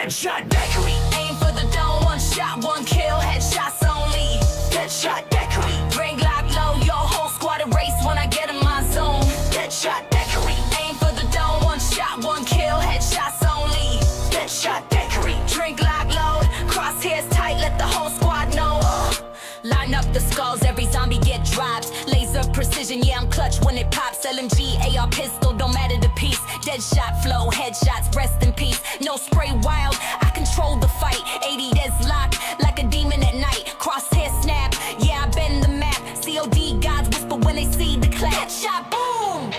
Deadshot daiquiri. Aim for the dome, one shot, one kill, headshots only. Deadshot daiquiri. Drink lock low, your whole squad erase when I get in my zone. Deadshot daiquiri. Aim for the dome, one shot, one kill, headshots only. Deadshot daiquiri. Drink lock load, crosshairs tight, let the whole squad know. Line up the skulls, every zombie get dropped. Laser precision, yeah, I'm clutch when it pops. LMG, AR pistol, don't matter the piece. Deadshot flow, headshots, rest in peace. No spray wild, I control the fight. 80 deads locked, like a demon at night. Crosshair snap, yeah, I bend the map. COD gods whisper when they see the clap. Deadshot, boom!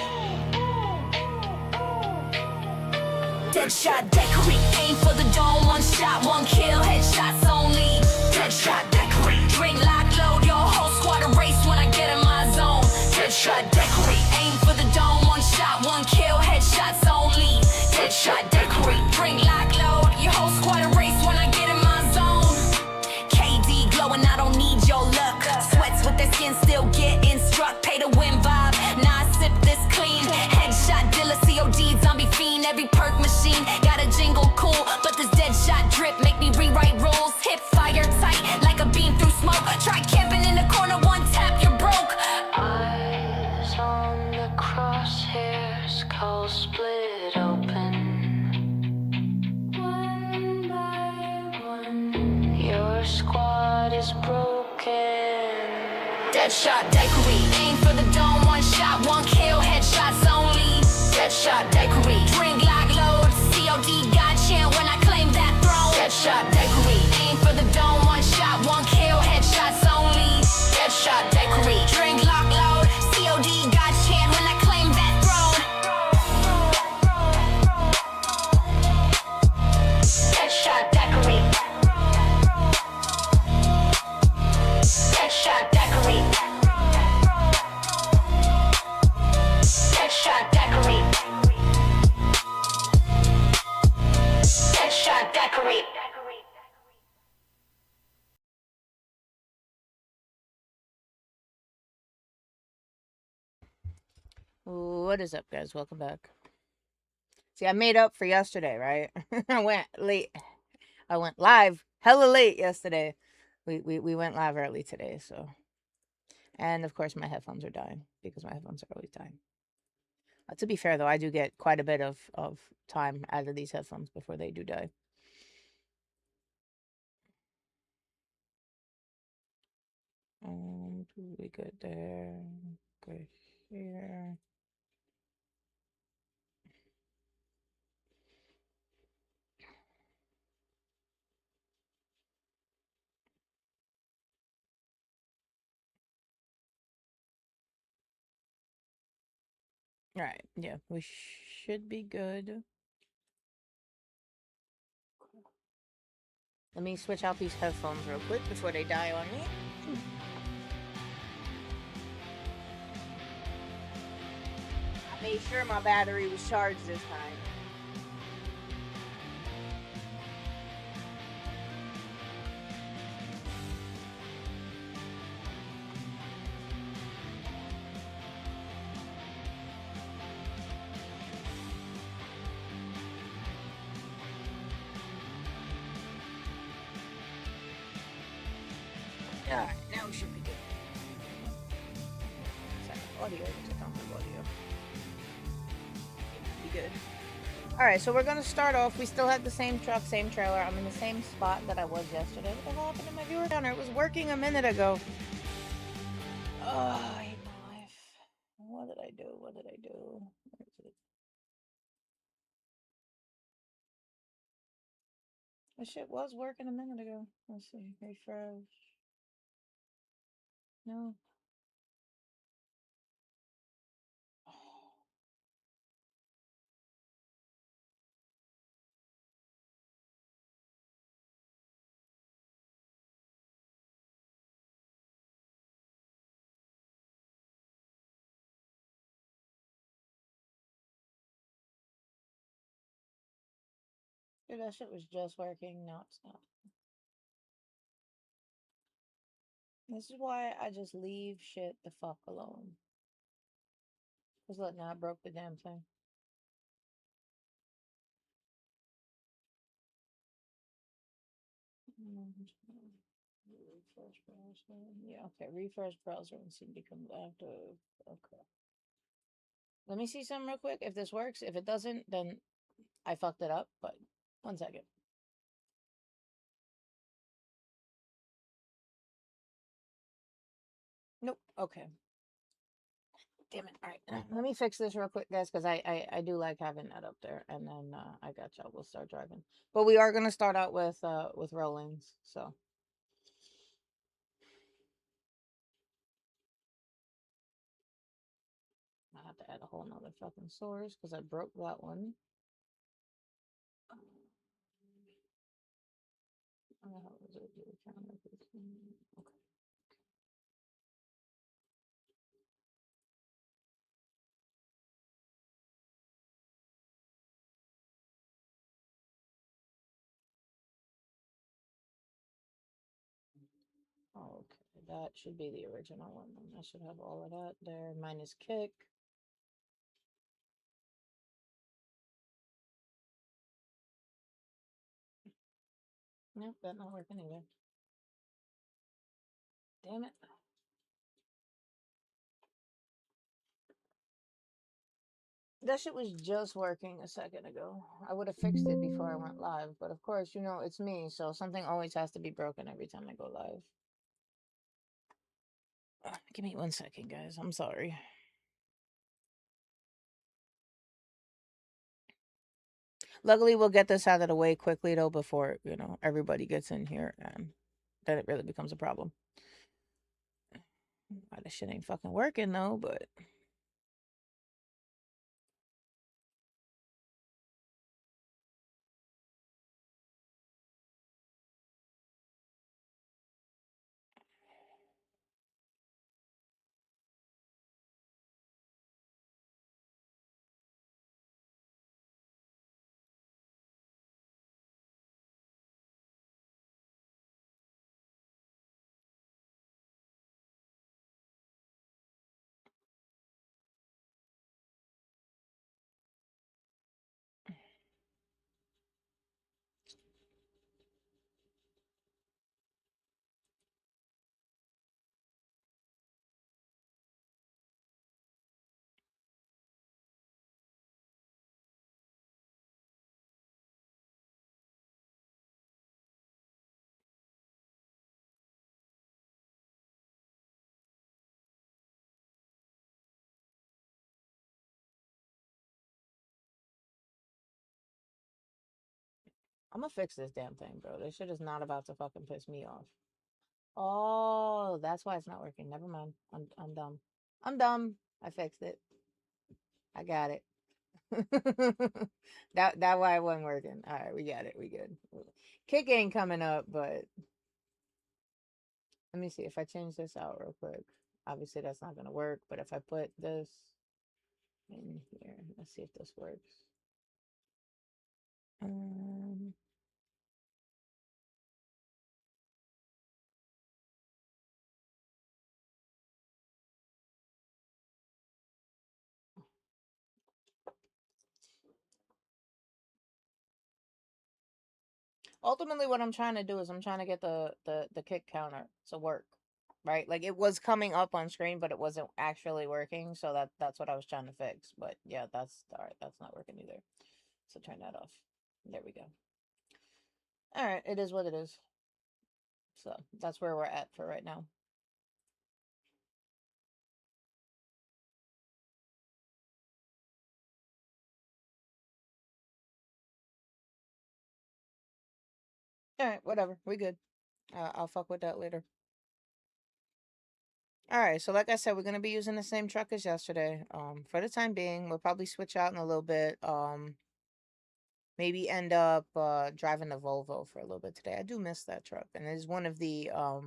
Deadshot daiquiri. Aim for the dome, one shot, one kill, headshots only. Deadshot daiquiri. Drink lock load, your whole squad erase when I get in my zone. Deadshot daiquiri. Aim for the dome, one shot, one kill, headshots only. Deadshot daiquiri. Drink lock load, your whole squad erase when I get in my zone. KD glowing, I don't need your luck. Sweats with their skin still getting struck. Pay to win vibe, nah I sip this clean. Headshot dealer, COD, zombie fiend. Every perk machine got a jingle cool, but this deadshot drip make me rewrite rules. Hip fire tight like a beam through smoke. Try camping in the corner, one tap you're broke. Eyes on the crosshairs, skull split open. One by one, your squad is broken. Deadshot daiquiri. Aim for the dome, one shot, one kill, headshots only. Deadshot daiquiri. Drink lock load, COD God chant when I claim that throne. Deadshot daiquiri. Aim for the dome, one shot, one kill, headshots only. Deadshot daiquiri. Drink lock load, COD God chant when I claim that throne. Deadshot daiquiri. Deadshot daiquiri. Deadshot daiquiri. Deadshot daiquiri. What is up, guys? Welcome back. See, I made up for yesterday, right? I went late. I went live hella late yesterday. We went live early today, so. And of course, my headphones are dying because my headphones are always dying. To be fair, though, I do get quite a bit of time out of these headphones before they do die. We good there. Good here. All right, yeah, we should be good. Let me switch out these headphones real quick before they die on me. I made sure my battery was charged this time. Alright, now we should be good. Sorry, audio, check on my audio. Be good. Alright, so we're gonna start off. We still have the same truck, same trailer. I'm in the same spot that I was yesterday. What the hell happened to my viewer counter? It was working a minute ago. Oh, I hate my life. What did I do? What did I do? Where is it? This shit was working a minute ago. Let's see. Refresh. No. Dude, that shit was just working. No, it's not. This is why I just leave shit the fuck alone. Because look, now I broke the damn thing. Refresh browser. Yeah, okay. Refresh browser and see if it becomes active. Okay. Let me see something real quick. If this works, if it doesn't, then I fucked it up. But 1 second. Nope. Okay. Damn it. All right. Let me fix this real quick, guys, because I do like having that up there. And then I got y'all. We'll start driving. But we are gonna start out with rollings. So I have to add a whole nother fucking source because I broke that one. How was it? Okay. Okay, that should be the original one. Then I should have all of that there. Minus kick. Nope, that not working either. Damn it. That shit was just working a second ago. I would have fixed it before I went live, but of course, you know, it's me, so something always has to be broken every time I go live. Give me 1 second, guys. I'm sorry. Luckily, we'll get this out of the way quickly, though, before, you know, everybody gets in here and then it really becomes a problem. This shit ain't fucking working, though, but... I'm gonna fix this damn thing, bro. This shit is not about to fucking piss me off. Oh, that's why it's not working. Never mind. I'm dumb. I'm dumb. I fixed it. I got it. that why it wasn't working. All right, we got it. We good. Kick ain't coming up, but let me see if I change this out real quick. Obviously, that's not gonna work. But if I put this in here, let's see if this works. Ultimately, what I'm trying to do is I'm trying to get the kick counter to work, right? Like it was coming up on screen, but it wasn't actually working. So that's what I was trying to fix. But yeah, that's all right. That's not working either. So turn that off. There we go. All right, it is what it is. So that's where we're at for right now. All right, whatever. We good. I'll fuck with that later. All right, so like I said, we're gonna be using the same truck as yesterday. For the time being, we'll probably switch out in a little bit. Maybe end up driving the Volvo for a little bit today. I do miss that truck, and it is one of the I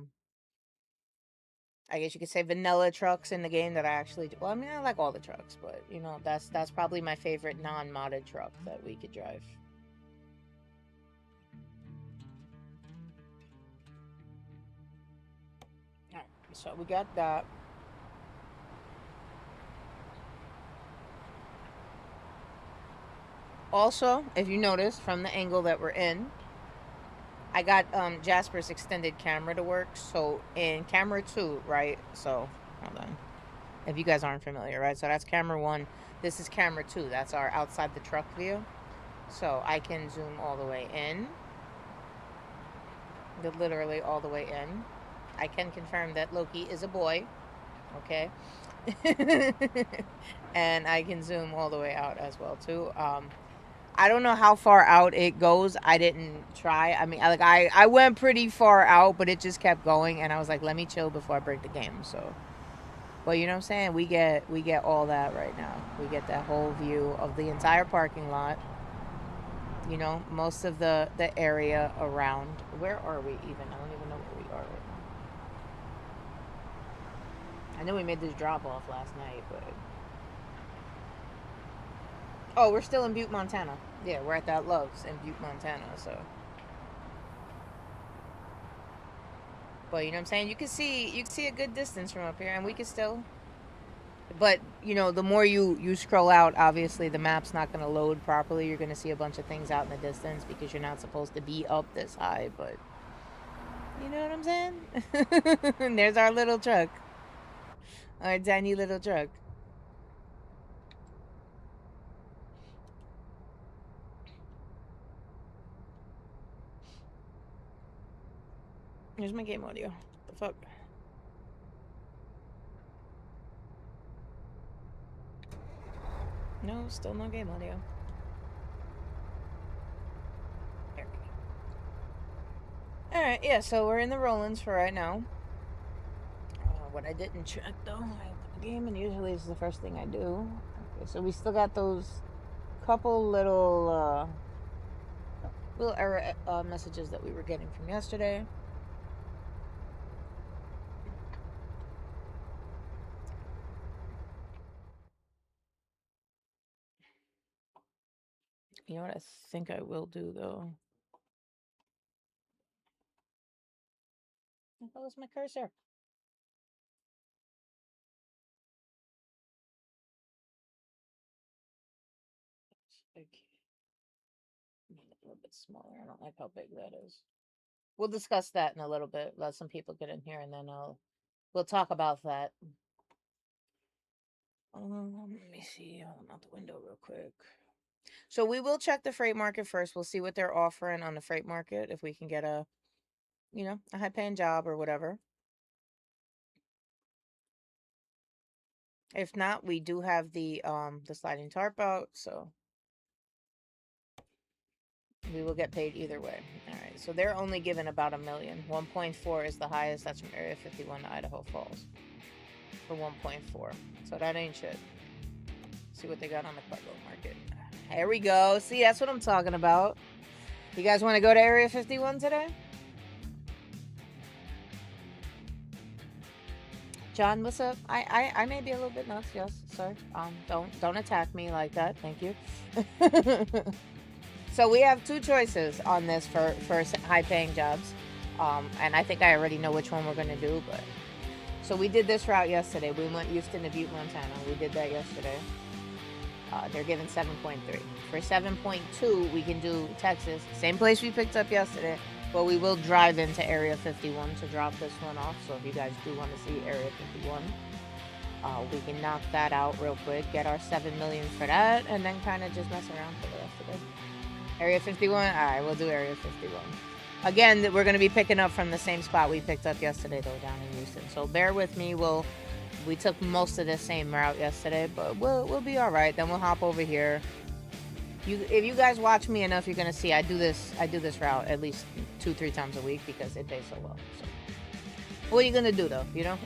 guess you could say vanilla trucks in the game that I actually do. Well, I mean, I like all the trucks, but you know, that's probably my favorite non-modded truck that we could drive. All right, so we got that. Also, if you notice from the angle that we're in, I got Jasper's extended camera to work. So in camera 2, right? So hold on. If you guys aren't familiar, right? So that's camera 1. This is camera 2. That's our outside the truck view. So I can zoom all the way in. Literally all the way in. I can confirm that Loki is a boy. Okay. And I can zoom all the way out as well too. I don't know how far out it goes. I didn't try. I mean, I went pretty far out, but it just kept going, and I was like, let me chill before I break the game. So, well, you know what I'm saying? We get all that right now. We get that whole view of the entire parking lot. You know, most of the area around. Where are we even? I don't even know where we are right now. I know we made this drop off last night, but oh, we're still in Butte, Montana. Yeah, we're at that Love's in Butte, Montana. So, but you know what I'm saying? You can see a good distance from up here, and we can still. But you know, the more you scroll out, obviously the map's not going to load properly. You're going to see a bunch of things out in the distance because you're not supposed to be up this high. But you know what I'm saying? And there's our little truck, our tiny little truck. Here's my game audio. The fuck? No, still no game audio. There we go. Alright, yeah, so we're in the Rollins for right now. What I didn't check though, I open the game and usually it's the first thing I do. Okay, so we still got those couple little error messages that we were getting from yesterday. You know what I think I will do though? What the hell is my cursor? Make it a little bit smaller. I don't like how big that is. We'll discuss that in a little bit. Let some people get in here, and then we'll talk about that. Let me see. Hold out the window real quick. So we will check the freight market first. We'll see what they're offering on the freight market if we can get a high paying job or whatever. If not, we do have the sliding tarp out, so we will get paid either way. All right. So they're only given about $1 million. 1.4 is the highest. That's from Area 51 to Idaho Falls for 1.4. So that ain't shit. See what they got on the cargo market. Here we go. See, that's what I'm talking about. You guys want to go to Area 51 today? John, what's up? I may be a little bit nuts, yes, sir. Don't attack me like that. Thank you. So we have two choices on this for high-paying jobs, and I think I already know which one we're gonna do. But so we did this route yesterday. We went Houston to Butte, Montana. We did that yesterday. They're giving 7.3. For 7.2, we can do Texas, same place we picked up yesterday. But we will drive into Area 51 to drop this one off. So if you guys do want to see Area 51, we can knock that out real quick, get our $7 million for that, and then kind of just mess around for the rest of it. Area 51? All right, we'll do Area 51. Again, we're going to be picking up from the same spot we picked up yesterday, though, down in Houston. So bear with me. We took most of the same route yesterday, but we'll be all right. Then we'll hop over here. If you guys watch me enough, you're gonna see I do this route at least 2-3 times a week because it pays so well. So, what are you gonna do though? You know?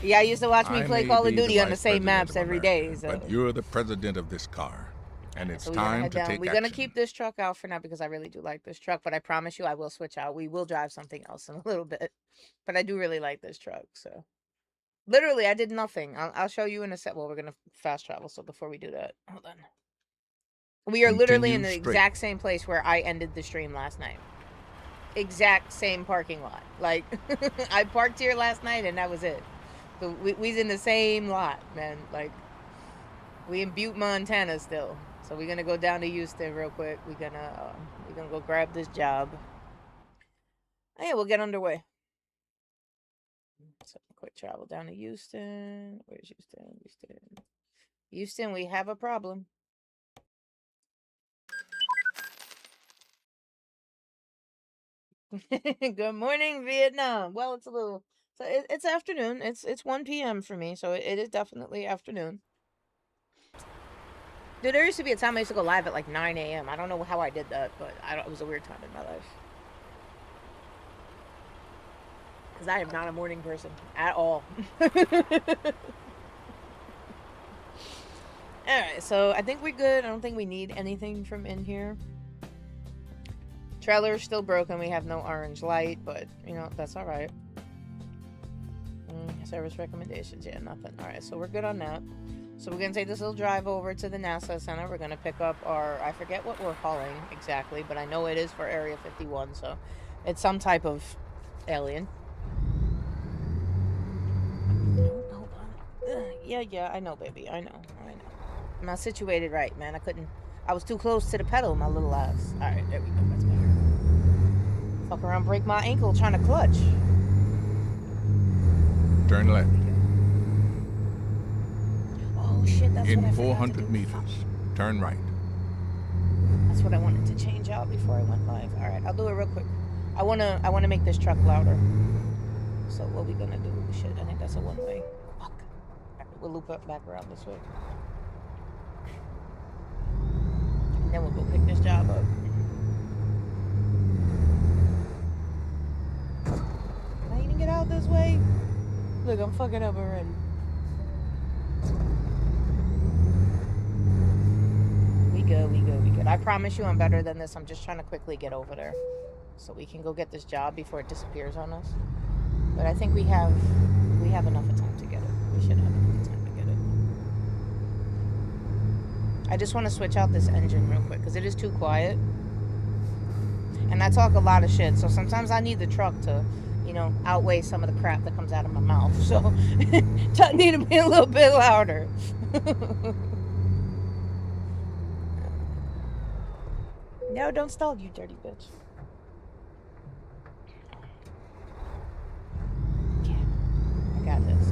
Yeah, I used to watch me play Call of Duty on the same maps every day. So. But you're the president of this car, and it's time to take action. We're gonna keep this truck out for now because I really do like this truck. But I promise you, I will switch out. We will drive something else in a little bit. But I do really like this truck. So, literally, I did nothing. I'll show you in a sec. Well, we're gonna fast travel. So before we do that, hold on. We are literally in the exact same place where I ended the stream last night. Exact same parking lot. Like, I parked here last night and that was it. So we's in the same lot, man. Like, we in Butte, Montana still. So we're gonna go down to Houston real quick. We're gonna go grab this job. Oh, yeah, we'll get underway. So quick travel down to Houston. Where's Houston? Houston, we have a problem. Good morning, Vietnam. Well, it's a little. So it's afternoon. It's 1 p.m. for me, so it is definitely afternoon. Dude, there used to be a time I used to go live at like 9 a.m. I don't know how I did that, but it was a weird time in my life. Because I am not a morning person at all. Alright, so I think we're good. I don't think we need anything from in here. Trailer's still broken. We have no orange light, but, you know, that's alright. Service recommendations. Yeah, nothing. Alright, so we're good on that. So we're going to take this little drive over to the NASA Center. We're going to pick up our... I forget what we're hauling exactly, but I know it is for Area 51, so it's some type of alien. Hold on. Yeah, I know, baby. I know. I'm not situated right, man. I was too close to the pedal, my little ass. Alright, there we go. That's better. Fuck around, break my ankle trying to clutch. Turn left. Oh shit, that's In what I 400 meters, turn right. That's what I wanted to change out before I went live. Alright, I'll do it real quick. I wanna make this truck louder. So what we gonna do? Shit, I think that's a one-way. Fuck. We'll loop up back around this way. And then we'll go pick this job up. Can I even get out this way? Look, I'm fucking up already. We good. I promise you I'm better than this. I'm just trying to quickly get over there. So we can go get this job before it disappears on us. But I think we have enough of time to get it. We should have enough time to get it. I just want to switch out this engine real quick because it is too quiet. And I talk a lot of shit, so sometimes I need the truck to, you know, outweigh some of the crap that comes out of my mouth. So I need to be a little bit louder. No, don't stall, you dirty bitch. I got this.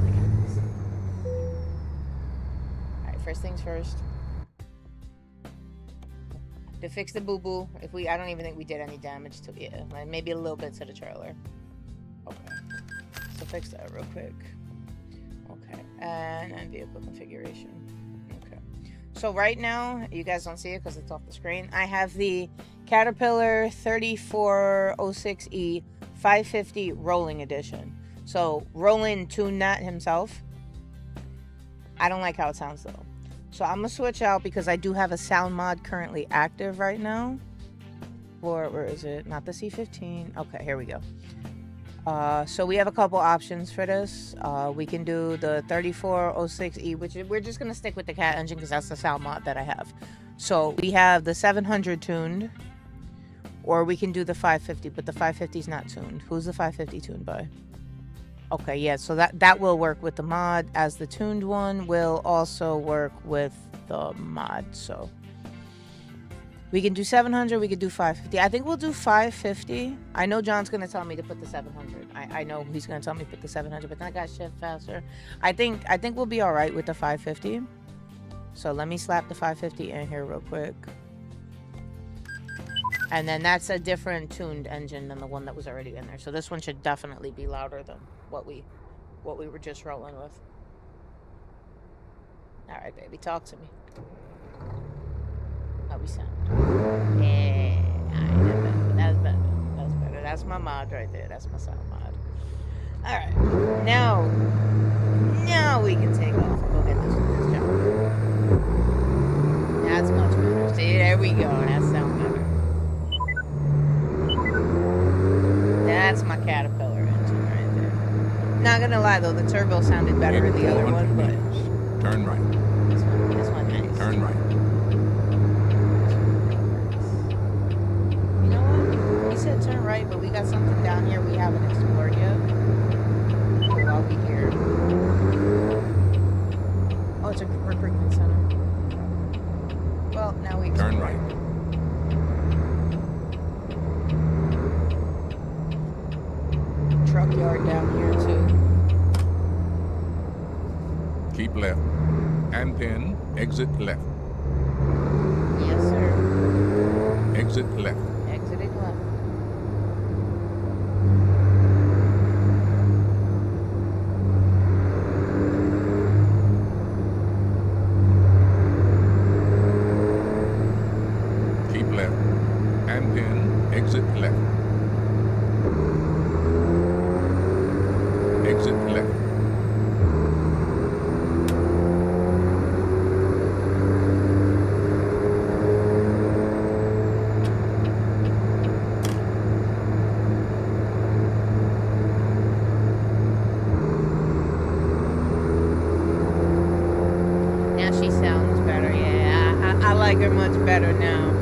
Alright, first things first. To fix the boo-boo, I don't even think we did any damage to it. Like maybe a little bit to the trailer. Okay. So fix that real quick. Okay. And vehicle configuration. Okay. So right now, you guys don't see it because it's off the screen. I have the Caterpillar 3406E 550 Rolling Edition. So Roland tuned that himself. I don't like how it sounds though. So I'm gonna switch out because I do have a sound mod currently active right now. Or where is it? Not the C15. Okay, here we go. So we have a couple options for this. We can do the 3406E, which we're just gonna stick with the cat engine because that's the sound mod that I have. So we have the 700 tuned, or we can do the 550, but the 550 is not tuned. Who's the 550 tuned by? Okay, yeah, so that will work with the mod, as the tuned one will also work with the mod. So we can do 700, we could do 550. I think we'll do 550. I know John's gonna tell me to put the 700. I know he's gonna tell me to put the 700, but then I got shift faster. I think we'll be all right with the 550. So let me slap the 550 in here real quick. And then that's a different tuned engine than the one that was already in there. So this one should definitely be louder than what we were just rolling with. All right, baby, talk to me. How we sound? Yeah, that's better. That's my mod right there. That's my sound mod. All right, now we can take off and go get this job. That's much better. See, there we go. That sounds better. That's my Caterpillar engine right there. Not gonna lie though, the turbo sounded better in the other one, but turn right. This one nice. Turn right. You know what? He said turn right, but we got something down here we haven't explored yet. So while we here. Oh, it's a recruitment center. Well, now we turn right. and then exit left. Yes, sir. Exit left. Exiting left. Keep left, and then exit left. Exit left. Now she sounds better. Yeah, I like her much better now.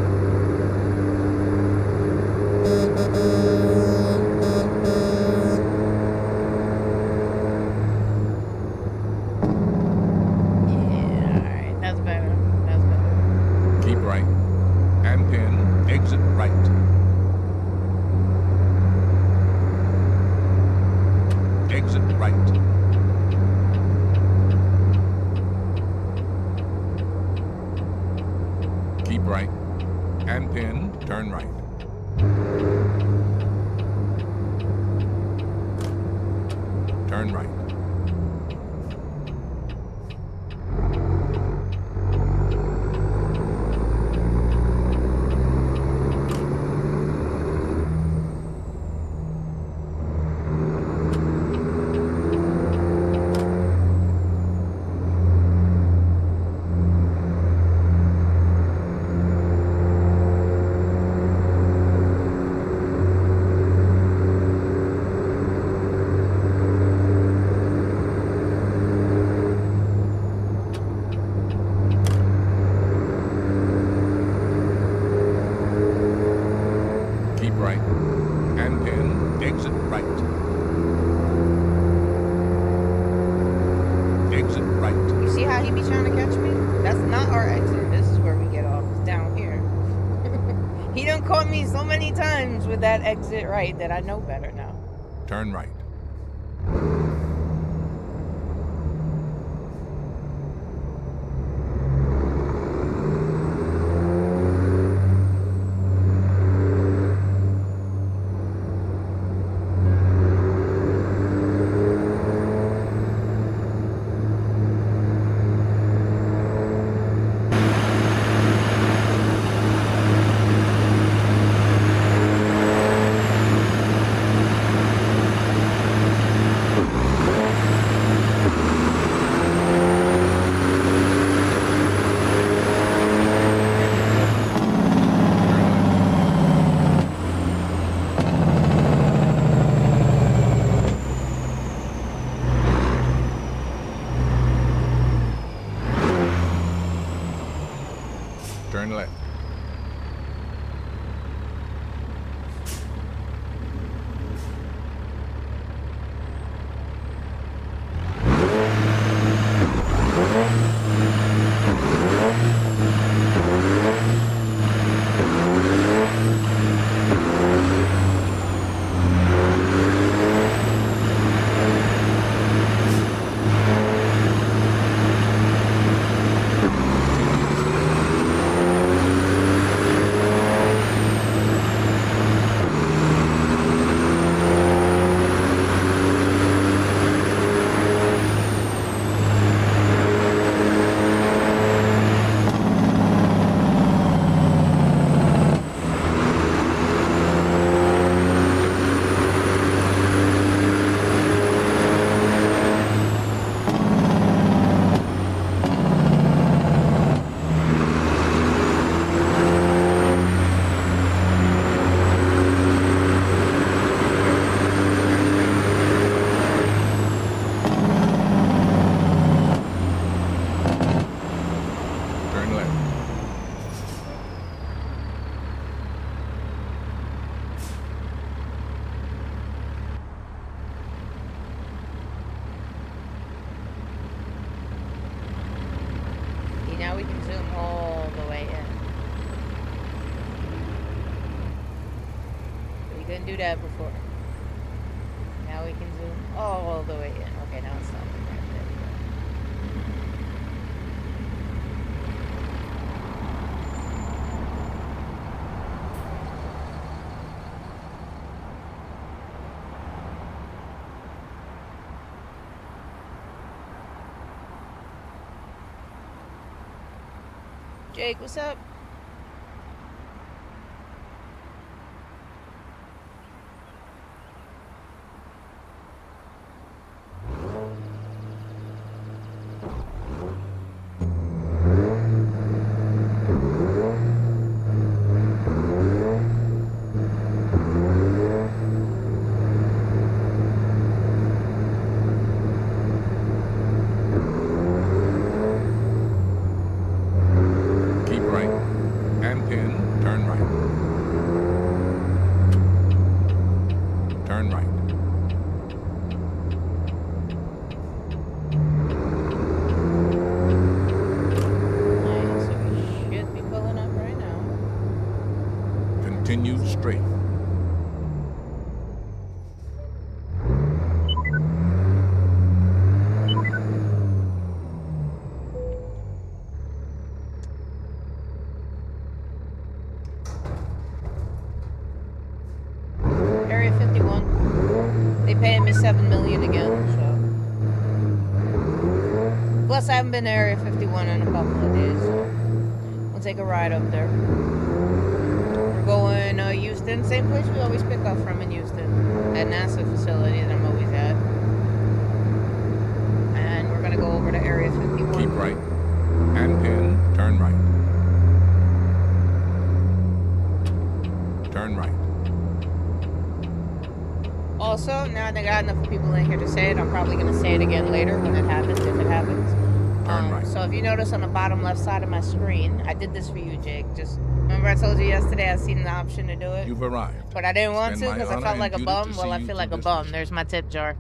Yeah, alright. That's better. That's better. Keep right, and then exit right. Exit right. Keep right, and then turn right. Turn right. Keep right, and then exit right. Exit right. You see how he be trying to catch me? That's not our exit. This is where we get off. It's down here. He done caught me so many times with that exit right that I know better now. Turn right. Turn left. Now we can zoom all the way in. We couldn't do that before. Now we can zoom all the way in. Okay, now it's stopping right there. Jake, what's up? Keep right. And pin, turn right. Turn right. Nice, so we should be pulling up right now. Continue straight. Area 51. They paying me $7 million again, so. Plus, I haven't been to Area 51 in a couple of days, so we'll take a ride up there. We're going Houston, same place we always pick up from in Houston, that NASA facility that I'm always at. And we're gonna go over to Area 51. Keep right. And pin, turn right. Turn right. Also, now that I got enough people in here to say it, I'm probably gonna say it again later when it happens, if it happens. Turn right. So if you notice on the bottom left side of my screen, I did this for you, Jake. Just remember I told you yesterday I seen the option to do it, You've arrived. but I didn't want It's to been my because I honor felt like a and duty bum. to Well, see I you feel through like a this bum. mission. There's my tip jar.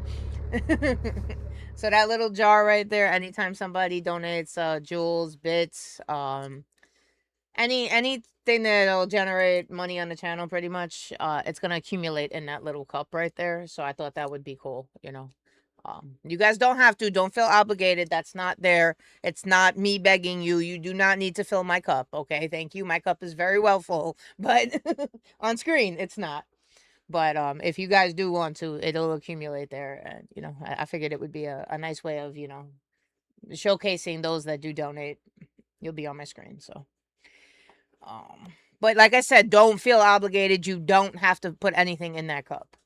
So that little jar right there. Anytime somebody donates jewels, bits, anything that'll generate money on the channel, pretty much, it's gonna accumulate in that little cup right there. So I thought that would be cool, you know. You guys don't have to. Don't feel obligated. That's not there. It's not me begging you. You do not need to fill my cup. Okay, thank you. My cup is very well full, but on screen it's not. But if you guys do want to, it'll accumulate there, and you know, I figured it would be a nice way of, you know, showcasing those that do donate. You'll be on my screen, so. But like I said, don't feel obligated. You don't have to put anything in that cup.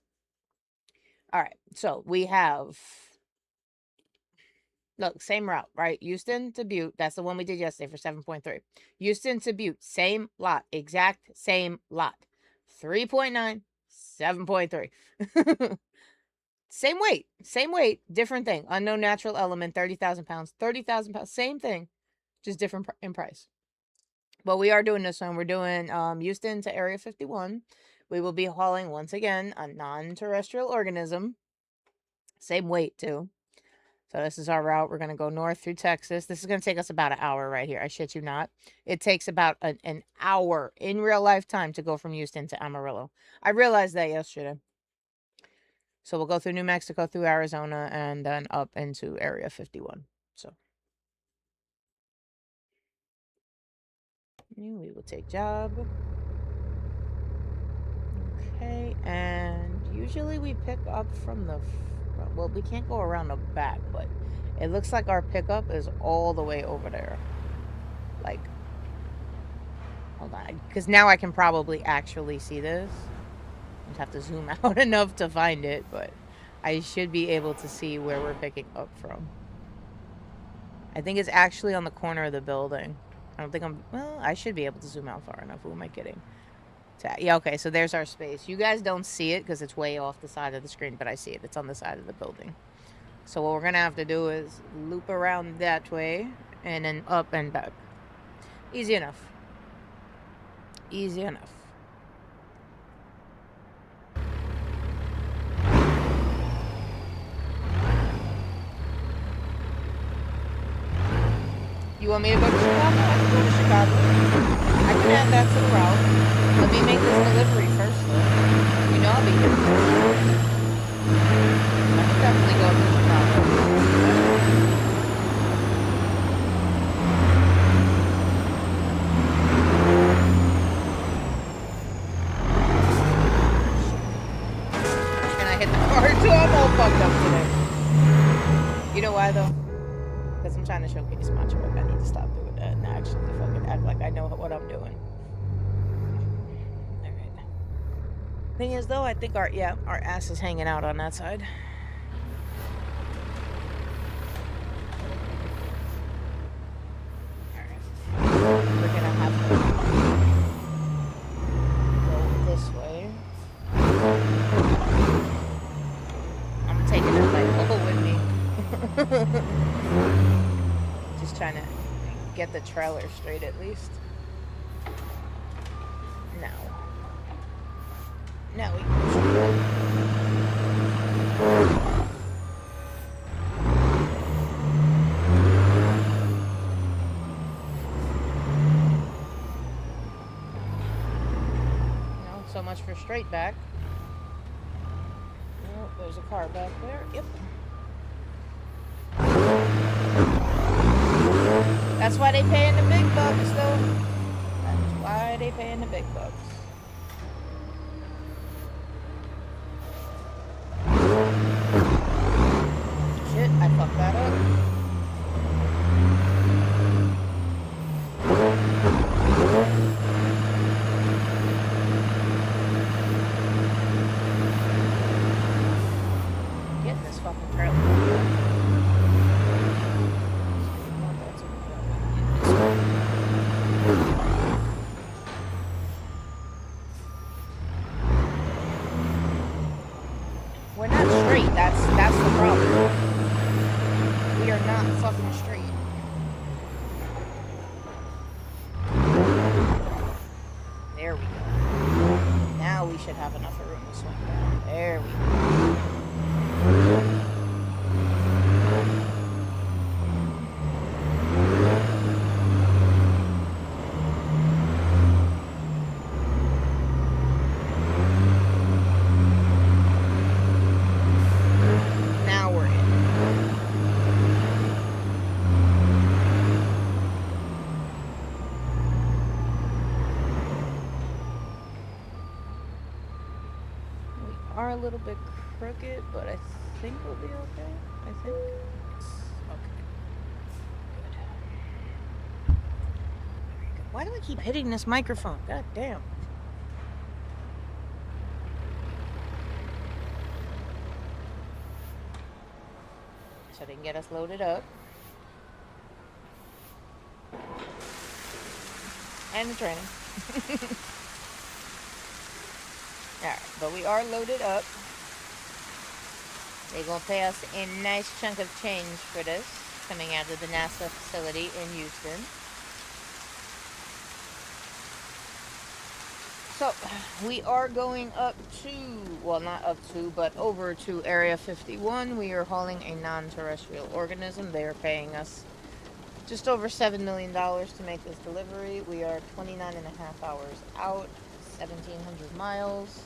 All right, so we have, look, same route, right? Houston to Butte. That's the one we did yesterday for 7.3. Houston to Butte, same lot, exact same lot. 3.9, 7.3. Same weight, different thing. Unknown natural element, 30,000 pounds, 30,000 pounds, same thing, just different in price. But we are doing this one. We're doing Houston to Area 51. We will be hauling, once again, a non-terrestrial organism. Same weight, too. So this is our route. We're going to go north through Texas. This is going to take us about an hour right here. I shit you not. It takes about an hour in real life time to go from Houston to Amarillo. I realized that yesterday. So we'll go through New Mexico, through Arizona, and then up into Area 51. So we will take job. Okay, and usually we pick up from the front. Well, we can't go around the back, but it looks like our pickup is all the way over there. Like, hold on, because now I can probably actually see this. I just have to zoom out enough to find it, but I should be able to see where we're picking up from. I think it's actually on the corner of the building. I don't think well, I should be able to zoom out far enough. Who am I kidding? Yeah, okay, so there's our space. You guys don't see it because it's way off the side of the screen, but I see it. It's on the side of the building. So what we're going to have to do is loop around that way and then up and back. Easy enough. Easy enough. You want me to go to Chicago? I can go to Chicago. I can add that to the route. Let me make this delivery first, though. You know I'll be here. I can definitely go to Chicago. And I hit the car too. I'm all fucked up today. You know why, though? Because I'm trying to showcase my truck. I need to stop doing that. and actually fucking act like I know what I'm doing. Alright. Thing is, though, I think our ass is hanging out on that side. We're gonna have to go this way. I'm taking it like over with me. Just trying to get the trailer straight at least. Now we can so much for straight back. Oh, there's a car back there. Yep. That's why they paying the big bucks, though. That's why they paying the big bucks. Shit, I fucked that up. Get this fucking trailer. We're not straight. That's the problem. We are not fucking straight. There we go. Now we should have enough room to swing down. There we go. Now we're in. We are a little bit crooked, but I think we'll be okay. I think. Yes. Okay. Good. Very good. Why do I keep hitting this microphone? God damn. So they can get us loaded up. And the training. Alright, but we are loaded up. They're gonna pay us a nice chunk of change for this, coming out of the NASA facility in Houston. So, we are going up to, well, not up to, but over to Area 51. We are hauling a non-terrestrial organism. They are paying us just over $7 million to make this delivery. We are 29.5 hours out, 1,700 miles.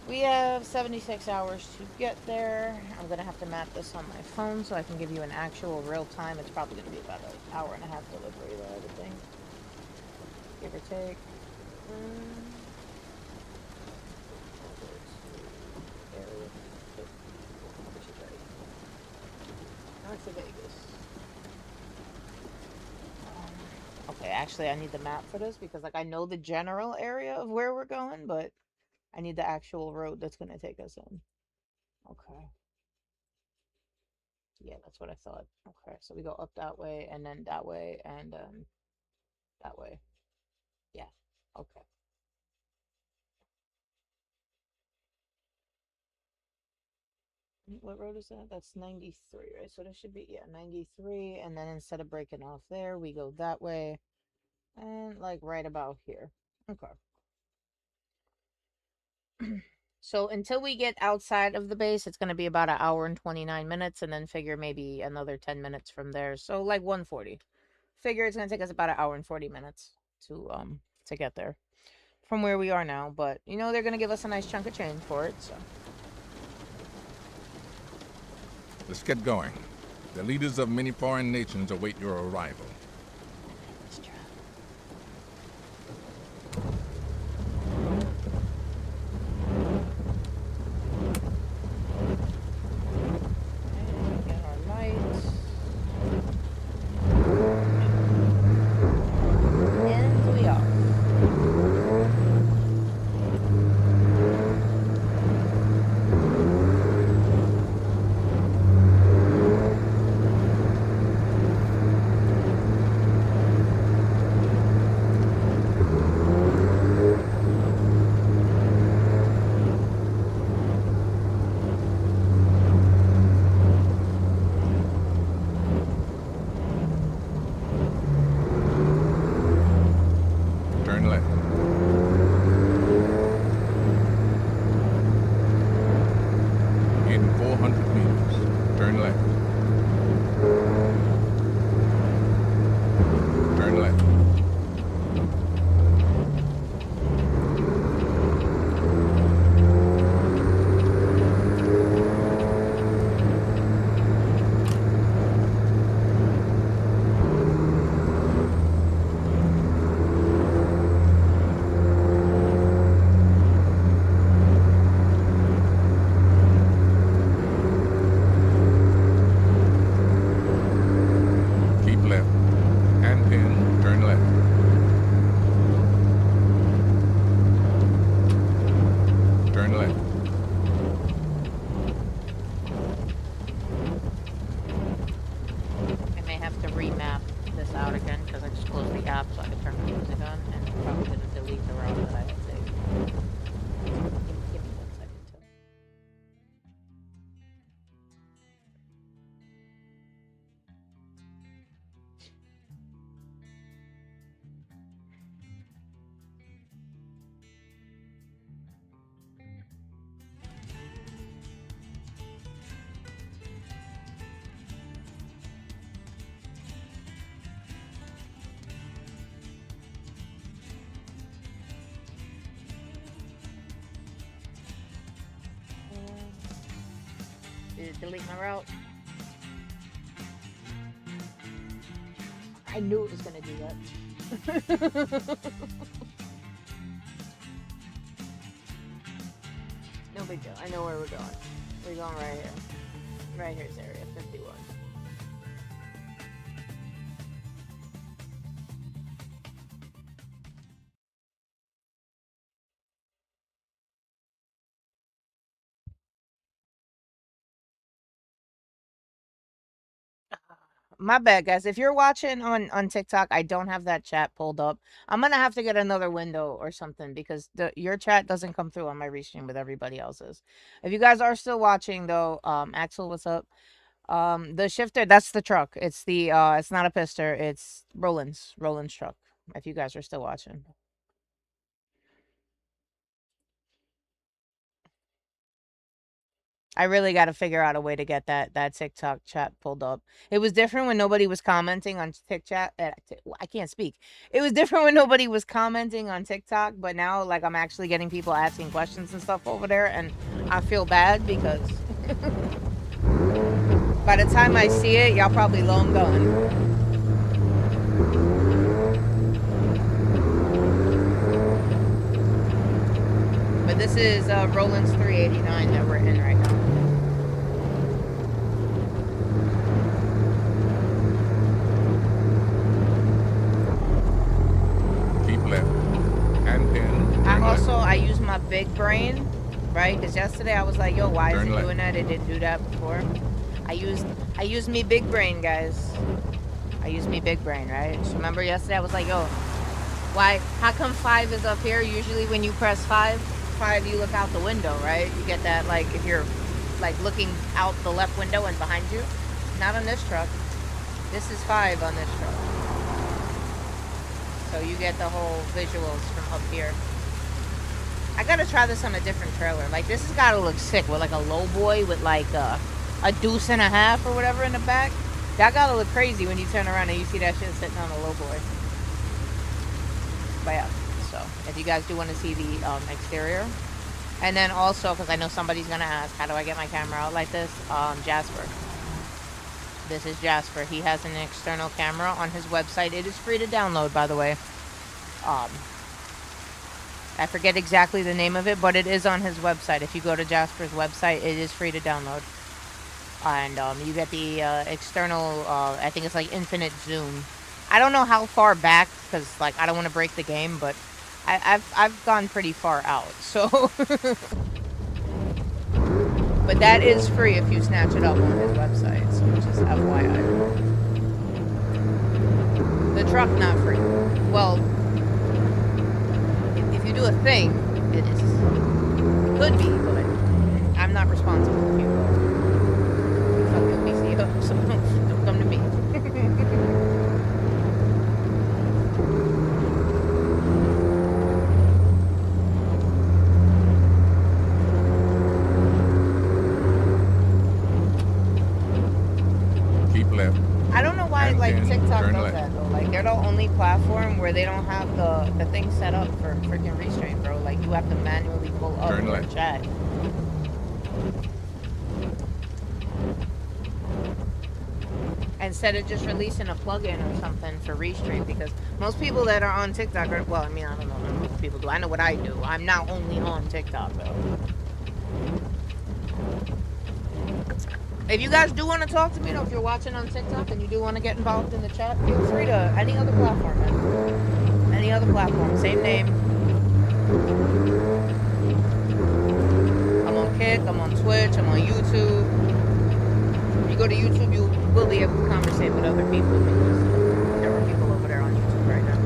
We have 76 hours to get there. I'm going to have to map this on my phone so I can give you an actual real time. It's probably going to be about an hour and a half delivery, though, I would think. Give or take. North of Vegas. Okay, actually, I need the map for this because, like, I know the general area of where we're going, but I need the actual road that's going to take us in. Okay. Yeah, that's what I thought. Okay, so we go up that way, and then that way, and that way. Yeah, okay. What road is that? That's 93, right? So this should be, yeah, 93, and then instead of breaking off there, we go that way, and, like, right about here. Okay. So until we get outside of the base, it's going to be about an hour and 29 minutes, and then figure maybe another 10 minutes from there. So like 140. Figure it's going to take us about an hour and 40 minutes to get there from where we are now. But, you know, they're going to give us a nice chunk of change for it, so. Let's get going. The leaders of many foreign nations await your arrival. Let's try. And get our lights. Did it delete my route? I knew it was gonna do that. No big deal. I know where we're going. We're going right here. Right here's area 51. My bad, guys. If you're watching on TikTok, I don't have that chat pulled up. I'm gonna have to get another window or something because your chat doesn't come through on my restream with everybody else's. If you guys are still watching though, Axel, what's up? The shifter, that's the truck. It's the it's not a pister, it's Roland's truck. If you guys are still watching. I really got to figure out a way to get that TikTok chat pulled up. It was different when nobody was commenting on TikTok. I can't speak. It was different when nobody was commenting on TikTok, but now like I'm actually getting people asking questions and stuff over there, and I feel bad because by the time I see it, y'all probably long gone. But this is Roland's 389 that we're in right now. Keep left. And then I use my big brain, right? Because yesterday I was like, yo, why is it doing that? It didn't do that before. I used me big brain, guys. I used me big brain, right? So remember yesterday I was like, yo, how come 5 is up here? Usually when you press 5, you look out the window, right? You get that, like, if you're like looking out the left window and behind you. Not on this truck. This is 5 on this truck. So you get the whole visuals from up here. I gotta try this on a different trailer. Like, this has gotta look sick with like a low boy with like a deuce and a half or whatever in the back. That gotta look crazy when you turn around and you see that shit sitting on a low boy. But yeah, so if you guys do want to see the exterior, and then also because I know somebody's gonna ask, how do I get my camera out like this? Jasper. This is Jasper. He has an external camera on his website. It is free to download, by the way. I forget exactly the name of it, but it is on his website. If you go to Jasper's website, it is free to download. And you get the external, I think it's like infinite zoom. I don't know how far back, because like I don't want to break the game, but I've gone pretty far out. So, but that is free if you snatch it up on his website. So just FYI. The truck not free. Well, if you do a thing, it is could be, but I'm not responsible if you fuck your PC up. So don't come to me. I don't know why like TikTok does that though. Like they're the only platform where they don't have the thing set up for freaking restraint, bro. Like you have to manually pull up your chat. Instead of just releasing a plugin or something for restraint, because most people that are on TikTok are, well, I mean, I don't know what most people do. I know what I do. I'm not only on TikTok though. If you guys do want to talk to me, though, if you're watching on TikTok and you do want to get involved in the chat, feel free to any other platform, man. Any other platform, same name. I'm on Kick, I'm on Twitch, I'm on YouTube. If you go to YouTube, you will be able to conversate with other people because there are people over there on YouTube right now.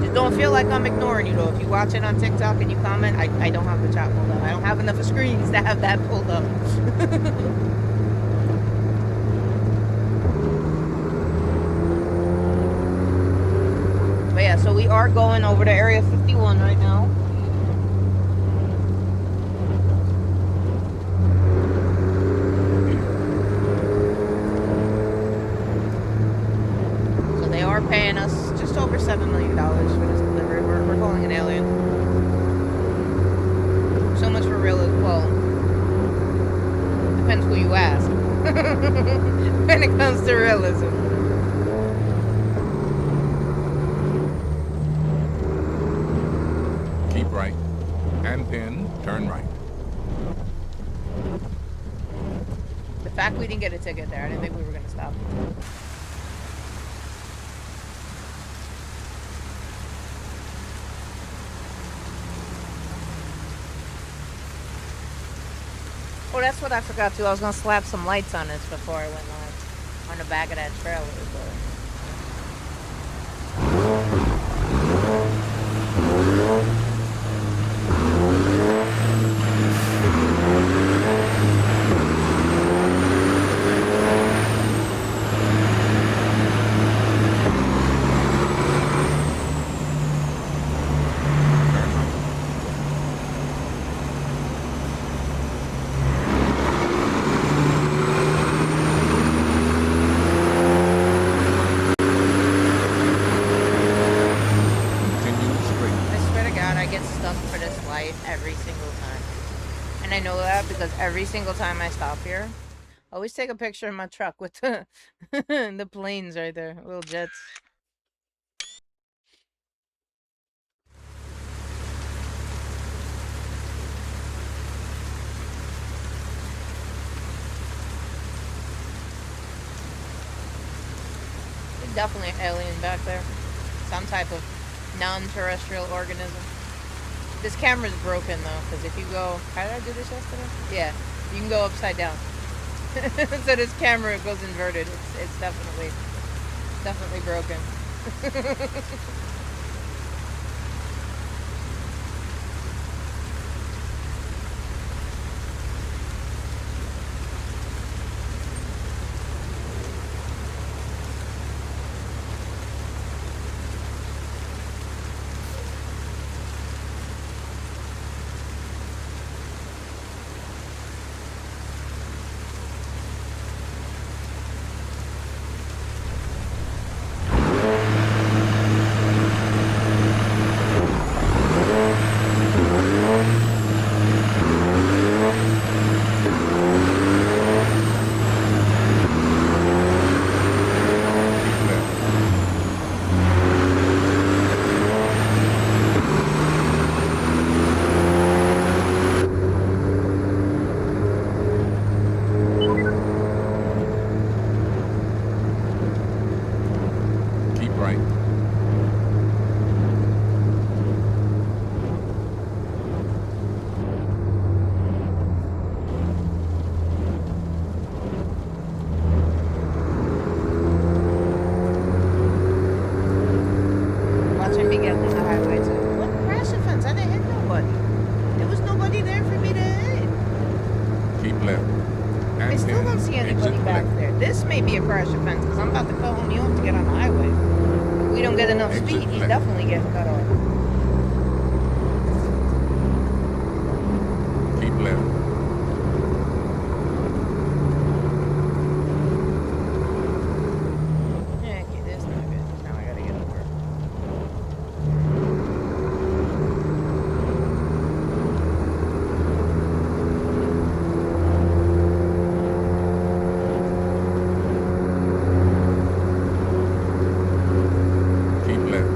So just don't feel like I'm ignoring you, though. If you watch it on TikTok and you comment, I don't have the chat pulled up. I don't have enough screens to have that pulled up. But yeah, so we are going over to Area 51 right now. So they are paying us just over $7 million for this delivery. We're calling an alien. So much for real, well, when it comes to realism. Keep right. And then turn right. The fact we didn't get a ticket there, I didn't think we were gonna stop. Oh, that's what I forgot too. I was gonna slap some lights on this before I went live on the back of that trailer, but Continue straight. I swear to God, I get stuck for this light every single time. And I know that because every single time I stop here, I always take a picture of my truck with the, the planes right there, little jets. There's definitely an alien back there. Some type of non-terrestrial organism. This camera's broken though, because if you go, how did I do this yesterday? Yeah, you can go upside down. So this camera goes inverted. It's definitely broken. Keep left. Keep right. Watching me get on the highway too. What crash offense? I didn't hit nobody. There was nobody there for me to hit. Keep left. And I still then don't see anybody exit back left. there. This may be a crash offense because I'm about to cut home to get on the highway. If we don't get enough Exit speed, he's left. definitely getting cut off. Keep left. Yeah, okay, this is not good. Now I gotta get over. Keep left.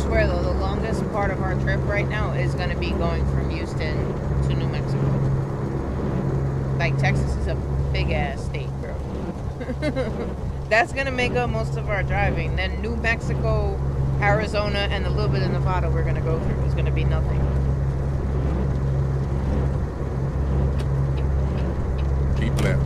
swear though, the longest part of our trip right now is gonna be going from Houston to New Mexico. Like, Texas is a big ass state, bro. That's gonna make up most of our driving. Then New Mexico, Arizona, and a little bit of Nevada we're gonna go through is gonna be nothing. Keep left.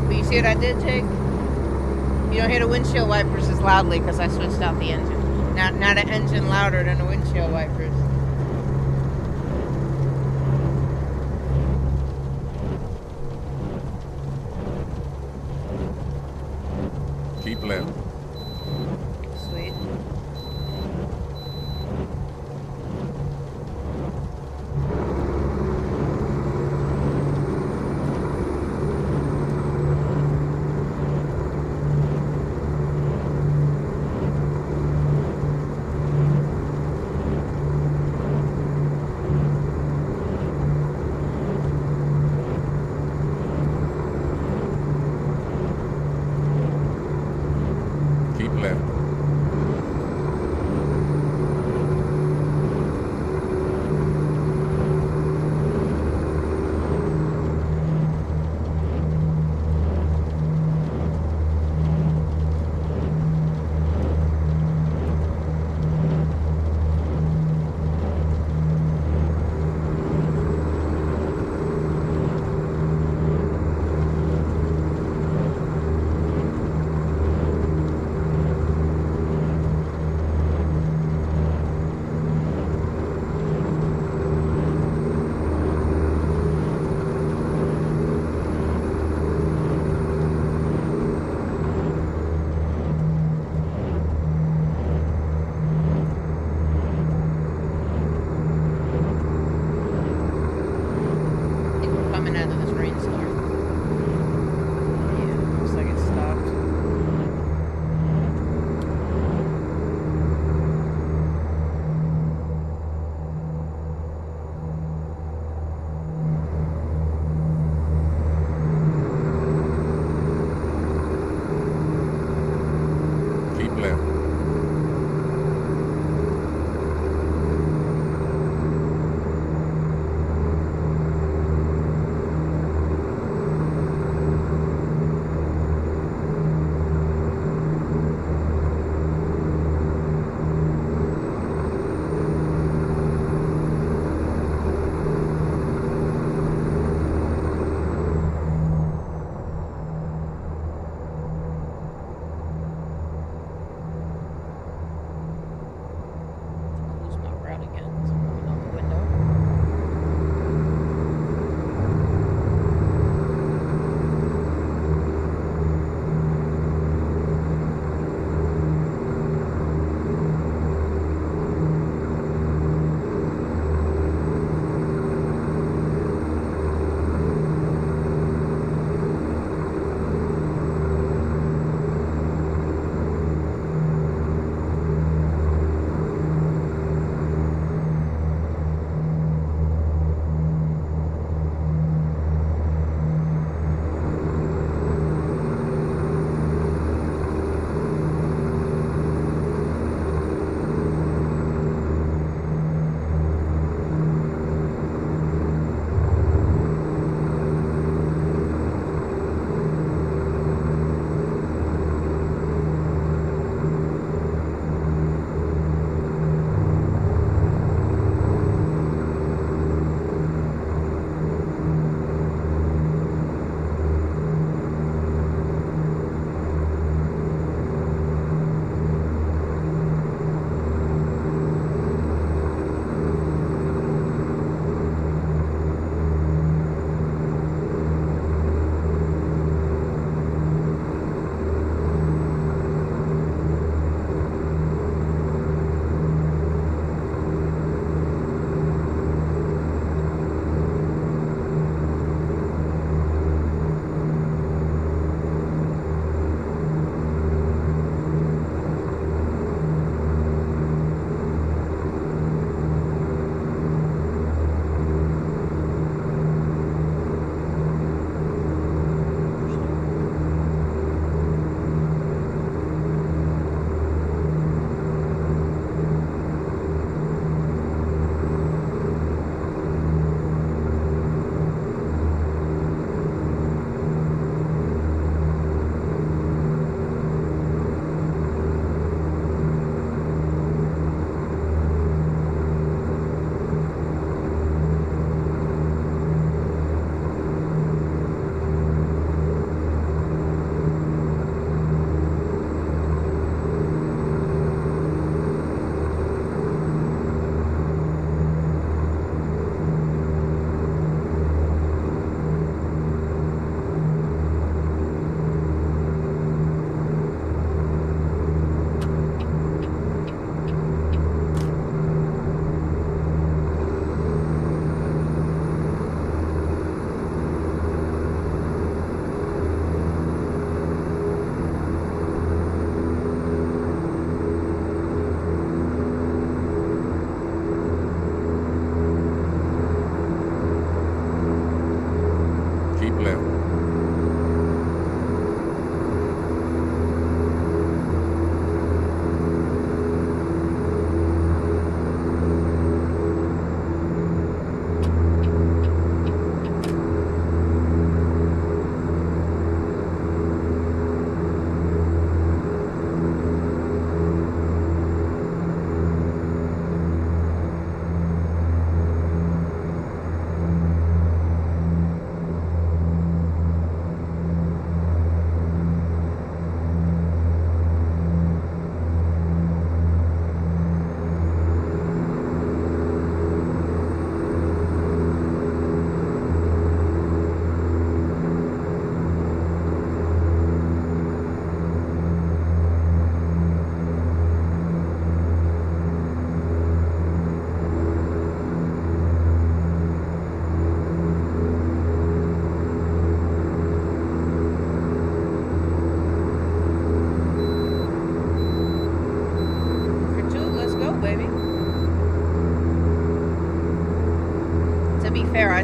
But you see what I did, Jake? You don't hear the windshield wipers as loudly because I switched out the engine. Not an engine louder than the windshield wipers. Keep left. Sweet.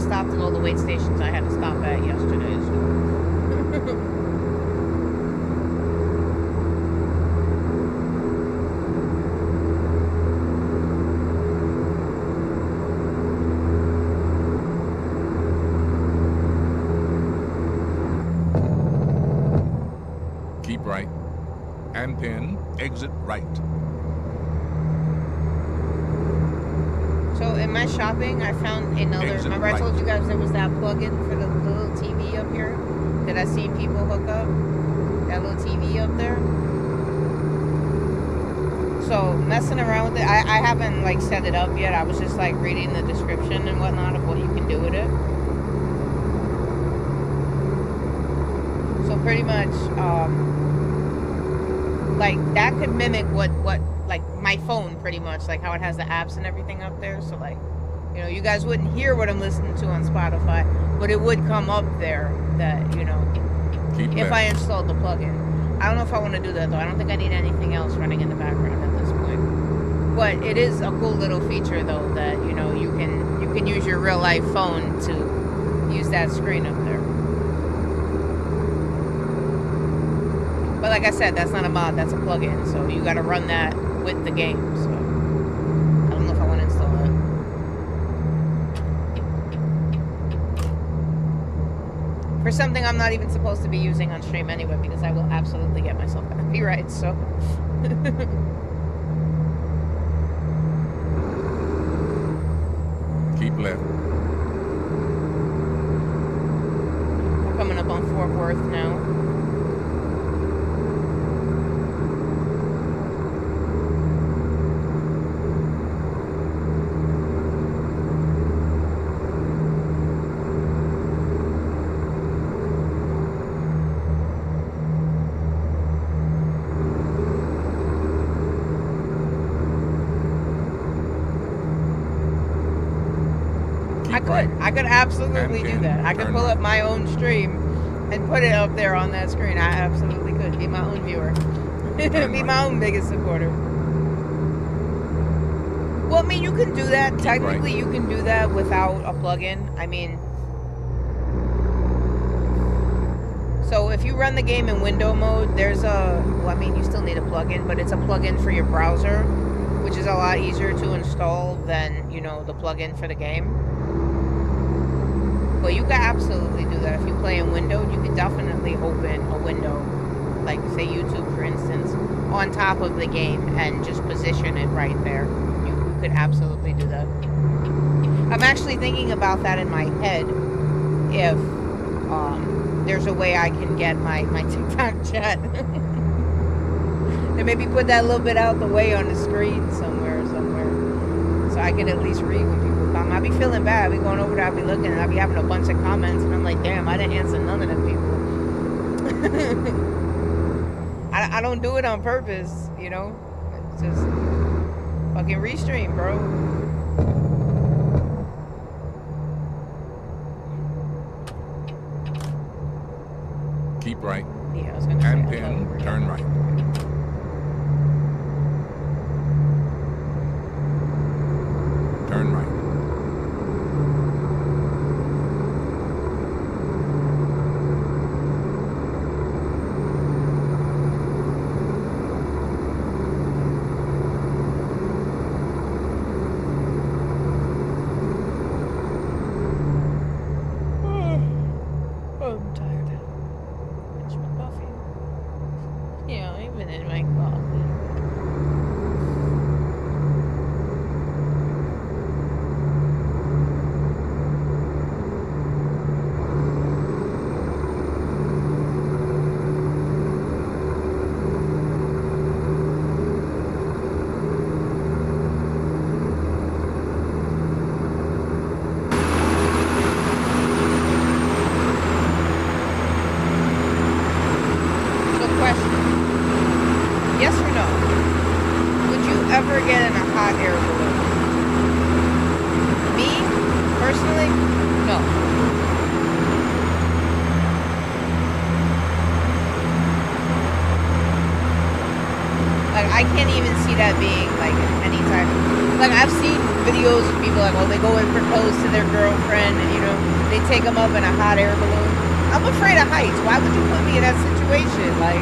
stopped at all the wait stations I had to stop at yesterday. So. Keep right. And then exit right. So in my shopping, I found another. Exit Remember, I right. told you guys there was that plug-in for the little TV up here that I seen people hook up. That little TV up there. So messing around with it, I haven't like set it up yet. I was just like reading the description and whatnot of what you can do with it. So pretty much, like that could mimic what like my phone pretty much, like how it has the apps and everything up there. So like, you know, you guys wouldn't hear what I'm listening to on Spotify, but it would come up there that, you know, Keep if left. I installed the plugin. I don't know if I want to do that though. I don't think I need anything else running in the background at this point. But it is a cool little feature though that, you know, you can use your real life phone to use that screen up there. But like I said, that's not a mod, that's a plugin. So you got to run that with the game. So I don't know if I want to install it. For something I'm not even supposed to be using on stream anyway, because I will absolutely get myself copyright. So Keep left. we're coming up on Fort Worth now. I could absolutely do that. I could pull up my own stream and put it up there on that screen. I absolutely could. Be my own viewer. Be my own biggest supporter. Well, I mean, you can do that. Technically, you can do that without a plugin. I mean, so if you run the game in window mode, there's a, well, I mean, you still need a plugin, but it's a plugin for your browser, which is a lot easier to install than, you know, the plugin for the game. But you can absolutely do that. If you play in window, you can definitely open a window, like say YouTube for instance, on top of the game and just position it right there. You could absolutely do that. I'm actually thinking about that in my head, if there's a way I can get my TikTok chat and maybe put that a little bit out the way on the screen somewhere, so I can at least read when people come. I'd be feeling bad. I'd be going over there, I'd be looking, and I'd be having a bunch of comments, and I'm like, damn, I didn't answer none of them people. I don't do it on purpose, you know? It's just fucking restream, bro. Keep right. Yeah, I was gonna say. And I thought we then were turn right. Turn right. I'm tired. It's my coffee. Yeah, even in my coffee. So question. Yes or no? Would you ever get in a hot air balloon? Me, personally, no. Like, I can't even see that being, like, any type of like I've seen videos of people like, oh, they go and propose to their girlfriend, and you know, they take them up in a hot air balloon. I'm afraid of heights. Why would you put me in that situation? Like.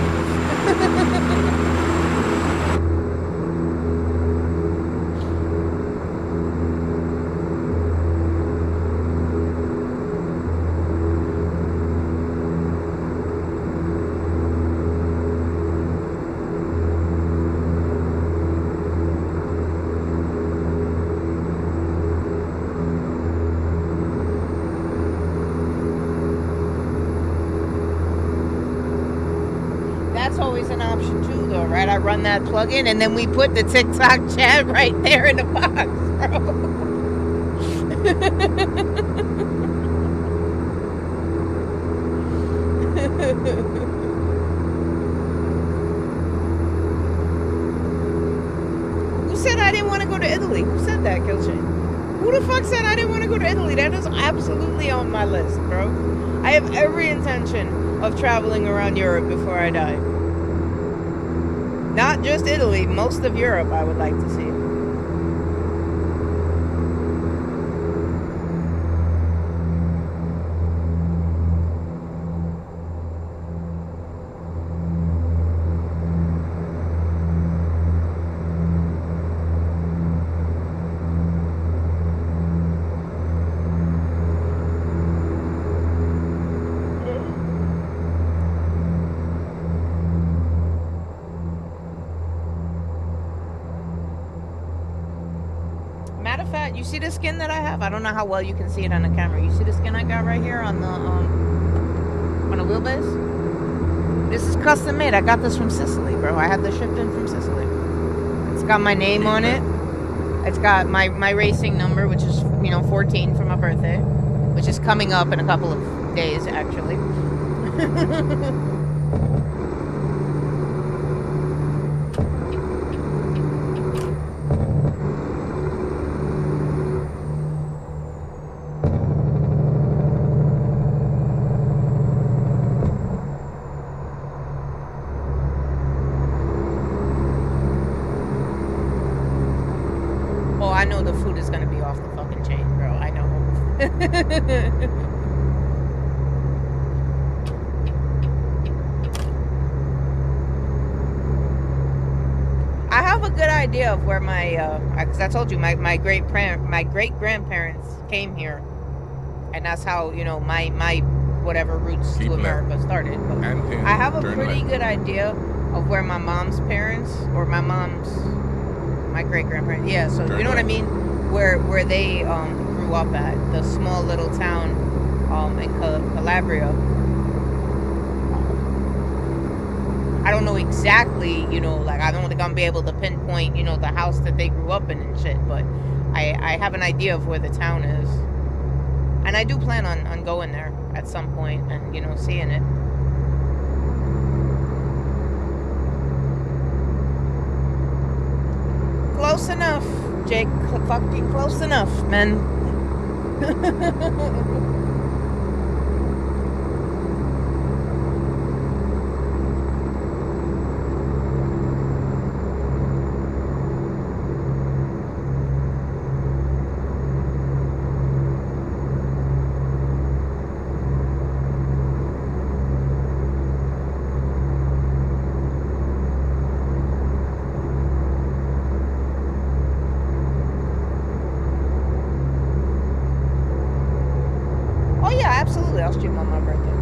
That's always an option too, though, right? I run that plugin, and then we put the TikTok chat right there in the box, bro. Who said I didn't want to go to Italy? Who said that, Killchain? Who the fuck said I didn't want to go to Italy? That is absolutely on my list, bro. I have every intention of traveling around Europe before I die. Not just Italy, most of Europe I would like to see. Matter of fact, you see the skin that I have? I don't know how well you can see it on the camera. You see the skin I got right here on the wheelbase? This is custom made. I got this from Sicily, bro. I had this shipped in from Sicily. It's got my name on it. It's got my racing number, which is, 14 for my birthday, which is coming up in a couple of days, actually. I know the food is gonna be off the fucking chain, bro. I know. I have a good idea of where my, because I told you my great grandparents came here, and that's how my whatever roots to America started. But I have a pretty good idea of where my mom's parents or my great grandparents. Yeah, so you know what I mean? Where they grew up at, the small little town in Calabria. I don't know exactly, like I don't think I'm gonna be able to pinpoint, the house that they grew up in and shit, but I have an idea of where the town is. And I do plan on going there at some point and, seeing it. Close enough, Jake. Fucking close enough, man. Absolutely, I'll stream on my birthday.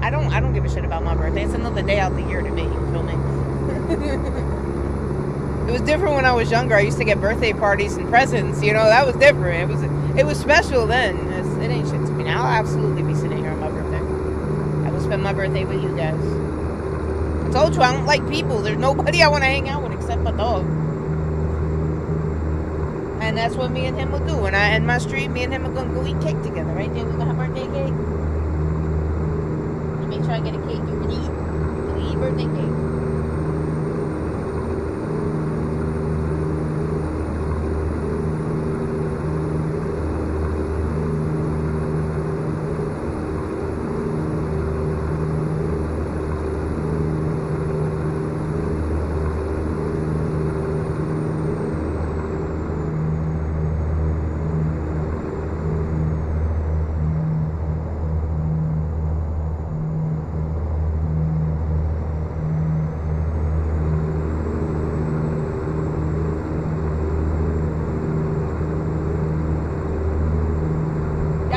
I don't give a shit about my birthday. It's another day out the year to me. You feel me? It was different when I was younger. I used to get birthday parties and presents. That was different. It was special then. It ain't shit to me now. I'll absolutely be sitting here on my birthday. I will spend my birthday with you guys. I told you I don't like people. There's nobody I want to hang out with except my dog. And that's what me and him will do. When I end my stream, me and him are going to go eat cake together, right? Then we're going to have birthday cake. You make sure I get a cake you can eat. You eat birthday cake.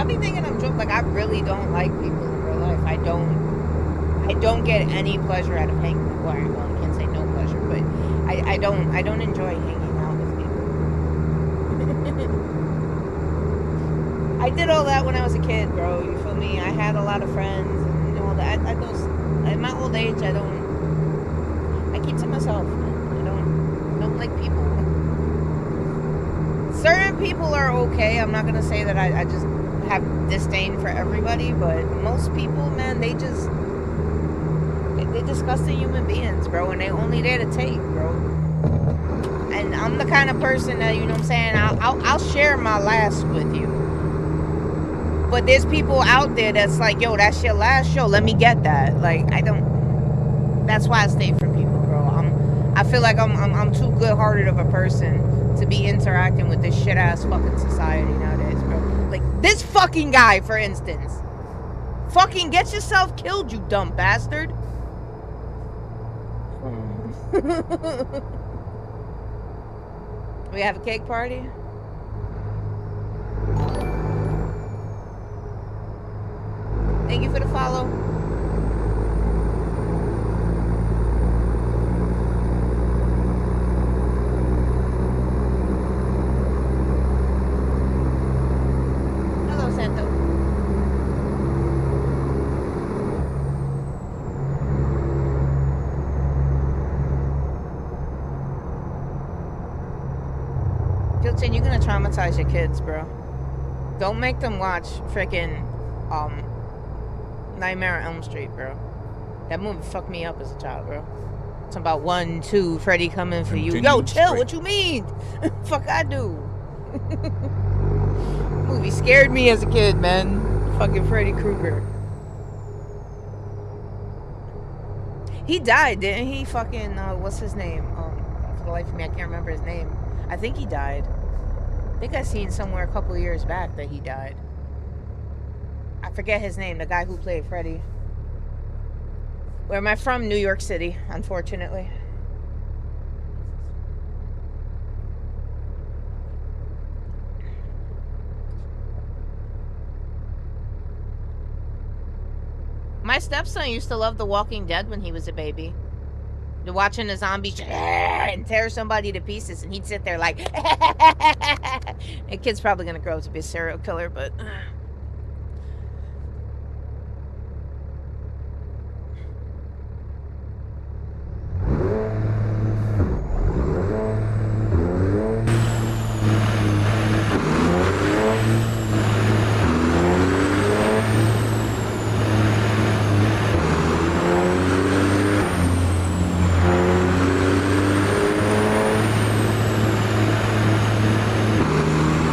Y'all be thinking I'm joking. Like, I really don't like people in real life. I don't get any pleasure out of hanging. Well, I can't say no pleasure, but I don't enjoy hanging out with people. I did all that when I was a kid, bro. You feel me? I had a lot of friends and all that. I don't. In my old age, I keep to myself. Man. I don't like people. Certain people are okay. I'm not gonna say that I just have disdain for everybody, but most people, man, they're disgusting human beings, bro, and they only there to take, bro. And I'm the kind of person that, you know what I'm saying, I'll share my last with you. But there's people out there that's like, yo, that's your last show. Let me get that. Like, I don't. That's why I stay from people, bro. I feel like I'm too good-hearted of a person to be interacting with this shit-ass fucking society nowadays, bro. Like, this fucking guy, for instance. Fucking get yourself killed, you dumb bastard. We have a cake party? Thank you for the follow. Hello, Santo. Jilton, you're gonna traumatize your kids, bro. Don't make them watch freaking Nightmare on Elm Street, bro. That movie fucked me up as a child, bro. It's about 1, 2, Freddy coming for you. Yo, chill. What you mean? Fuck I do. Movie scared me as a kid, man. Fucking Freddy Krueger. He died, didn't he? Fucking what's his name? For the life of me, I can't remember his name. I think he died. I think I seen somewhere a couple years back that he died. I forget his name, the guy who played Freddy. Where am I from? New York City, unfortunately. My stepson used to love The Walking Dead when he was a baby. Watching the zombies and tear somebody to pieces, and he'd sit there like, the kid's probably gonna grow up to be a serial killer, but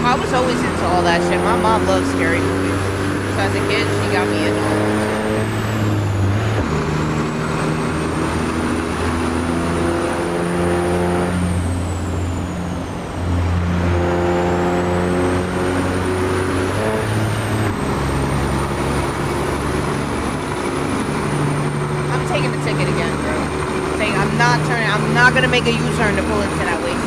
I was always into all that shit. My mom loves scary movies. So as a kid, she got me into all that. I'm taking the ticket again, bro. I'm not gonna make a U-turn to pull into that waste.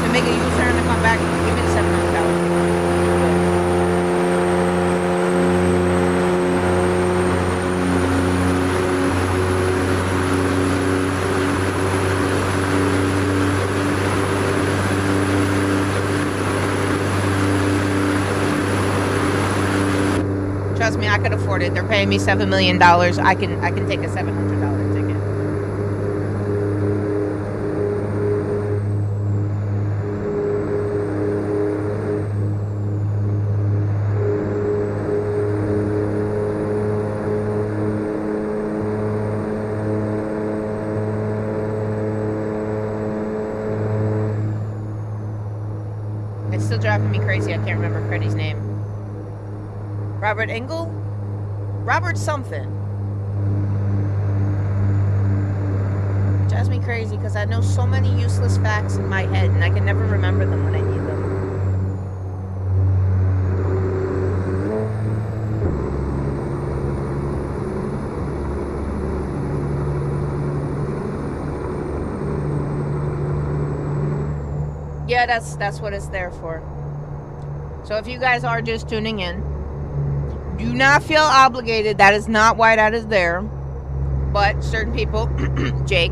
Make a U-turn to come back. Give me the $700. Trust me, I could afford it. They're paying me $7 million. I can take a $700 ticket. Still driving me crazy. I can't remember Freddy's name. Robert Engel? Robert something. It drives me crazy because I know so many useless facts in my head and I can never remember them when I need them. Yeah, that's what it's there for. So if you guys are just tuning in, do not feel obligated. That is not why that is there. But certain people, Jake,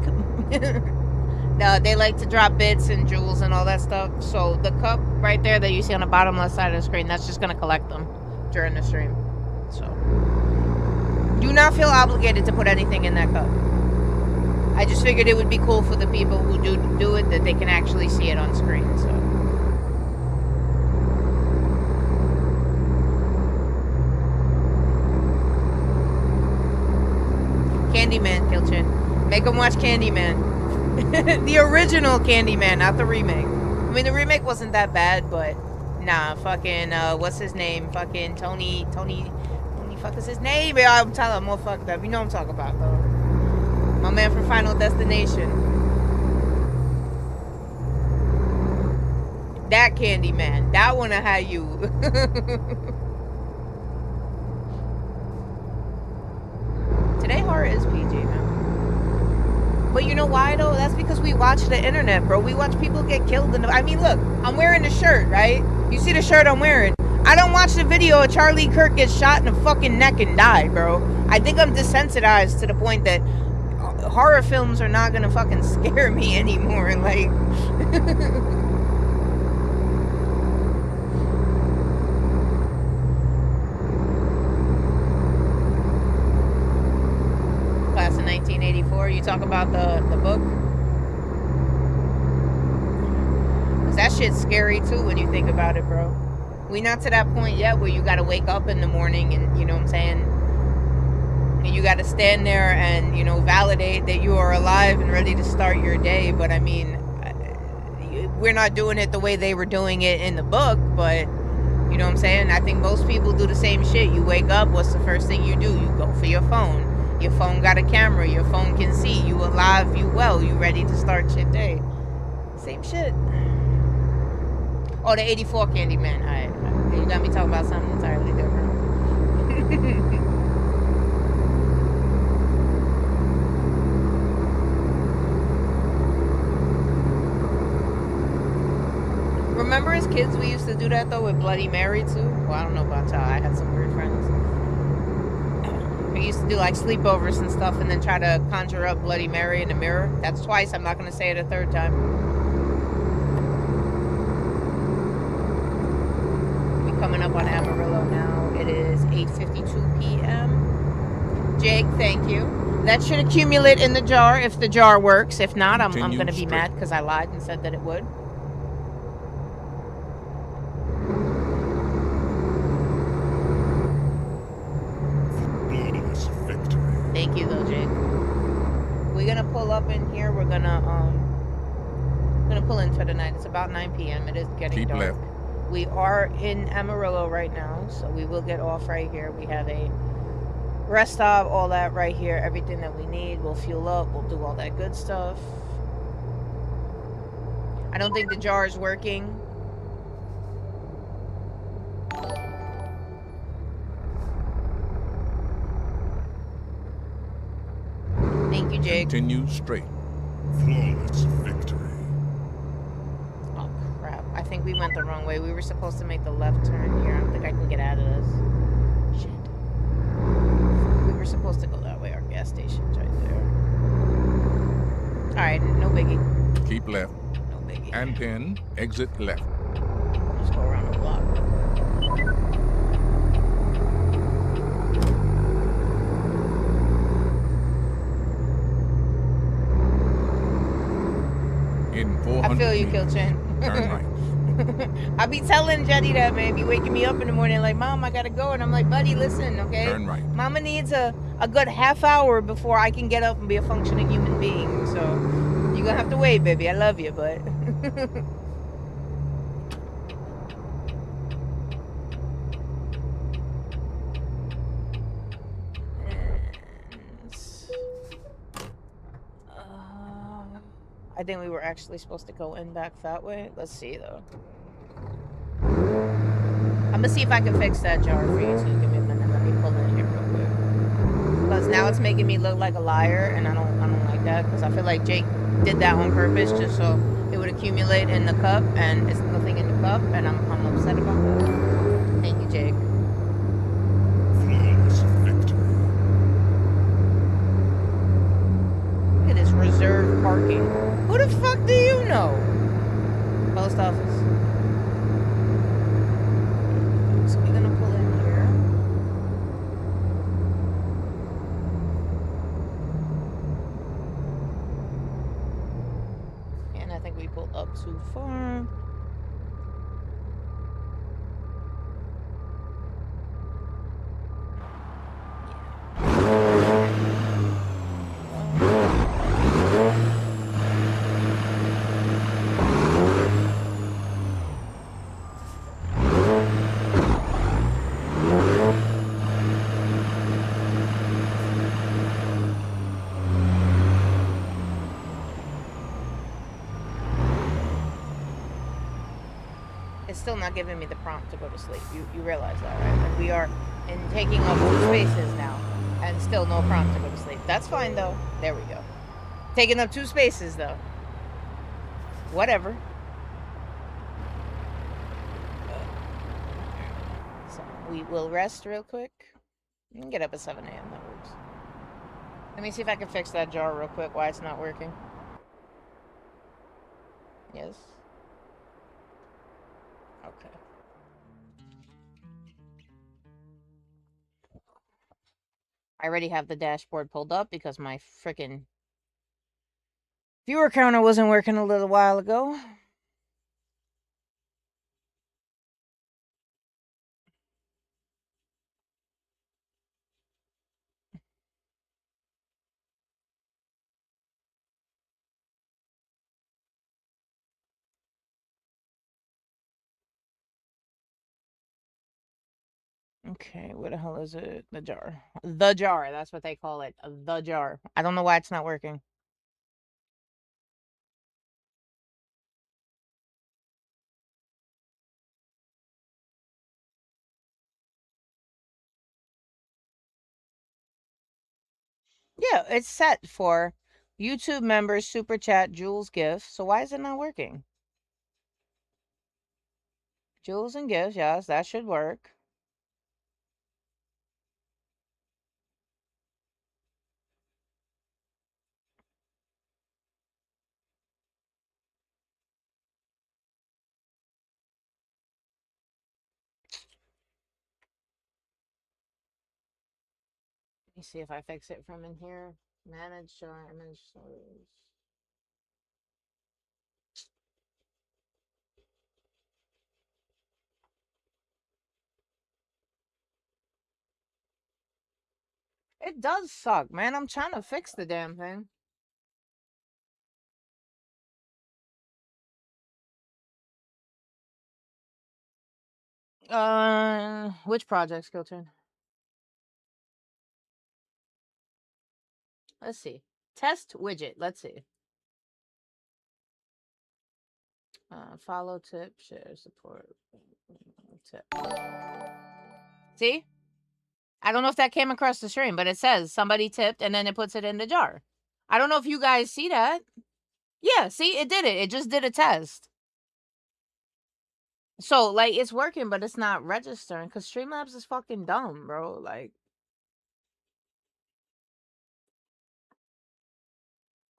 no, they like to drop bits and jewels and all that stuff. So the cup right there that you see on the bottom left side of the screen, that's just going to collect them during the stream. So do not feel obligated to put anything in that cup. I just figured it would be cool for the people who do it that they can actually see it on screen. So Candyman, Kilchin. Make them watch Candyman. The original Candyman, not the remake. I mean, the remake wasn't that bad, but nah, fucking, what's his name? Fucking Tony, fuck is his name? Yeah, I'm telling him, more fucked up. You know what I'm talking about, though. My man from Final Destination. That Candyman. That one I had you. Today horror is PG, man. But you know why though? That's because we watch the internet, bro. We watch people get killed in the... I mean, look, I'm wearing the shirt, right? You see the shirt I'm wearing. I don't watch the video of Charlie Kirk gets shot in the fucking neck and die, bro. I think I'm desensitized to the point that horror films are not gonna fucking scare me anymore. Like... Class of 1984. You talk about the book? Cause that shit's scary too when you think about it, bro. We not to that point yet where you gotta wake up in the morning and, you know what I'm saying? And you gotta stand there and, you know, validate that you are alive and ready to start your day. But I mean, we're not doing it the way they were doing it in the book, but you know what I'm saying? I think most people do the same shit. You wake up, what's the first thing you do? You go for your phone. Your phone got a camera. Your phone can see. You alive, you well. You ready to start your day. Same shit. Oh, the 84 Candyman. Alright. You got me talking about something entirely different. Remember as kids we used to do that though with Bloody Mary too? Well, I don't know about y'all. I had some weird friends. We used to do like sleepovers and stuff and then try to conjure up Bloody Mary in the mirror. That's twice. I'm not going to say it a third time. We're coming up on Amarillo now. It is 8:52 p.m. Jake, thank you. That should accumulate in the jar if the jar works. If not, I'm going to be mad because I lied and said that it would. Thank you though, Jake. We're gonna pull up in here. We're gonna pull in for the night. It's about 9 p.m. It is getting dark. Left. We are in Amarillo right now, so we will get off right here. We have a rest stop, all that right here. Everything that we need. We'll fuel up. We'll do all that good stuff. I don't think the jar is working. Thank you, Jake. Continue straight. Flawless victory. Oh, crap. I think we went the wrong way. We were supposed to make the left turn here. I don't think I can get out of this. Shit. We were supposed to go that way. Our gas station's right there. Alright, no biggie. Keep left. No biggie. And then exit left. Just go around the block. In 400 I feel you, Kilchin. Turn right. I be telling Jetty that, man. Be waking me up in the morning like, Mom, I gotta go. And I'm like, buddy, listen, okay? Turn right. Mama needs a good half hour before I can get up and be a functioning human being. So you're gonna have to wait, baby. I love you, but... I think we were actually supposed to go in back that way. Let's see, though. I'm gonna see if I can fix that jar for you, too. Give me a minute. Let me pull in here real quick. Because now it's making me look like a liar, and I don't like that. Because I feel like Jake did that on purpose just so it would accumulate in the cup, and it's nothing in the cup, and I'm upset about that. too far. It's still not giving me the prompt to go to sleep. You realize that, right? And we are in taking up 2 spaces now, and still no prompt to go to sleep. That's fine though. There we go. Taking up 2 spaces though. Whatever. So we will rest real quick. You can get up at 7 a.m. That works. Let me see if I can fix that jar real quick. Why it's not working? Yes. Okay. I already have the dashboard pulled up because my freaking viewer counter wasn't working a little while ago. Okay, what the hell is it? The jar. The jar. That's what they call it. The jar. I don't know why it's not working. Yeah, it's set for YouTube members, Super Chat, Jules gift. So why is it not working? Jules and gifts, yes, that should work. Let me see if I fix it from in here. Manage jar, image storage. It does suck, man. I'm trying to fix the damn thing. Which project, skill turn? Let's see. Test widget. Let's see. Follow, tip, share, support, tip. See? I don't know if that came across the stream, but it says somebody tipped and then it puts it in the jar. I don't know if you guys see that. Yeah, see, it did it. It just did a test. So, like, it's working, but it's not registering because Streamlabs is fucking dumb, bro. Like,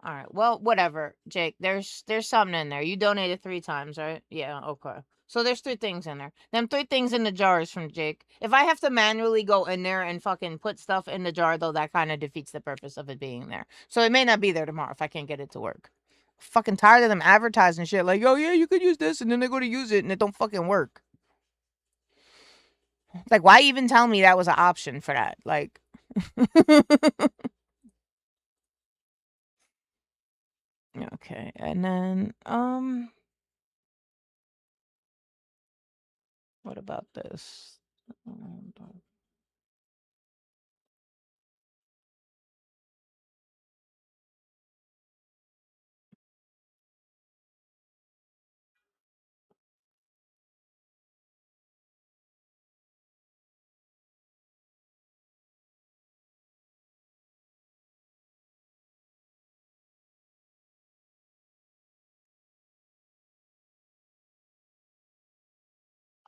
all right, well, whatever, Jake. There's something in there. You donated 3 times, right? Yeah, okay. So there's 3 things in there. Them 3 things in the jar is from Jake. If I have to manually go in there and fucking put stuff in the jar, though, that kind of defeats the purpose of it being there. So it may not be there tomorrow if I can't get it to work. Fucking tired of them advertising shit like, oh yeah, you could use this, and then they go to use it and it don't fucking work. Like, why even tell me that was an option for that? Like, okay, and then what about this?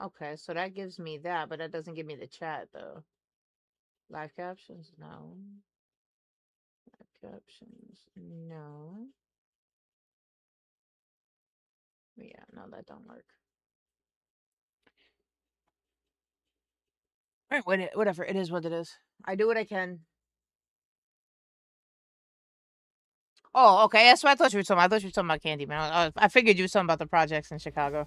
Okay, so that gives me that, but that doesn't give me the chat though. Live captions, no. Live captions, no. Yeah, no, that don't work. All right, whatever. It is what it is. I do what I can. Oh, okay. That's what I thought you were talking about. I thought you were talking about Candyman. I figured you were talking about the projects in Chicago.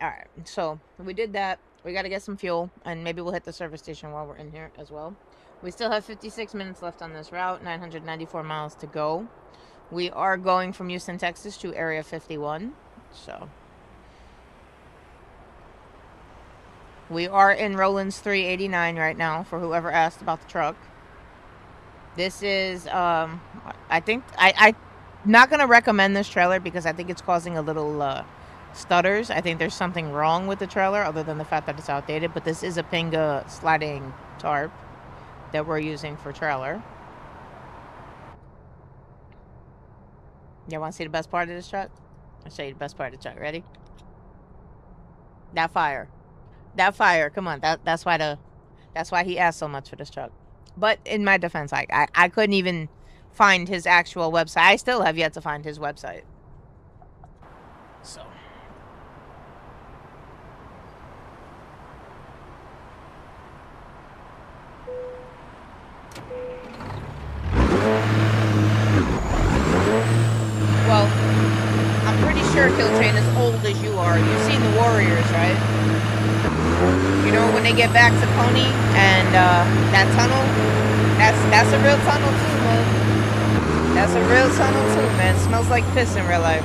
All right. So we did that. We got to get some fuel, and maybe we'll hit the service station while we're in here as well. We still have 56 minutes left on this route, 994 miles to go. We are going from Houston, Texas to Area 51. So we are in Roland's 389 right now, for whoever asked about the truck. This is, I think, I'm not going to recommend this trailer because I think it's causing a little stutters. I think there's something wrong with the trailer other than the fact that it's outdated. But this is a Pinga sliding tarp that we're using for trailer. You want to see the best part of this truck? I'll show you the best part of the truck. Ready? That fire. That fire. Come on. That's why he asked so much for this truck. But in my defense, I couldn't even find his actual website. I still have yet to find his website. So. Well, I'm pretty sure Killtrain is old as you are. You've seen the Warriors, right? You know, when they get back to Pony and that tunnel, that's a real tunnel too, man. That's a real tunnel too, man. It smells like piss in real life.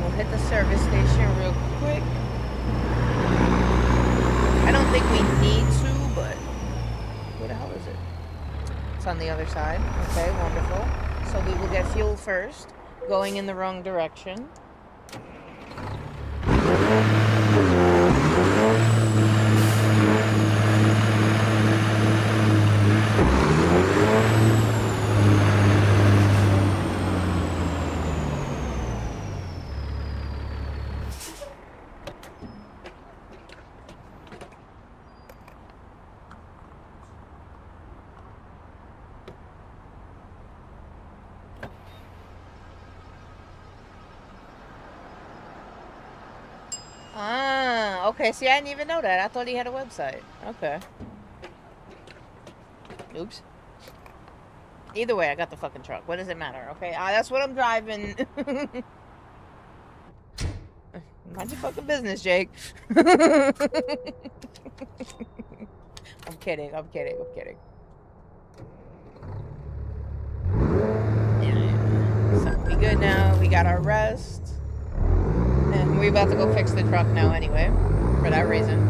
We'll hit the service station real quick. I don't think we need to, but where the hell is it? It's on the other side. Okay, wonderful. So we will get fuel first, going in the wrong direction. Ah, okay. See, I didn't even know that. I thought he had a website. Okay. Oops. Either way, I got the fucking truck. What does it matter? Okay, that's what I'm driving. Mind your fucking business, Jake. I'm kidding. I'm kidding. I'm kidding. Yeah. So we good now. We got our rest. And we're about to go fix the truck now anyway, for that reason.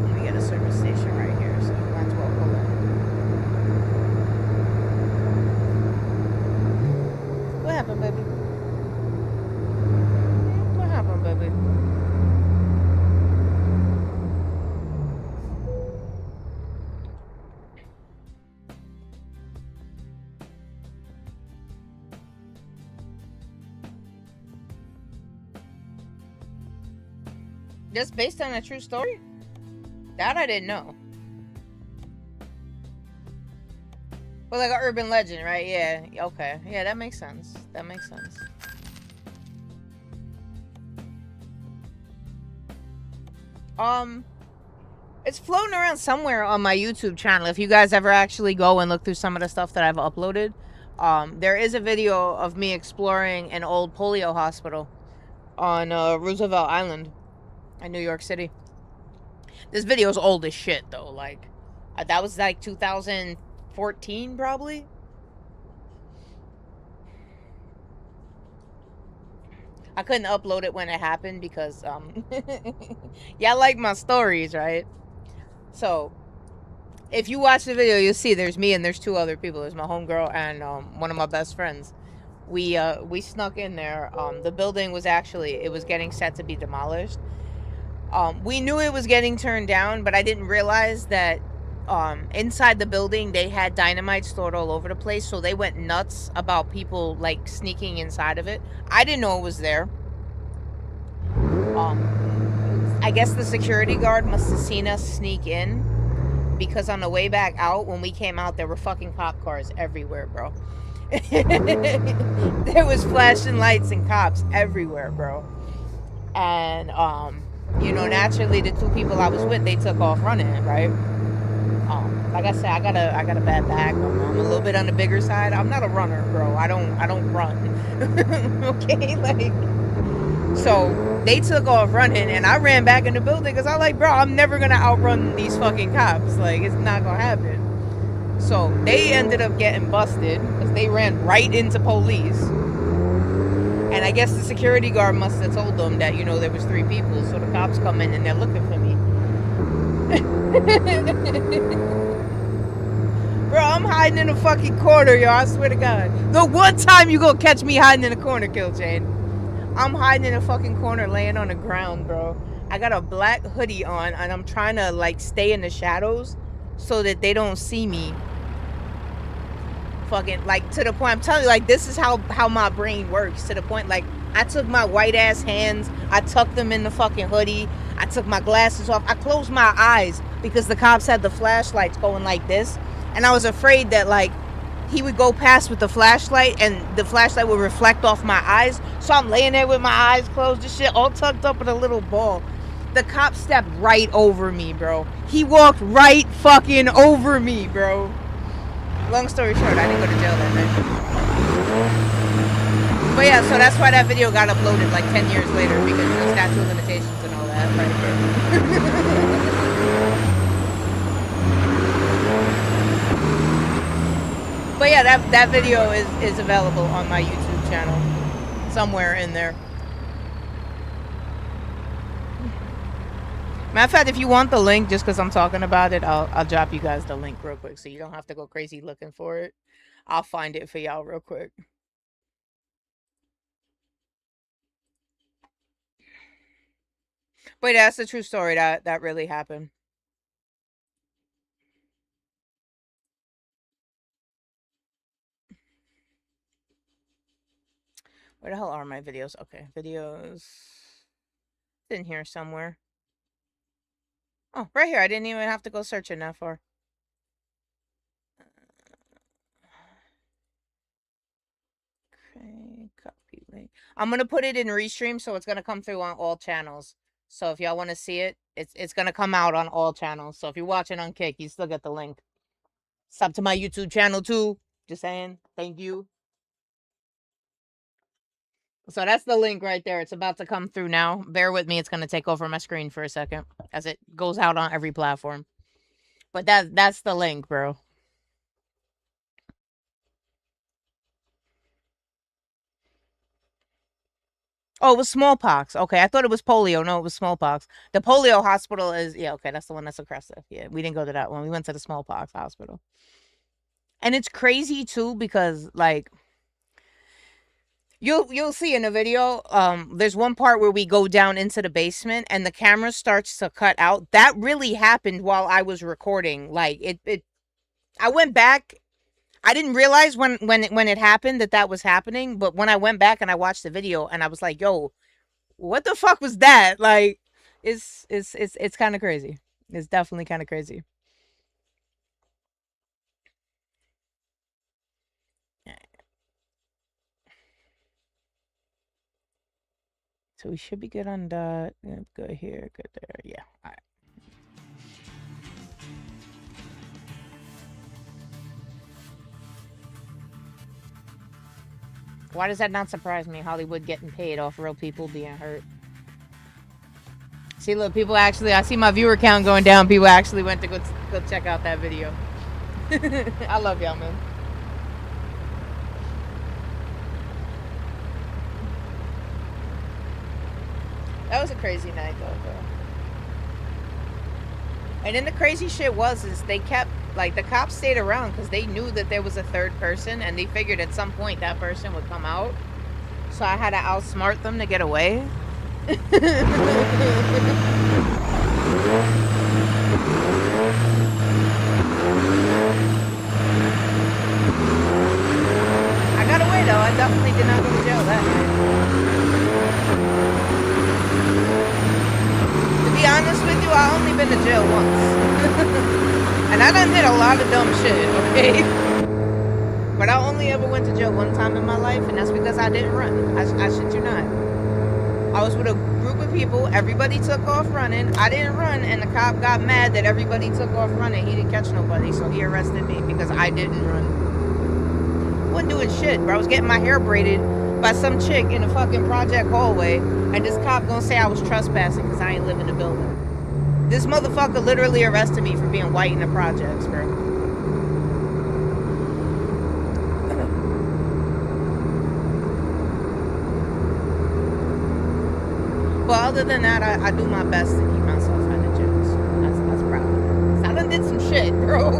And we get a service station right here, so might as well pull in. What happened, baby? What happened, baby? This based on a true story? That I didn't know. Well, like an urban legend, right? Yeah. Okay. Yeah, that makes sense. That makes sense. It's floating around somewhere on my YouTube channel. If you guys ever actually go and look through some of the stuff that I've uploaded, there is a video of me exploring an old polio hospital on Roosevelt Island in New York City. This video is old as shit, though. Like, that was like 2014, probably. I couldn't upload it when it happened because, y'all like my stories, right? So, if you watch the video, you'll see there's me and there's two other people. There's my homegirl and one of my best friends. We snuck in there. The building was actually, it was getting set to be demolished. We knew it was getting turned down, but I didn't realize that inside the building they had dynamite stored all over the place, so they went nuts about people like sneaking inside of it. I didn't know it was there. I guess the security guard must have seen us sneak in because on the way back out, when we came out, there were fucking cop cars everywhere, bro. There was flashing lights and cops everywhere, bro. And you know, naturally the two people I was with, they took off running, right? Like I said, I got a bad back. I'm a little bit on the bigger side. I'm not a runner, bro. I don't run. Okay, like, so they took off running, and I ran back in the building because I like, bro, I'm never gonna outrun these fucking cops. Like, it's not gonna happen. So they ended up getting busted because they ran right into police. And I guess the security guard must have told them that, you know, there was 3 people. So the cops come in and they're looking for me. Bro, I'm hiding in a fucking corner, yo. I swear to God. The one time you gonna catch me hiding in a corner, Kill Chain. I'm hiding in a fucking corner laying on the ground, bro. I got a black hoodie on and I'm trying to, like, stay in the shadows so that they don't see me. Fucking, like, to the point, I'm telling you, like, this is how my brain works. To the point, like, I took my white ass hands, I tucked them in the fucking hoodie, I took my glasses off, I closed my eyes because the cops had the flashlights going like this, and I was afraid that, like, he would go past with the flashlight and the flashlight would reflect off my eyes. So I'm laying there with my eyes closed and shit, all tucked up in a little ball. The cop stepped right over me, bro. He walked right fucking over me, bro. Long story short, I didn't go to jail that night. But yeah, so that's why that video got uploaded like 10 years later, because, you know, statute of limitations and all that. Right? But yeah, that video is available on my YouTube channel. Somewhere in there. Matter of fact, if you want the link, just because I'm talking about it, I'll drop you guys the link real quick, so you don't have to go crazy looking for it. I'll find it for y'all real quick. But that's a true story. That really happened. Where the hell are my videos? Okay, videos. It's in here somewhere. Oh, right here. I didn't even have to go searching that far. Okay, copy link. I'm gonna put it in restream, so it's gonna come through on all channels. So if y'all want to see it, it's gonna come out on all channels. So if you're watching on Kick, you still get the link. Sub to my YouTube channel too. Just saying. Thank you. So that's the link right there. It's about to come through now. Bear with me. It's going to take over my screen for a second as it goes out on every platform. But that's the link, bro. Oh, it was smallpox. Okay, I thought it was polio. No, it was smallpox. The polio hospital is, yeah, okay, that's the one that's aggressive. Yeah, we didn't go to that one. We went to the smallpox hospital. And it's crazy, too, because, like, You'll see in the video, there's one part where we go down into the basement and the camera starts to cut out. That really happened while I was recording. Like, I went back. I didn't realize when it happened that was happening. But when I went back and I watched the video and I was like, yo, what the fuck was that? Like, it's kind of crazy. It's definitely kind of crazy. So we should be good on that. Good here, good there. Yeah. All right. Why does that not surprise me? Hollywood getting paid off real people being hurt. See, look, people actually, I see my viewer count going down. People actually went to go check out that video. I love y'all, man. That was a crazy night, though, bro. And then the crazy shit is they kept, like, the cops stayed around because they knew that there was a third person, and they figured at some point that person would come out. So I had to outsmart them to get away. I got away, though. I definitely did not go to jail that night. To be honest with you, I've only been to jail once. And And I done did a lot of dumb shit, okay? But I only ever went to jail one time in my life, and that's because I didn't run. I shit you not. I was with a group of people, everybody took off running, I didn't run, and the cop got mad that everybody took off running. He didn't catch nobody, so he arrested me because I didn't run. I wasn't doing shit, bro. I was getting my hair braided by some chick in a fucking project hallway, and this cop gonna say I was trespassing because I ain't live in the building. This motherfucker literally arrested me for being white in the projects, bro. Well, other than that, I do my best to keep myself out of jail, so that's proud of that. I done did some shit, bro.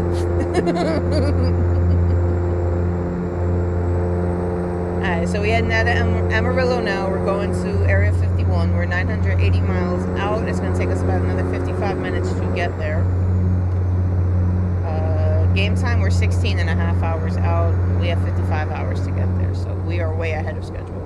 Alright, so we're heading out of Amarillo now. We're going to Area 51. We're 980 miles out. It's going to take us about another 55 minutes to get there. Game time, we're 16 and a half hours out. We have 55 hours to get there, so we are way ahead of schedule.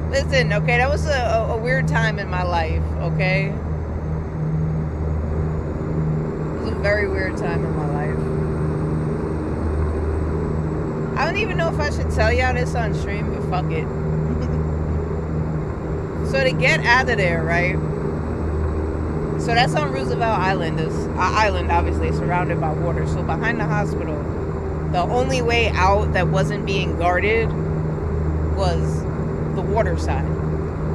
Listen, okay, that was a weird time in my life, okay? It was a very weird time in my life. I don't even know if I should tell y'all this on stream, but fuck it. So to get out of there, right? So that's on Roosevelt Island. This island, obviously, surrounded by water. So behind the hospital, the only way out that wasn't being guarded was the water side.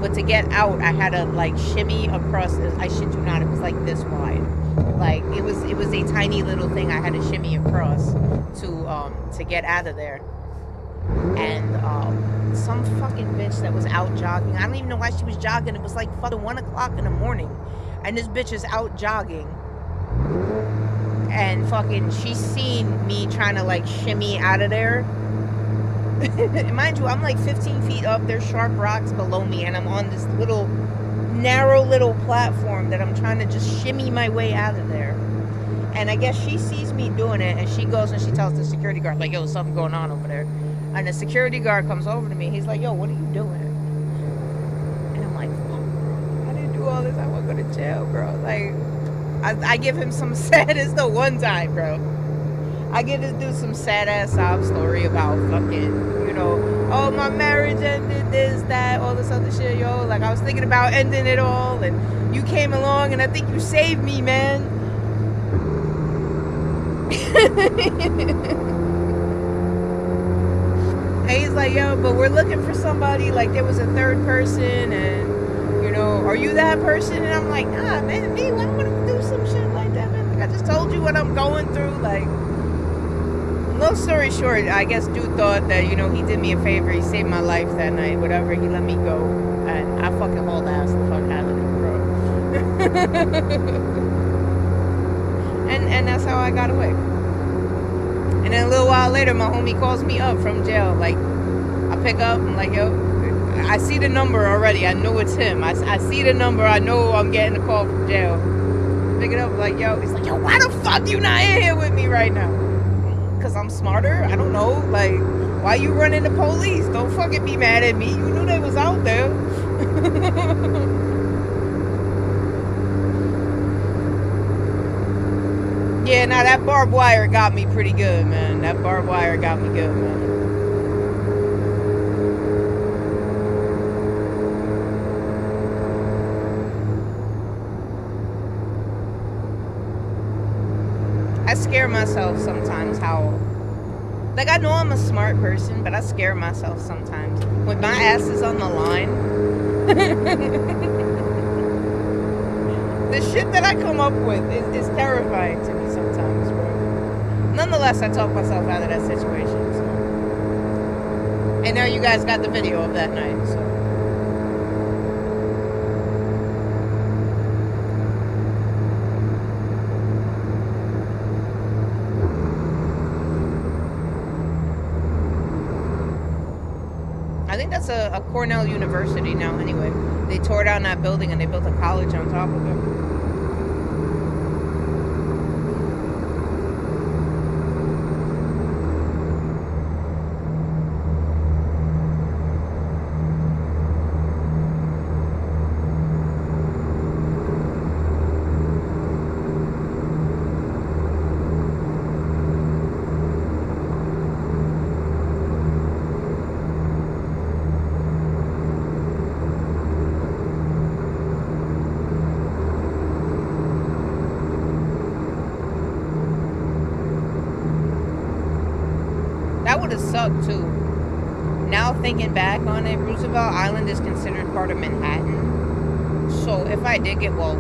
But to get out, I had to like shimmy across this. I shit you not, it was like this wide. Like it was a tiny little thing I had to shimmy across to get out of there. And some fucking bitch that was out jogging. I don't even know why she was jogging. It was like fucking 1 o'clock in the morning, and this bitch is out jogging. And fucking, she's seen me trying to like shimmy out of there. And mind you, I'm like 15 feet up. There's sharp rocks below me, and I'm on this little narrow little platform that I'm trying to just shimmy my way out of there. And I guess she sees me doing it, and she goes and she tells the security guard, like, yo, something going on over there. And the security guard comes over to me. He's like, yo, what are you doing? And I'm like, fuck, bro, I didn't do all this. I won't go to jail, bro. Like, I give him some sad, it's the one time, bro. I get to do some sad-ass sob story about fucking, you know, oh, my marriage ended, this, that, all this other shit, yo. Like, I was thinking about ending it all, and you came along, and I think you saved me, man. And he's like, yo, but we're looking for somebody, like, there was a third person, and, you know, are you that person? And I'm like, nah, man, me, why would I do some shit like that, man? Like, I just told you what I'm going through, like. Long story short, I guess dude thought that, you know, he did me a favor. He saved my life that night, whatever. He let me go, and I fucking hauled ass the fuck out of it, bro. and that's how I got away. And then a little while later, my homie calls me up from jail. Like, I pick up, I'm like, yo, I see the number already. I know it's him. I see the number. I know I'm getting a call from jail. Pick it up, like, yo. He's like, yo, why the fuck you not in here with me right now? Because I'm smarter? I don't know. Like, why you running the police? Don't fucking be mad at me. You knew they was out there. Yeah, now that barbed wire got me pretty good, man. That barbed wire got me good, man. I scare myself sometimes how... Like, I know I'm a smart person, but I scare myself sometimes. When my ass is on the line... The shit that I come up with is terrifying to me sometimes, bro. Nonetheless, I talk myself out of that situation, so. And now you guys got the video of that night, so. I think that's a Cornell University now, anyway. They tore down that building and they built a college on top of it. That would have sucked too. Now thinking back on it, Roosevelt Island is considered part of Manhattan. So if I did get, well,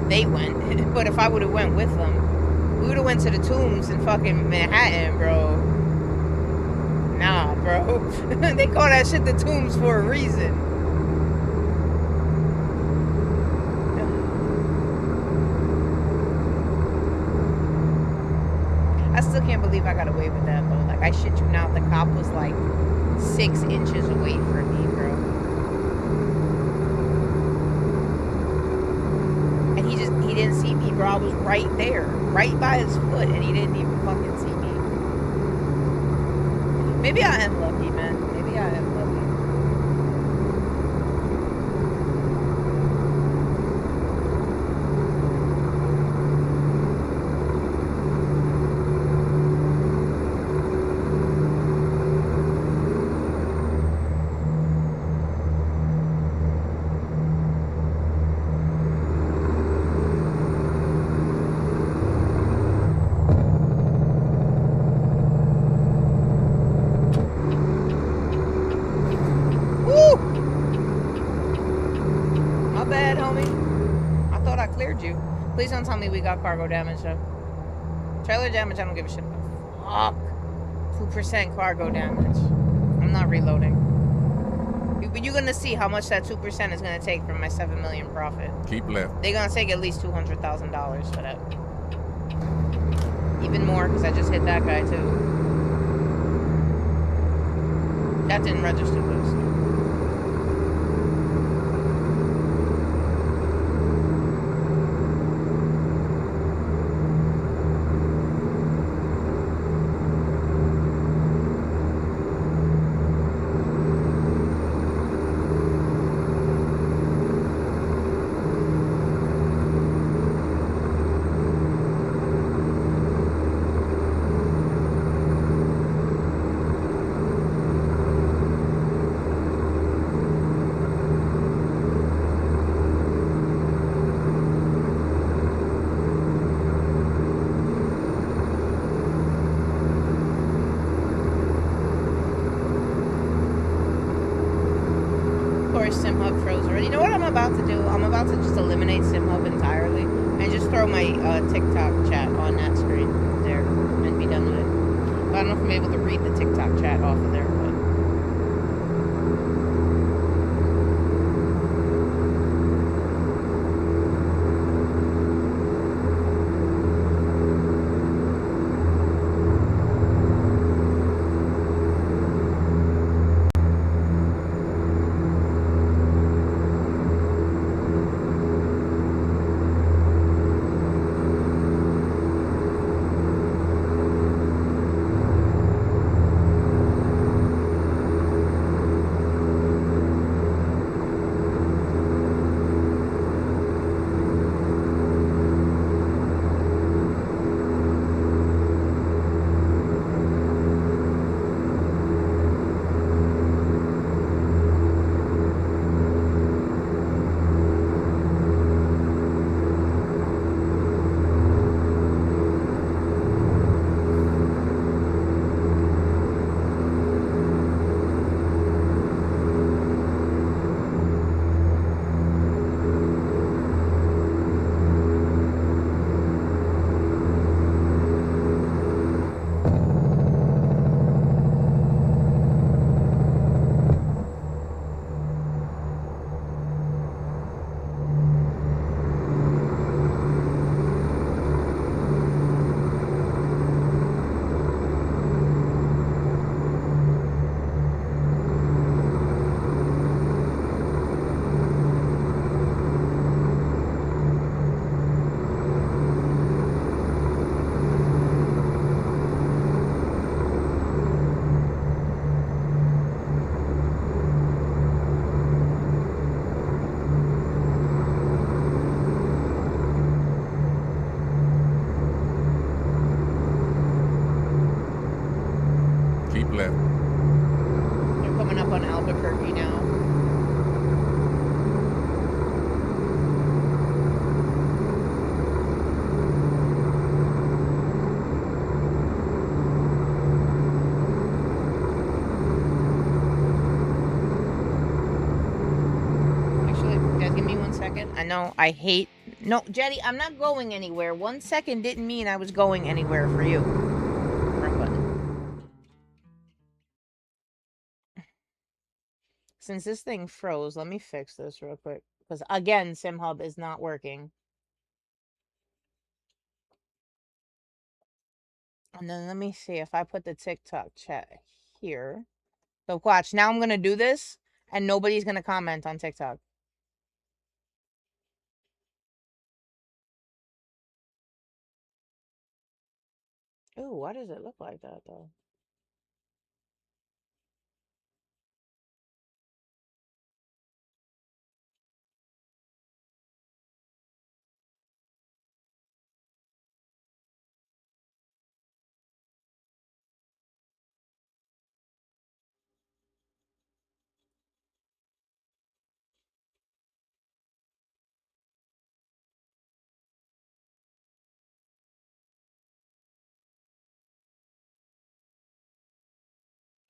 they went, but if I would have went with them, we would have went to the tombs in fucking Manhattan, bro. Nah, bro. They call that shit the tombs for a reason. I still can't believe I got away with that, though. Like, I shit you not, the cop was like 6 inches away from me, bro. And he didn't see me, bro. I was right there, right by his foot, and he didn't even fucking see me. Maybe I am lucky, man. Maybe I am lucky. Please don't tell me we got cargo damage, though. Trailer damage, I don't give a shit about. Fuck. 2% cargo damage. I'm not reloading. You're gonna see how much that 2% is gonna take from my 7 million profit. Keep left. They're gonna take at least $200,000 for that. Even more, because I just hit that guy, too. That didn't register, though, so. SimHub froze already. You know what I'm about to do? I'm about to just eliminate SimHub entirely and just throw my TikTok chat on that screen there and be done with it. But I don't know if I'm able to read the TikTok chat off of there, but... Keep left. They're coming up on Albuquerque now. I know I hate... No, Jetty, I'm not going anywhere. 1 second didn't mean I was going anywhere for you. Wrong button. Since this thing froze, let me fix this real quick. Because, again, SimHub is not working. And then let me see if I put the TikTok chat here. So watch, now I'm going to do this, and nobody's going to comment on TikTok. Ooh, why does it look like that, though?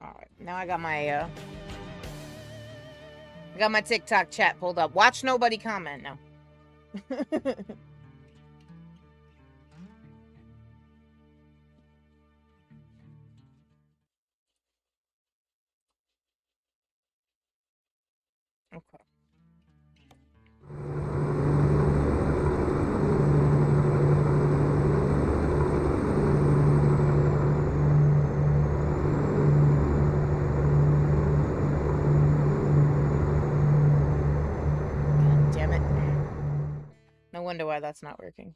Alright, now I got my TikTok chat pulled up. Watch nobody comment now. Okay. God damn it. No wonder why that's not working.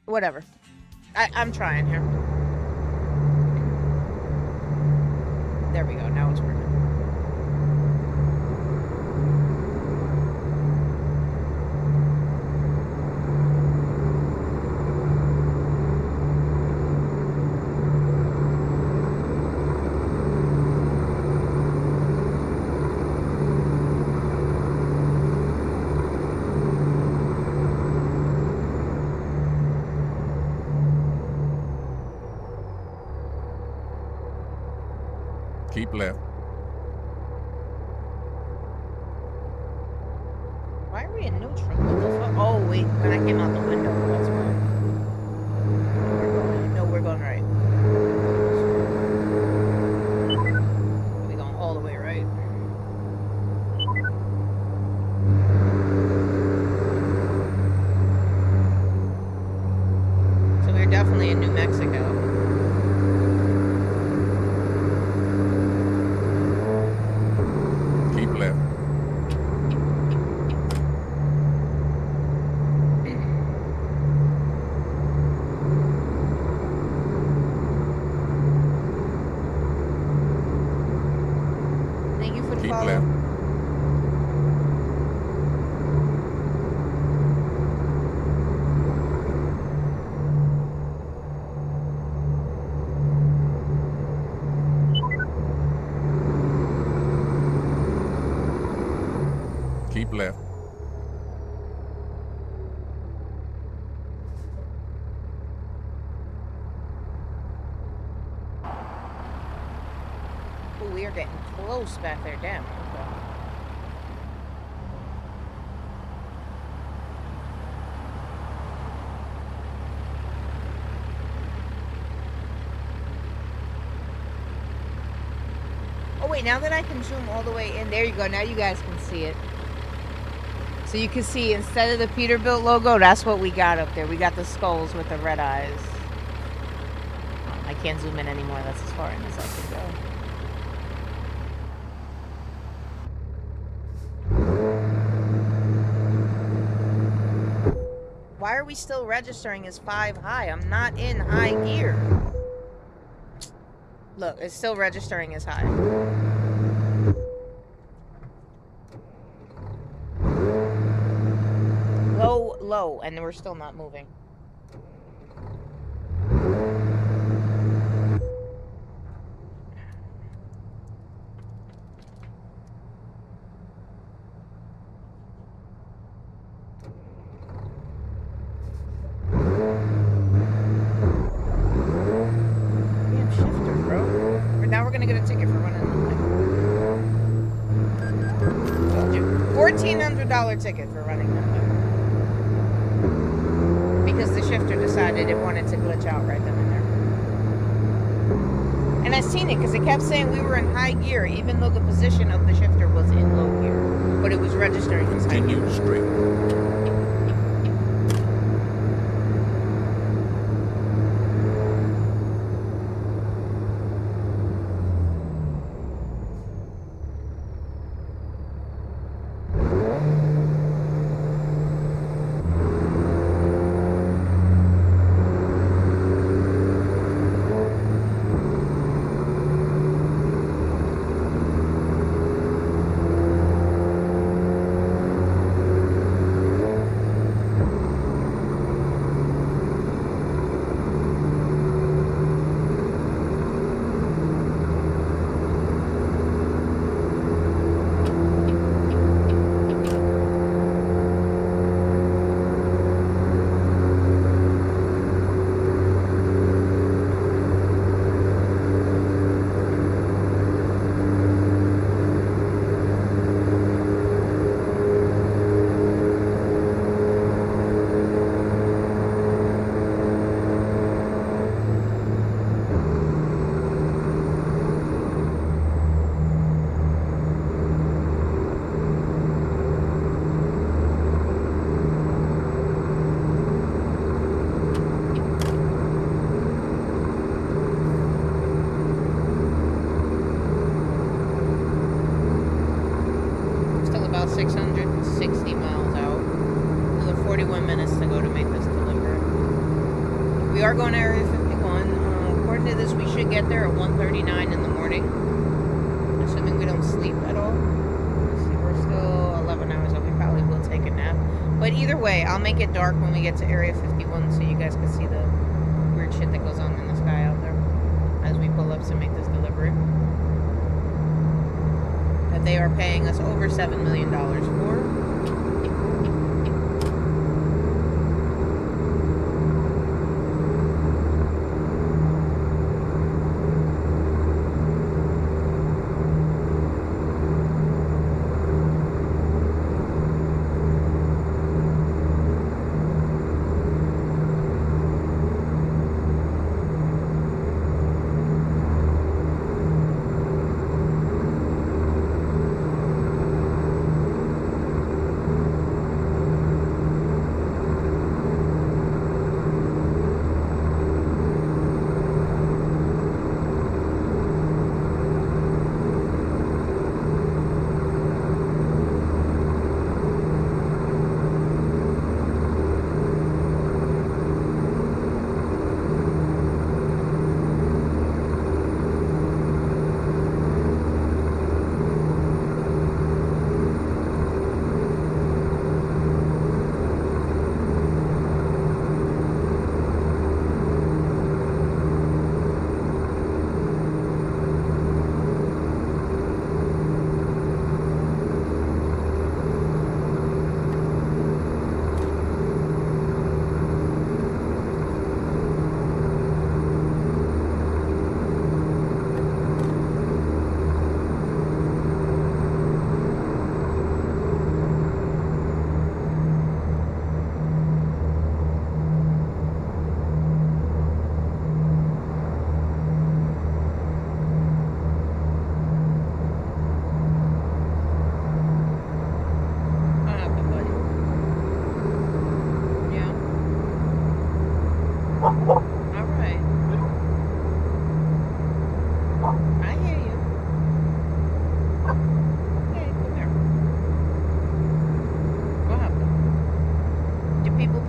Whatever. I'm trying here. There we go. Now it's working. Keep left. Why are we in neutral? What the fuck? Oh, wait. When I came out the window, that's why. No, we're going right. We're going all the way right. So we're definitely in New Mexico. Keep left. Thank you for the Keep follow. left. Keep left. Oh, we are getting close back there. Damn. Okay. Oh, wait. Now that I can zoom all the way in. There you go. Now you guys can see it. So you can see instead of the Peterbilt logo, that's what we got up there. We got the skulls with the red eyes. Oh, I can't zoom in anymore. That's as far in as I can go. Why are we still registering as 5 high? I'm not in high gear. Look, it's still registering as high. Low, low, and we're still not moving. Damn shifter, bro. Now we're gonna get a ticket for running the light. Told you. $1,400 ticket for running that light. Because the shifter decided it wanted to glitch out right then and there. And I seen it because it kept saying we were in high gear, even though the position of the shifter was in low gear. But it was registering as high gear. Continue straight. Still about 660 miles out. Another 41 minutes to go to make this delivery. We are going to Area 51. According to this, we should get there at 1:39 in the morning. Assuming we don't sleep at all. Let's see, we're still 11 hours up. We probably will take a nap. But either way, I'll make it dark when we get to Area 51 so you guys can see the weird shit that goes on in the sky out there as we pull up to make this delivery. That they are paying us over $7 million for.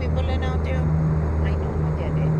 people in out there? I know, I did it.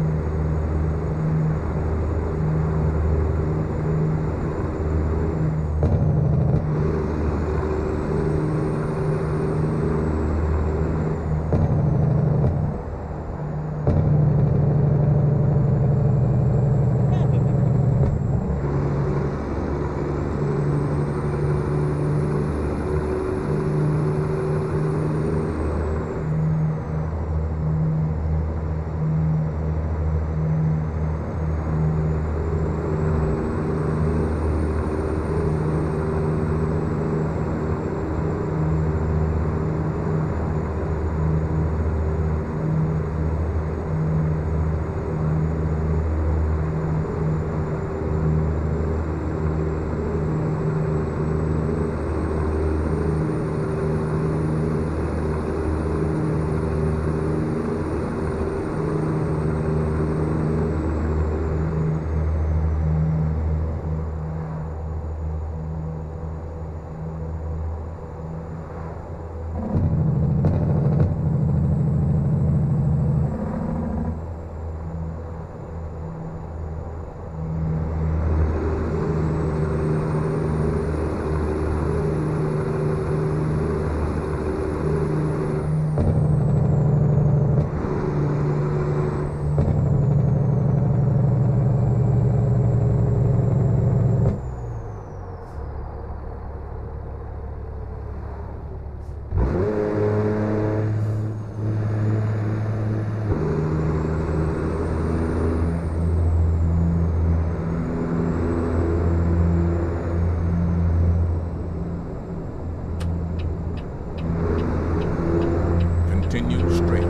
Continue straight.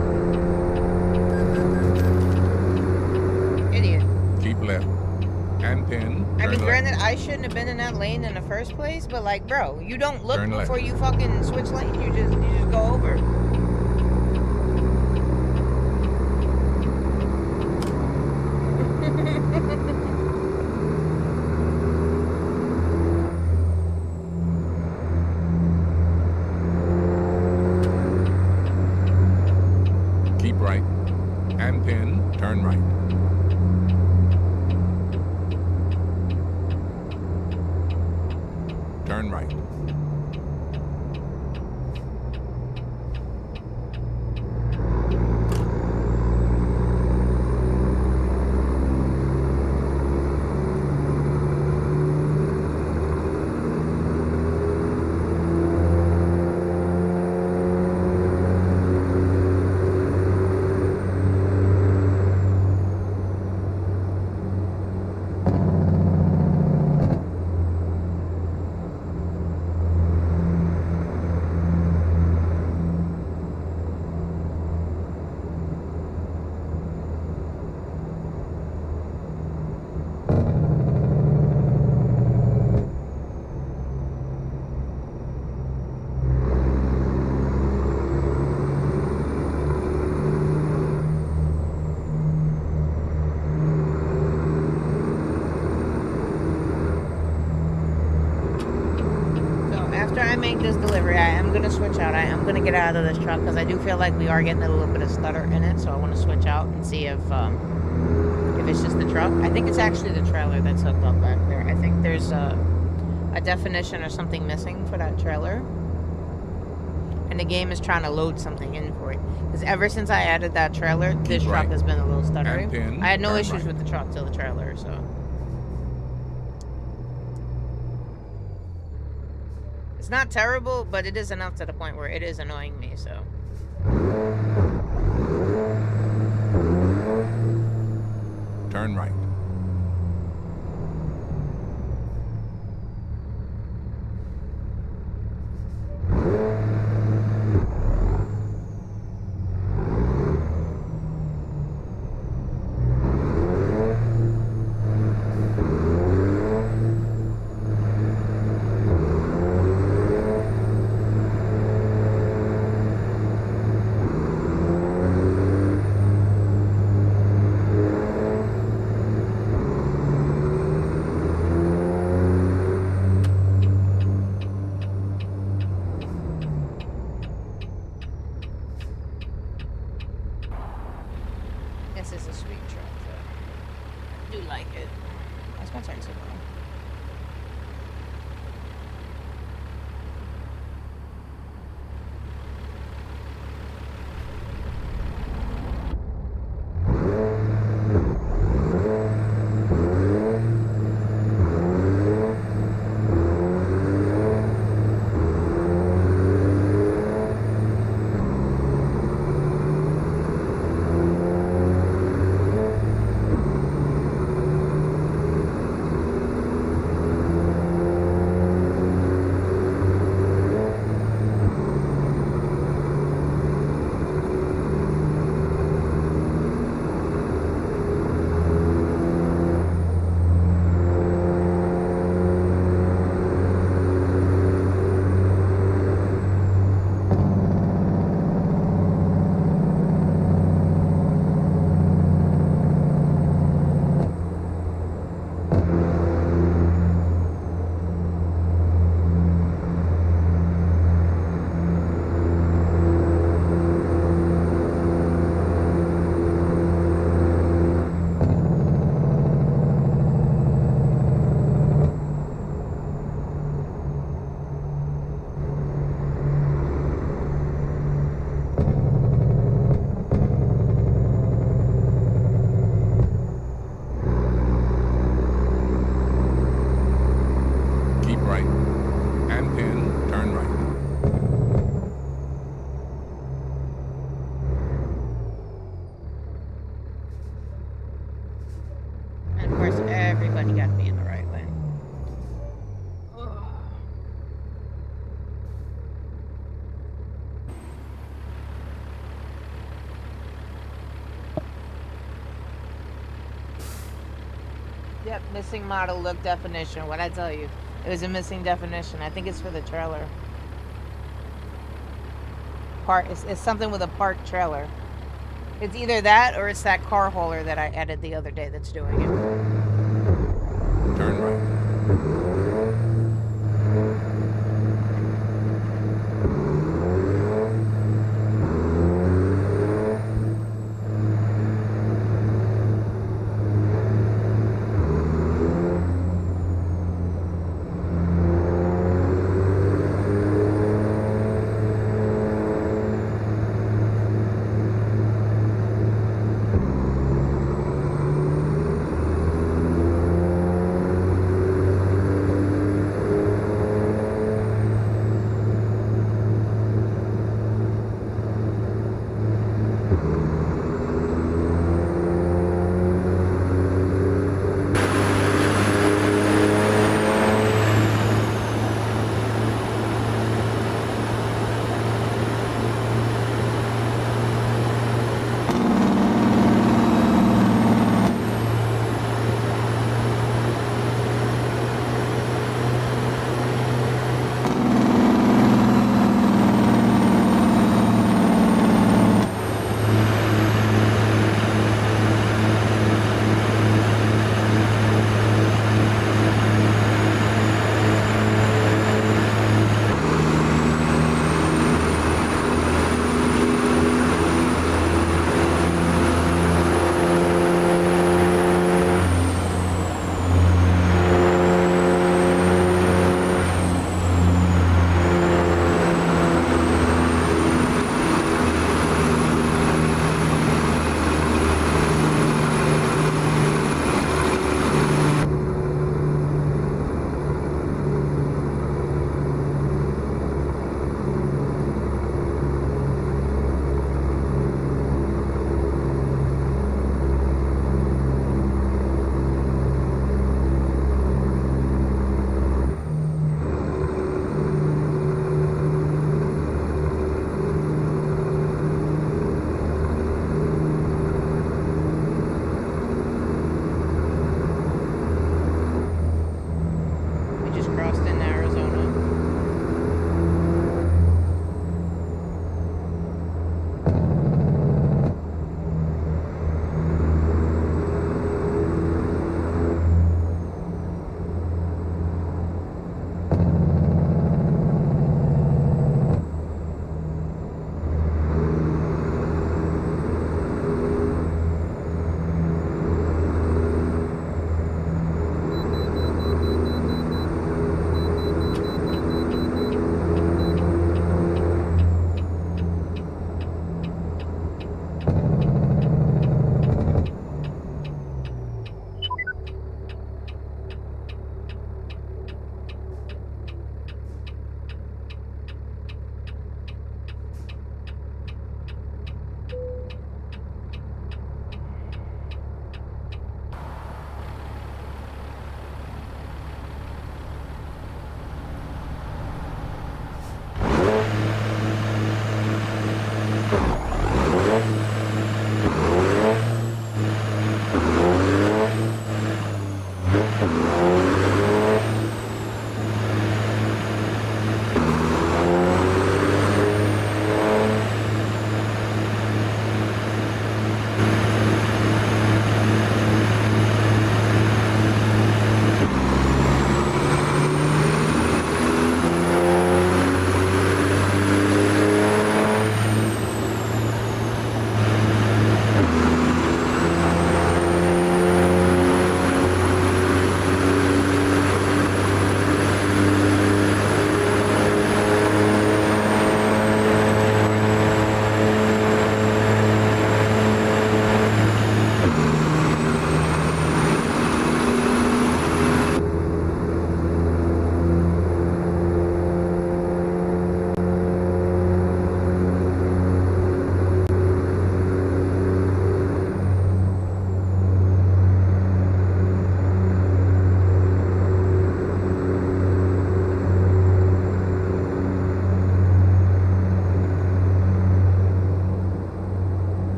Idiot. Keep left. And pin. I Turn mean, left. granted, I shouldn't have been in that lane in the first place, but like, bro, you don't look Turn left. before you fucking switch lanes. You just go over. Keep right. And pin. Turn right. Turn right. After I make this delivery, I am going to switch out. I am going to get out of this truck because I do feel like we are getting a little bit of stutter in it. So I want to switch out and see if it's just the truck. I think it's actually the trailer that's hooked up back there. I think there's a definition or something missing for that trailer. And the game is trying to load something in for it. Because ever since I added that trailer, this Keep truck right. has been a little stuttery. And pin, I had no turn issues right. with the truck till the trailer, so... It's not terrible, but it is enough to the point where it is annoying me, so. Turn right. my turn soon. Keep right. And pin, turn right. And of course, everybody got to be in the right lane. Yep, missing model look definition. What'd I tell you? It was a missing definition. I think it's for the trailer. It's something with a parked trailer. It's either that or it's that car hauler that I added the other day that's doing it. Turn right.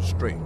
straight.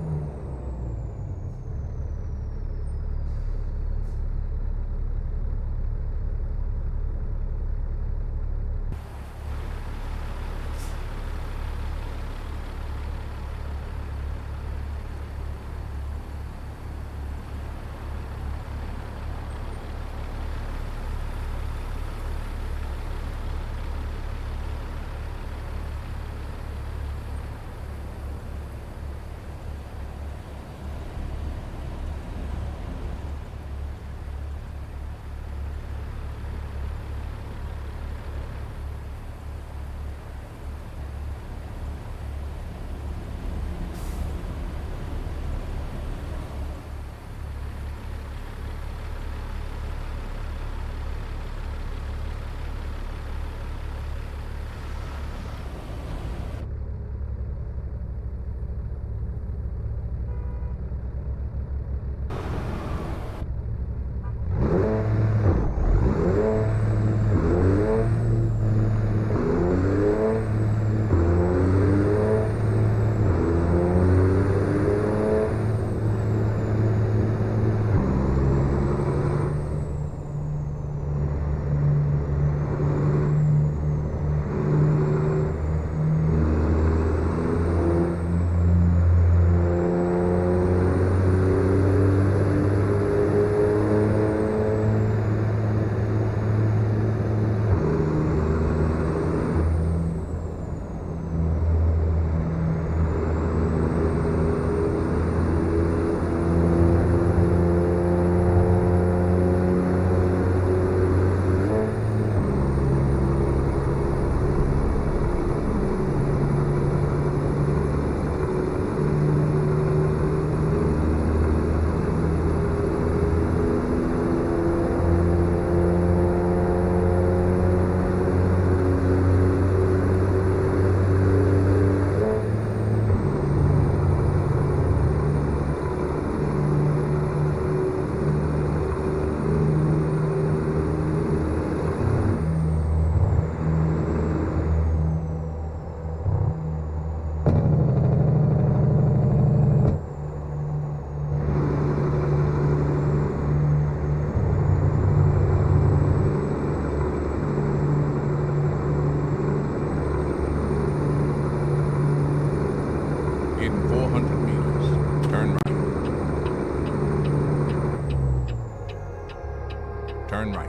In 400 meters, turn right. Turn right.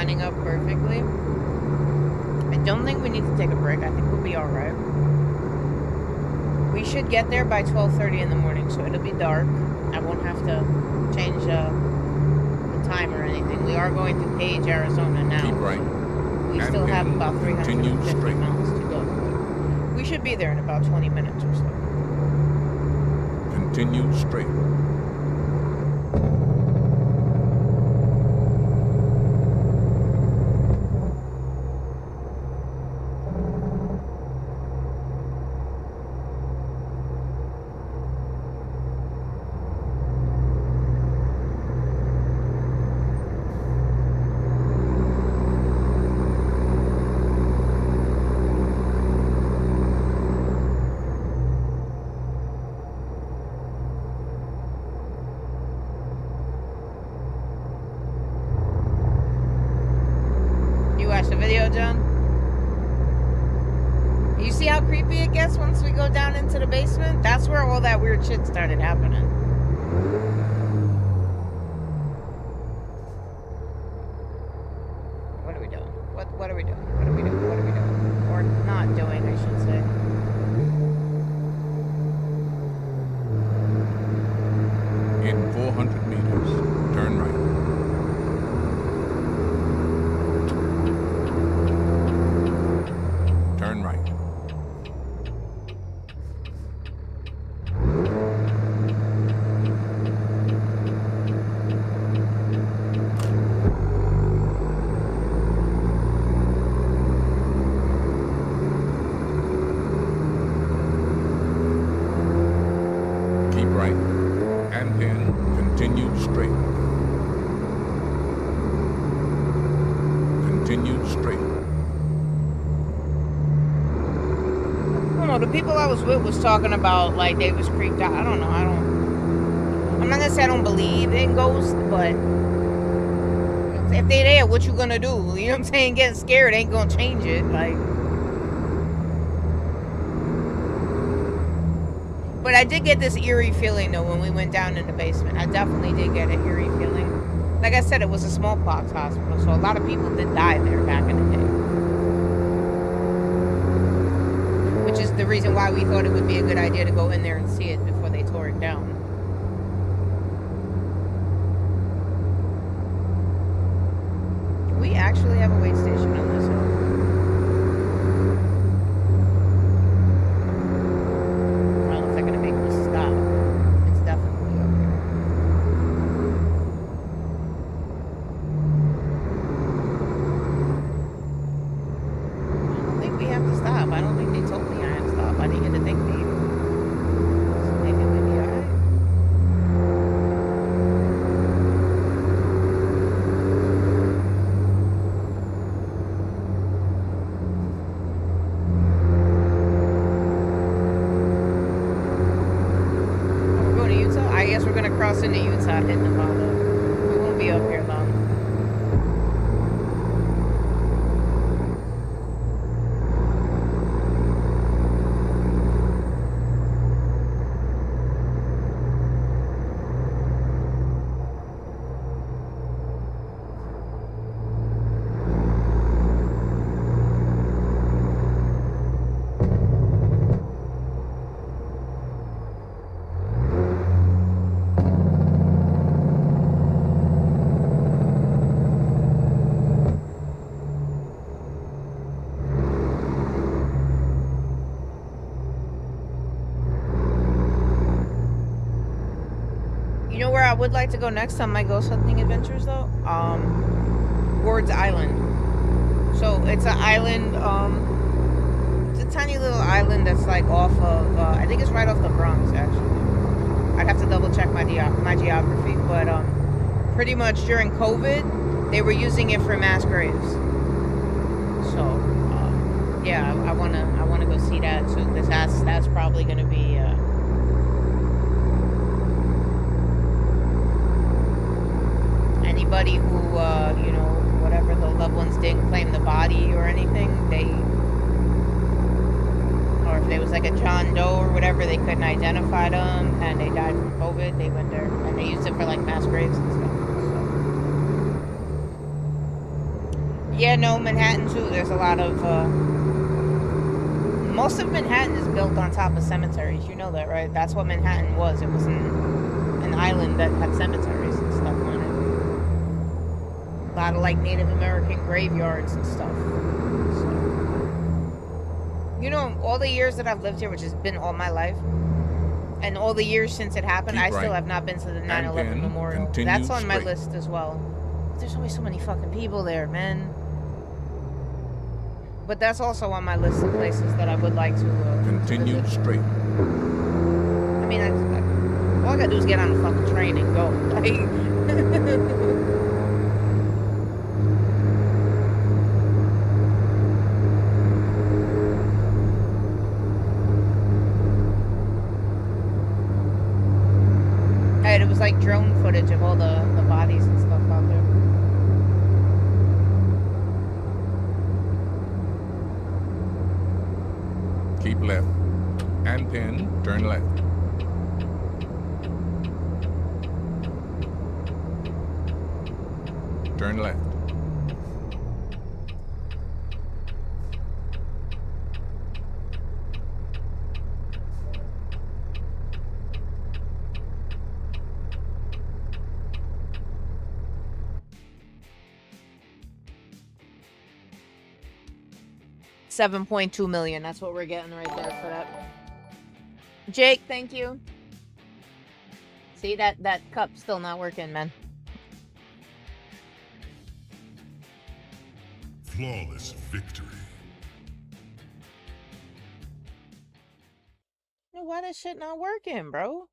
lining up perfectly. I don't think we need to take a break. I think we'll be alright. We should get there by 12:30 in the morning, so it'll be dark. I won't have to change the time or anything. We are going to Page, Arizona now. Keep right. We And still have then about continue 350 straight. miles to go. We should be there in about 20 minutes or so. Continue straight. The video, John? You see how creepy it gets once we go down into the basement? That's where all that weird shit started happening. What are we doing? What are we doing? What are we doing? What are we doing? Or not doing, I should say. In 400 meters, turn right. Turn right. Keep right. And then continue straight. Continue straight. I don't know, the people I was with was talking about, like, they was creeped out. I don't know, I'm not gonna say I don't believe in ghosts, but if they there, what you gonna do? You know what I'm saying? Getting scared ain't gonna change it, like. But I did get this eerie feeling, though, when we went down in the basement. I definitely did get an eerie feeling. Like I said, it was a smallpox hospital, so a lot of people did die there back in the day. Which is the reason why we thought it would be a good idea to go in there and see it before they tore it down. We actually have a wait station on this hill. I don't know if they're gonna make me stop. It's definitely up here. I don't think we have to stop. I don't think they told me I had to stop. I didn't get to think maybe. So maybe we'll be alright. We're going to Utah? I guess we're gonna cross into Utah, hit Nevada. We won't be up here long. You know where I would like to go next on my ghost hunting adventures, though? Ward's Island. So it's an island, it's a tiny little island that's like off of, I think it's right off the Bronx, actually. I'd have to double check my geography, but pretty much during COVID, they were using it for mass graves. So yeah, I wanna go see that. So that's probably gonna be. Anybody who, you know, whatever the loved ones didn't claim the body or anything, or if there was like a John Doe or whatever, they couldn't identify them and they died from COVID, they went there and they used it for like mass graves and stuff. Yeah, no, Manhattan too. There's a lot of most of Manhattan is built on top of cemeteries. You know that, right? That's what Manhattan was. It was an island that had cemeteries and stuff on it. A lot of like Native American graveyards and stuff. So, you know, all the years that I've lived here, which has been all my life, and all the years since it happened, Keep I still right. have not been to the 9/11 10, memorial. continue That's on my straight. list as well. There's always so many fucking people there, man. But that's also on my list of places that I would like to Continue visit. straight. I mean, all I gotta do is get on a fucking train and go. Like, and it was like drone footage of all the bodies and stuff out there. Keep left. And 10, turn left. Turn left. $7.2 million. That's what we're getting right there for that. Jake, thank you. See, that cup's still not working, man. Flawless victory. Why that shit not working, bro?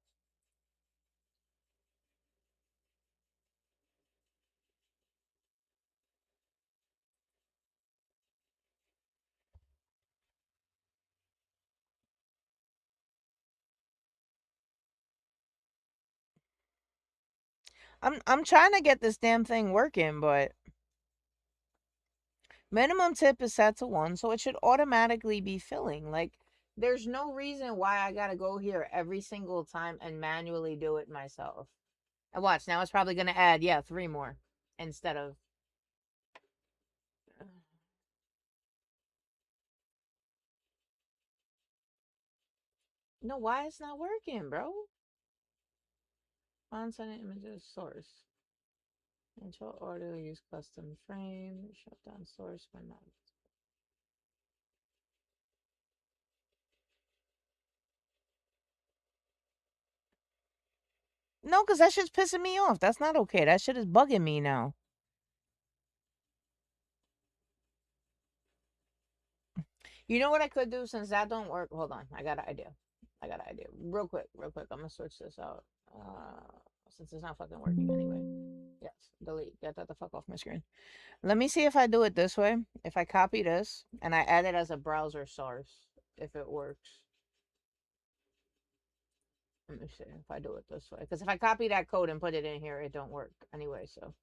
I'm trying to get this damn thing working, but minimum tip is set to 1, so it should automatically be filling. Like, there's no reason why I gotta go here every single time and manually do it myself. And watch, now it's probably gonna add, 3 more instead of. No, why it's not working, bro? Content images source. Control order, use custom frame, shut down source when not. No, because that shit's pissing me off. That's not okay. That shit is bugging me now. You know what I could do since that don't work? Hold on. I got an idea. Real quick. I'm gonna switch this out. Since it's not fucking working anyway. Yes, delete. Get that the fuck off my screen. Let me see if I do it this way. If I copy this and I add it as a browser source, if it works. Let me see if I do it this way. Because if I copy that code and put it in here, it don't work anyway, so.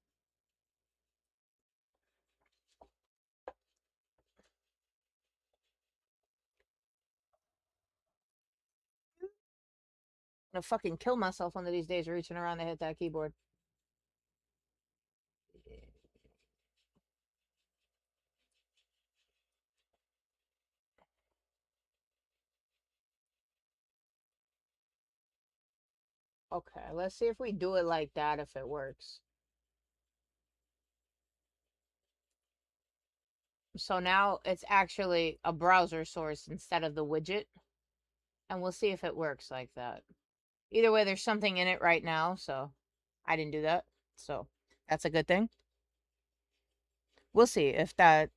I'm gonna fucking kill myself one of these days reaching around to hit that keyboard. Okay, let's see if we do it like that, if it works. So now it's actually a browser source instead of the widget. And we'll see if it works like that. Either way, there's something in it right now, so I didn't do that. So that's a good thing. We'll see if that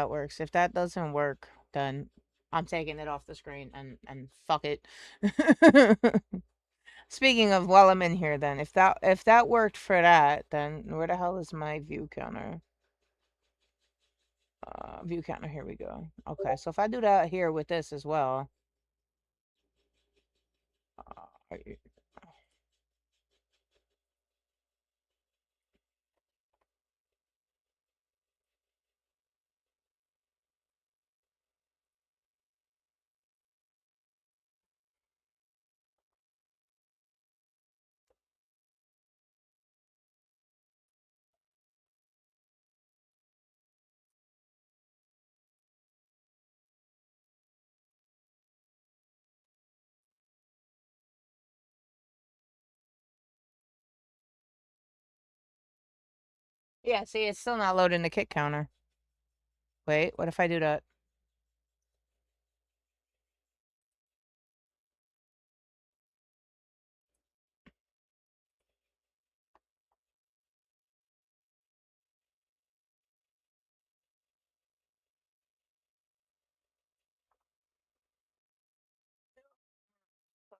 works. If that doesn't work, then I'm taking it off the screen and fuck it. Speaking of, while I'm in here, then if that worked for that, then where the hell is my view counter? View counter. Here we go. Okay, so if I do that here with this as well, uh, Yeah, see, it's still not loading the kick counter. Wait, what if I do that?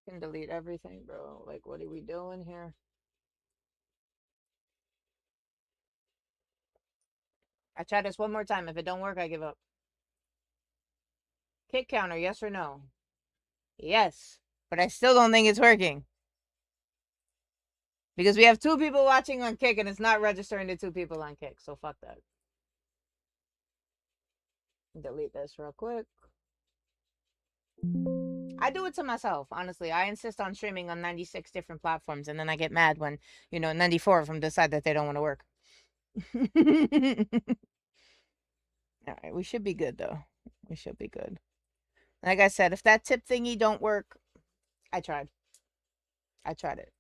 Fucking delete everything, bro. Like, what are we doing here? I try this one more time. If it don't work, I give up. Kick counter, yes or no? Yes. But I still don't think it's working. Because we have 2 people watching on Kick and it's not registering the 2 people on Kick. So fuck that. Delete this real quick. I do it to myself, honestly. I insist on streaming on 96 different platforms and then I get mad when, 94 of them decide that they don't want to work. Alright, we should be good though. We should be good. Like I said, if that tip thingy don't work, I tried. I tried it.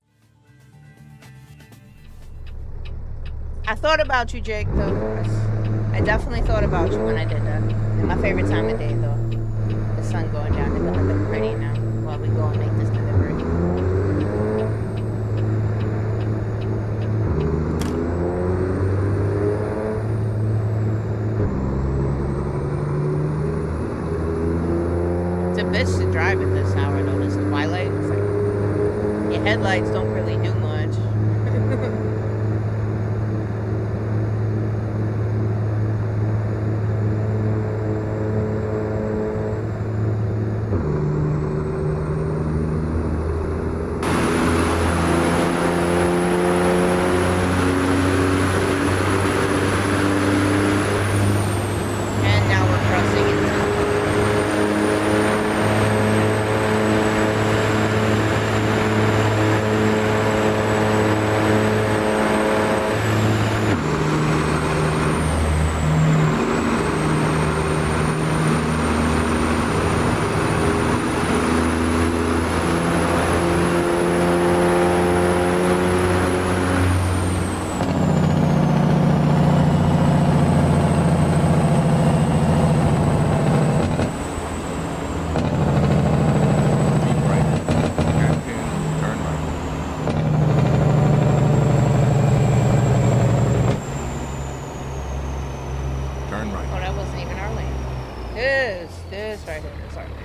I thought about you, Jake, though. I definitely thought about you when I did that. And my favorite time of day, though. The sun going down. They're gonna look pretty now while we go and make this delivery. It's a bitch to drive at this hour, though. This twilight. It's like your headlights don't really do much. And now we're crossing into Keep right. Hairpin, turn right. Turn right. Oh, that wasn't even our lane. This right here is our lane.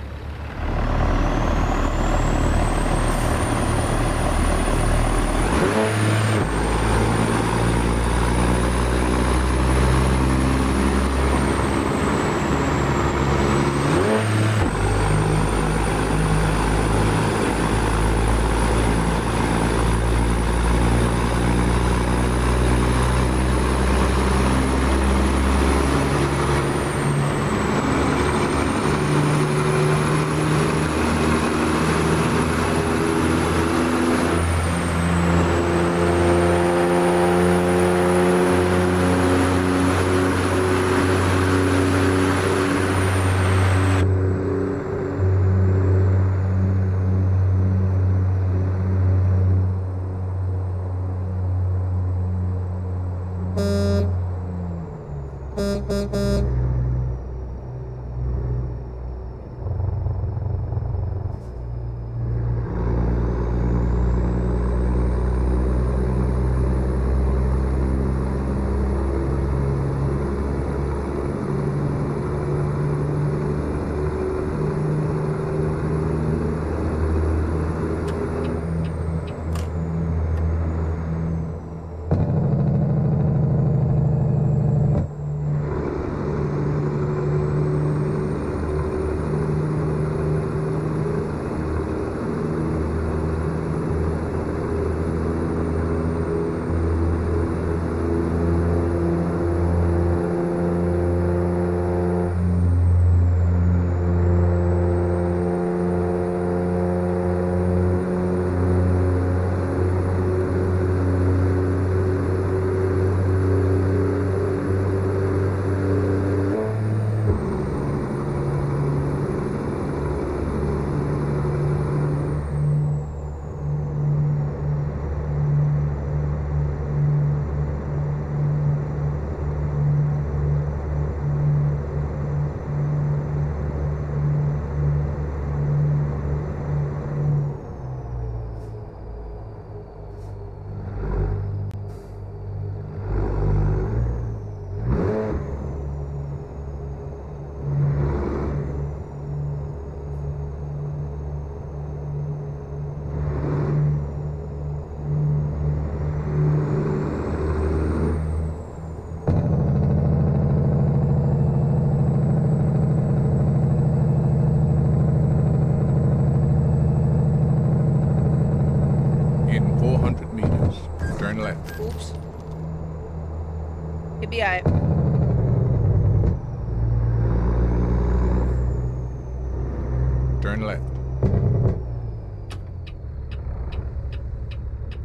be alright. Turn left.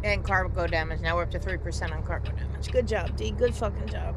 And cargo damage. Now we're up to 3% on cargo damage. Good job, D. Good fucking job.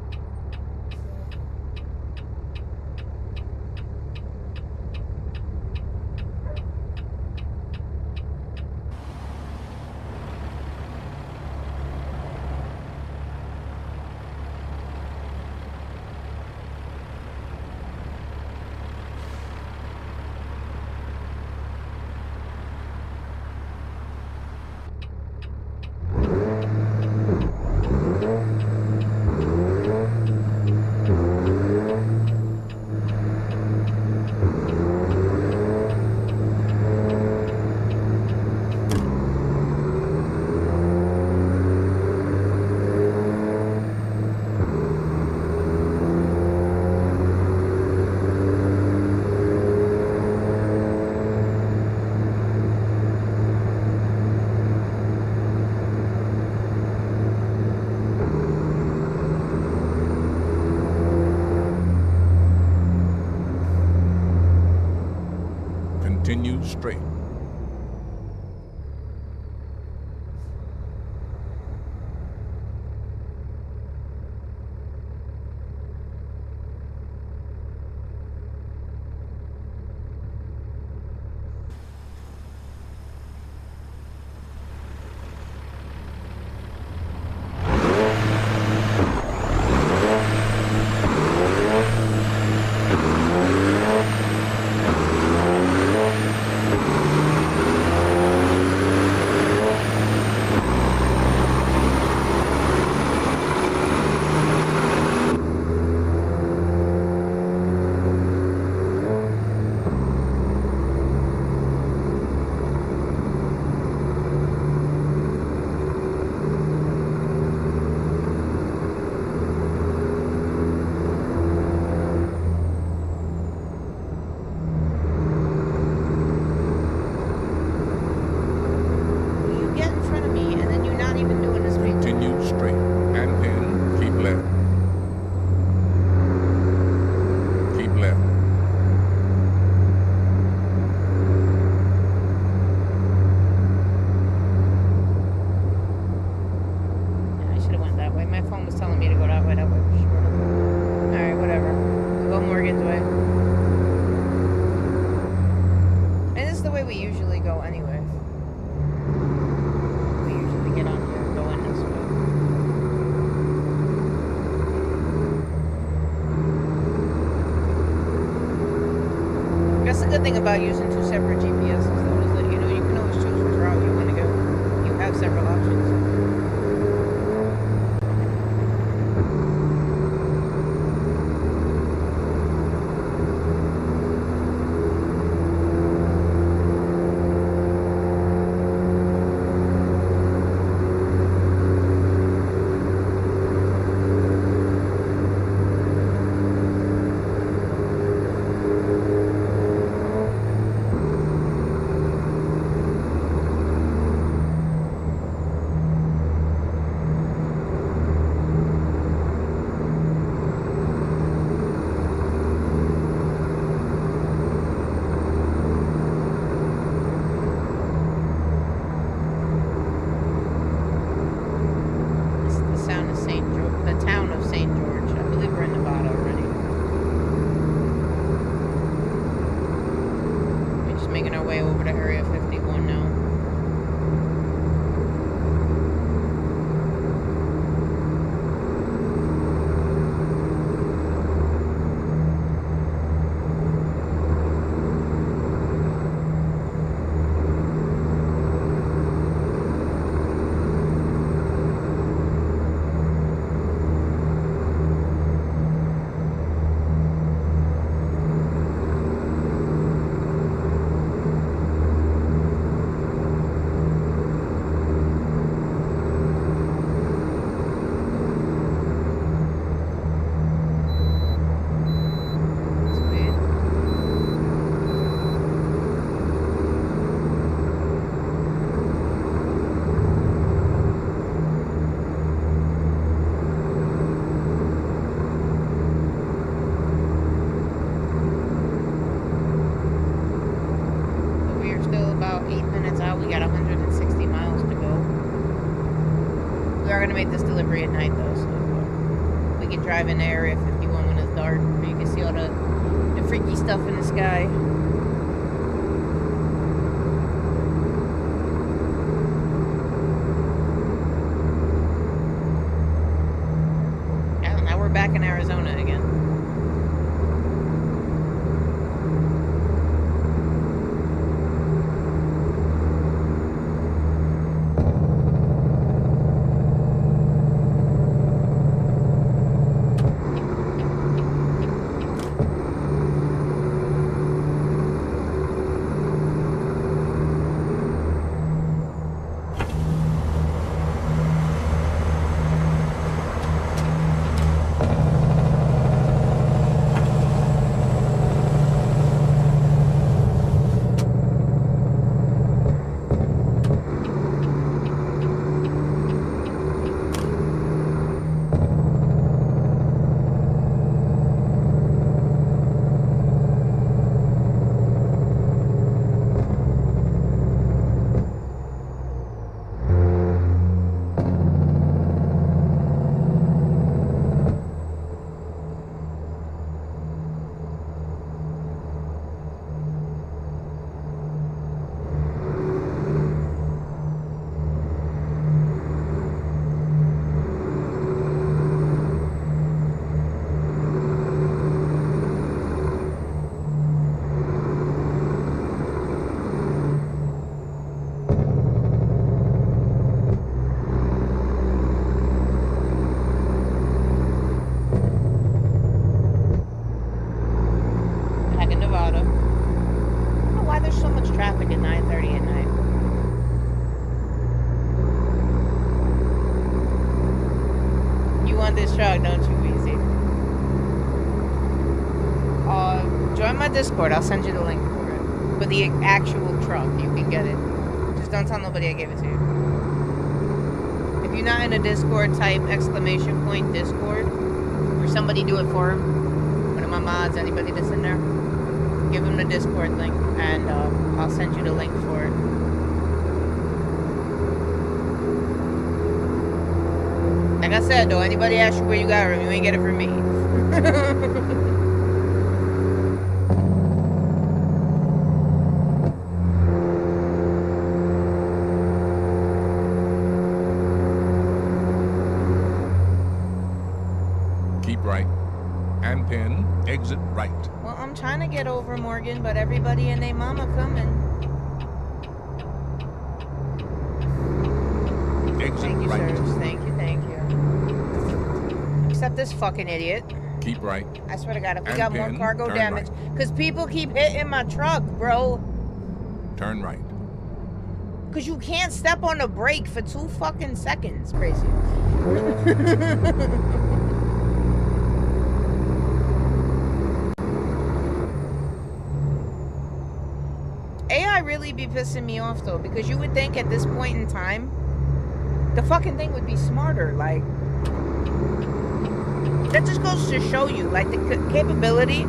Continue straight. You get in front of me and then you're not even doing this. Continue straight. And then keep left. Keep left. I should have went that way. My phone was telling me to go that way. That way was shorter. Alright, whatever. We'll go Morgan's way. And this is the way we usually go anyway. We usually get on here and go in this way. That's the good thing about using two separate GPSs though, is that you can always choose which route you want to go. You have several options. gonna make this delivery at night though, so we can drive in Area 51 when it's dark, where you can see all the freaky stuff in the sky. Yeah, now we're back in Arizona again. Back in Nevada. I don't know why there's so much traffic at 9:30 at night. You want this truck, don't you, Weezy? Join my Discord. I'll send you the link for it. For the actual truck, you can get it. Just don't tell nobody I gave it to you. If you're not in a Discord, type !Discord, or somebody do it for him. One of my mods, anybody that's in there. Give him the Discord link, and I'll send you the link for it. Like I said, though, anybody asks you where you got it from, you ain't get it from me. Keep right. And pin, exit right. Well, I'm trying to get over, Morgan, but everybody and their mama coming. Exit Thank you, right. sirs. Thank you, thank you. Except this fucking idiot. Keep right. I swear to God, if we And got more pin, cargo turn damage, because people keep hitting my truck, bro. Turn right. Because you can't step on the brake for 2 fucking seconds. Crazy. AI really be pissing me off, though, because you would think at this point in time, the fucking thing would be smarter. Like, that just goes to show you, like, the capability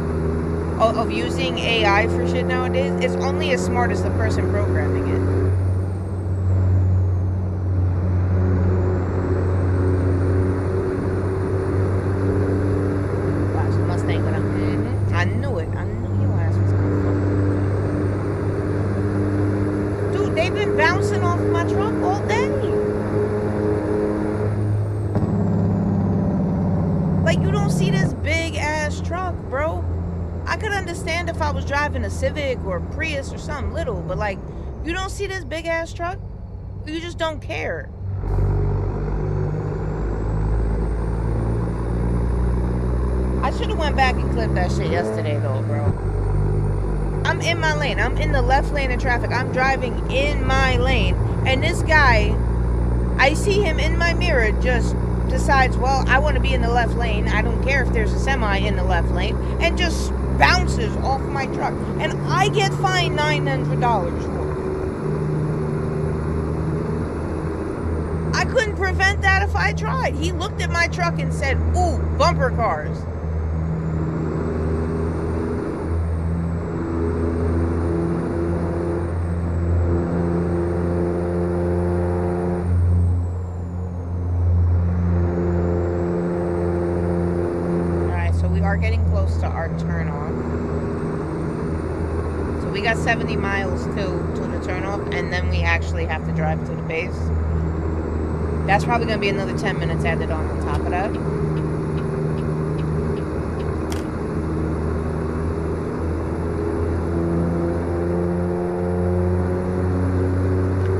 of using AI for shit nowadays is only as smart as the person programming it. Watch the Mustang, but I knew it. I knew your ass was gonna fuck. Dude, they've been bouncing off my truck all day. Like, you don't see this big ass truck, bro. I could understand if I was driving a Civic or a Prius or something little, but like, you don't see this big ass truck? You just don't care. I should have went back and clipped that shit yesterday though, bro. I'm in my lane. I'm in the left lane of traffic. I'm driving in my lane. And this guy, I see him in my mirror, just decides, well, I want to be in the left lane. I don't care if there's a semi in the left lane. And just bounces off my truck. And I get fined $900 for it. I couldn't prevent that if I tried. He looked at my truck and said, ooh, bumper cars. miles to our turn off. So we got 70 miles to the turn off, and then we actually have to drive to the base. That's probably going to be another 10 minutes added on top of that.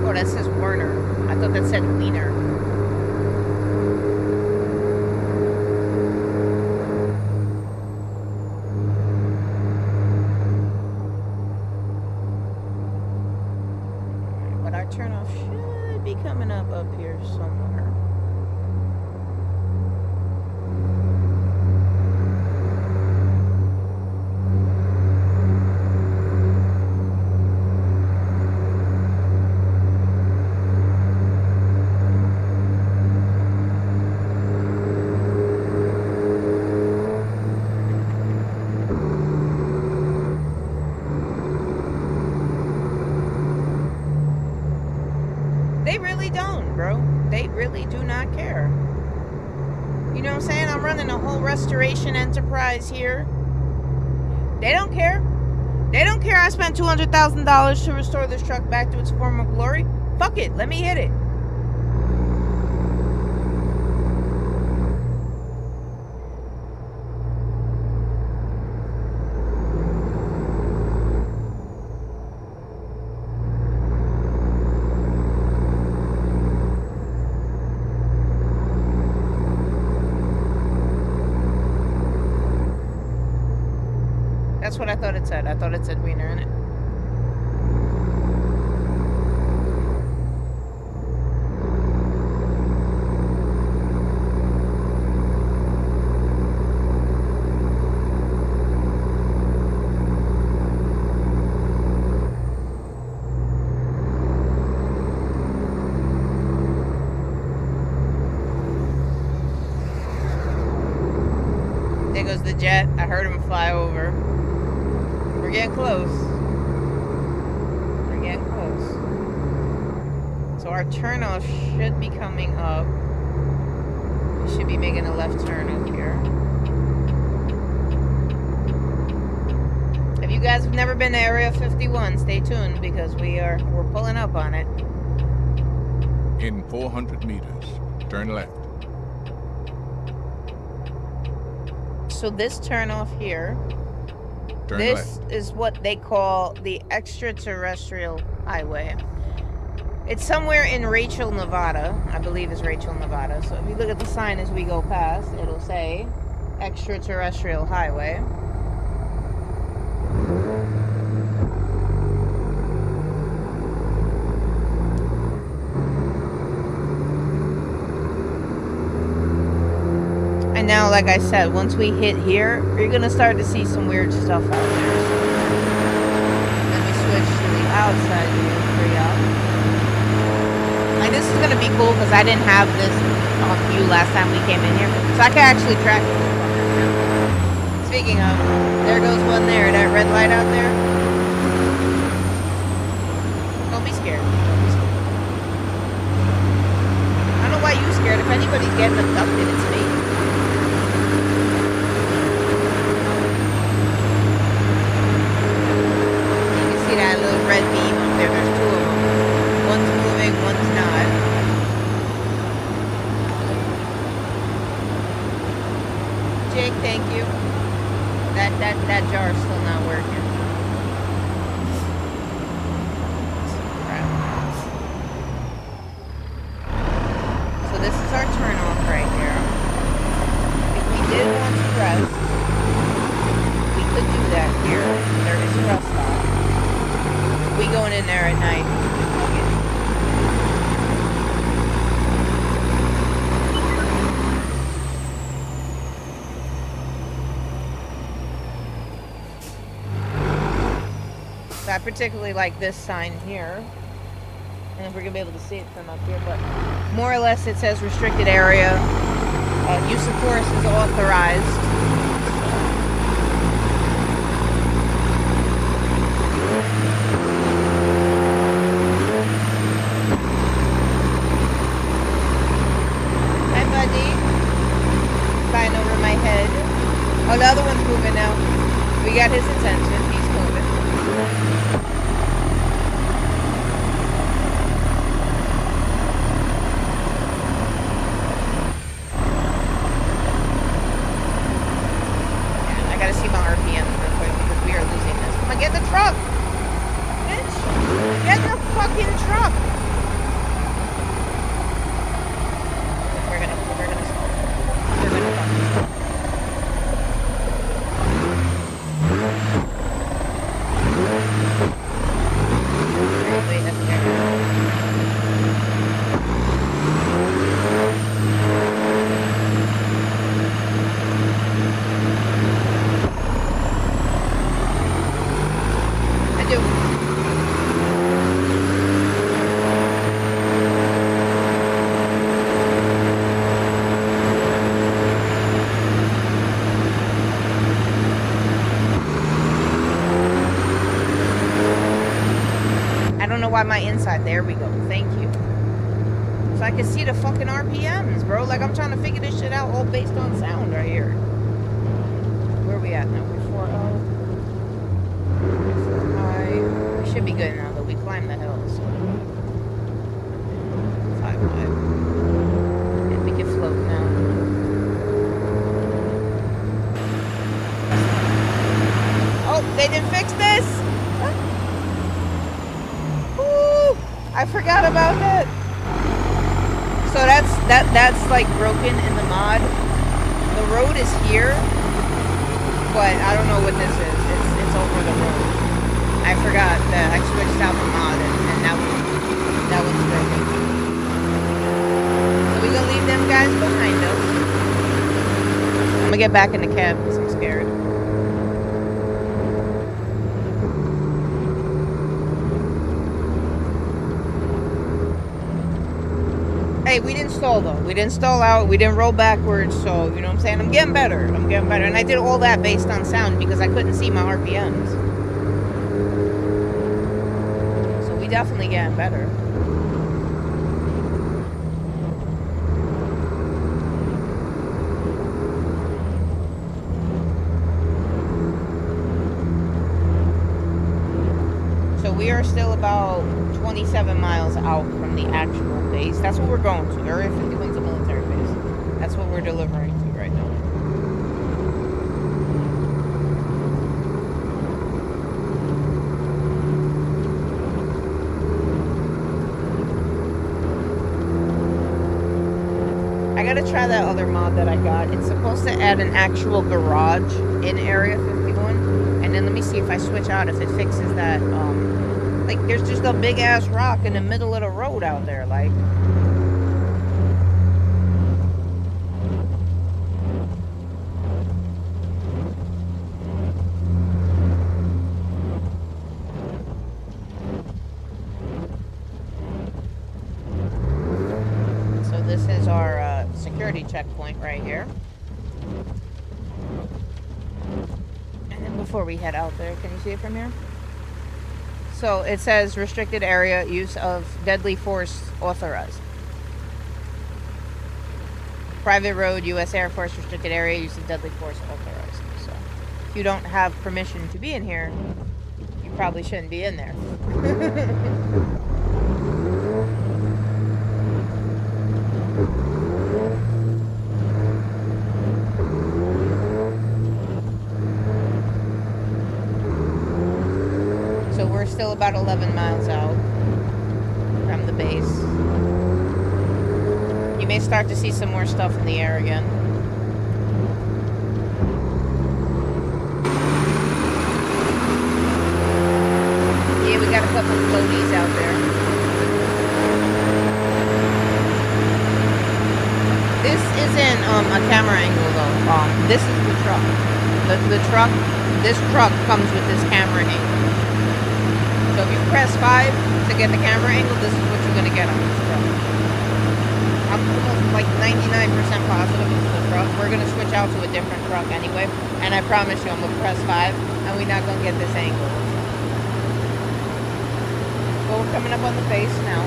Oh, that says Werner. I thought that said Wiener. But our turnoff should be coming up here somewhere. They really don't, bro. They really do not care. You know what I'm saying? I'm running a whole restoration enterprise here. They don't care. They don't care I spent $200,000 to restore this truck back to its former glory. Fuck it. Let me hit it. That's what I thought it said. I thought it said Wiener in it. There goes the jet. I heard him fly over. We're getting close. We're getting close. So our turnoff should be coming up. We should be making a left turn up here. If you guys have never been to Area 51, stay tuned because we're pulling up on it. In 400 meters, turn left. So this turnoff here, Turn this left. is what they call the extraterrestrial highway. It's somewhere in Rachel, Nevada. I believe it's Rachel, Nevada. So if you look at the sign as we go past, it'll say extraterrestrial highway. And now, like I said, once we hit here, you're gonna start to see some weird stuff out there. Let me switch to the outside view for y'all. Like, this is gonna be cool because I didn't have this on view last time we came in here, so I can actually track it. Speaking of, there goes one there. That red light out there. Don't be scared. Don't be scared. I don't know why you scared. If anybody's getting abducted, it's me. That little red beam up there, there's two of them. One's moving, one's not. Jake, thank you. That jar's still not working. Crap. So this is our turn off right here. If we did want to rest, we could do that here. There is a rest stop. We going in there at night. So I particularly like this sign here. And if we're gonna be able to see it from up here, but more or less it says restricted area. Use of force is authorized. Flying over my head. Oh, the other one's moving now. got his attention. He's moving. Yeah, I gotta see my RPM real quick because we are losing this. Come on, get in the truck! Bitch! Get in the fucking truck! We're gonna stop. We're gonna fucking stop. Wait, that's I do. I don't know why my inside. There we go. Thank you. So I can see the fucking RPMs, bro. Like, I'm trying to figure this shit out all based on sound right here. Where are we at now? We're 4-0. High. We should be good now, though. We climbed the hill, so. 5-5. And we can float now. Oh, they didn't fix this! Woo! I forgot about that. So that's like broken in the mod. The road is here, but I don't know what this is. It's over the road. I forgot that I switched out the mod and that one's broken. So we gonna leave them guys behind us. I'm gonna get back in the cab because I'm scared. Hey, we didn't stall though. We didn't stall out. We didn't roll backwards. So, you know what I'm saying? I'm getting better. I'm getting better. And I did all that based on sound because I couldn't see my RPMs. So we definitely getting better. So we are still about 27 miles out from the actual base. That's what we're going to. Area 51 is a military base. That's what we're delivering to right now. I gotta try that other mod that I got. It's supposed to add an actual garage in Area 51. And then let me see if I switch out if it fixes that, like, there's just a big ass rock in the middle of the road out there, like. So this is our security checkpoint right here. And then before we head out there, can you see it from here? So it says restricted area, use of deadly force authorized. Private road, U.S. Air Force restricted area, use of deadly force authorized. So if you don't have permission to be in here, you probably shouldn't be in there. So we're still about 11 miles out from the base. You may start to see some more stuff in the air again. Yeah, we got a couple of floaties out there. This isn't a camera angle though. This is the truck. This truck comes with this camera angle. So if you press 5 to get the camera angle, this is what you're going to get on this truck. I'm almost like 99% positive it's the truck. We're going to switch out to a different truck anyway. And I promise you I'm going to press 5 and we're not going to get this angle. Well, we're coming up on the base now.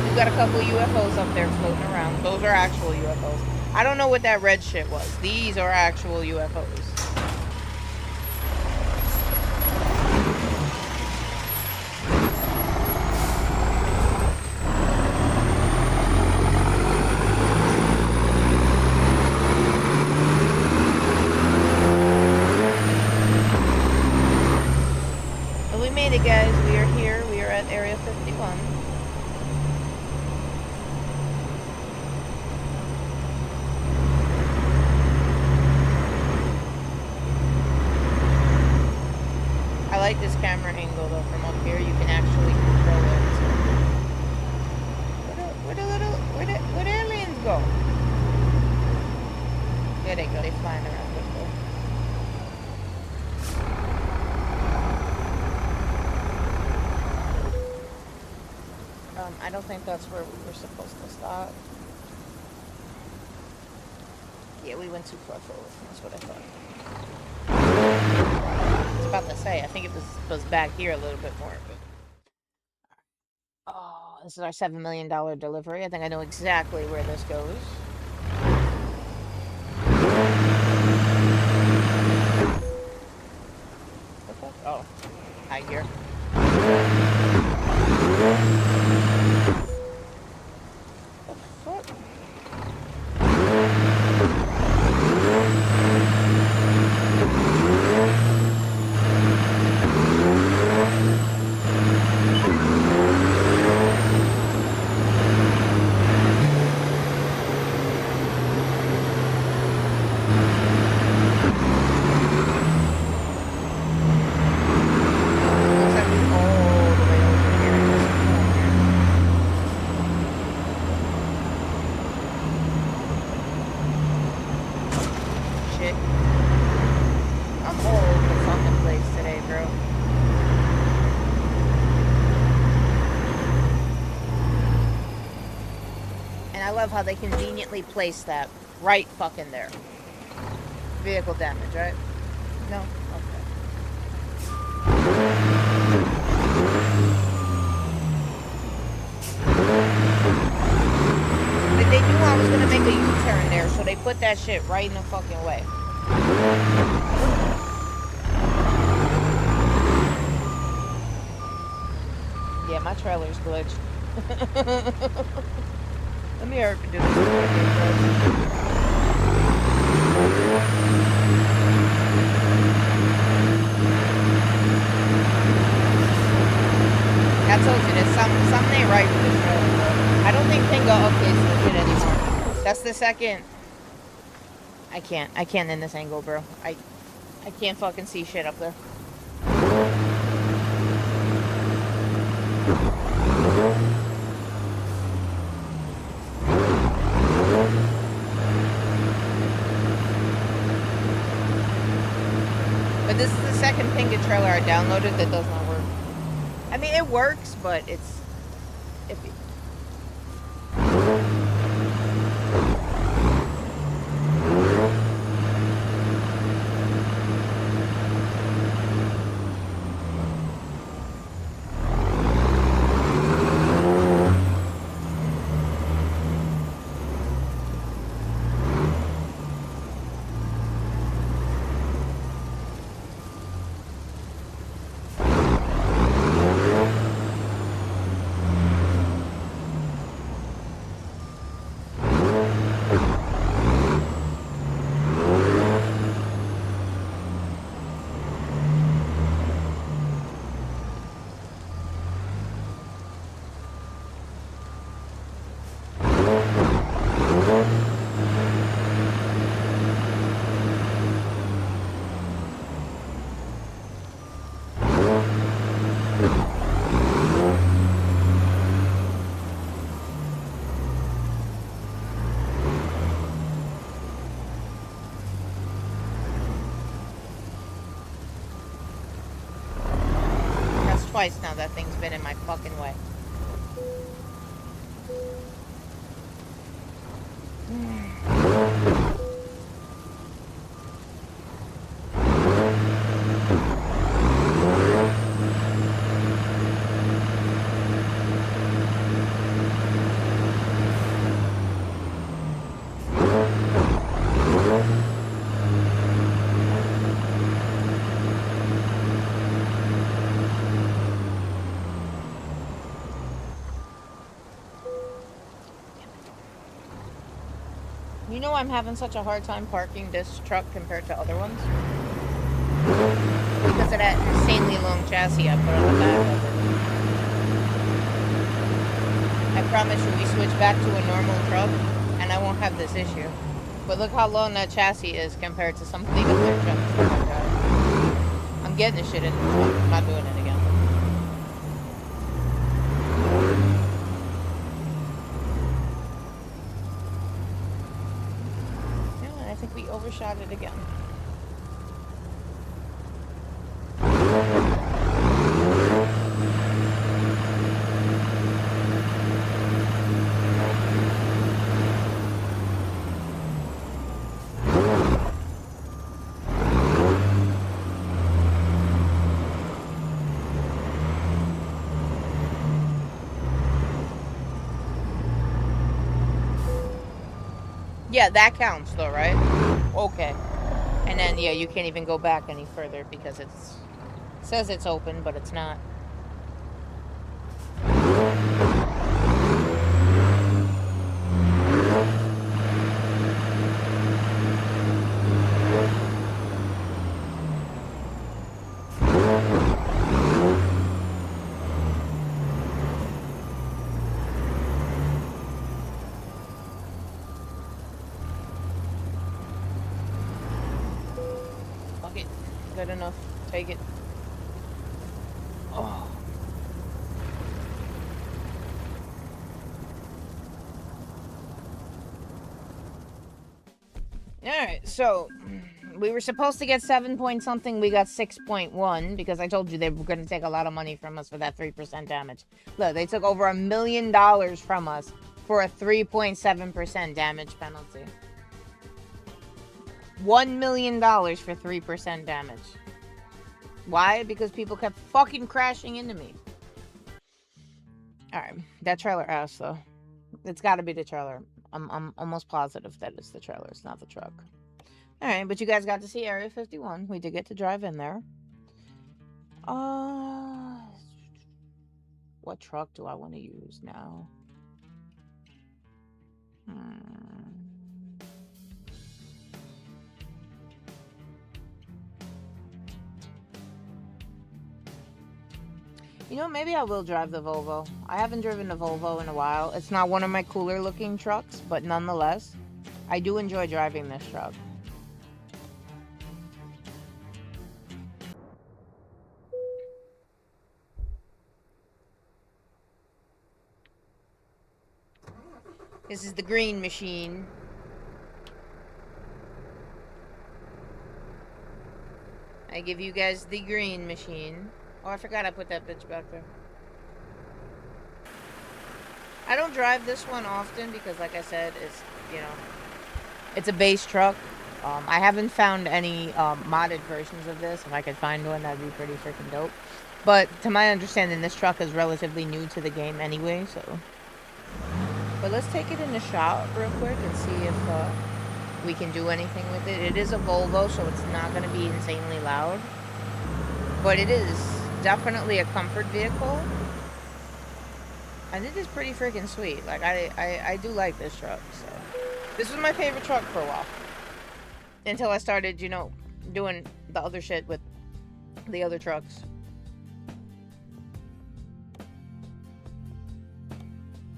We've got a couple UFOs up there floating around. Those are actual UFOs. I don't know what that red shit was. These are actual UFOs. Hey guys, we are here. We are at Area 51. I like this camera angle though. From up here, you can actually control it. Where the aliens go? There they go. They flying around with them. I don't think that's where we were supposed to stop. Yeah, we went too far forward. That's what I thought. I was about to say, I think it was back here a little bit more. But... Oh, this is our $7 million delivery. I think I know exactly where this goes. What the? Oh, hi here. What the fuck? How they conveniently place that right fucking there. Vehicle damage, right? No? Okay. But they knew I was gonna make a U-turn there, so they put that shit right in the fucking way. Yeah, my trailer's glitched. Let me hurry up and do this. I told you, there's something ain't right with this trailer, bro. I don't think Pingo updates this shit anymore. That's the second. I can't in this angle, bro. I can't fucking see shit up there. This is the second Pinga trailer I downloaded that does not work. I mean, it works, but it's iffy. Twice now that thing's been in my fucking way. You know I'm having such a hard time parking this truck compared to other ones? Because of that insanely long chassis I put on the back of it. I promise you, we switch back to a normal truck, and I won't have this issue. But look how long that chassis is compared to some of the other trucks. Oh my god. I'm getting this shit in the truck. I'm not doing it again. Yeah, I think we overshot it again. Yeah, that counts though, right? Okay. And then, yeah, you can't even go back any further because it says it's open, but it's not. Fuck it. Good enough. Take it. Oh. Alright, so we were supposed to get 7 point something. We got 6.1 because I told you they were going to take a lot of money from us for that 3% damage. Look, they took over $1 million from us for a 3.7% damage penalty. $1 million for 3% damage. Why? Because people kept fucking crashing into me. Alright, that trailer ass though. It's gotta be the trailer. I'm almost positive that it's the trailer. It's not the truck. Alright, but you guys got to see Area 51. We did get to drive in there. What truck do I want to use now? You know, maybe I will drive the Volvo. I haven't driven a Volvo in a while. It's not one of my cooler looking trucks, but nonetheless, I do enjoy driving this truck. This is the green machine. I give you guys the green machine. Oh, I forgot I put that bitch back there. I don't drive this one often because, like I said, it's, you know, it's a base truck. I haven't found any modded versions of this. If I could find one, that'd be pretty freaking dope. But to my understanding, this truck is relatively new to the game anyway, so. But let's take it in the shop real quick and see if we can do anything with it. It is a Volvo, so it's not going to be insanely loud. But it is definitely a comfort vehicle. And it is pretty freaking sweet. Like, I do like this truck, so. This was my favorite truck for a while. Until I started, you know, doing the other shit with the other trucks.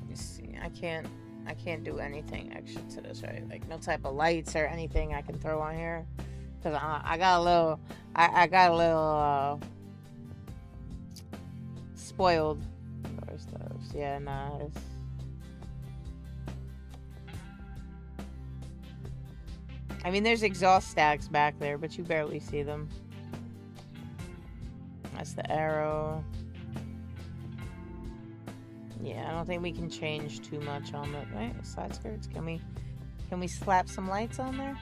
Let's see, I can't do anything extra to this, right? Like, no type of lights or anything I can throw on here. Because I got a little, I got a little, spoiled. Where's those? Yeah, nah, it's... I mean, there's exhaust stacks back there, but you barely see them. That's the arrow. Yeah, I don't think we can change too much on it, right? Side skirts. Can we slap some lights on there?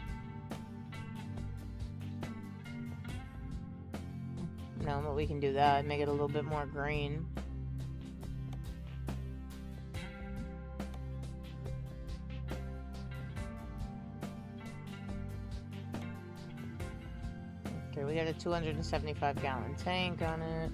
No, but we can do that. Make it a little bit more green. Okay, we got a 275-gallon tank on it.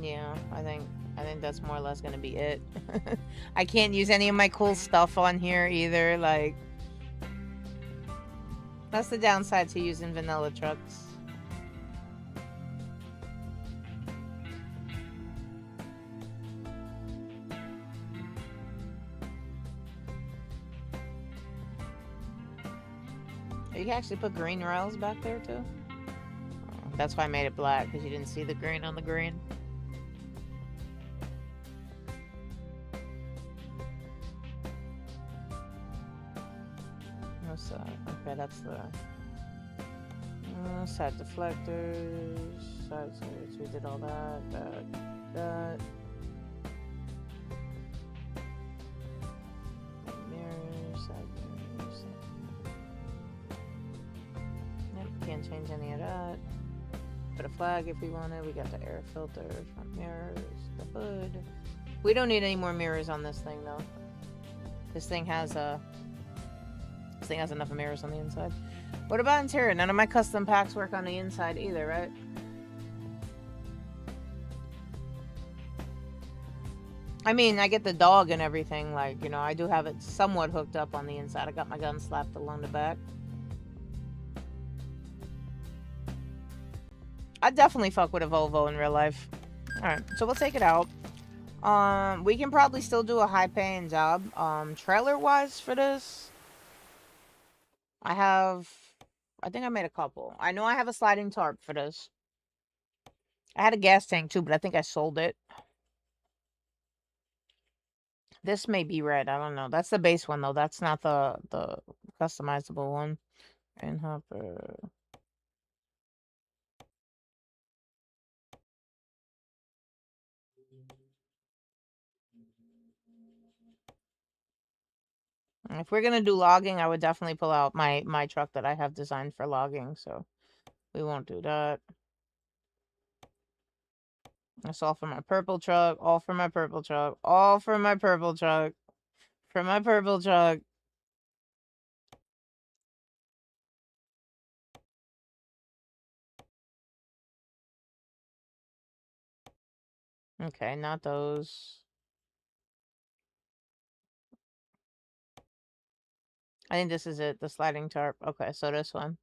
Yeah, I think think that's more or less gonna be it. I can't use any of my cool stuff on here either. Like, that's the downside to using vanilla trucks. You can actually put green rails back there too. Oh, that's why I made it black, because you didn't see the green on the green. What's that? Okay, that's the side deflectors, side skirts. We did all that. That. Mirrors, side mirrors. Yep, can't change any of that. Put a flag if we wanted. We got the air filter, front mirrors, the hood. We don't need any more mirrors on this thing though. This thing has enough mirrors on the inside. What about interior? None of my custom packs work on the inside either, right? I mean, I get the dog and everything, like, you know, I do have it somewhat hooked up on the inside. I got my gun slapped along the back. I definitely fuck with a Volvo in real life. Alright, so we'll take it out. We can probably still do a high-paying job. Trailer-wise for this, I think I made a couple. I know I have a sliding tarp for this. I had a gas tank too, but I think I sold it. This may be red. I don't know. That's the base one, though. That's not the customizable one. And hopper. If we're gonna do logging, I would definitely pull out my truck that I have designed for logging, so we won't do that. That's all for my purple truck, all for my purple truck, all for my purple truck, for my purple truck. Okay, not those. I think this is it, the sliding tarp. Okay, so this one.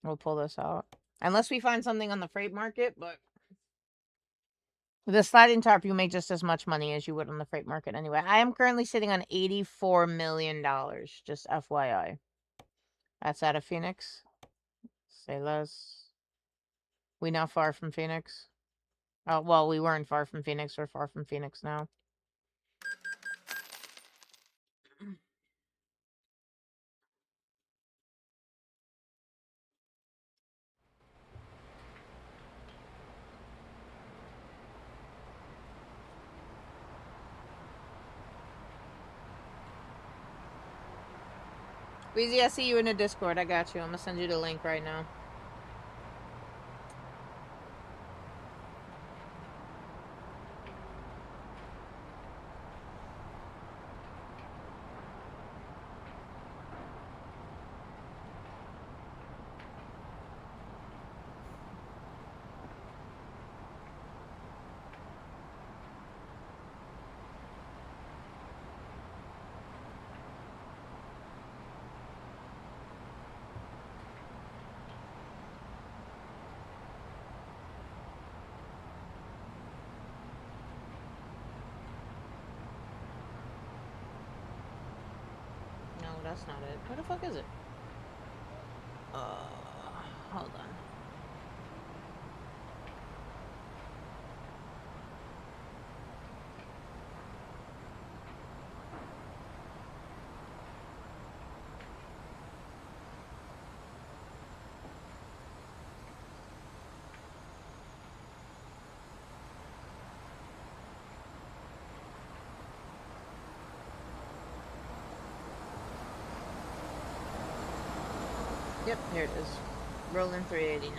We'll pull this out. Unless we find something on the freight market, but with the sliding tarp, you make just as much money as you would on the freight market anyway. I am currently sitting on $84 million, just FYI. That's out of Phoenix. Say less. We not far from Phoenix. Oh, well, we weren't far from Phoenix. We're far from Phoenix now. Weezy, I see you in the Discord. I got you. I'm gonna send you the link right now. No, that's not it. Where the fuck is it? Hold on. Yep, here it is. Rolling 389.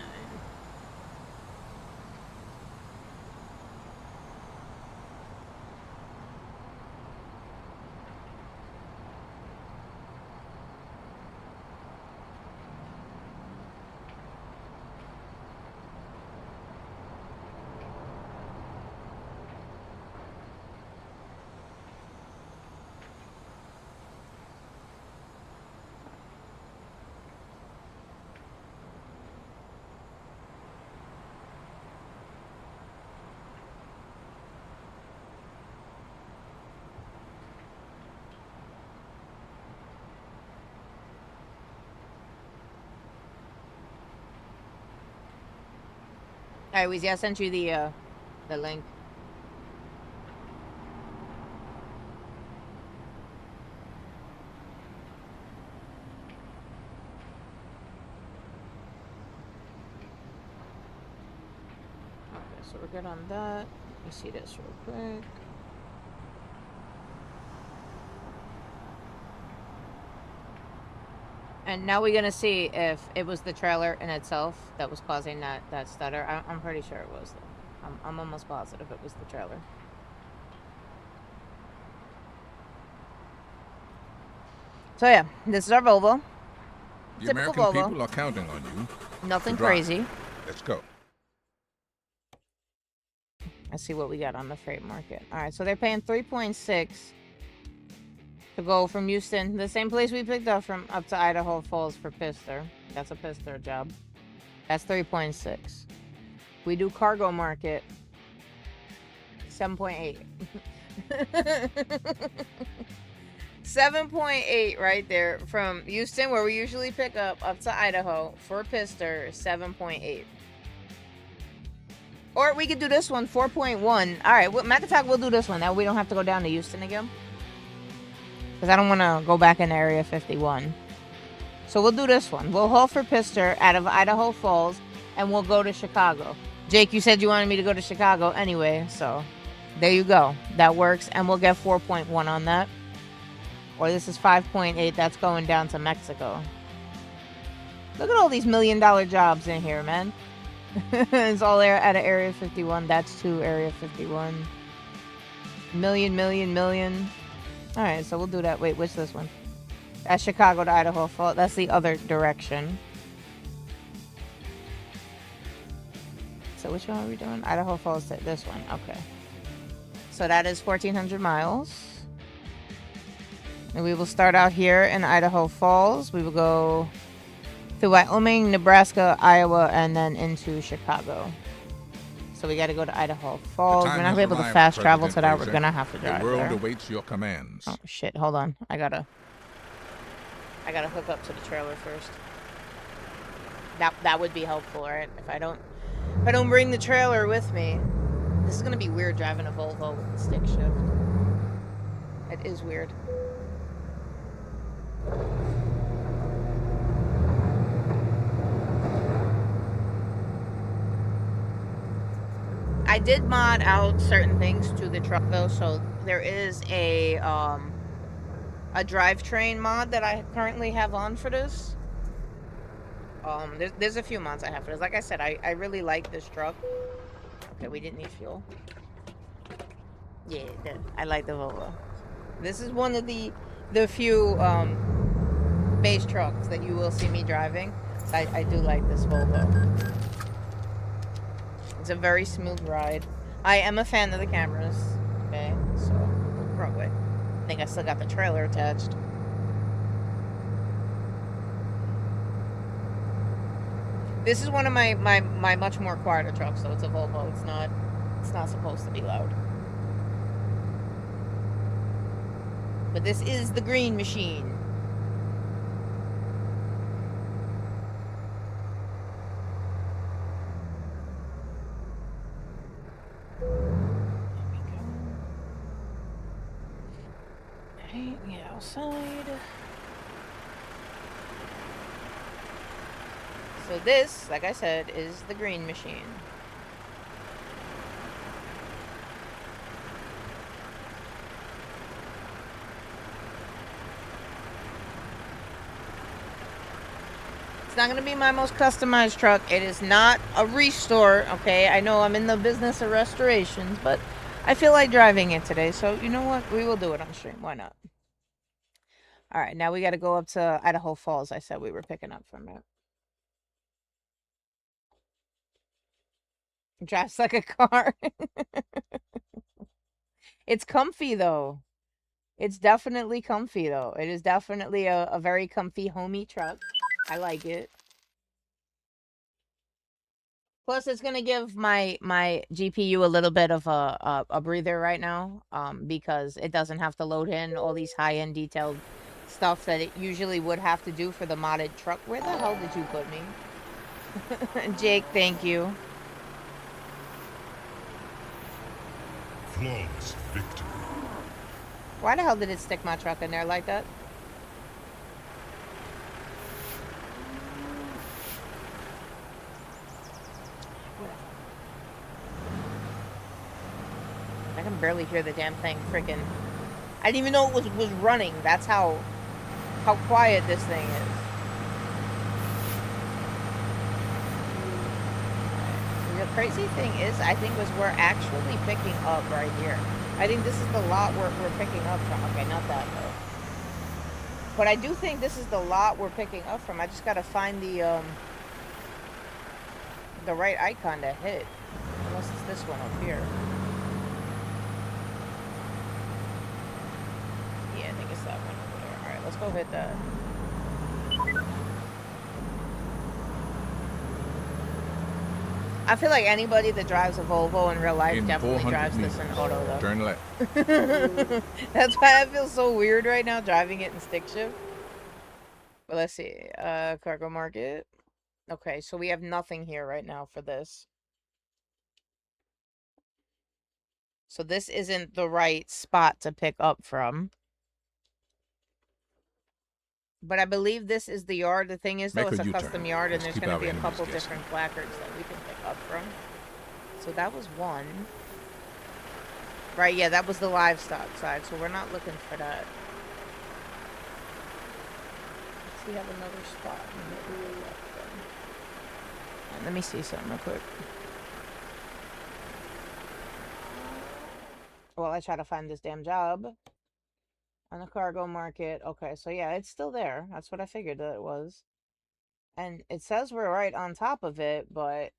Alright, Weezy, I sent you the link. Okay, so we're good on that. Let me see this real quick. And now we're gonna see if it was the trailer in itself that was causing that stutter. I'm pretty sure it was, though. I'm almost positive it was the trailer. So yeah, this is our Volvo. The Typical American Volvo. people are counting on you. Nothing to drive. crazy. Let's go. Let's see what we got on the freight market. All right, so they're paying 3.6 to go from Houston, the same place we picked up from, up to Idaho Falls for Pister. That's a Pister job. That's 3.6. We do cargo market, 7.8. 7.8 right there from Houston, where we usually pick up to Idaho for Pister, 7.8. Or we could do this one, 4.1. All right, well, Mac Attack, we'll do this one. That way we don't have to go down to Houston again. Because I don't want to go back in Area 51. So we'll do this one. We'll haul for Pister out of Idaho Falls, and we'll go to Chicago. Jake, you said you wanted me to go to Chicago anyway, so there you go. That works, and we'll get 4.1 on that. Or this is 5.8. That's going down to Mexico. Look at all these $1 million jobs in here, man. It's all there at Area 51. That's to Area 51. Million. Alright, so we'll do that. Wait, what's this one? That's Chicago to Idaho Falls. That's the other direction. So which one are we doing? Idaho Falls to this one. Okay. So that is 1,400 miles. And we will start out here in Idaho Falls. We will go through Wyoming, Nebraska, Iowa, and then into Chicago. So we got to go to Idaho Falls. We're not gonna be able to fast travel to that. We're gonna have to drive The world there. awaits your commands. Oh shit! Hold on. I gotta hook up to the trailer first. That would be helpful, right? If I don't bring the trailer with me, this is gonna be weird driving a Volvo with the stick shift. It is weird. I did mod out certain things to the truck though, so there is a drivetrain mod that I currently have on for this. There's a few mods I have for this. Like I said, I really like this truck. Okay, we didn't need fuel. Yeah, I like the Volvo. This is one of the few base trucks that you will see me driving. So I do like this Volvo. It's a very smooth ride. I am a fan of the cameras. Okay, so wrong way. I think I still got the trailer attached. This is one of my much more quieter trucks, so it's a Volvo. It's not supposed to be loud. But this is the green machine. Get outside. So this, like I said, is the green machine. It's not going to be my most customized truck. It is not a restore, okay? I know I'm in the business of restorations, but I feel like driving it today. So, you know what? We will do it on stream. Why not? All right, now we got to go up to Idaho Falls. I said we were picking up from it. It drives like a car. It's comfy, though. It's definitely comfy, though. It is definitely a very comfy, homey truck. I like it. Plus, it's gonna give my GPU a little bit of a breather right now, because it doesn't have to load in all these high-end detailed stuff that it usually would have to do for the modded truck. Where the hell did you put me? Jake, thank you. Flawless victory. Why the hell did it stick my truck in there like that? I can barely hear the damn thing. Freaking! I didn't even know it was running. That's how quiet this thing is. The crazy thing is, I think we're actually picking up right here. I think this is the lot we're picking up from. Okay, not that though. But I do think this is the lot we're picking up from. I just gotta find the right icon to hit. Unless it's this one up here. Yeah, I think it's that one over there. Alright, let's go hit that. I feel like anybody that drives a Volvo in real life definitely drives this in auto though. Turn left. That's why I feel so weird right now driving it in stick shift. But let's see. Cargo market. Okay, so we have nothing here right now for this. So this isn't the right spot to pick up from. But I believe this is the yard. The thing is, though, it's a custom yard, and there's going to be a couple different placards that we can pick up from. So that was one. Right, yeah, that was the livestock side, so we're not looking for that. Let's see, we have another spot. Let me see something real quick. Well, I try to find this damn job. On the cargo market. Okay, so yeah, it's still there. That's what I figured that it was. And it says we're right on top of it, but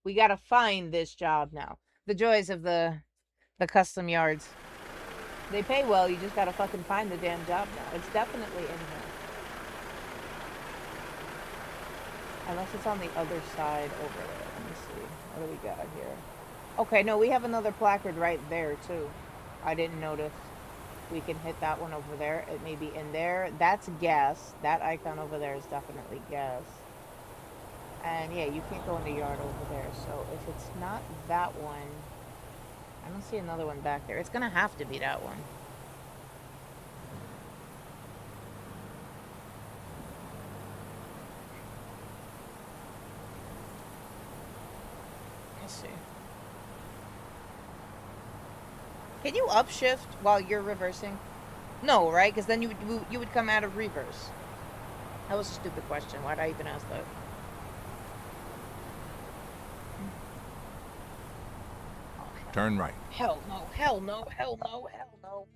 we gotta find this job now. The joys of the custom yards. They pay well, you just gotta fucking find the damn job now. It's definitely in here. Unless it's on the other side over there. Let me see. What do we got here? Okay, no, we have another placard right there, too. I didn't notice. We can hit that one over there. It may be in there. That's gas. That icon over there is definitely gas. And yeah, you can't go in the yard over there. So if it's not that one, I don't see another one back there. It's gonna have to be that one. Let's see. Can you upshift while you're reversing? No, right? Because then you would come out of reverse. That was a stupid question. Why'd I even ask that? Turn right. Hell no, hell no, hell no, hell no.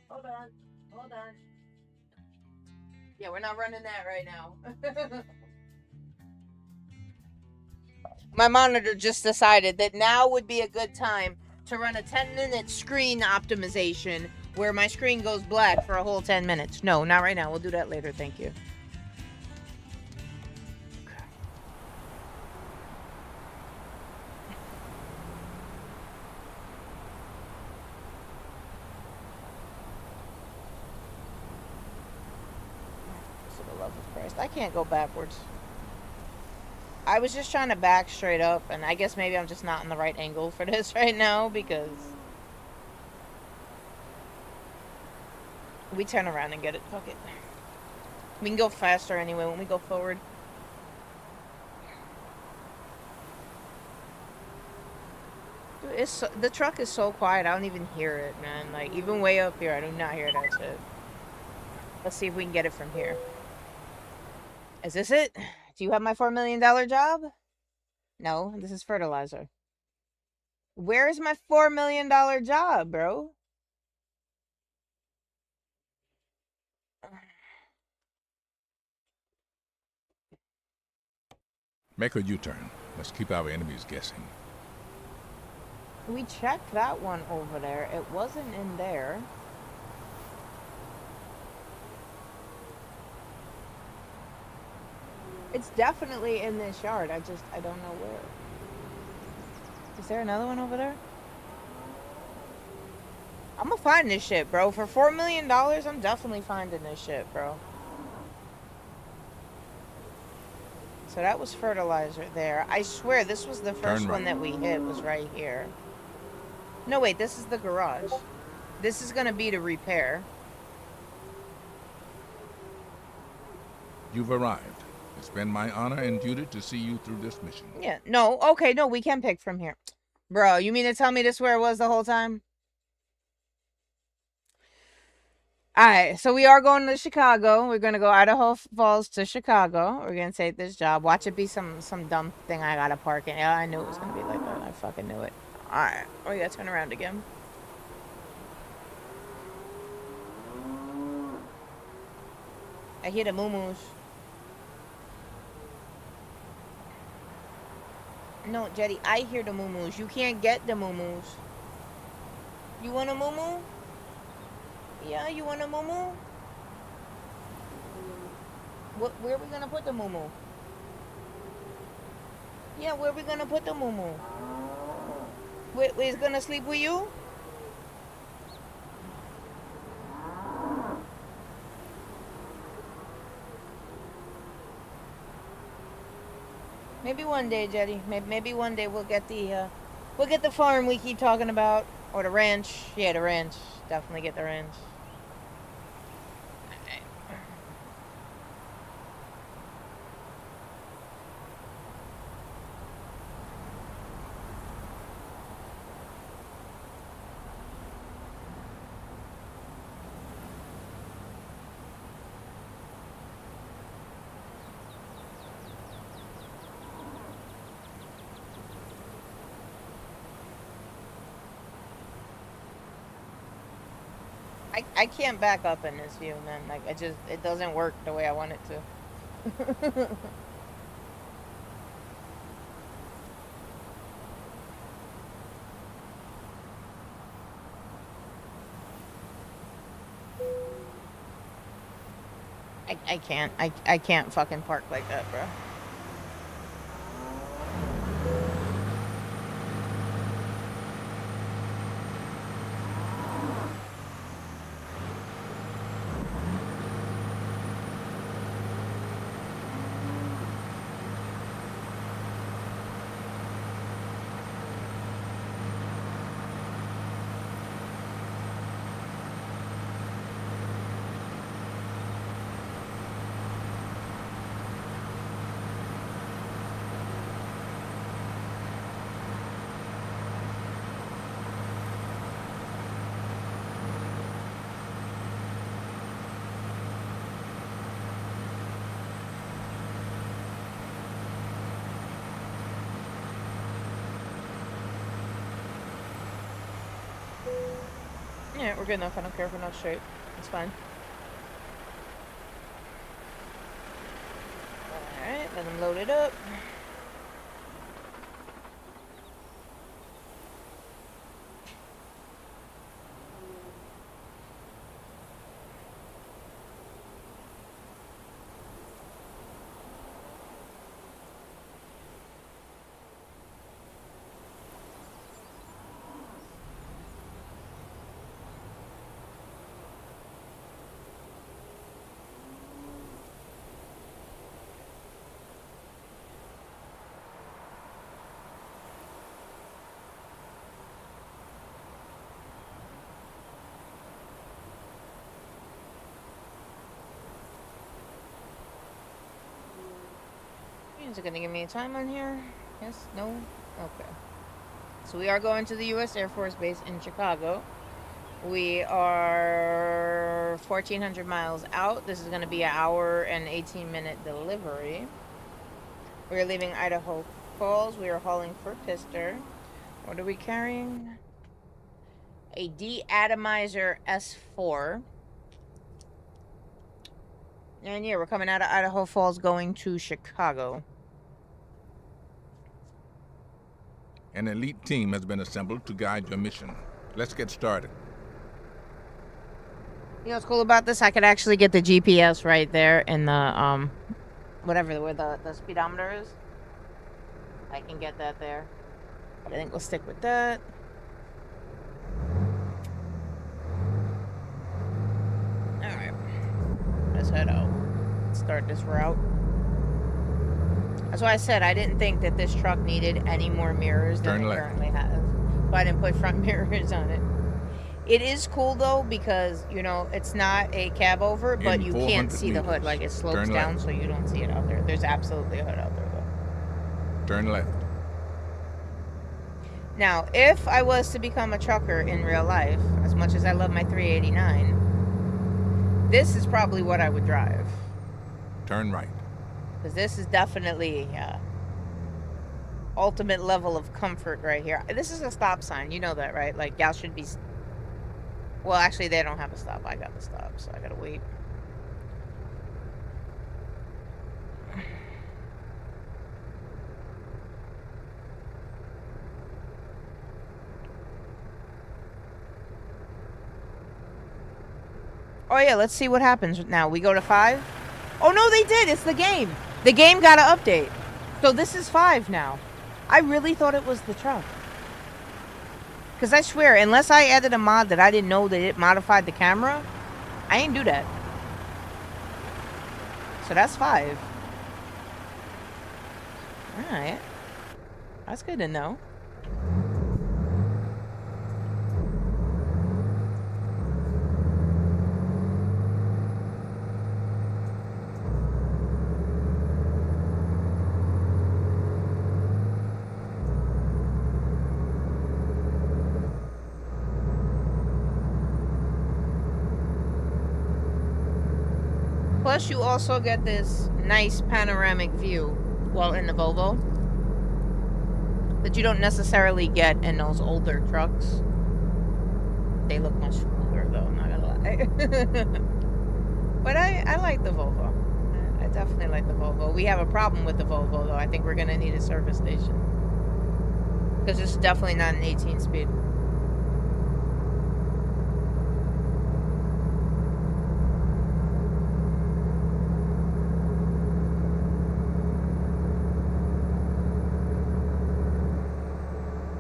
Hold on, hold on. Yeah, we're not running that right now. My monitor just decided that now would be a good time to run a 10-minute screen optimization where my screen goes black for a whole 10 minutes. No, not right now. We'll do that later. Thank you. For the love of Christ, I can't go backwards. I was just trying to back straight up, and I guess maybe I'm just not in the right angle for this right now, because we turn around and get it. Fuck it. We can go faster anyway when we go forward. Dude, the truck is so quiet, I don't even hear it, man. Like, even way up here, I do not hear that shit. Let's see if we can get it from here. Is this it? Do you have my $4 million job? No, this is fertilizer. Where's my $4 million job, bro? Make a U-turn. Let's keep our enemies guessing. We checked that one over there. It wasn't in there. It's definitely in this yard. I don't know where. Is there another one over there? I'm gonna find this shit, bro. For $4 million, I'm definitely finding this shit, bro. So that was fertilizer there. I swear this was the first Turn one right. that we hit was right here. No, wait, this is the garage. This is gonna be to repair. You've arrived. It's been my honor and duty to see you through this mission. Yeah, no, okay, no, we can pick from here. Bro, you mean to tell me this is where it was the whole time? Alright, so we are going to Chicago. We're gonna go Idaho Falls to Chicago. We're gonna take this job. Watch it be some dumb thing I gotta park in. Yeah, I knew it was gonna be like that. I fucking knew it. Alright, we gotta turn around again. I hear the moo-moos. No, Jetty, I hear the moo-moos. You can't get the moo-moos. You want a moo-moo? Yeah, you want a moo-moo? Where are we gonna put the moo-moo? Yeah, where are we gonna put the moo-moo? Wait, he's gonna sleep with you? Maybe one day, Jetty. Maybe one day we'll get the farm we keep talking about, or the ranch. Yeah, the ranch. Definitely get the ranch. I can't back up in this view, man. Like, it doesn't work the way I want it to. I can't fucking park like that, bro. Yeah, we're good enough. I don't care if we're not straight. It's fine. Alright, let them load it up. Is it gonna give me a time on here? Yes? No? Okay. So we are going to the U.S. Air Force Base in Chicago. We are 1,400 miles out. This is gonna be an hour and 18-minute delivery. We are leaving Idaho Falls. We are hauling for Pister. What are we carrying? A deatomizer S4. And yeah, we're coming out of Idaho Falls going to Chicago. An elite team has been assembled to guide your mission. Let's get started. You know what's cool about this? I could actually get the GPS right there in the, whatever, where the speedometer is. I can get that there. But I think we'll stick with that. Alright. Let's head out. Start this route. That's why I said I didn't think that this truck needed any more mirrors than Turn it left. currently has. But I didn't put front mirrors on it. It is cool though because, you know, it's not a cab over, but In you can't 400 see the hood. meters, Like it slopes turn down left. so you don't see it out there. There's absolutely a hood out there though. Turn left. Now, if I was to become a trucker in real life, as much as I love my 389, this is probably what I would drive. Turn right. Because this is definitely ultimate level of comfort right here. This is a stop sign. You know that, right? Like, y'all should be... Well, actually, they don't have a stop. I got the stop, so I gotta wait. Oh, yeah, let's see what happens now. We go to 5? Oh, no, they did. It's the game. The game got an update. So this is 5 now. I really thought it was the truck. Because I swear, unless I added a mod that I didn't know that it modified the camera, I ain't do that. So that's 5. Alright. That's good to know. Plus, you also get this nice panoramic view while in the Volvo that you don't necessarily get in those older trucks. They look much cooler, though, I'm not gonna lie. But I like the Volvo. I definitely like the Volvo. We have a problem with the Volvo, though. I think we're gonna need a service station. Because it's definitely not an 18-speed.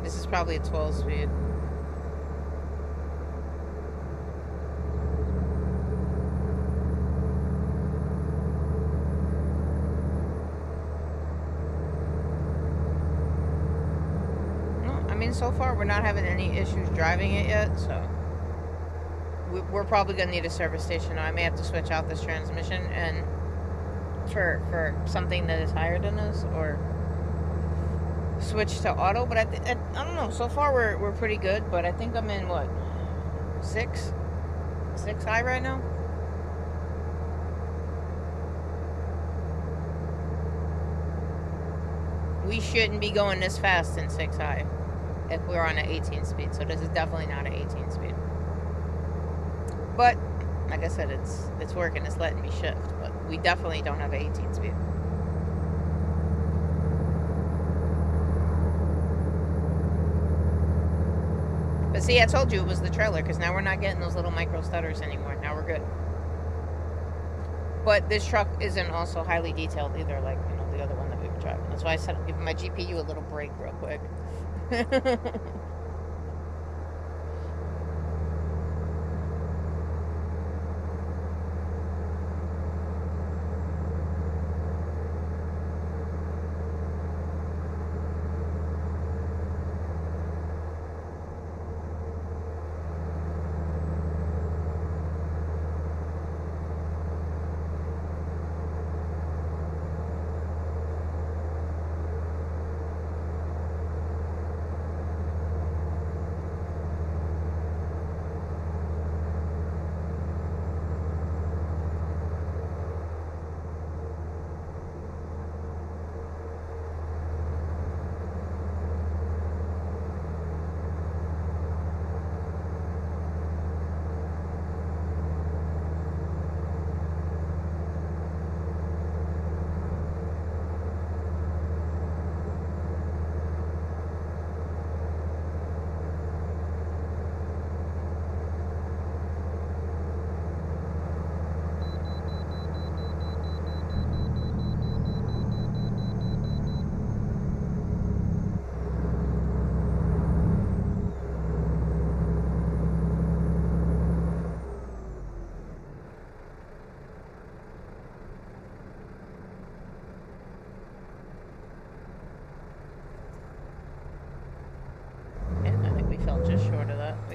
This is probably a 12-speed. I mean, so far we're not having any issues driving it yet, so we're probably gonna need a service station. I may have to switch out this transmission and for something that is higher than this, or switch to auto. But I don't know. So far we're pretty good, but I think I'm in what, 6 high right now. We shouldn't be going this fast in 6 high if we're on an 18 speed. So this is definitely not an 18 speed. But like I said, it's working. It's letting me shift. But we definitely don't have an 18 speed. But see, I told you it was the trailer, because now we're not getting those little micro stutters anymore. Now we're good. But this truck isn't also highly detailed either, like, you know, the other one that we were driving. That's why I said I'm giving my GPU a little break real quick.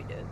I did.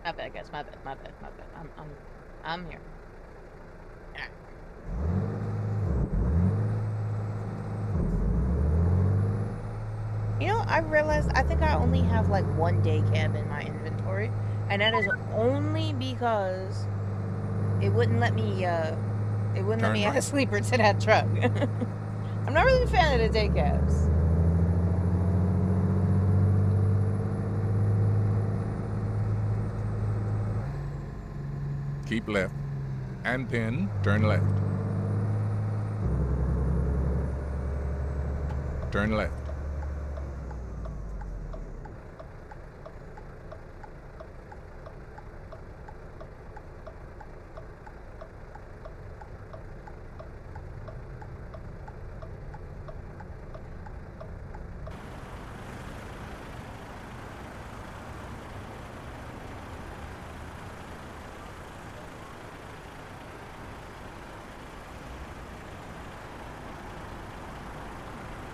My bad, guys. My bad. My bad. My bad. I'm here. Alright. You know, I realized I think I only have like one day cab in my inventory, and that is only because it wouldn't let me Turn add a right. sleeper to that truck. I'm not really a fan of the day cabs. Keep left. And then turn left. Turn left.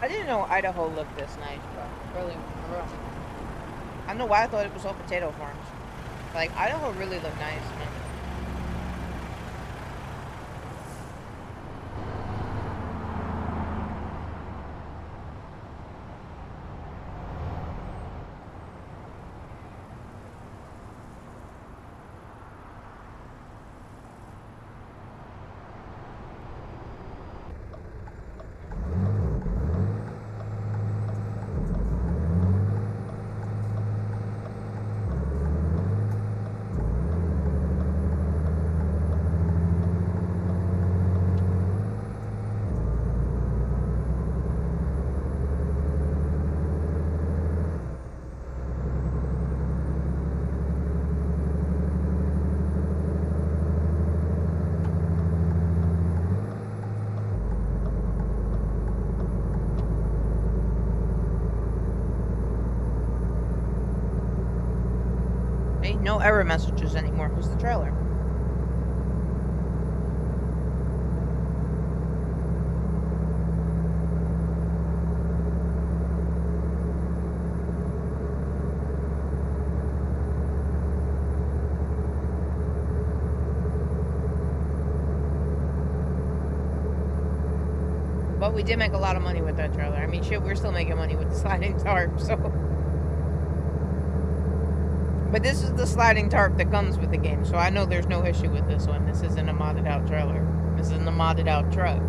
I didn't know Idaho looked this nice, bro. Really, for real. I don't know why I thought it was all potato farms. Like, Idaho really looked nice, man. Hey, no error messages anymore. Who's the trailer? But we did make a lot of money with that trailer. I mean, shit, we're still making money with the sliding tarp, so. But this is the sliding tarp that comes with the game, so I know there's no issue with this one. This isn't a modded out trailer. This isn't a modded out truck.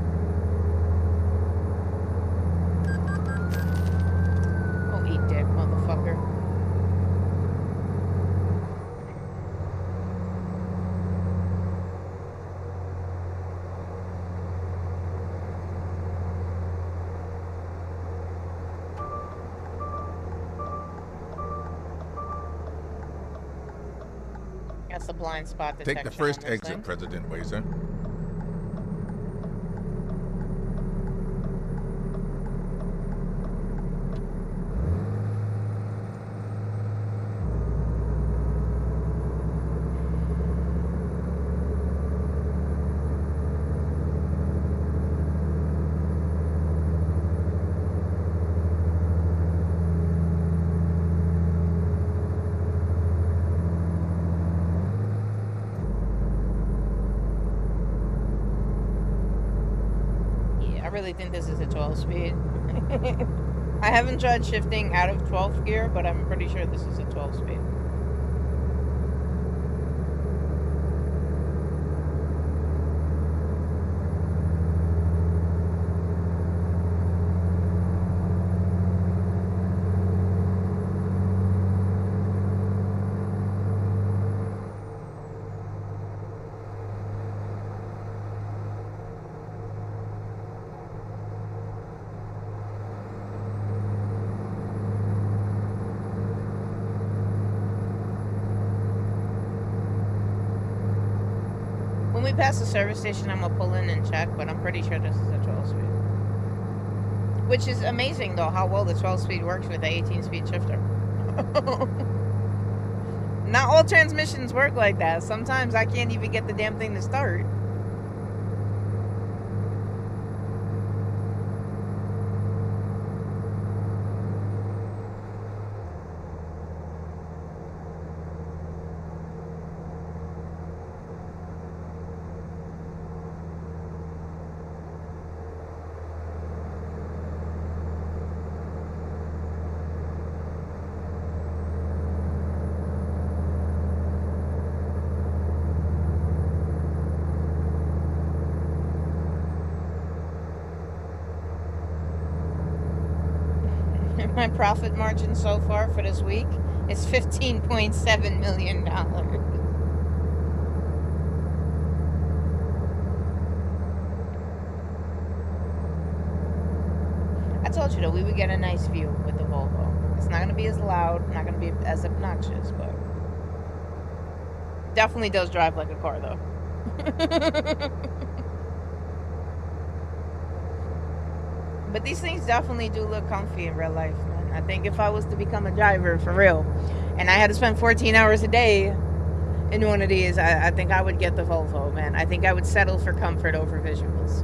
Oh, eat dick, motherfucker. That's the blind spot detection. Take the first on this exit, thing. President Wazer. Yeah, I really think this is a 12 speed. I haven't tried shifting out of 12th gear, but I'm pretty sure this is a 12 speed. When we pass the service station, I'm gonna pull in and check, but I'm pretty sure this is a 12 speed. Which is amazing, though, how well the 12 speed works with the 18 speed shifter. Not all transmissions work like that. Sometimes I can't even get the damn thing to start. My profit margin so far for this week is $15.7 million. I told you though, we would get a nice view with the Volvo. It's not going to be as loud, not going to be as obnoxious, but definitely does drive like a car though. But these things definitely do look comfy in real life, man. I think if I was to become a driver for real, and I had to spend 14 hours a day in one of these, I think I would get the Volvo, man. I think I would settle for comfort over visuals.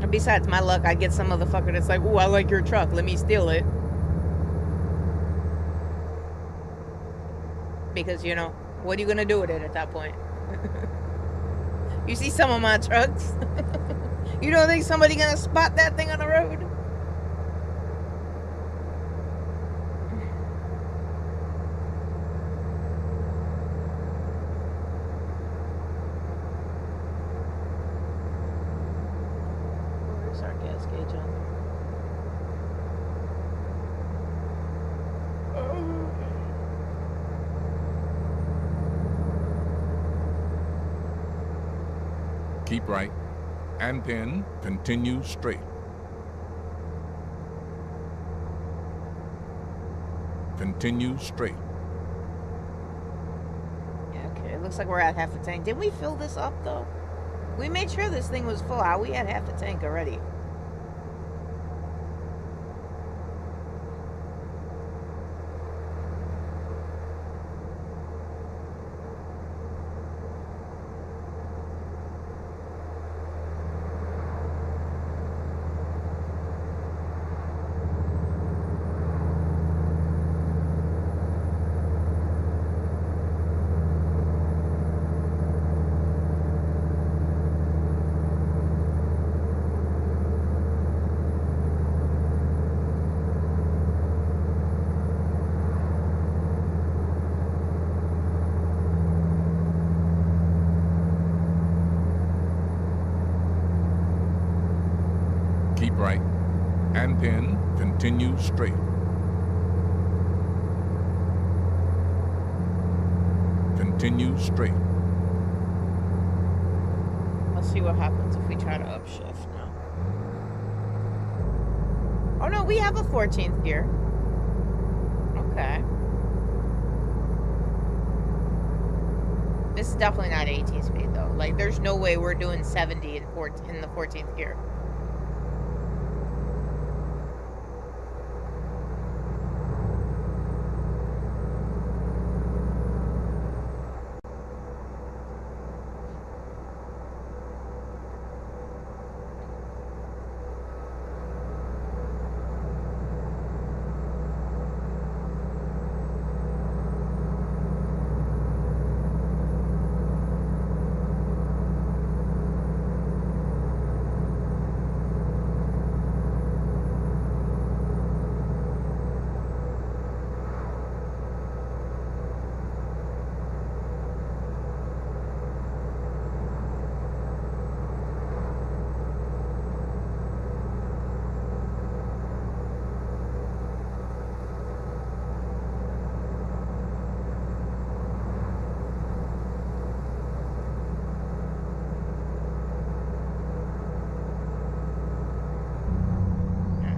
And besides, my luck, I get some motherfucker that's like, ooh, I like your truck, let me steal it. Because, you know, what are you gonna do with it at that point? You see some of my trucks? You don't think somebody gonna spot that thing on the road? Where's our gas gauge on? Keep right. And then continue straight. Continue straight. Yeah, okay. It looks like we're at half a tank. Didn't we fill this up though? We made sure this thing was full. We had half a tank already. Keep right. And then continue straight. Continue straight. Let's see what happens if we try to upshift now. Oh no, we have a 14th gear. Okay. This is definitely not 18 speed though. Like, there's no way we're doing 70 in the 14th gear.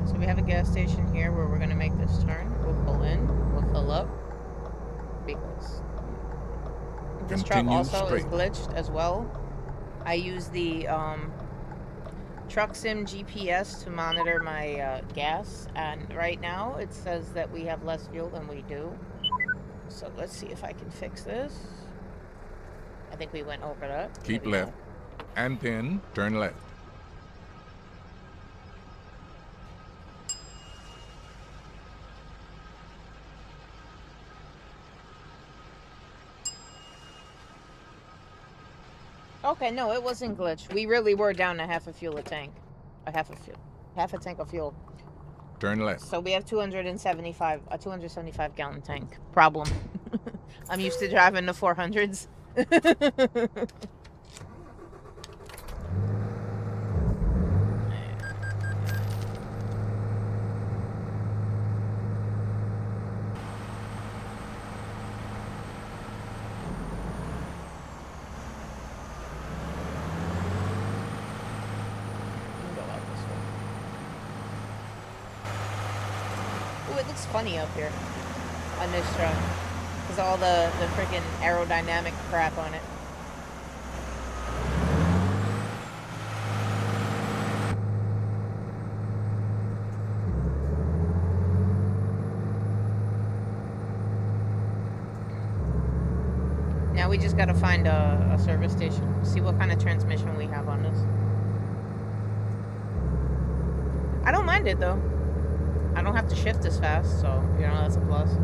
So we have a gas station here where we're gonna make this turn. We'll pull in, we'll fill up, because this truck Continue also is straight. glitched as well. I use the truck sim GPS to monitor my gas, and right now it says that we have less fuel than we do. So let's see if I can fix this. I think we went over that. Keep There we left. And then turn left. go. Okay, no, it wasn't glitched. We really were down to half a fuel a tank. Half a tank of fuel. Turn left. So we have a 275 gallon tank. Problem. I'm used to driving the 400s. Ooh, it looks funny up here on this truck. Because all the freaking aerodynamic crap on it. Now we just gotta find a service station. See what kind of transmission we have on this. I don't mind it though. I don't have to shift as fast, so, you know, that's a plus.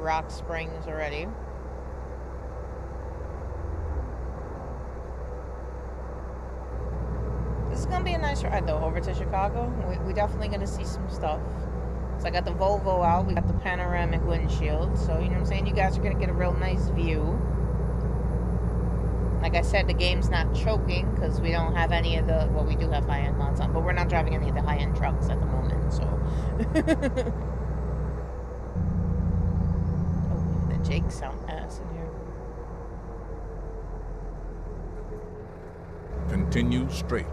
Rock Springs already. This is gonna be a nice ride though, over to Chicago. We definitely gonna see some stuff. So I got the Volvo out, we got the panoramic windshield, so you know what I'm saying, you guys are gonna get a real nice view. Like I said, the game's not choking because we don't have any of the, well, we do have high-end mods on, but we're not driving any of the high-end trucks at the moment, so. Oh, the Jake sound ass in here. Continue straight.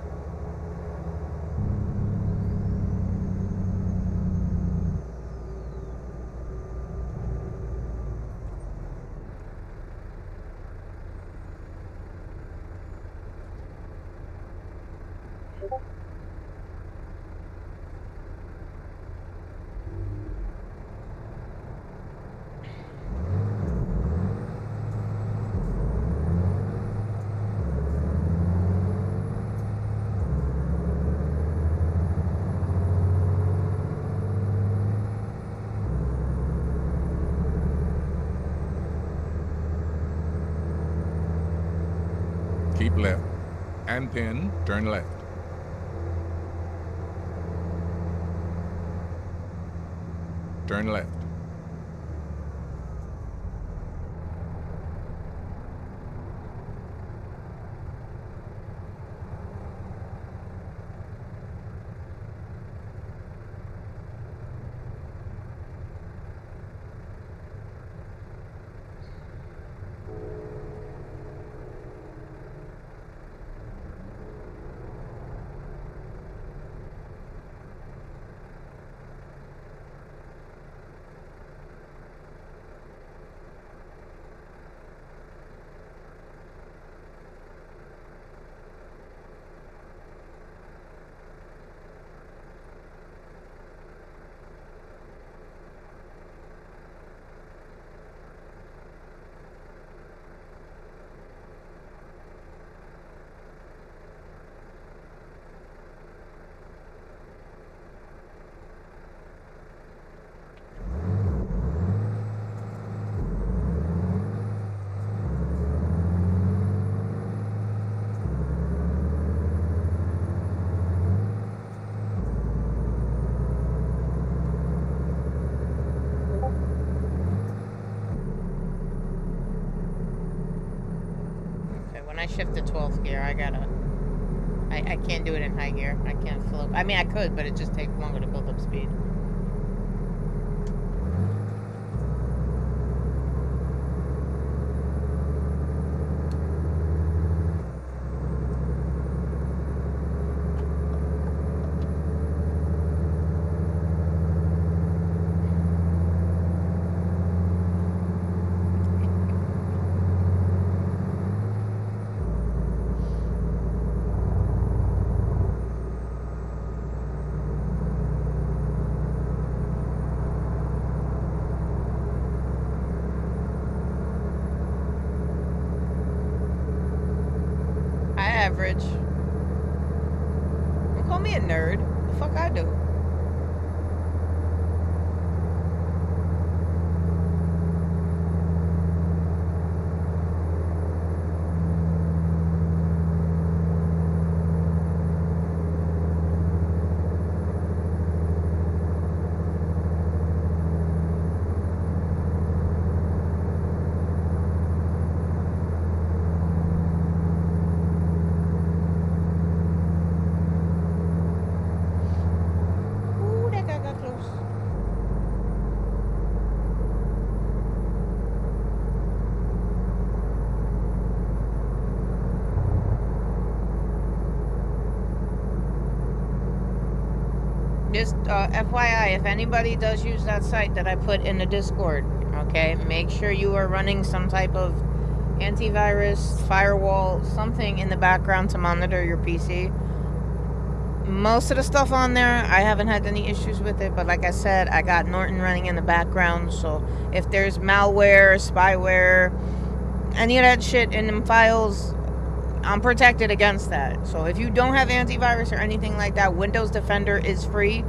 Keep left. And pin, turn left. Turn left. I shift to 12th gear, I can't do it in high gear. I can't fill up. I mean, I could, but it just takes longer to build up speed. Average. Don't call me a nerd. The fuck I do? Just FYI, if anybody does use that site that I put in the Discord, okay, make sure you are running some type of antivirus, firewall, something in the background to monitor your PC. Most of the stuff on there, I haven't had any issues with it, but like I said, I got Norton running in the background, so if there's malware, spyware, any of that shit in them files, I'm protected against that. So if you don't have antivirus or anything like that, Windows Defender is free.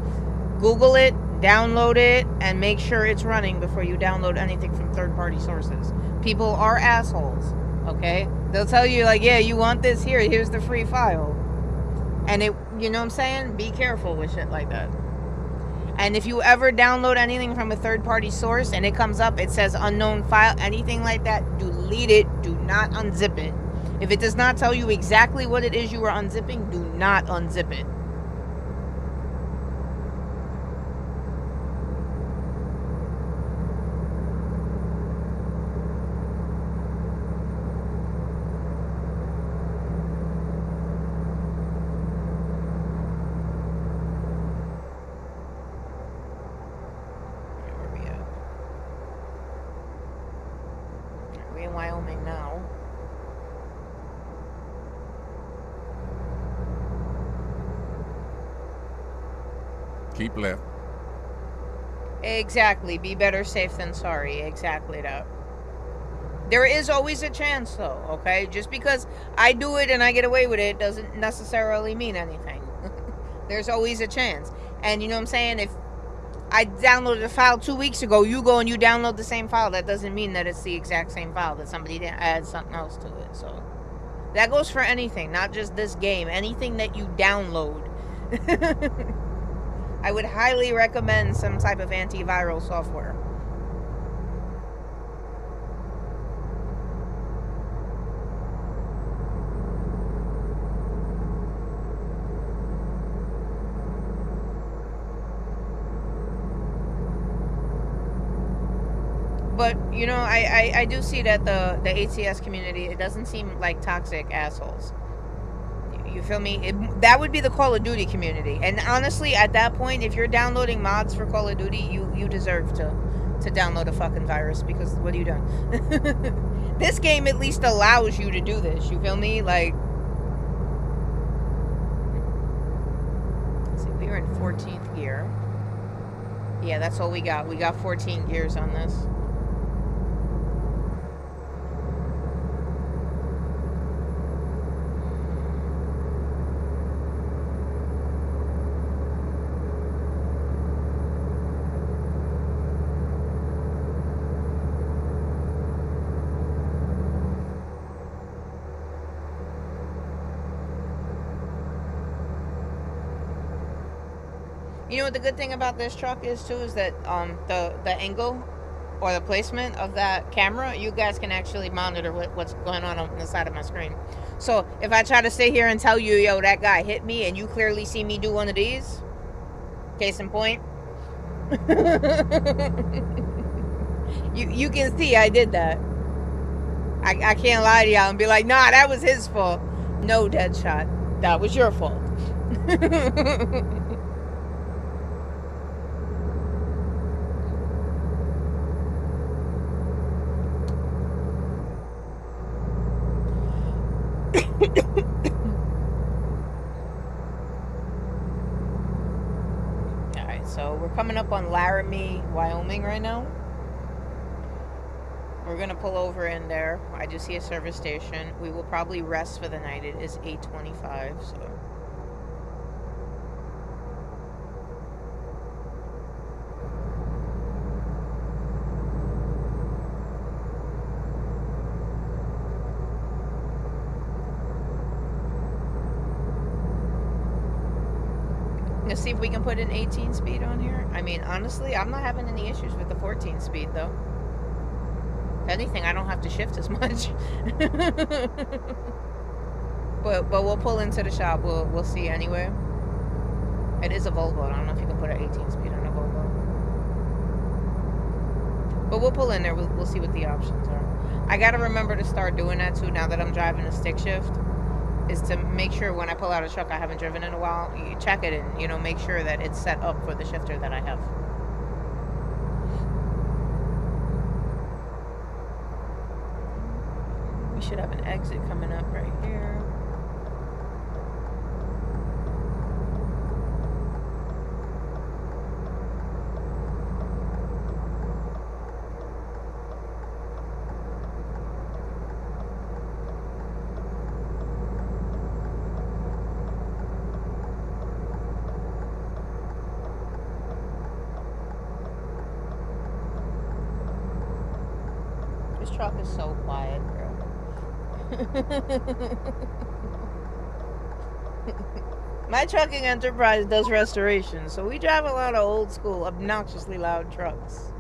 Google it, download it, and make sure it's running before you download anything from third-party sources. People are assholes, okay? They'll tell you, like, yeah, you want this here, here's the free file. And it, you know what I'm saying? Be careful with shit like that. And if you ever download anything from a third-party source and it comes up, it says unknown file, anything like that, delete it, do not unzip it. If it does not tell you exactly what it is you are unzipping, do not unzip it. Where are we at? We're in Wyoming now. Keep left. Exactly. Be better safe than sorry. Exactly that. There is always a chance, though, okay? Just because I do it and I get away with it doesn't necessarily mean anything. There's always a chance. And you know what I'm saying? If I downloaded a file 2 weeks ago, you go and you download the same file, that doesn't mean that it's the exact same file, that somebody didn't add something else to it. So that goes for anything, not just this game. Anything that you download. I would highly recommend some type of antiviral software. But, you know, I do see that the ATS community, it doesn't seem like toxic assholes. You feel me? That would be the Call of Duty community. And honestly, at that point, if you're downloading mods for Call of Duty, you deserve to download a fucking virus, because what are you doing? This game at least allows you to do this. You feel me? Like, let's see, we were in 14th gear. Yeah, that's all we got. We got 14 gears on this. You know what the good thing about this truck is too, is that the angle or the placement of that camera, you guys can actually monitor what's going on the side of my screen. So if I try to sit here and tell you, yo, that guy hit me, and you clearly see me do one of these, case in point, you can see I did that. I can't lie to y'all and be like, nah, that was his fault. No, Deadshot, that was your fault. Alright, so we're coming up on Laramie, Wyoming right now. We're gonna pull over in there. I just see a service station. We will probably rest for the night. It is 8:25, so. Let's see if we can put an 18 speed on here. I mean, honestly, I'm not having any issues with the 14 speed, though. If anything, I don't have to shift as much. but we'll pull into the shop. We'll see anyway. It is a Volvo. I don't know if you can put an 18 speed on a Volvo. But we'll pull in there. We'll see what the options are. I gotta remember to start doing that too now that I'm driving a stick shift. Is to make sure when I pull out a truck I haven't driven in a while, you check it and, you know, make sure that it's set up for the shifter that I have. We should have an exit coming up right here. This truck is so quiet, bro. My trucking enterprise does restoration, so we drive a lot of old school, obnoxiously loud trucks.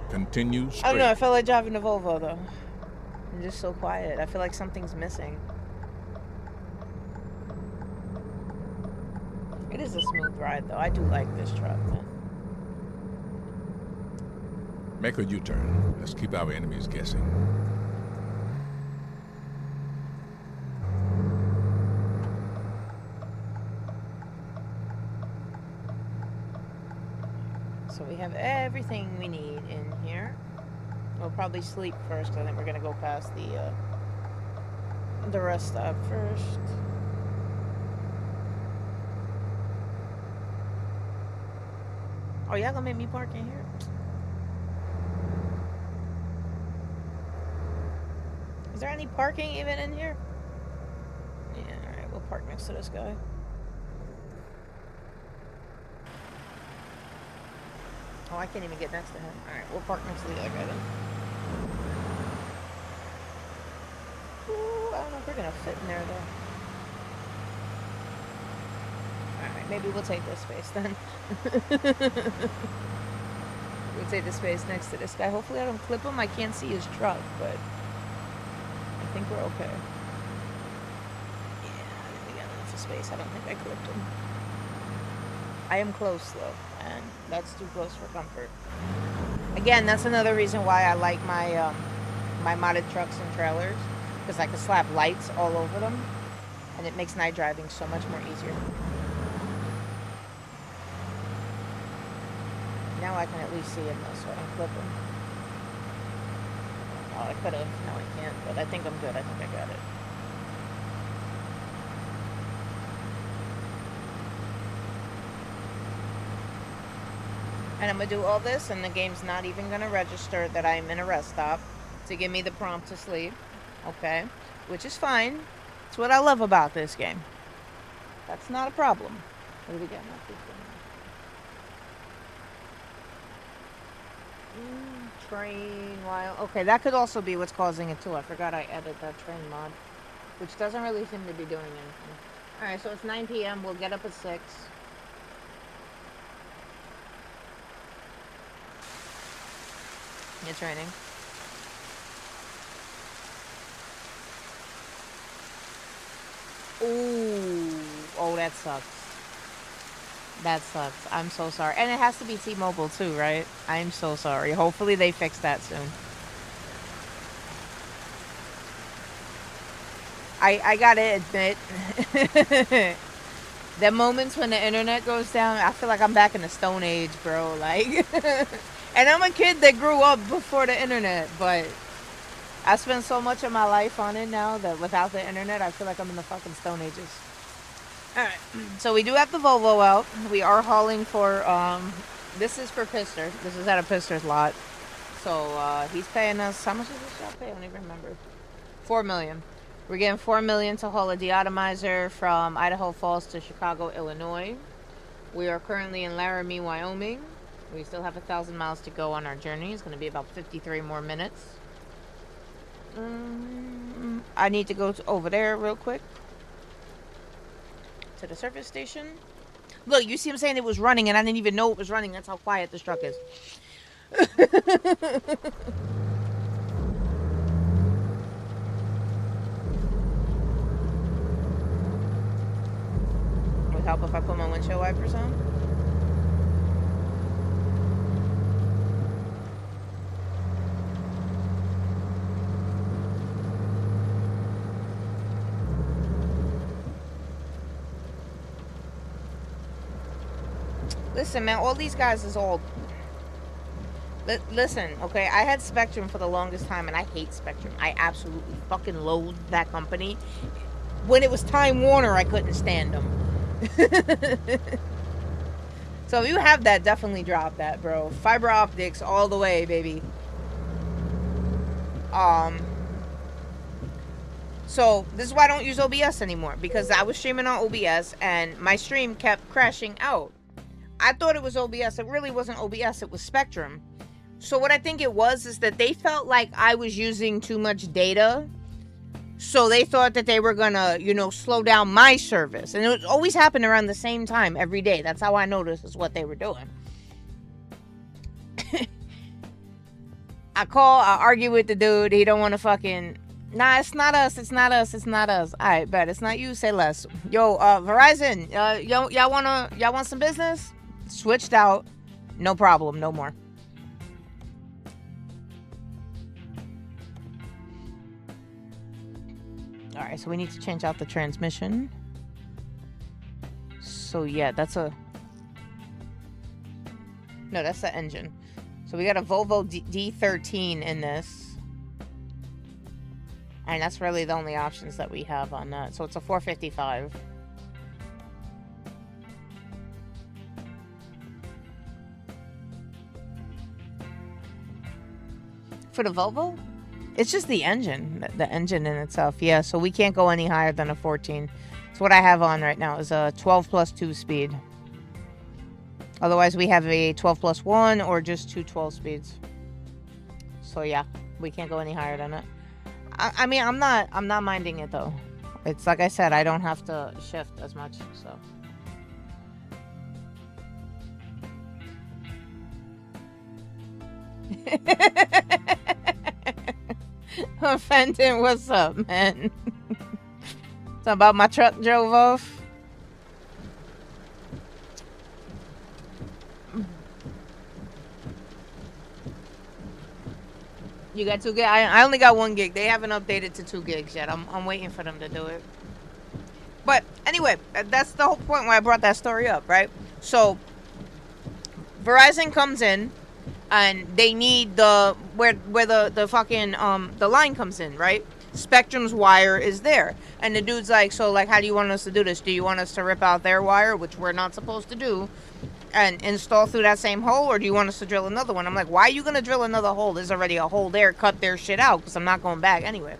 Continue straight. I don't know, I felt like driving a Volvo though. I'm just so quiet. I feel like something's missing. It is a smooth ride though. I do like this truck, man. Make a U-turn. Let's keep our enemies guessing. So we have everything we need in here. We'll probably sleep first. I think we're gonna go past the rest stop first. Oh, y'all gonna make me park in here? Is there any parking even in here? Yeah, alright, we'll park next to this guy. Oh, I can't even get next to him. Alright, we'll park next to the other guy then. Ooh, I don't know if we're gonna fit in there though. Alright, maybe we'll take this space then. We'll take the space next to this guy. Hopefully I don't clip him. I can't see his truck, but I think we're okay. Yeah, I think we got enough of space. I don't think I clipped him. I am close though, and that's too close for comfort. Again, that's another reason why I like my my modded trucks and trailers, because I can slap lights all over them, and it makes night driving so much more easier. Now I can at least see him though, so I don't clip him. Oh, I could have. No, I can't, but I think I'm good. I think I got it. And I'm going to do all this, and the game's not even going to register that I'm in a rest stop to give me the prompt to sleep. Okay? Which is fine. It's what I love about this game. That's not a problem. What do we get? Train while... Okay, that could also be what's causing it too. I forgot I added that train mod, which doesn't really seem to be doing anything. Alright, so it's 9 p.m. We'll get up at 6. You're training. Ooh. Oh, that sucks. That sucks. I'm so sorry. And it has to be T-Mobile too, right? I'm so sorry. Hopefully they fix that soon. I gotta admit, the moments when the internet goes down, I feel like I'm back in the Stone Age, bro. Like, and I'm a kid that grew up before the internet, but I spend so much of my life on it now that without the internet, I feel like I'm in the fucking Stone Ages. Alright, so we do have the Volvo out. We are hauling for, this is for Pister. This is at a Pister's lot. So, he's paying us, how much does this shop pay? I don't even remember. $4 million. We're getting $4 million to haul a deatomizer from Idaho Falls to Chicago, Illinois. We are currently in Laramie, Wyoming. We still have 1,000 miles to go on our journey. It's going to be about 53 more minutes. I need to go over there real quick. To the service station. Look, you see him saying it was running and I didn't even know it was running. That's how quiet this truck is. Would help if I put my windshield wipers on. Listen, man, all these guys is old. Listen, okay, I had Spectrum for the longest time, and I hate Spectrum. I absolutely fucking loathe that company. When it was Time Warner, I couldn't stand them. So if you have that, definitely drop that, bro. Fiber optics all the way, baby. So this is why I don't use OBS anymore, because I was streaming on OBS, and my stream kept crashing out. I thought it was OBS. It really wasn't OBS. It was Spectrum. So what I think it was is that they felt like I was using too much data. So they thought that they were going to, you know, slow down my service. And it always happened around the same time every day. That's how I noticed is what they were doing. I argue with the dude. He don't want to fucking... Nah, it's not us. It's not us. It's not us. All right, bet. It's not you. Say less. Yo, Verizon, y'all want some business? Switched out. No problem. No more. All right, so we need to change out the transmission. So yeah, that's a... No, that's the engine. So we got a Volvo D13 in this. And that's really the only options that we have on that. So it's a 455. For the Volvo? It's just the engine. The engine in itself. Yeah, so we can't go any higher than a 14. So what I have on right now is a 12 plus 2 speed. Otherwise, we have a 12 plus 1 or just 2 12 speeds. So yeah, we can't go any higher than it. I mean, I'm not minding it though. It's like I said, I don't have to shift as much, so. Fenton, what's up, man? Something about my truck drove off. You got 2 gigs? I only got 1 gig. They haven't updated to 2 gigs yet. I'm waiting for them to do it. But anyway, that's the whole point why I brought that story up, right? So Verizon comes in and they need the where the fucking the line comes in, right? Spectrum's wire is there. And the dude's like, so like, how do you want us to do this? Do you want us to rip out their wire, which we're not supposed to do, and install through that same hole, or do you want us to drill another one? I'm like, why are you gonna drill another hole? There's already a hole there. Cut their shit out, because I'm not going back anyway.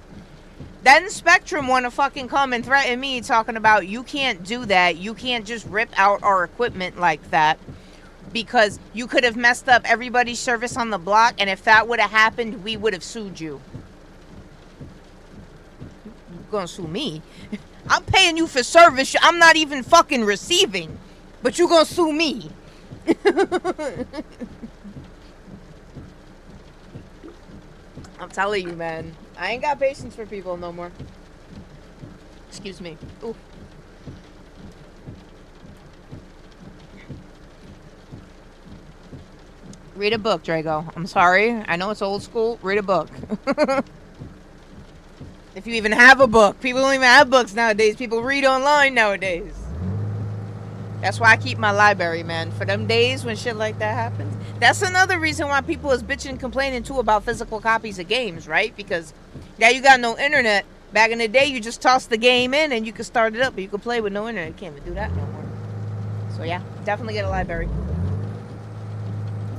Then Spectrum want to fucking come and threaten me, talking about, you can't do that. You can't just rip out our equipment like that, because you could have messed up everybody's service on the block, and if that would have happened, we would have sued you. You're gonna sue me? I'm paying you for service I'm not even fucking receiving, but you gonna sue me? I'm telling you, man. I ain't got patience for people no more. Excuse me. Ooh. Read a book, Drago. I'm sorry. I know it's old school. Read a book. If you even have a book. People don't even have books nowadays. People read online nowadays. That's why I keep my library, man. For them days when shit like that happens. That's another reason why people is bitching and complaining too about physical copies of games, right? Because now you got no internet. Back in the day, you just toss the game in and you can start it up, but you can play with no internet. You can't even do that no more. So yeah, definitely get a library.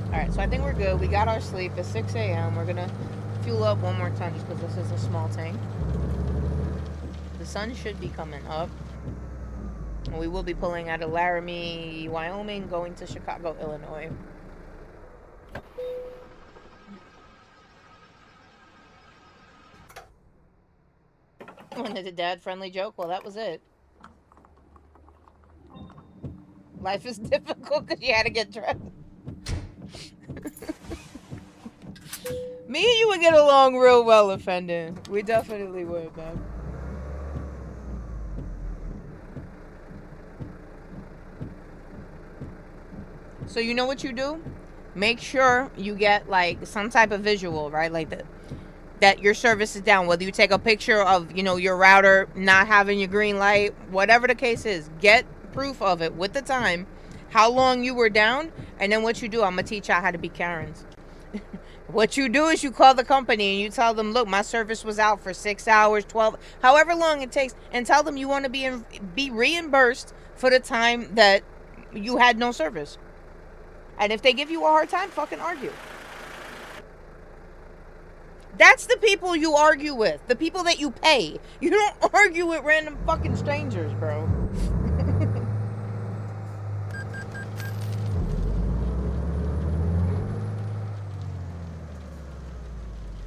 Alright, so I think we're good. We got our sleep. It's 6 a.m. We're gonna fuel up one more time just because this is a small tank. The sun should be coming up. And we will be pulling out of Laramie, Wyoming, going to Chicago, Illinois. Wanted a dad-friendly joke? Well, that was it. Life is difficult because you had to get dressed. Me and you would get along real well, offending. We definitely would, man. So you know what you do? Make sure you get like some type of visual, right? Like that your service is down. Whether you take a picture of, you know, your router not having your green light, whatever the case is, get proof of it with the time, how long you were down, and then what you do, I'm gonna teach y'all how to be Karens. What you do is you call the company and you tell them, look, my service was out for 6 hours, 12, however long it takes, and tell them you want to be reimbursed for the time that you had no service. And if they give you a hard time, fucking argue. That's the people you argue with. The people that you pay. You don't argue with random fucking strangers, bro.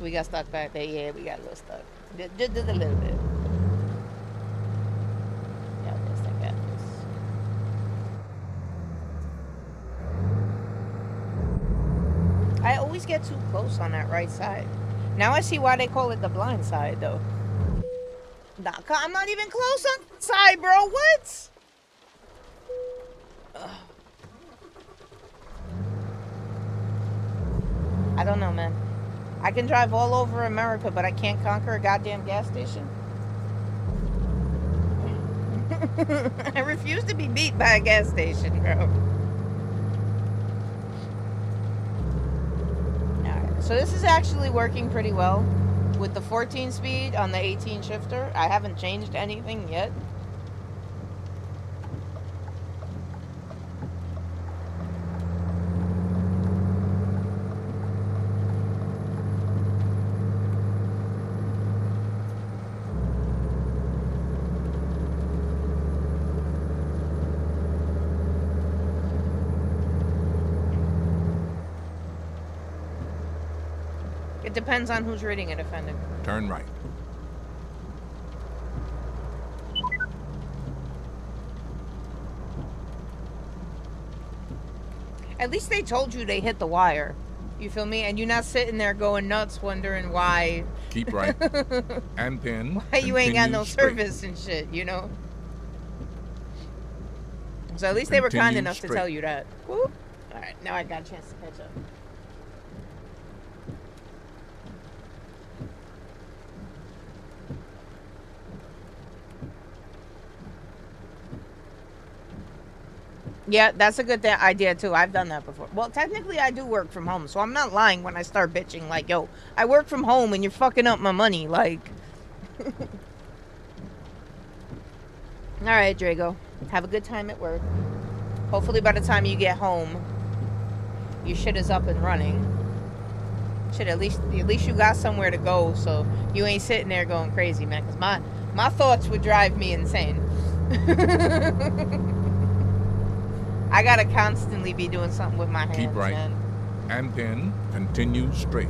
We got stuck back there. Yeah, we got a little stuck. Just a little bit. Yeah, I guess I got this. I always get too close on that right side. Now I see why they call it the blind side, though. Nah, I'm not even close on the side, bro. What? Ugh. I don't know, man. I can drive all over America, but I can't conquer a goddamn gas station. I refuse to be beat by a gas station, bro. Alright, so this is actually working pretty well with the 14 speed on the 18 shifter. I haven't changed anything yet. It depends on who's reading and defending. Turn right. At least they told you they hit the wire. You feel me? And you're not sitting there going nuts wondering why. Keep right. And then Why you ain't got continue no straight. service and shit, you know? So at least they were kind Continue enough to straight. tell you that. Whoop. Alright, now I got a chance to catch up. Yeah, that's a good idea too. I've done that before. Well, technically I do work from home, so I'm not lying when I start bitching like, yo, I work from home and you're fucking up my money, like. Alright, Drago. Have a good time at work. Hopefully by the time you get home, your shit is up and running. Shit, at least you got somewhere to go, so you ain't sitting there going crazy, man. Cause my thoughts would drive me insane. I gotta constantly be doing something with my hands, Keep right. man. And then continue straight.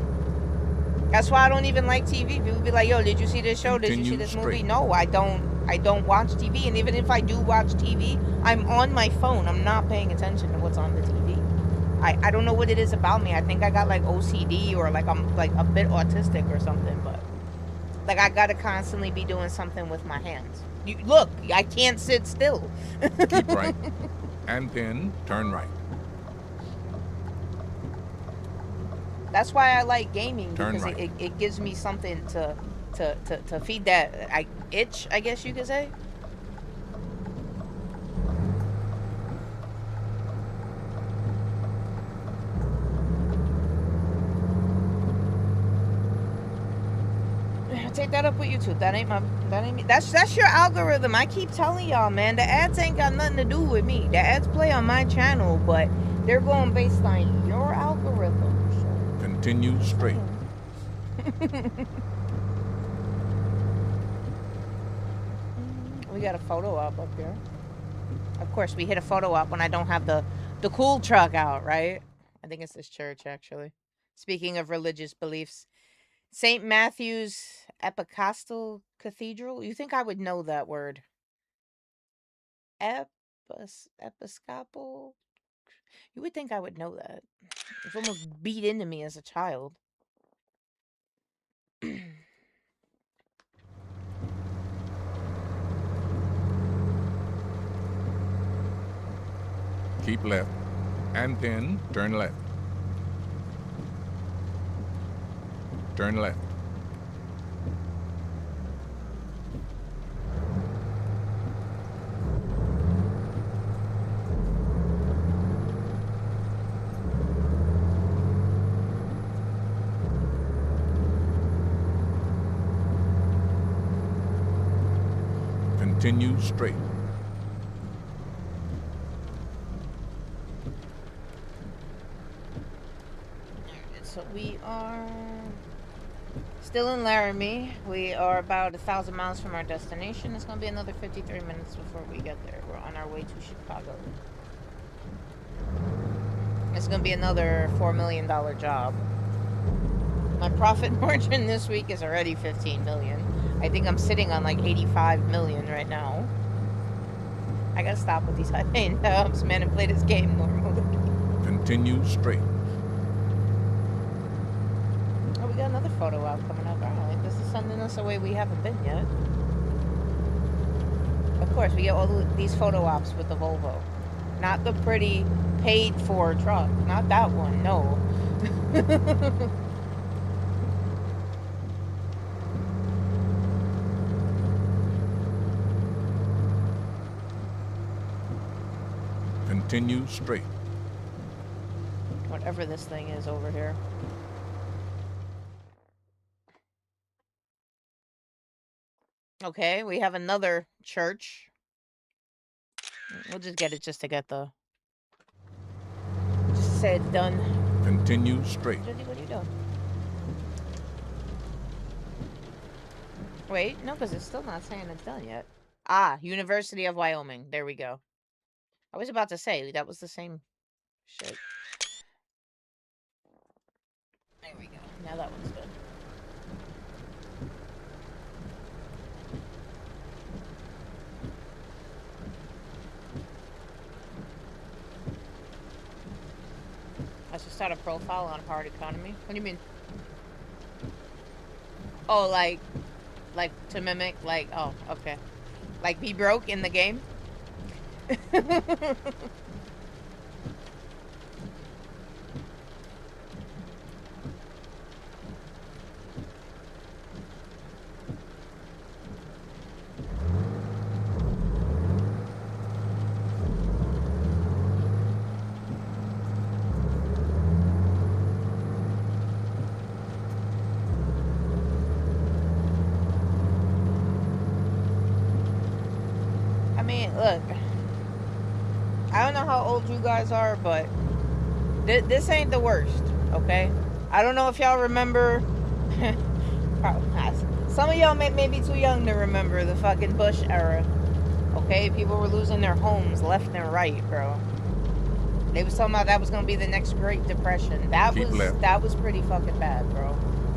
That's why I don't even like TV. People be like, "Yo, did you see this show? Did you see Continue this movie?" straight. No, I don't watch TV. And even if I do watch TV, I'm on my phone. I'm not paying attention to what's on the TV. I don't know what it is about me. I think I got like OCD or like I'm like a bit autistic or something. But like I gotta constantly be doing something with my hands. Look, I can't sit still. Keep right. And then turn right. That's why I like gaming, Turn because right. it gives me something to feed that itch, I guess you could say. Take that up with YouTube. That ain't me. That's your algorithm. I keep telling y'all, man. The ads ain't got nothing to do with me. The ads play on my channel, but they're going based on your algorithm. So. Continue straight. We got a photo op up here. Of course, we hit a photo op when I don't have the cool truck out, right? I think it's this church, actually. Speaking of religious beliefs. St. Matthew's Episcopal Cathedral. You think I would know that word? Episcopal? You would think I would know that. It's almost beat into me as a child. Keep left. And then turn left. Turn left. Continue straight. So we are still in Laramie. We are about 1,000 miles from our destination. It's going to be another 53 minutes before we get there. We're on our way to Chicago. It's going to be another $4 million job. My profit margin this week is already 15 million. I think I'm sitting on like 85 million right now. I gotta stop with these high paying jobs, man, and play this game normally. Continue straight. Oh, we got another photo op coming up. Alright, this is sending us away we haven't been yet. Of course, we get all these photo ops with the Volvo. Not the pretty paid for truck. Not that one, no. Continue straight. Whatever this thing is over here. Okay, we have another church. We'll just get it just to get the... Just say it's done. Continue straight. Jizzy, what are you doing? Wait, no, because it's still not saying it's done yet. Ah, University of Wyoming. There we go. I was about to say, that was the same shit. There we go. Now that one's done. to start a profile on hard economy? What do you mean? Oh, like to mimic, like, oh, okay. Like be broke in the game? I mean, look, I don't know how old you guys are, but this ain't the worst, okay? I don't know if y'all remember. Some of y'all may be too young to remember the fucking Bush era, okay? People were losing their homes left and right, bro. They was talking about that was gonna be the next Great Depression. That was pretty fucking bad, bro.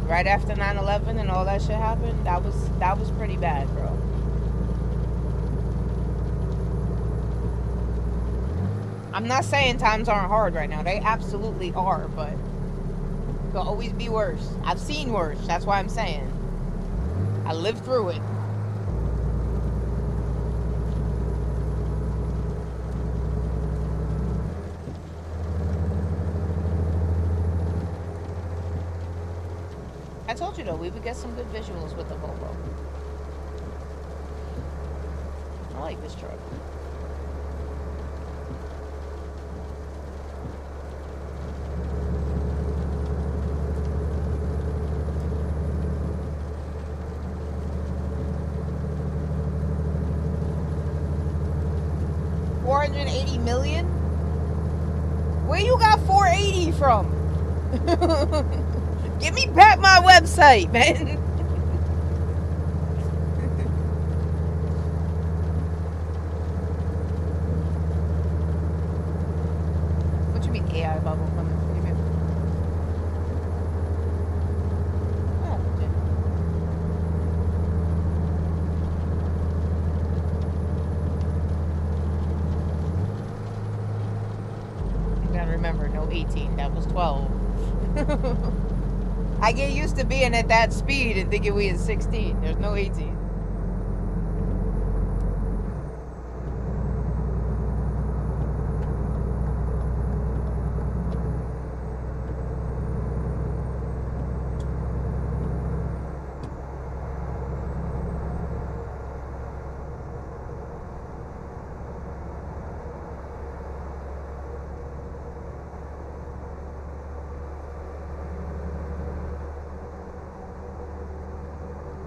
Right after 9/11 and all that shit happened, that was pretty bad, bro. I'm not saying times aren't hard right now. They absolutely are, but it could always be worse. I've seen worse. That's why I'm saying. I lived through it. I told you though, we would get some good visuals with the Volvo. I like this truck. $480 million? Where you got 480 from? Give me back my website, man. What you mean AI bubble coming? What do you mean? Oh, okay. You gotta remember, no 18. That was 12. I get used to being at that speed and thinking we in 16. There's no 18.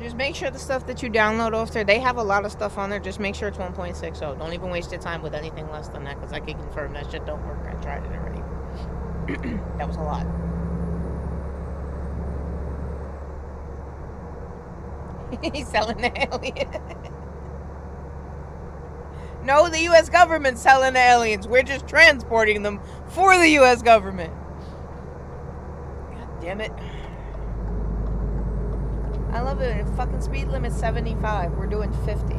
Just make sure the stuff that you download off there, they have a lot of stuff on there. Just make sure it's 1.60. Don't even waste your time with anything less than that, because I can confirm that shit don't work. I tried it already. That was a lot. He's selling the alien. No, the U.S. government's selling the aliens. We're just transporting them for the U.S. government. God damn it. I love it. Fucking speed limit 75. We're doing 50.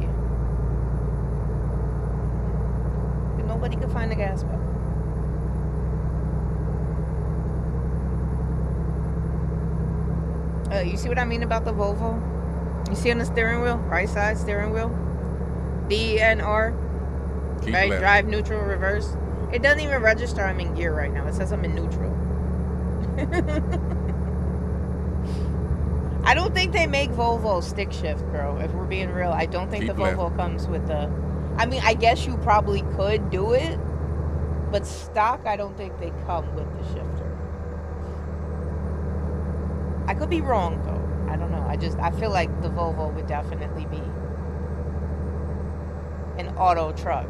Nobody could find the gas pump. You see what I mean about the Volvo? You see on the steering wheel? Right side steering wheel? DNR. Right? Left. Drive, neutral, reverse. It doesn't even register I'm in gear right now. It says I'm in neutral. I don't think they make Volvo stick shift, bro. If we're being real, I don't think the Volvo comes with the... I mean, I guess you probably could do it, but stock, I don't think they come with the shifter. I could be wrong, though. I don't know. I feel like the Volvo would definitely be an auto truck.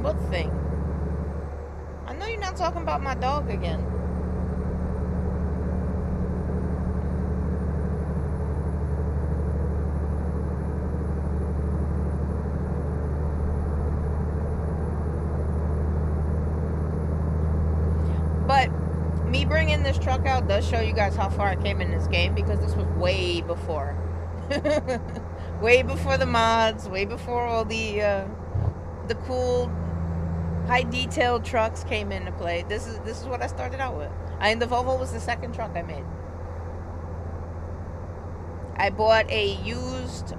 What thing? I know you're not talking about my dog again. bringing this truck out does show you guys how far I came in this game, because this was way before. Way before the mods, way before all the cool high detailed trucks came into play. This is what I started out with. The Volvo was the second truck I made. I bought a used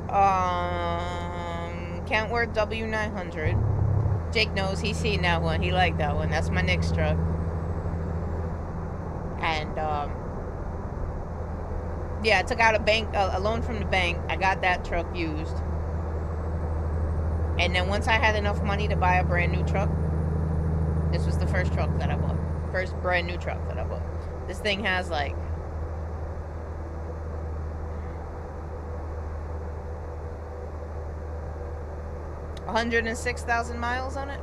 Kentworth W900. Jake knows, he's seen that one. He liked that one. That's my next truck. And yeah, I took out a loan from the bank. I got that truck used. And then once I had enough money to buy a brand new truck, this was the first truck that I bought. First brand new truck that I bought. This thing has like 106,000 miles on it.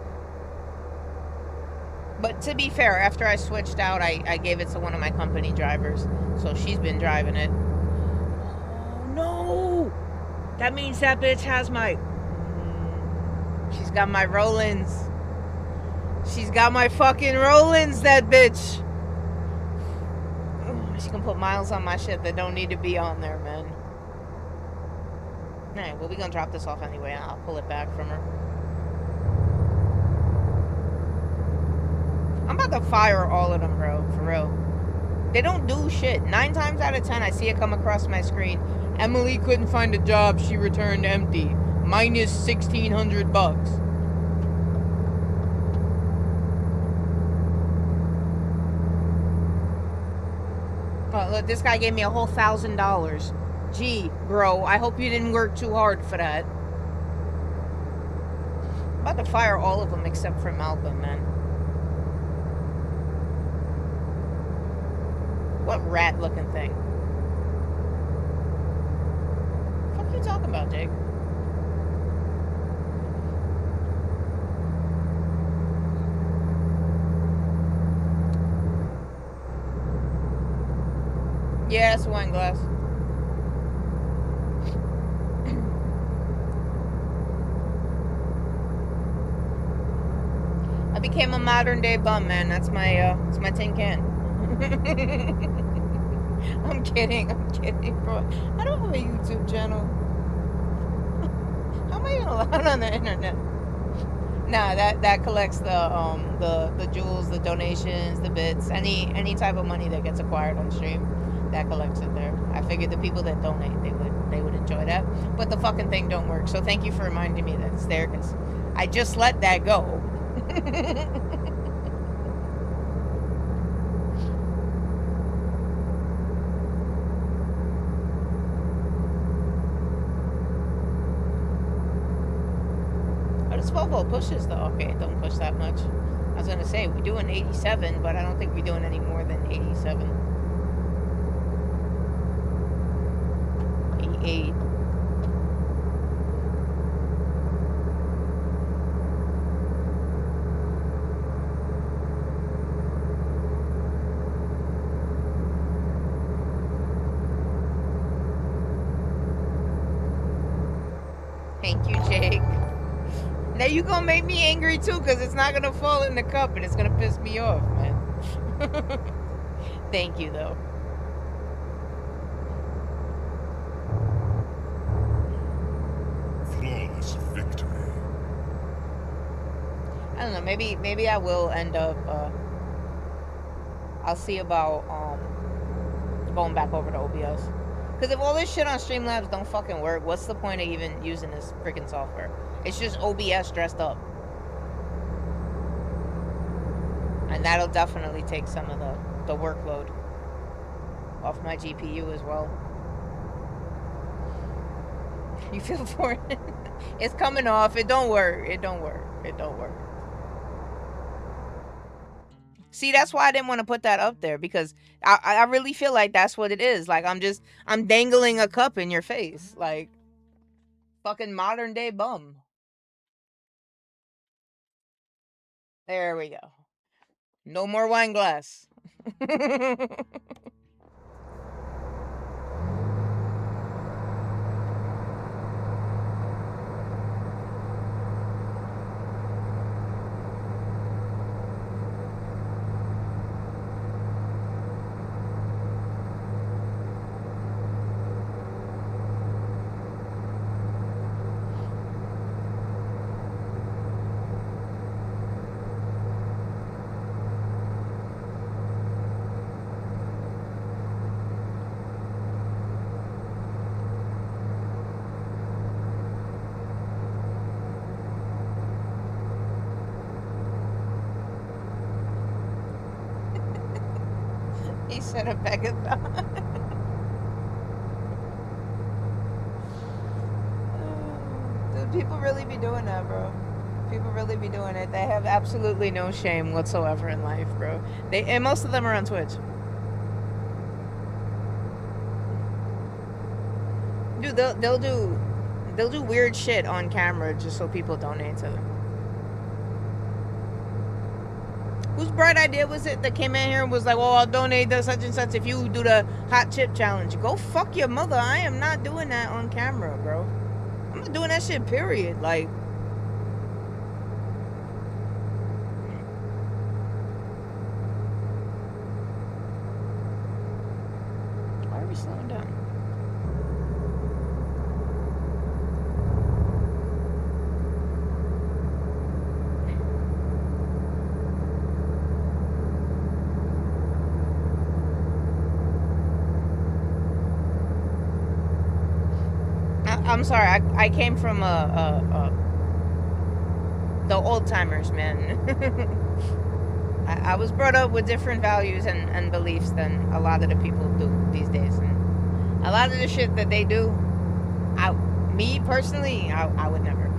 But to be fair, after I switched out, I gave it to one of my company drivers. So she's been driving it. Oh, no! That means that bitch has my... She's got my Rollins. She's got my fucking Rollins, that bitch. She can put miles on my shit that don't need to be on there, man. Alright, well, we gonna drop this off anyway. I'll pull it back from her. I'm about to fire all of them, bro. For real. They don't do shit. 9 times out of 10, I see it come across my screen. Emily couldn't find a job. She returned empty. Minus 1,600 bucks. Oh, look, this guy gave me a whole $1,000. Gee, bro, I hope you didn't work too hard for that. I'm about to fire all of them except for Malcolm, man. What rat-looking thing? What the fuck are you talking about, Jake? Yeah, it's a wine glass. I became a modern day bum, man. That's my tin can. I'm kidding, bro. I don't have a YouTube channel. How am I even allowed on the internet? Nah, that collects the jewels, the donations, the bits, any type of money that gets acquired on stream. That collects it there. I figured the people that donate, they would enjoy that. But the fucking thing don't work. So thank you for reminding me that it's there, because I just let that go. Oh, this Volvo pushes though. Okay, it don't push that much. I was gonna say, we're doing 87, but I don't think we're doing any more than 87. 88. Thank you, Jake. Now you gonna make me angry too, because it's not gonna fall in the cup and it's gonna piss me off, man. Thank you, though. Flawless victory. I don't know, maybe I will end up, I'll see about, going back over to OBS. Because if all this shit on Streamlabs don't fucking work, what's the point of even using this freaking software? It's just OBS dressed up. And that'll definitely take some of the workload off my GPU as well. You feel for it? It's coming off. It don't work. It don't work. It don't work. See, that's why I didn't want to put that up there, because I really feel like that's what it is. Like, I'm dangling a cup in your face. Like, fucking modern day bum. There we go. No more wine glass. He said a begathon. Dude, people really be doing that, bro. People really be doing it. They have absolutely no shame whatsoever in life, bro. And most of them are on Twitch. Dude, they'll do weird shit on camera just so people donate to them. Whose bright idea was it that came in here and was like, "Well, I'll donate to such and such if you do the hot chip challenge"? Go fuck your mother. I am not doing that on camera, bro. I'm not doing that shit, period. Like, why are we slowing down? I'm sorry. I came from the old timers, man. I was brought up with different values and beliefs than a lot of the people do these days, and a lot of the shit that they do, me personally, I would never.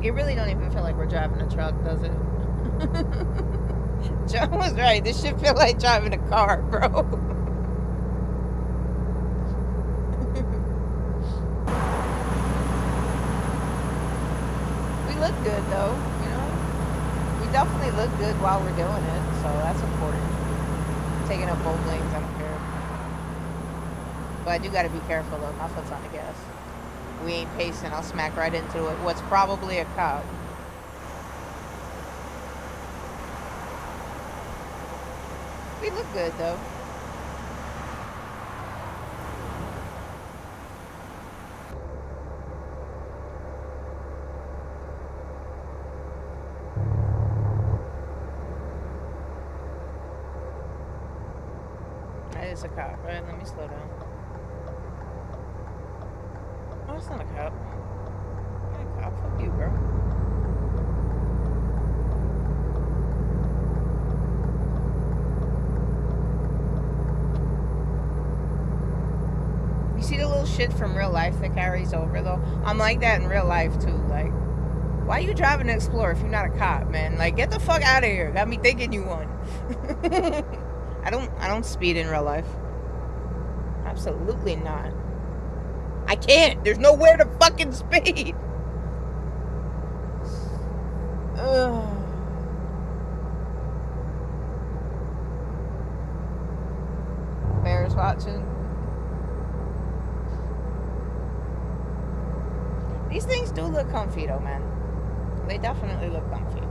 It really don't even feel like we're driving a truck, does it? John was right. This should feel like driving a car, bro. We look good, though, you know? We definitely look good while we're doing it, so that's important. Taking up both lanes, I don't care. But I do gotta be careful, though. My foot's on the gas. We ain't pacing, I'll smack right into it. What's probably a cop. We look good, though. That is a cop, right? Let me slow down. Oh, it's not a cop. Not a cop. Fuck you, bro. You see the little shit from real life that carries over, though? I'm like that in real life, too. Like, why are you driving an Explorer if you're not a cop, man? Like, get the fuck out of here. Got me thinking you one. I don't speed in real life. Absolutely not. I can't. There's nowhere to fucking speed. Ugh. Bears watching. These things do look comfy, though, man. They definitely look comfy.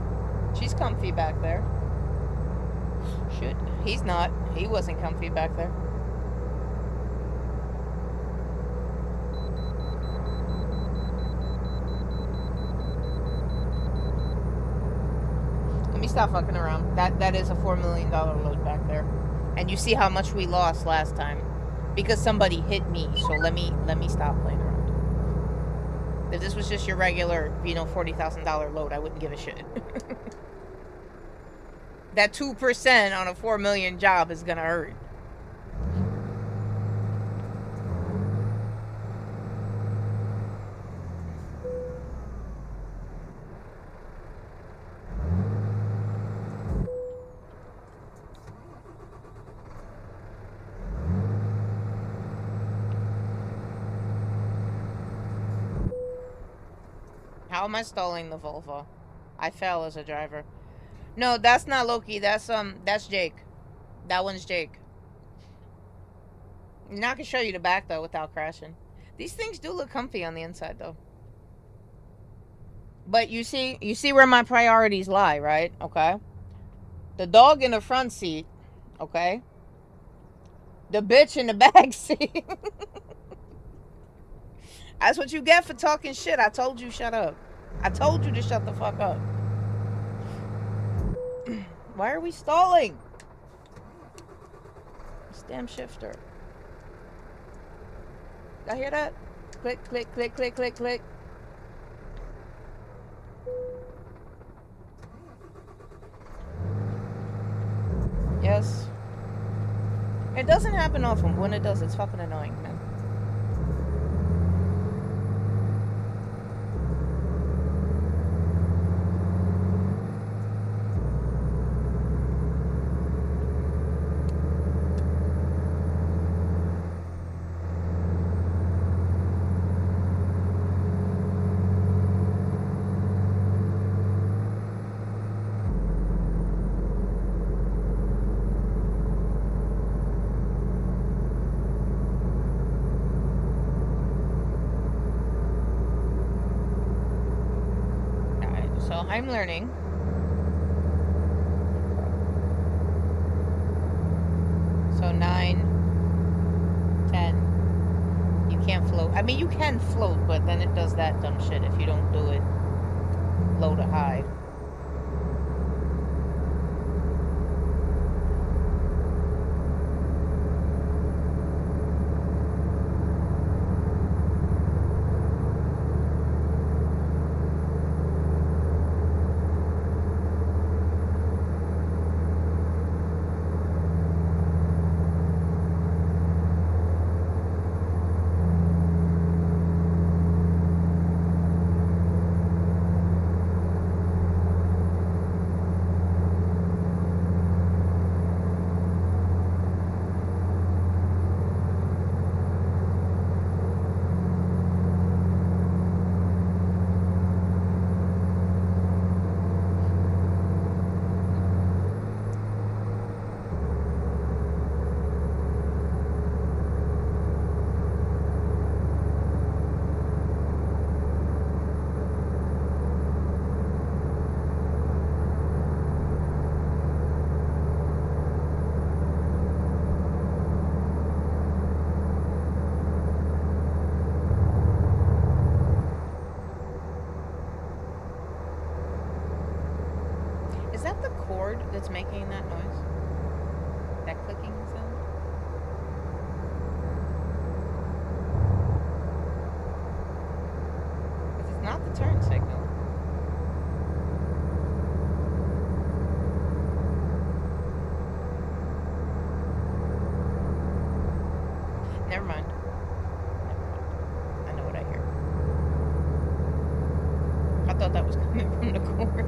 She's comfy back there. Shit. He's not. He wasn't comfy back there. Let me stop fucking around. That is a $4 million load back there. And you see how much we lost last time. Because somebody hit me. So let me stop playing around. If this was just your regular, $40,000 load, I wouldn't give a shit. That 2% on a 4 million job is gonna hurt. How am I stalling the Volvo? I fell as a driver. No, that's not Loki. That's Jake. That one's Jake. Now I can show you the back though without crashing. These things do look comfy on the inside though. But you see where my priorities lie, right? Okay. The dog in the front seat, okay? The bitch in the back seat. That's what you get for talking shit. I told you shut up. I told you to shut the fuck up. Why are we stalling? This damn shifter. Y'all hear that? Click, click, click, click, click, click. Yes. It doesn't happen often. When it does, it's fucking annoying, man. So I'm learning. So 9, 10. You can't float. I mean, you can float, but then it does that dumb shit if you don't do it low to high. Is that the cord that's making that noise? That clicking sound? Because it's not the turn signal. Never mind. I know what I hear. I thought that was coming from the cord.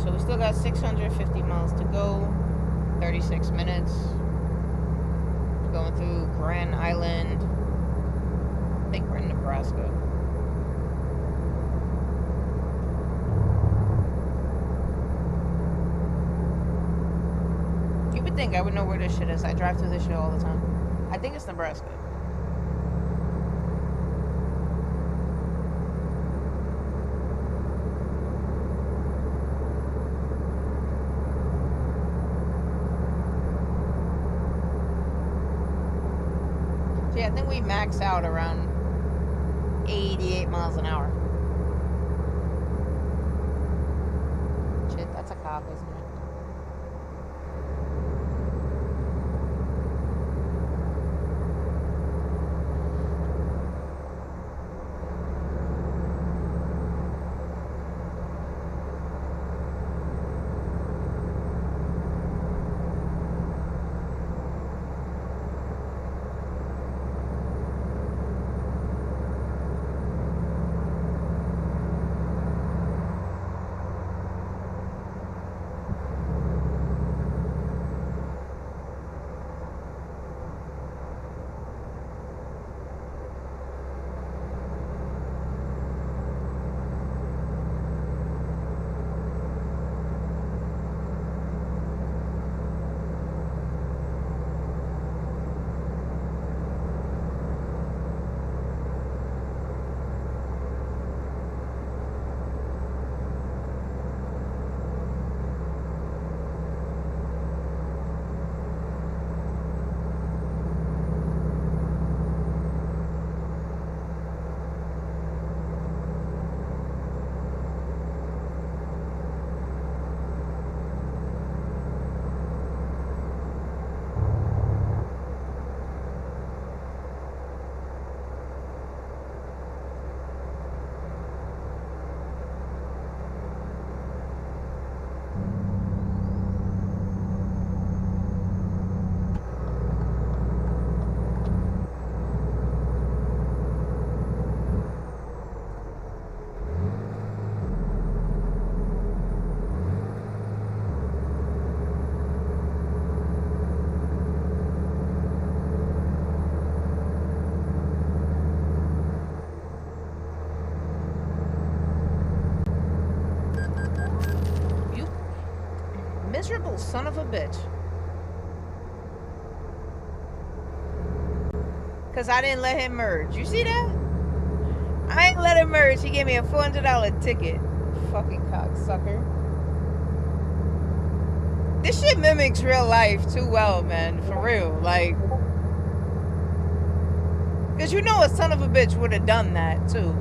So we still got 650 miles to go, 36 minutes. Going through Grand Island. I think we're in Nebraska. You would think I would know where this shit is. I drive through this shit all the time. I think it's Nebraska. I think we max out around 88 miles an hour. Shit, that's a cop, isn't it? son of a bitch. Because I didn't let him merge. You see that? I ain't let him merge. He gave me a $400 ticket. Fucking cocksucker. This shit mimics real life too well, man. For real. Like, because you know a son of a bitch would have done that too.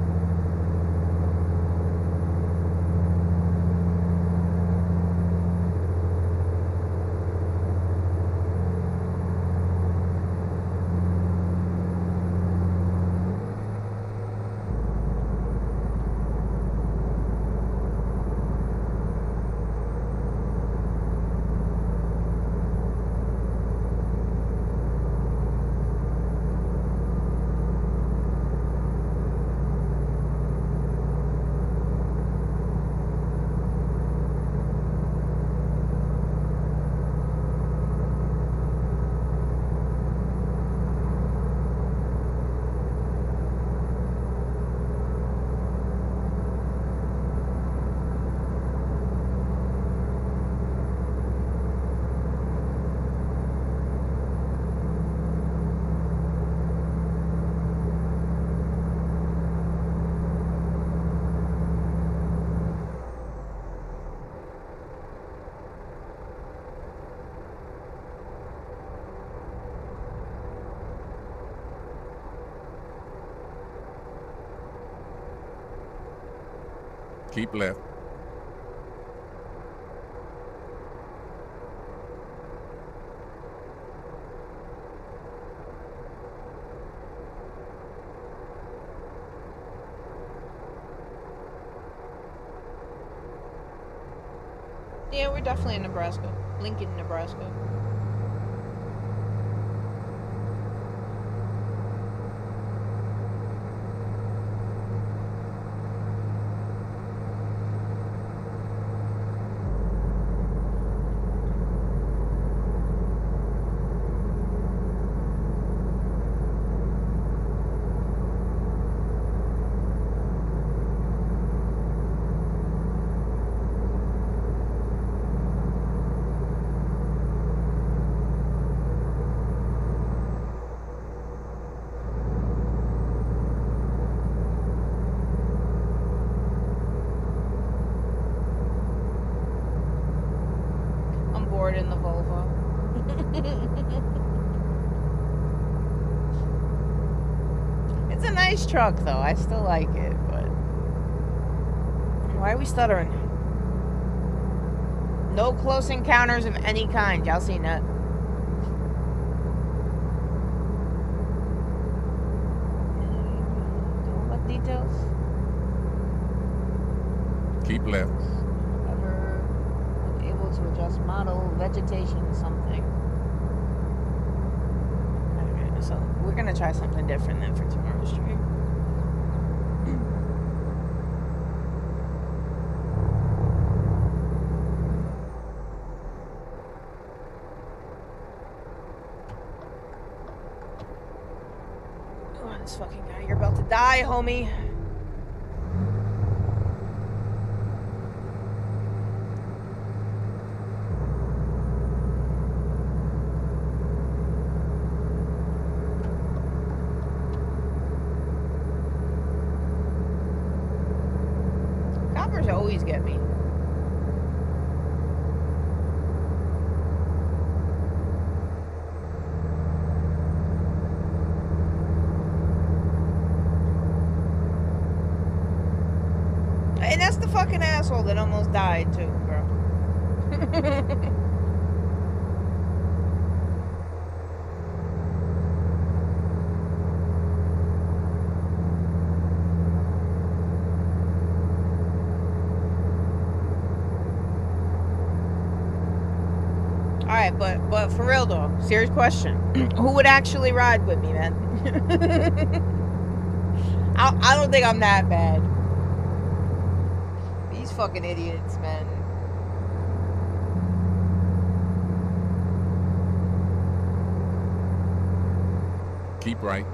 Keep left. Yeah, we're definitely in Nebraska. Lincoln, Nebraska. In the Volvo. It's a nice truck though. I still like it, but why are we stuttering? No close encounters of any kind. Y'all seen that? What details? Keep left. To adjust model, vegetation, something. Alright, so we're gonna try something different then for tomorrow's stream. Oh, this fucking guy, you're about to die, homie. Always get me. And that's the fucking asshole that almost died too, bro. Alright, but for real though, serious question. Who would actually ride with me, man? I don't think I'm that bad. These fucking idiots, man. Keep right.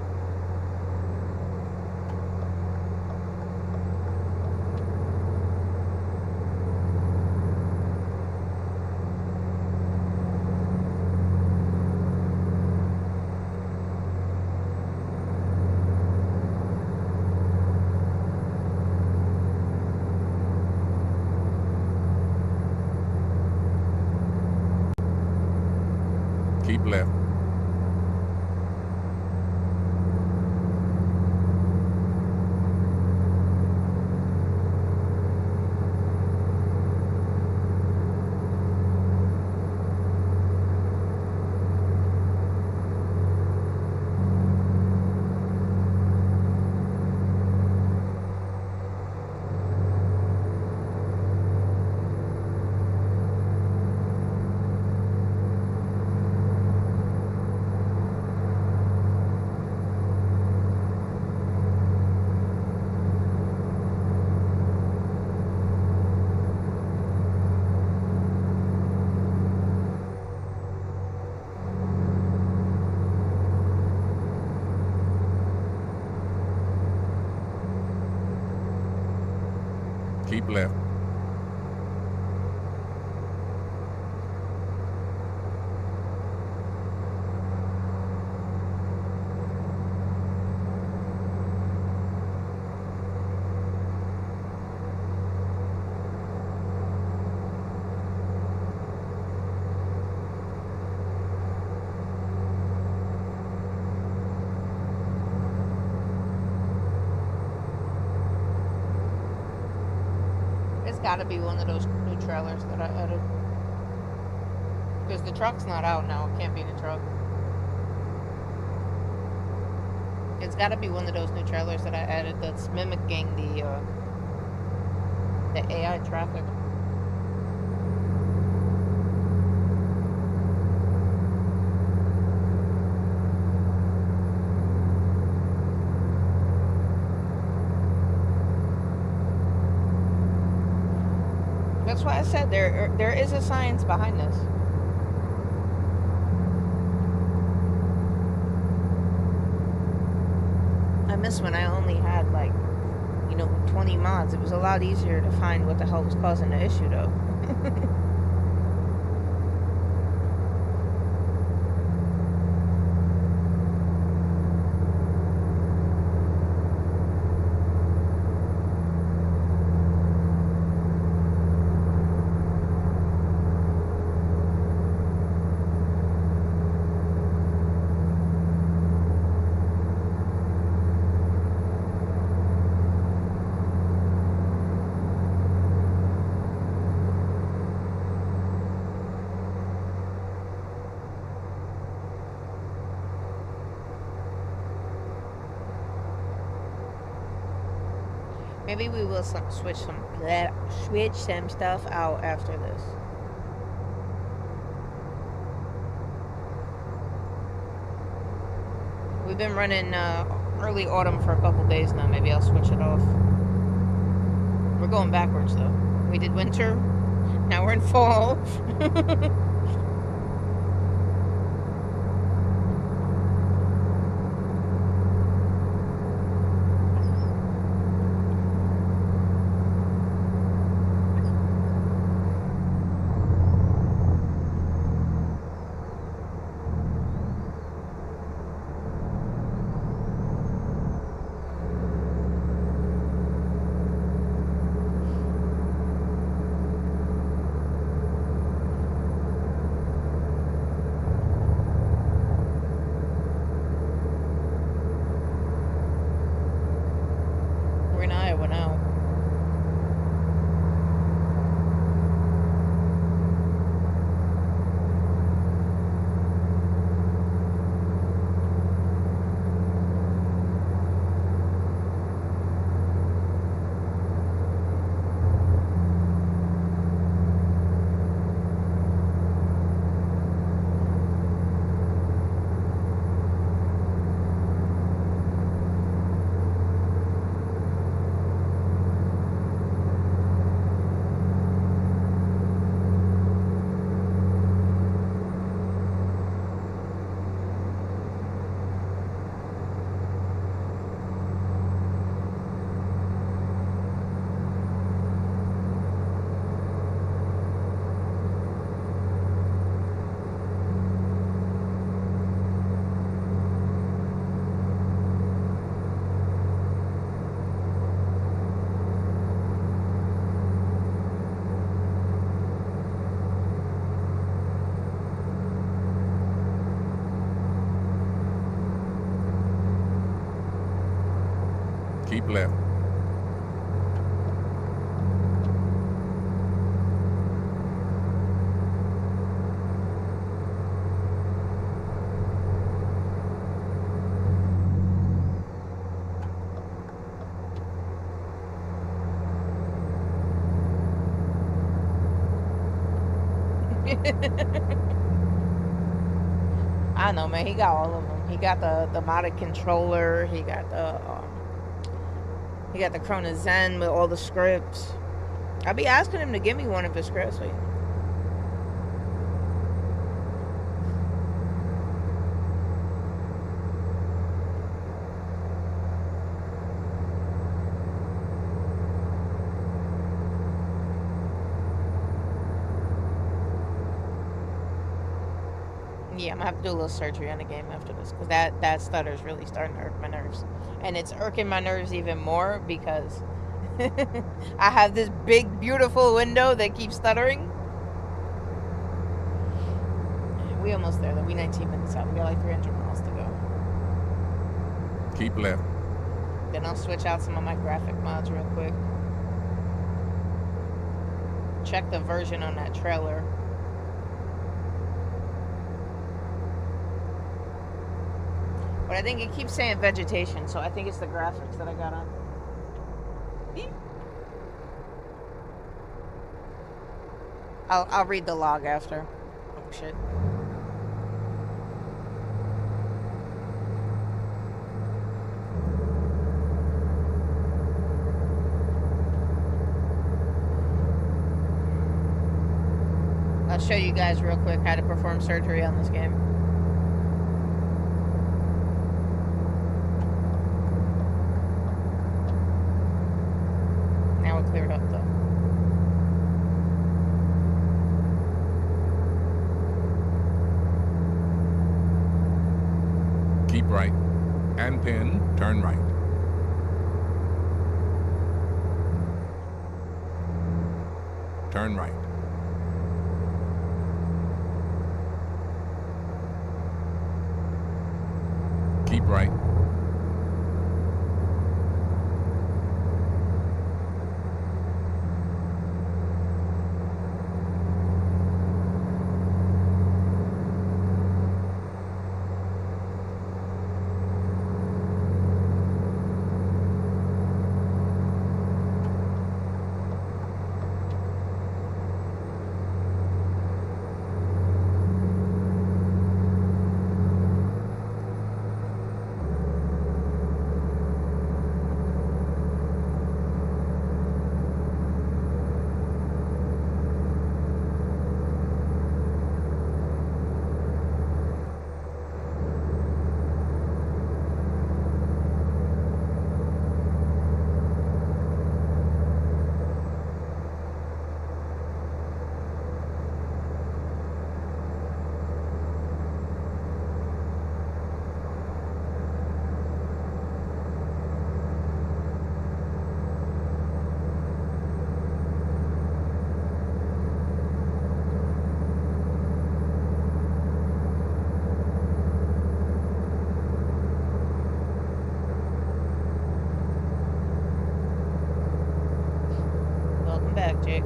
Keep left. It's gotta be one of those new trailers that I added. Because the truck's not out now. It can't be the truck. It's gotta be one of those new trailers that I added that's mimicking the AI traffic. That's why I said there is a science behind this. I miss when I only had like, 20 mods. It was a lot easier to find what the hell was causing the issue though. Maybe we will switch some stuff out after this. We've been running early autumn for a couple days now. Maybe I'll switch it off. We're going backwards though. We did winter. Now we're in fall. Keep left. I know, man. He got all of them. He got the modded controller. He got the Krona Zen with all the scripts. I'll be asking him to give me one of his scripts. So Yeah, I'm gonna have to do a little surgery on the game after this, because that stutter's really starting to irk my nerves. And it's irking my nerves even more because I have this big, beautiful window that keeps stuttering. We almost there, though. We 19 minutes out. We got like 300 miles to go. Keep left. Then I'll switch out some of my graphic mods real quick. Check the version on that trailer. But I think it keeps saying vegetation, so I think it's the graphics that I got on. I'll read the log after. Oh shit. I'll show you guys real quick how to perform surgery on this game. Now we're cleared up though. Keep right. And pin, turn right. Turn right. Keep right. Welcome back, Jake.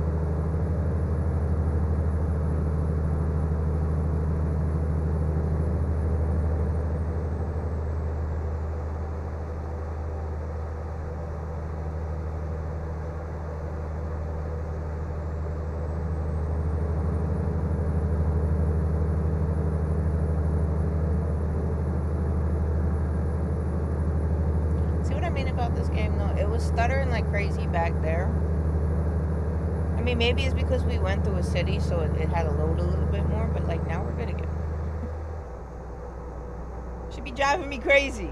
See what I mean about this game, though? It was stuttering like crazy back there. I mean, maybe it's because we went through a city, so it had to load a little bit more, but like now we're good again. Should be driving me crazy.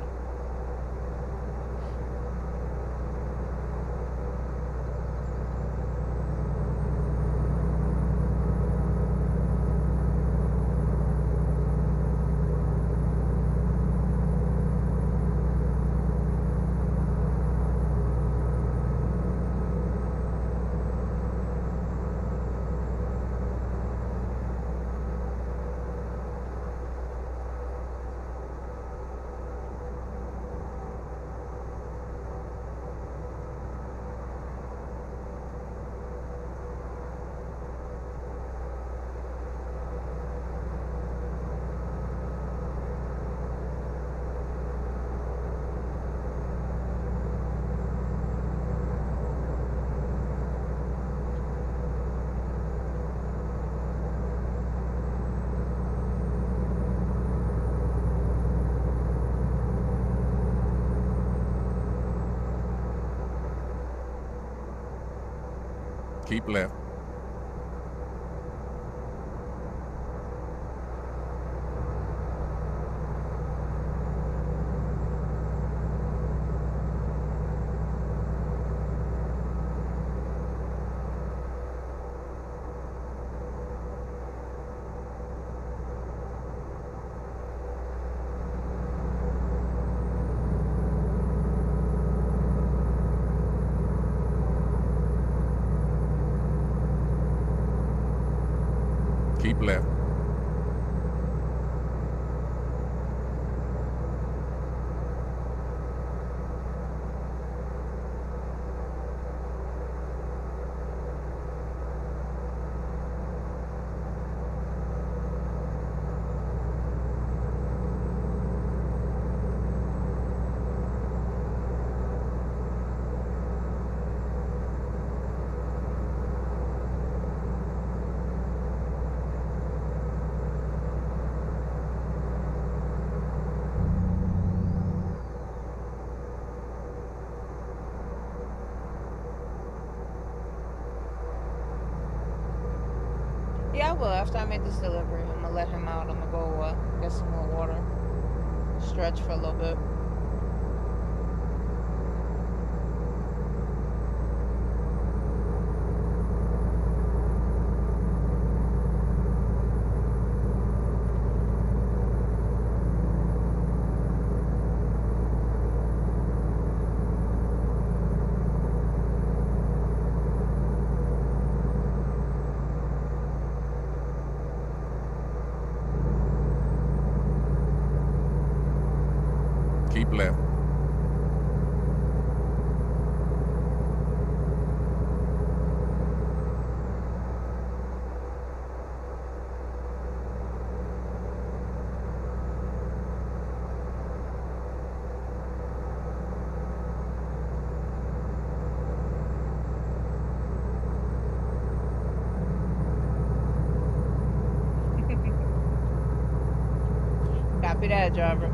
Keep left. will. After I make this delivery, I'm gonna let him out. I'm gonna go get some more water. Stretch for a little bit. Keep left. Copy that, driver.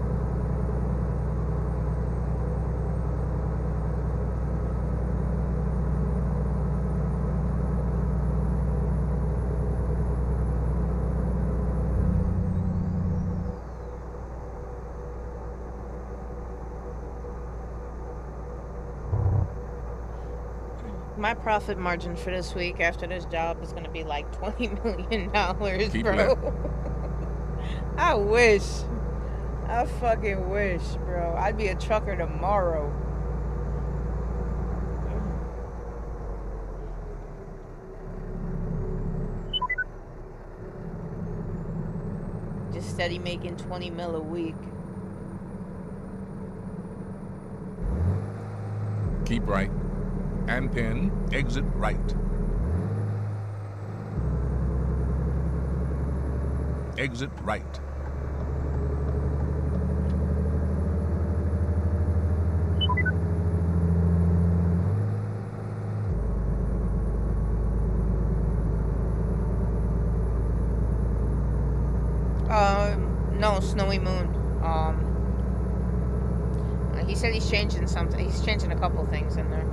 My profit margin for this week after this job is gonna be like $20 million, Keep bro. left. I wish. I fucking wish, bro. I'd be a trucker tomorrow. Just steady making 20 mil a week. Keep right. And pin. Exit right. Exit right. No, Snowy Moon. He said he's changing something. He's changing a couple things in there.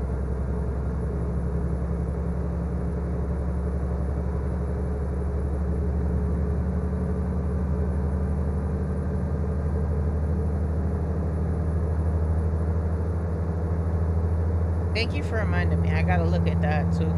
Thank you for reminding me. I gotta look at that too.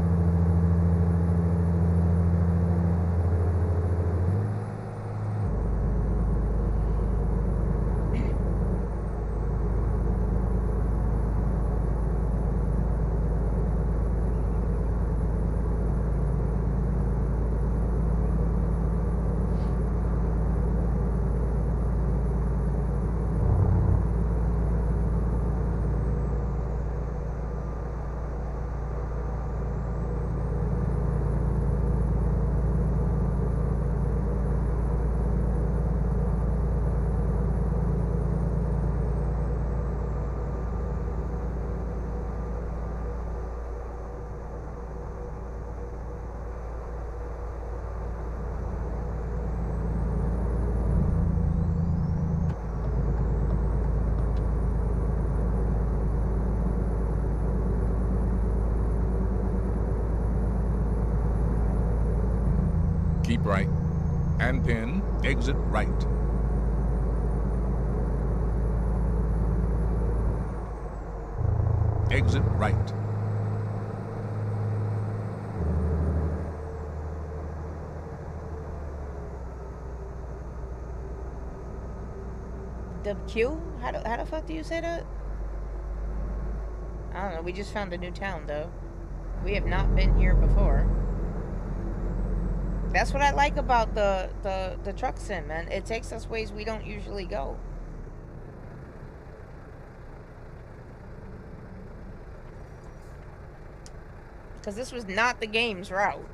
Keep right. And pin. Exit right. Exit right. WQ? How the fuck do you say that? I don't know. We just found a new town though. We have not been here before. That's what I like about the truck sim, man. It takes us ways we don't usually go. Because this was not the game's route.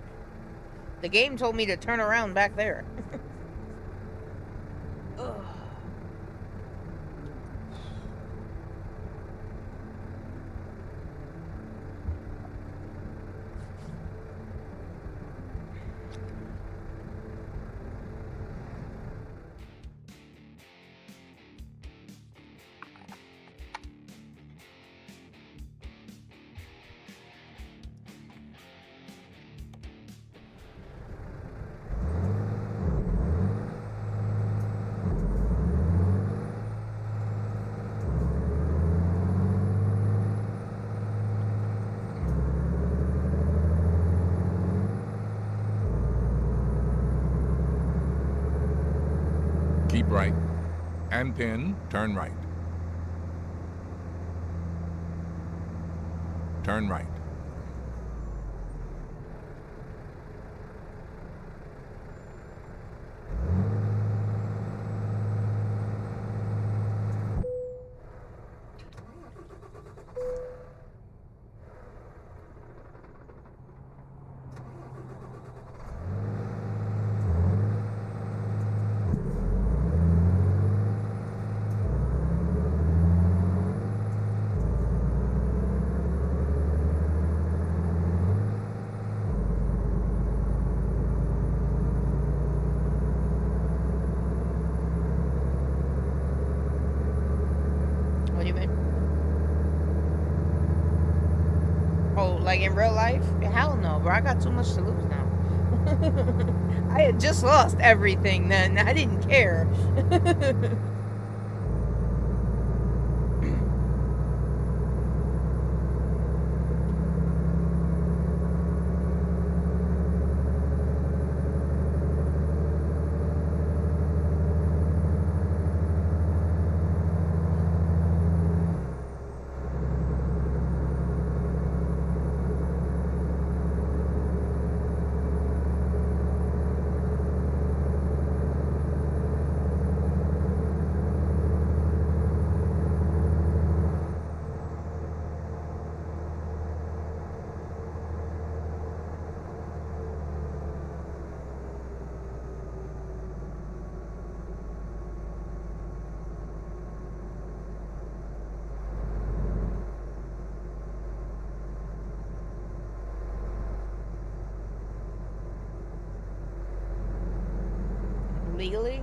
The game told me to turn around back there. Ugh. right, and then turn right. Turn right. What do you mean? Oh, like in real life? Hell no, bro. I got too much to lose now. I had just lost everything then. I didn't care. Legally?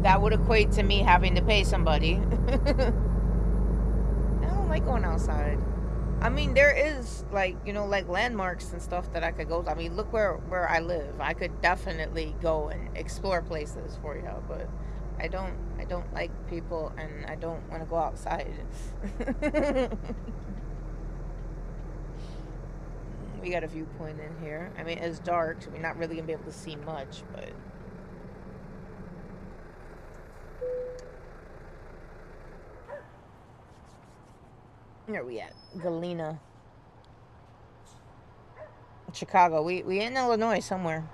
That would equate to me having to pay somebody. I don't like going outside. I mean, there is like, you know, like landmarks and stuff that I could go to. I mean, look where I live. I could definitely go and explore places for you, but I don't like people and I don't want to go outside. We got a viewpoint in here. I mean, it's dark, so we're not really gonna be able to see much, but where are we at? Galena. Chicago. We in Illinois somewhere.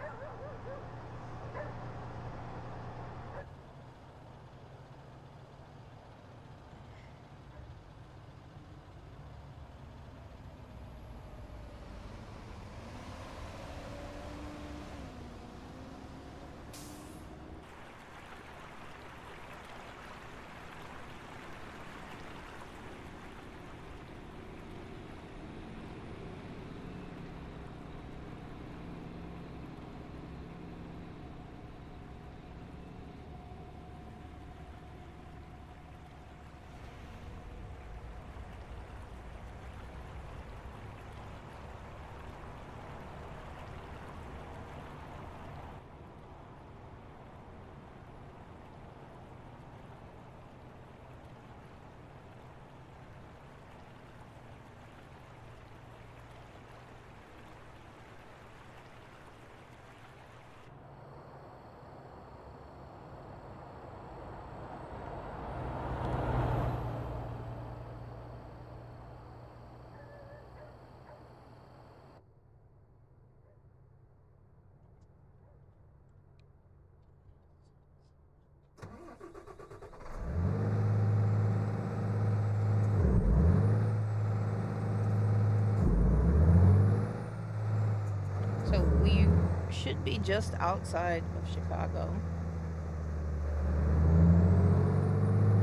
So we should be just outside of Chicago.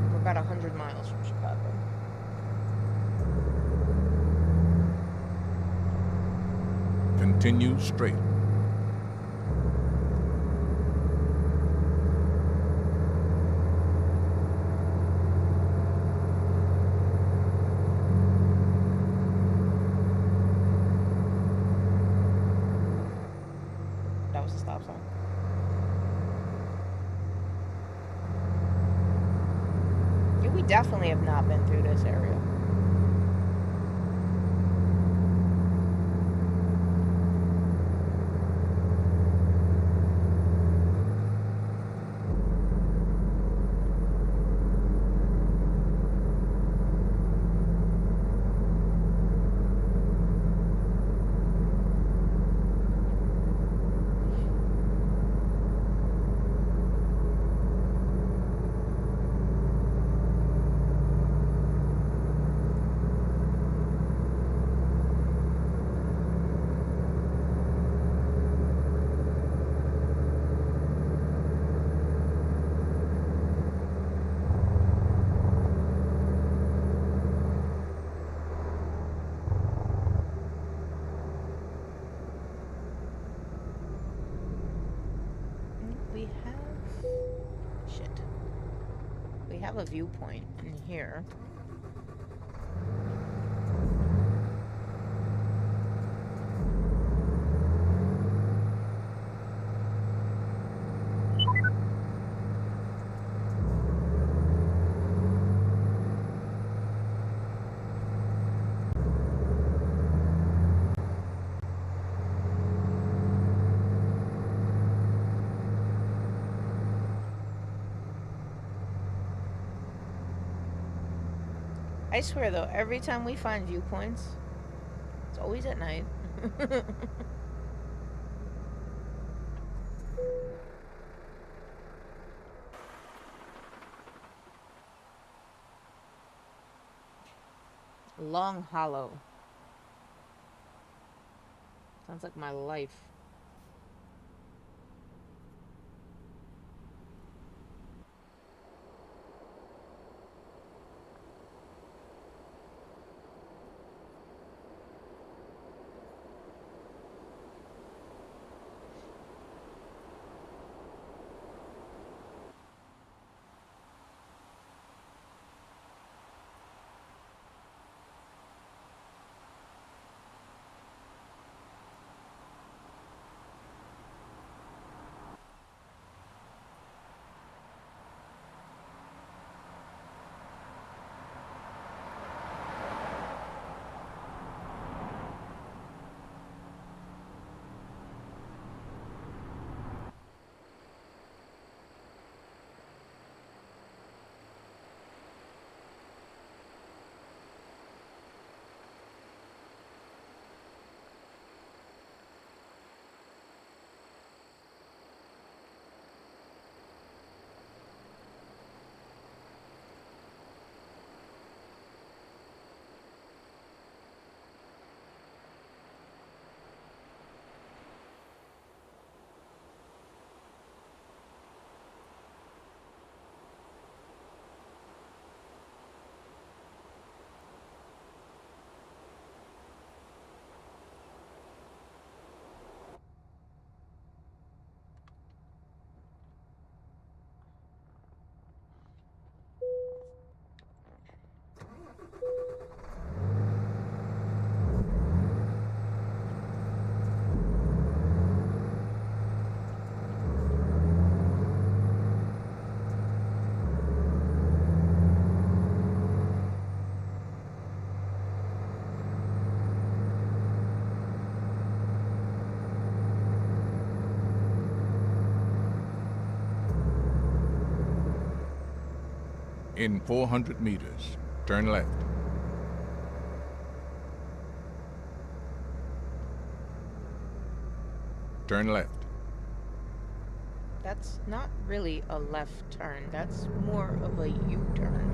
We're about 100 miles from Chicago. Continue straight. That was a stop sign. Yeah, we definitely have not been through this area. have a viewpoint in here. I swear though, every time we find viewpoints, it's always at night. Long Hollow. Sounds like my life. In 400 meters, turn left. Turn left. That's not really a left turn. That's more of a U-turn.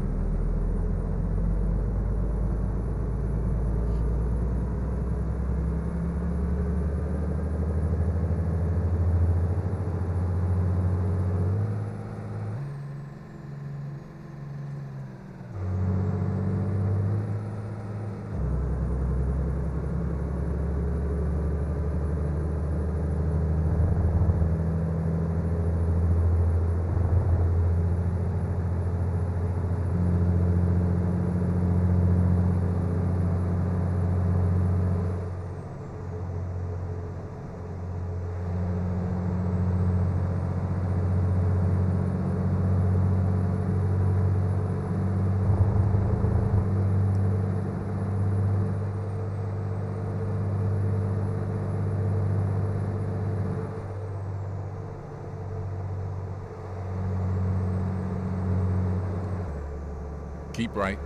Keep right,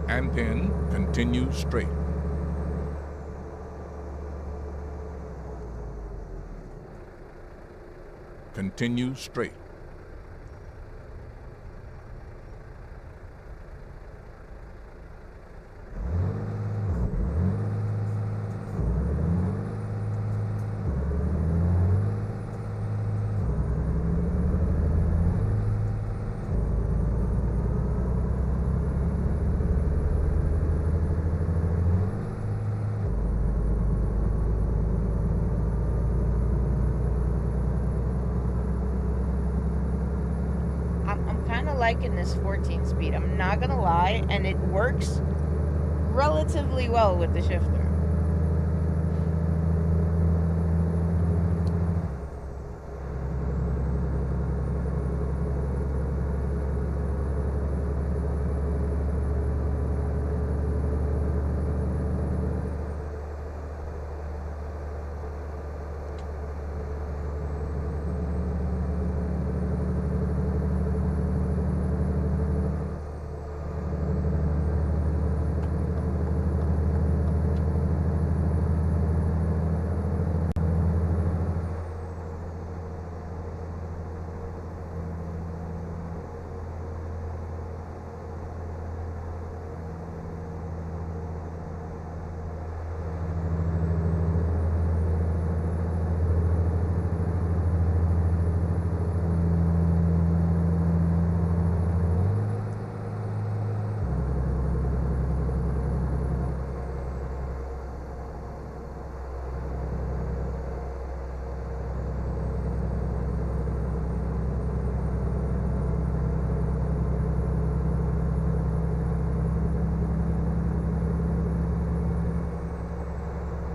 and then continue straight. Continue straight. liking this 14 speed. I'm not gonna lie, and it works relatively well with the shifter.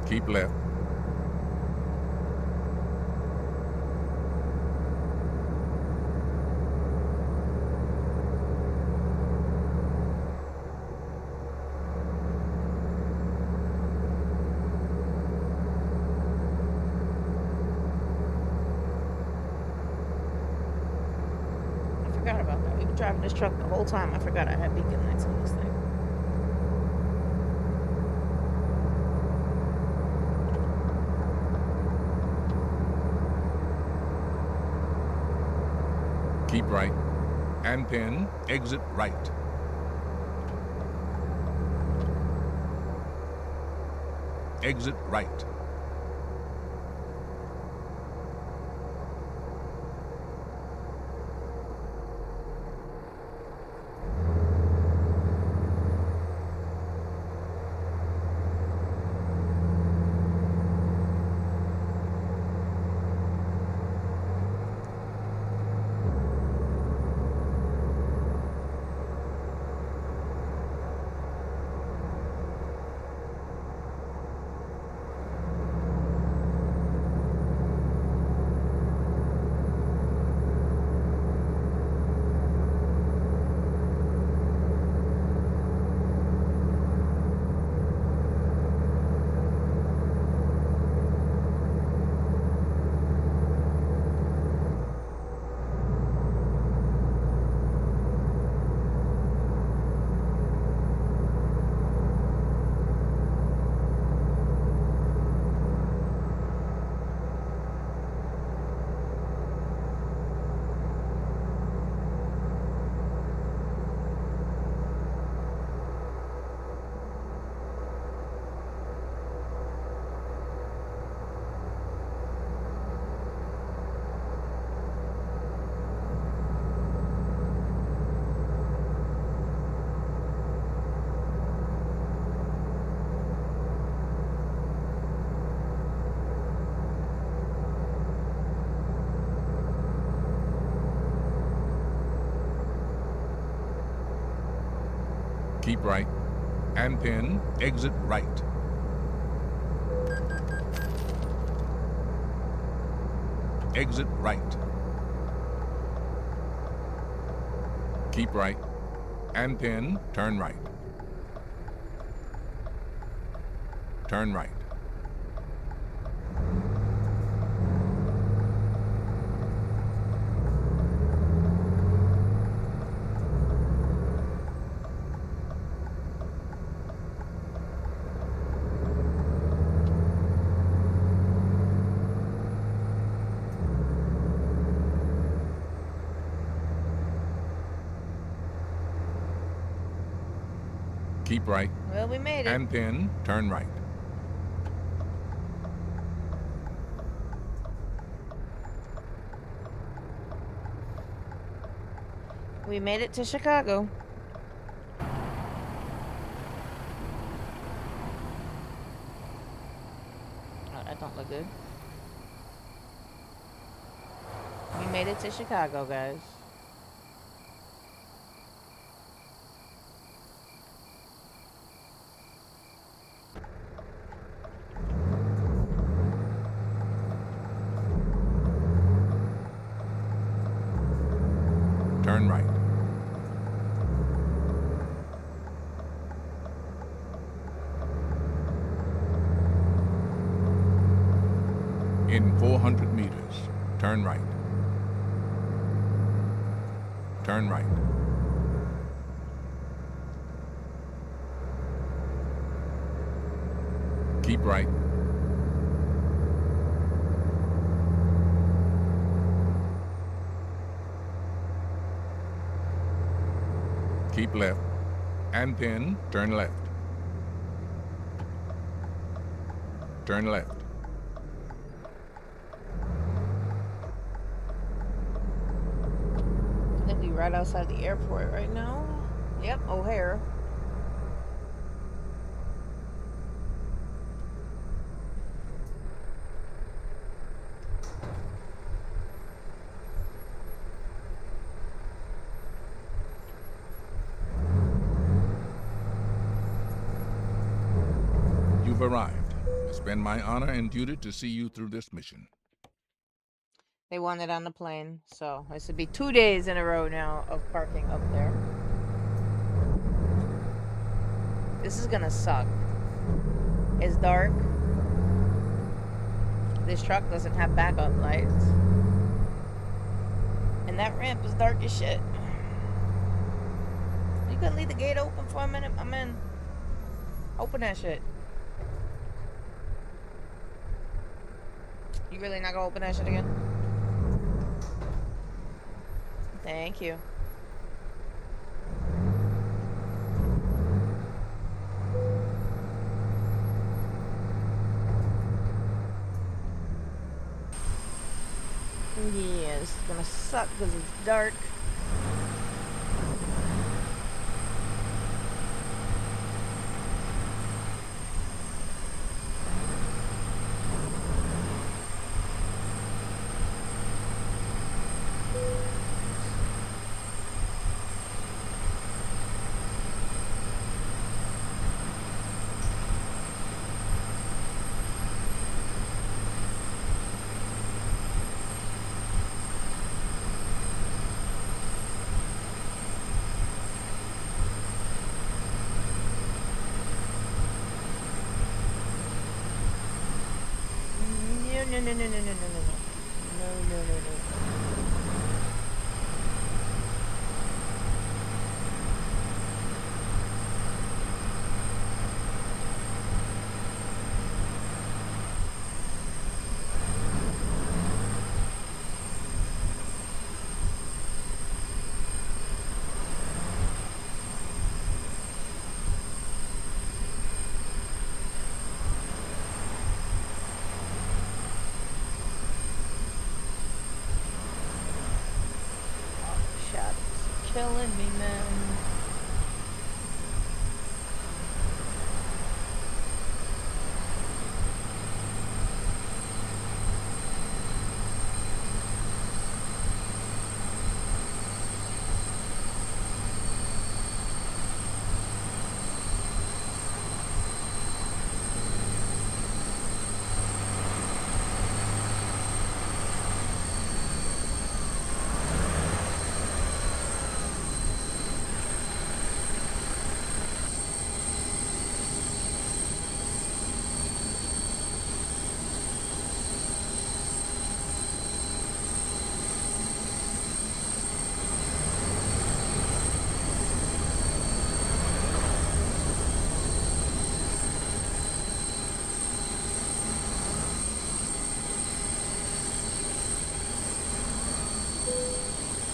Keep left. I forgot about that. We've been driving this truck the whole time. I forgot I had beacon lights on this thing. Keep right. And pin. Exit right. Exit right. Keep right. And pin. Exit right. Exit right. Keep right. And pin. Turn right. Turn right. Keep right. Well, we made it. And pin. Turn right. We made it to Chicago. Oh, that don't look good. We made it to Chicago, guys. In 400 meters, turn right. Turn right. Keep right. Keep left. And then turn left. Turn left. I think we're right outside the airport right now. Yep, O'Hare. You've arrived. It's been my honor and duty to see you through this mission. They want it on the plane, so this would be 2 days in a row now of parking up there. This is gonna suck. It's dark. This truck doesn't have backup lights. And that ramp is dark as shit. You couldn't leave the gate open for a minute, my man? Open that shit. You really not gonna open that shit again? Thank you. Yeah, this is gonna suck because it's dark. No. Killing me, man.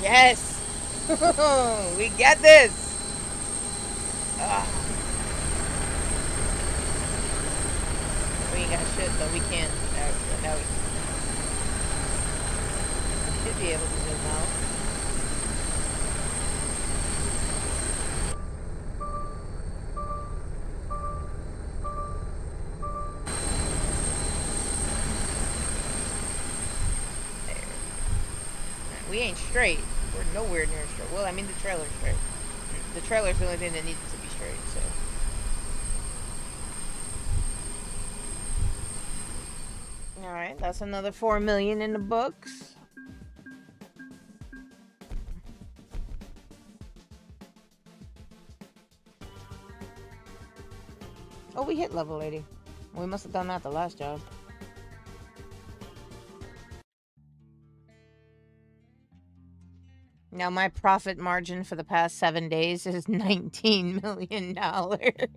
Yes! We got this! Ugh. We ain't got shit, though. We can't. Now we should be able to zoom out. We ain't straight. We're nowhere near straight. Well, I mean, the trailer's straight. The trailer's the only thing that needs to be straight, so. Alright, that's another 4 million in the books. Oh, we hit level 80. We must have done that the last job. Now, my profit margin for the past 7 days is $19 million. Alright,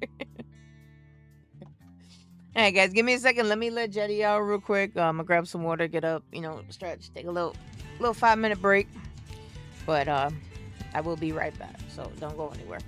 guys, give me a second. Let me let Jetty out real quick. I'm gonna grab some water, get up, stretch, take a little 5-minute break. But I will be right back, so don't go anywhere.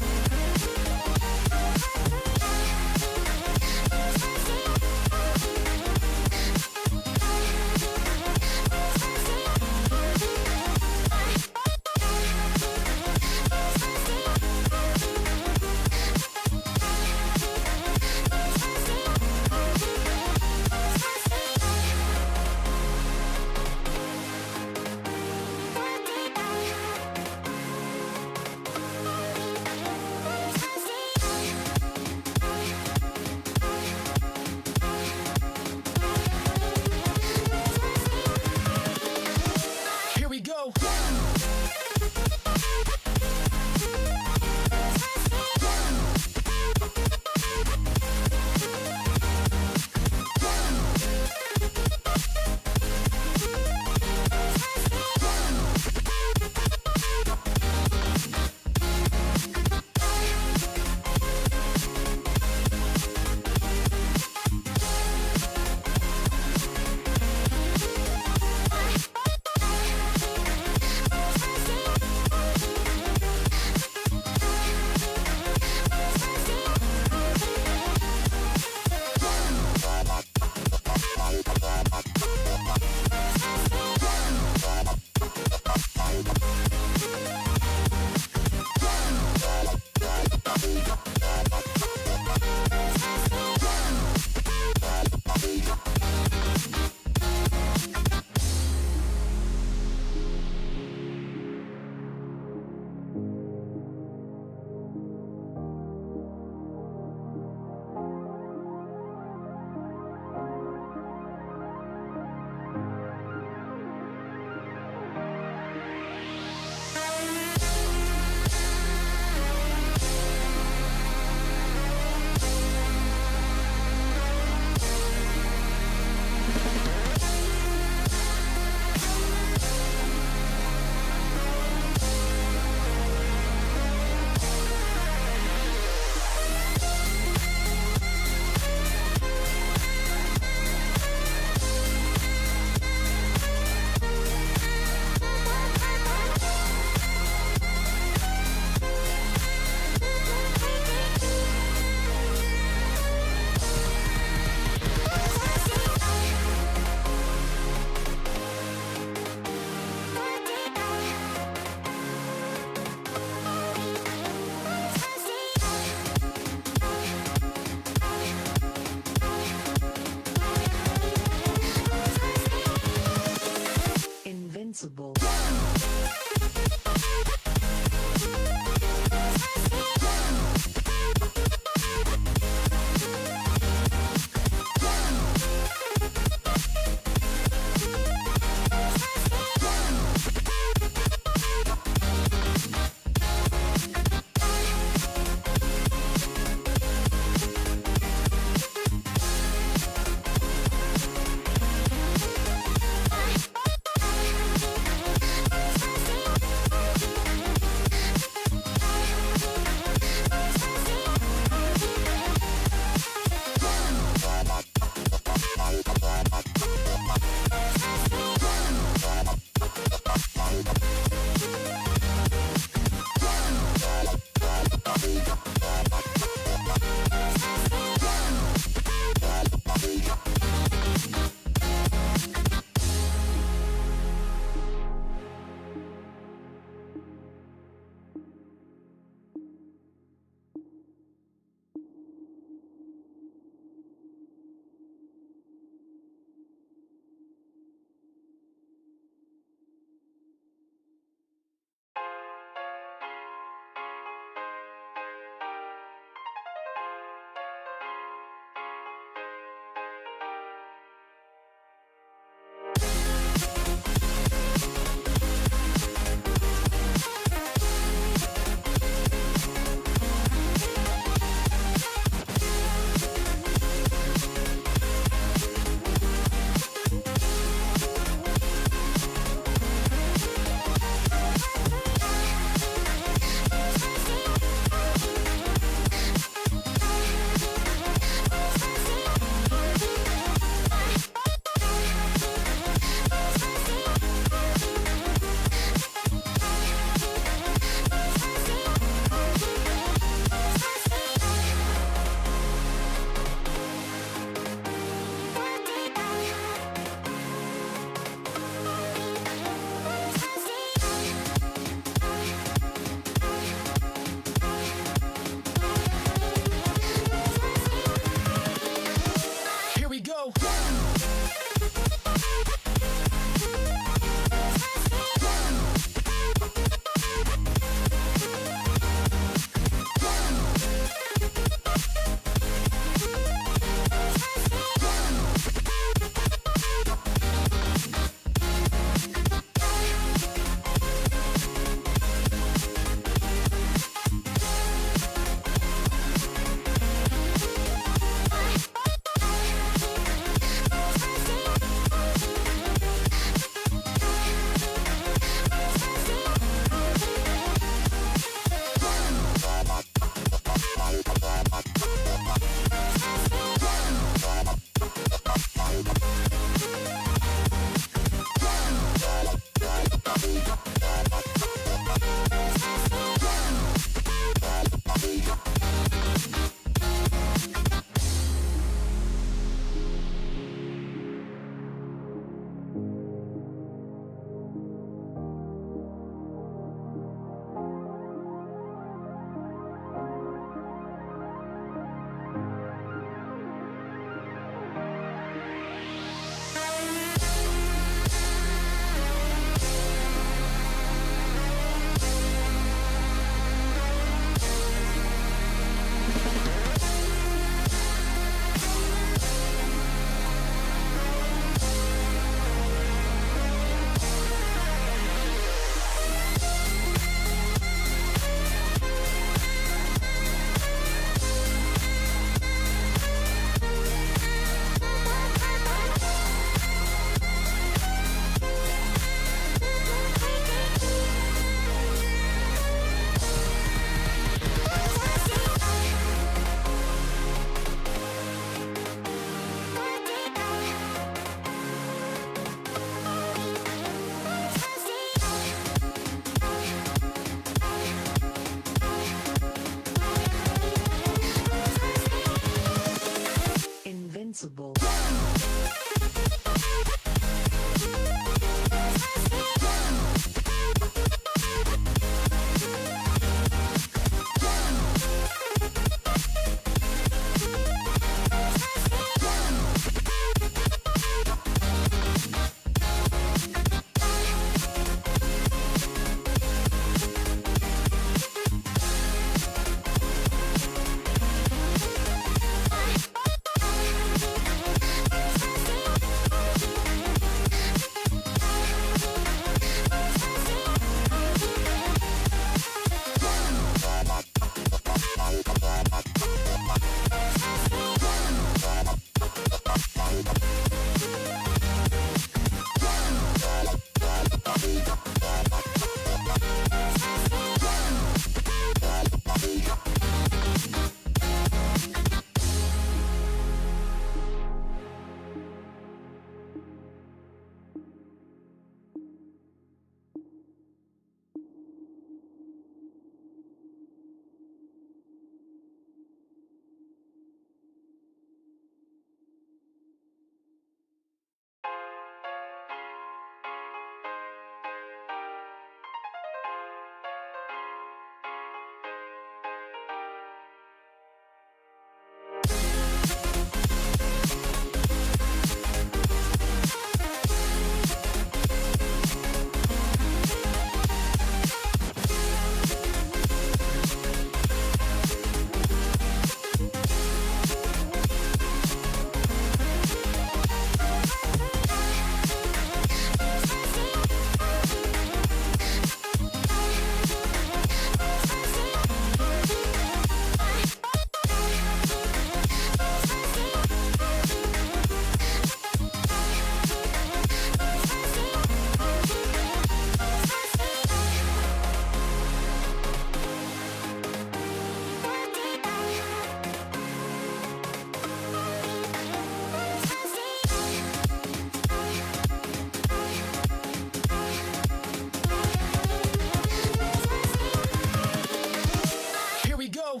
go.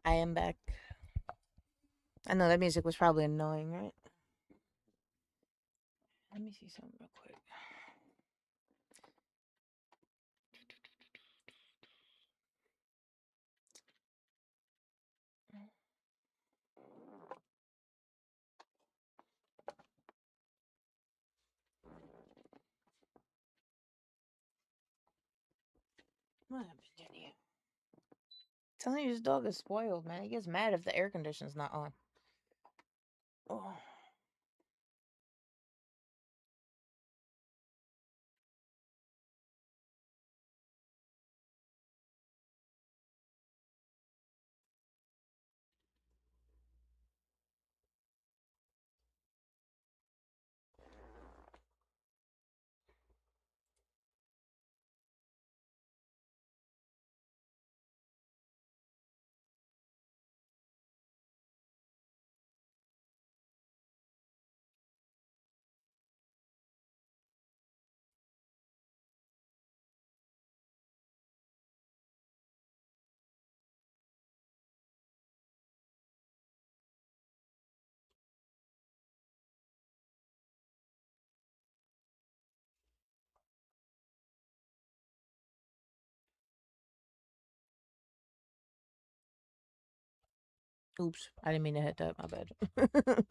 I am back. I know that music was probably annoying, right? Let me see something real quick. What happened in here? Telling you, this dog is spoiled, man. He gets mad if the air conditioner's not on. Oh. Oops, I didn't mean to hit that. My bad. There we go.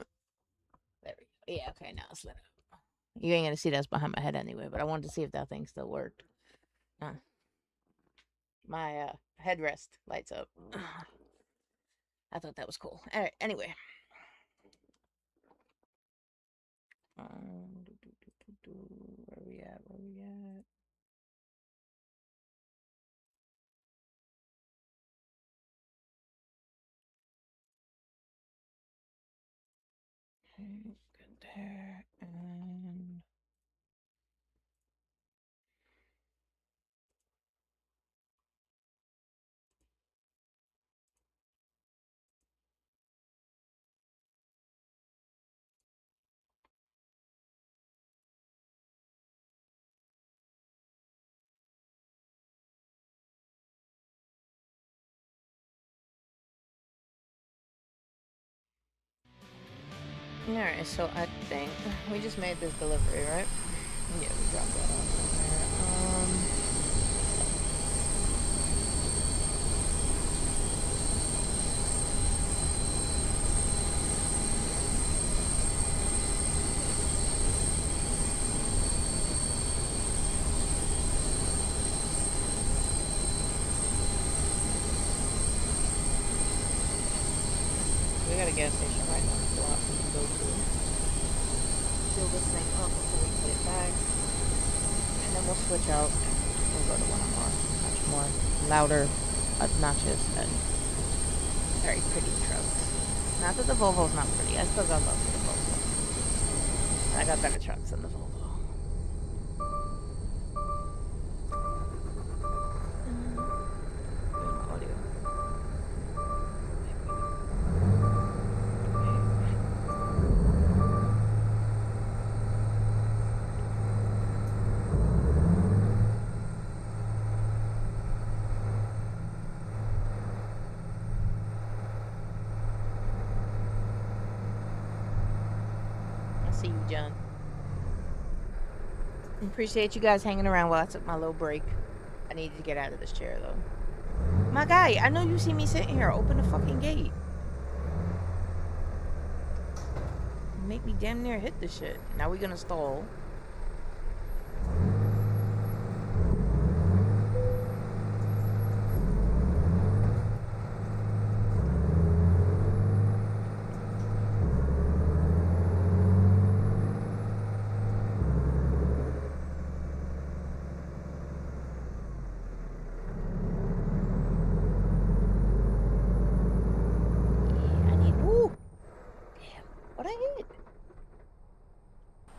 Yeah, okay, now it's lit up. You ain't gonna see that's behind my head anyway, but I wanted to see if that thing still worked. My headrest lights up. I thought that was cool. All right, anyway. Where we at? Where we at? Okay, good there. And alright, so I think we just made this delivery, right? Yeah, we dropped that off in there. We got a gas station right down the block we can go to. Fill this thing up before we put it back. And then we'll switch out and we'll go to one of our much more louder, obnoxious, and very pretty trucks. Not that the Volvo's not pretty. I still got love for the Volvo. I got better trucks than the Volvo. Audio. I see you, John. Appreciate you guys hanging around while I took my little break. I needed to get out of this chair, though. My guy, I know you see me sitting here. Open the fucking gate. Make me damn near hit the shit. Now we gonna stall.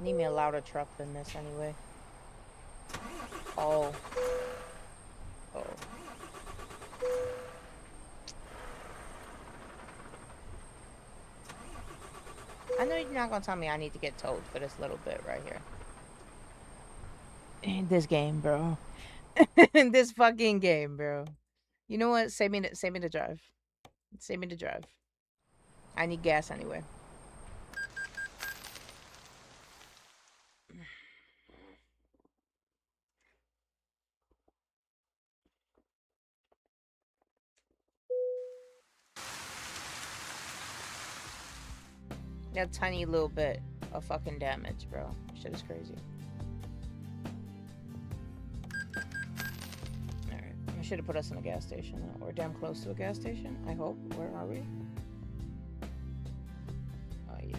Need me a louder truck than this anyway. Oh. Oh. I know you're not gonna tell me I need to get towed for this little bit right here. In this game, bro. In this fucking game, bro. You know what? Save me to drive. Save me to drive. I need gas anyway. That tiny little bit of fucking damage, bro. Shit is crazy. Alright. I should have put us in a gas station. Or damn close to a gas station, I hope. Where are we? Oh, yeah.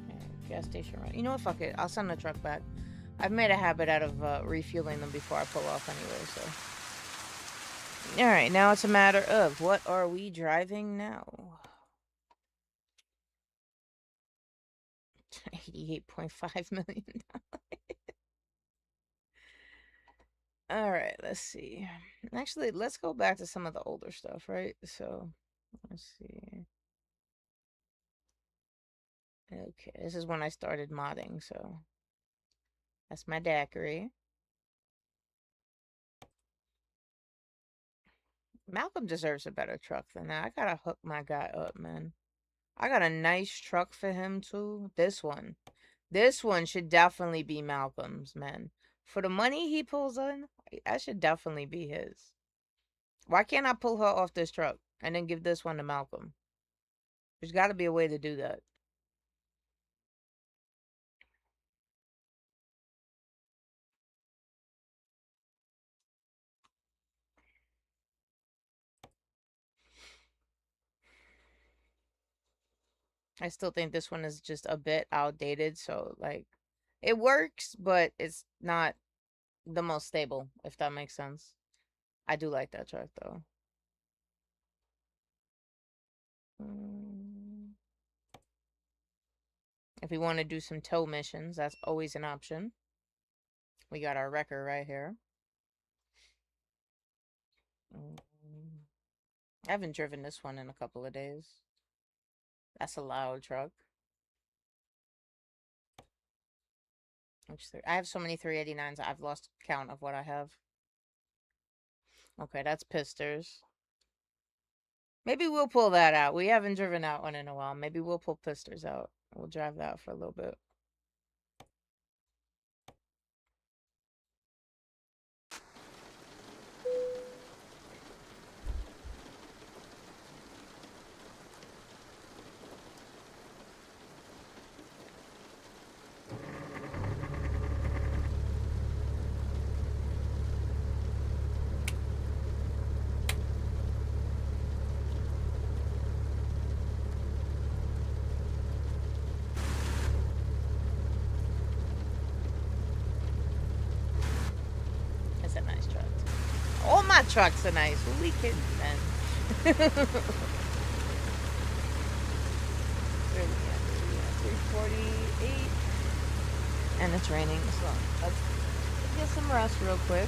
Alright, gas station right. You know what? Fuck it. I'll send the truck back. I've made a habit out of refueling them before I pull off anyway, so. Alright, now it's a matter of what are we driving now? $88.5 million. Alright, let's see. Actually, let's go back to some of the older stuff, right? So, let's see. Okay, this is when I started modding, so. That's my daiquiri. Malcolm deserves a better truck than that. I gotta hook my guy up, man. I got a nice truck for him, too. This one. This one should definitely be Malcolm's, man. For the money he pulls in, that should definitely be his. Why can't I pull her off this truck and then give this one to Malcolm? There's got to be a way to do that. I still think this one is just a bit outdated, so, like, it works, but it's not the most stable, if that makes sense. I do like that truck, though. If we want to do some tow missions, that's always an option. We got our wrecker right here. I haven't driven this one in a couple of days. That's a loud truck. I have so many 389s, I've lost count of what I have. Okay, that's Pisters. Maybe we'll pull that out. We haven't driven that one in a while. Maybe we'll pull Pisters out. We'll drive that for a little bit. It's a nice truck. All my trucks are nice. Who we kidding, man? 48. And it's raining, so let's get some rest real quick.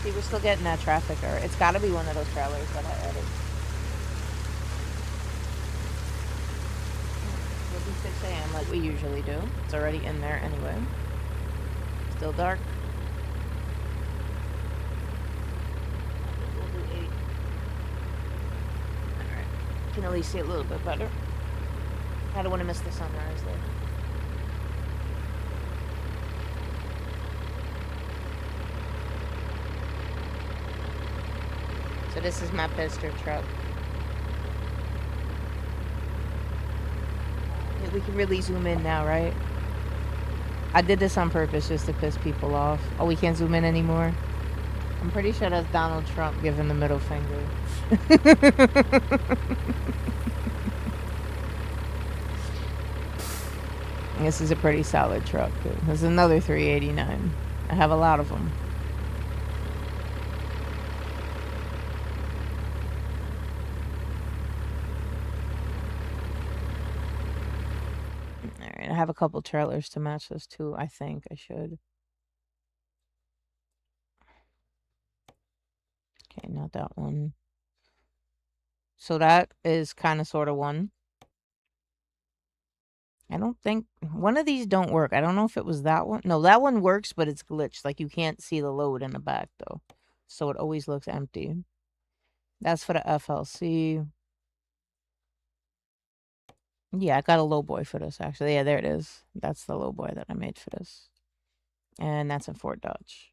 See, we're still getting that traffic, or it's got to be one of those trailers that I added. We'll do 6 a.m. like we usually do. It's already in there anyway. Still dark. We'll do 8. Alright. Can at least see a little bit better. I don't want to miss the sunrise though. So this is my pistol truck. Yeah, we can really zoom in now, right? I did this on purpose just to piss people off. Oh, we can't zoom in anymore? I'm pretty sure that's Donald Trump giving the middle finger. This is a pretty solid truck. This is another 389. I have a lot of them. Alright, I have a couple trailers to match this too. I think I should. Okay, not that one. So that is kind of sort of one. I don't think one of these don't work. I don't know if it was that one. No, that one works, but it's glitched. Like you can't see the load in the back though. So it always looks empty. That's for the FLC. Yeah, I got a low boy for this actually. Yeah, there it is. That's the low boy that I made for this. And that's in Fort Dodge.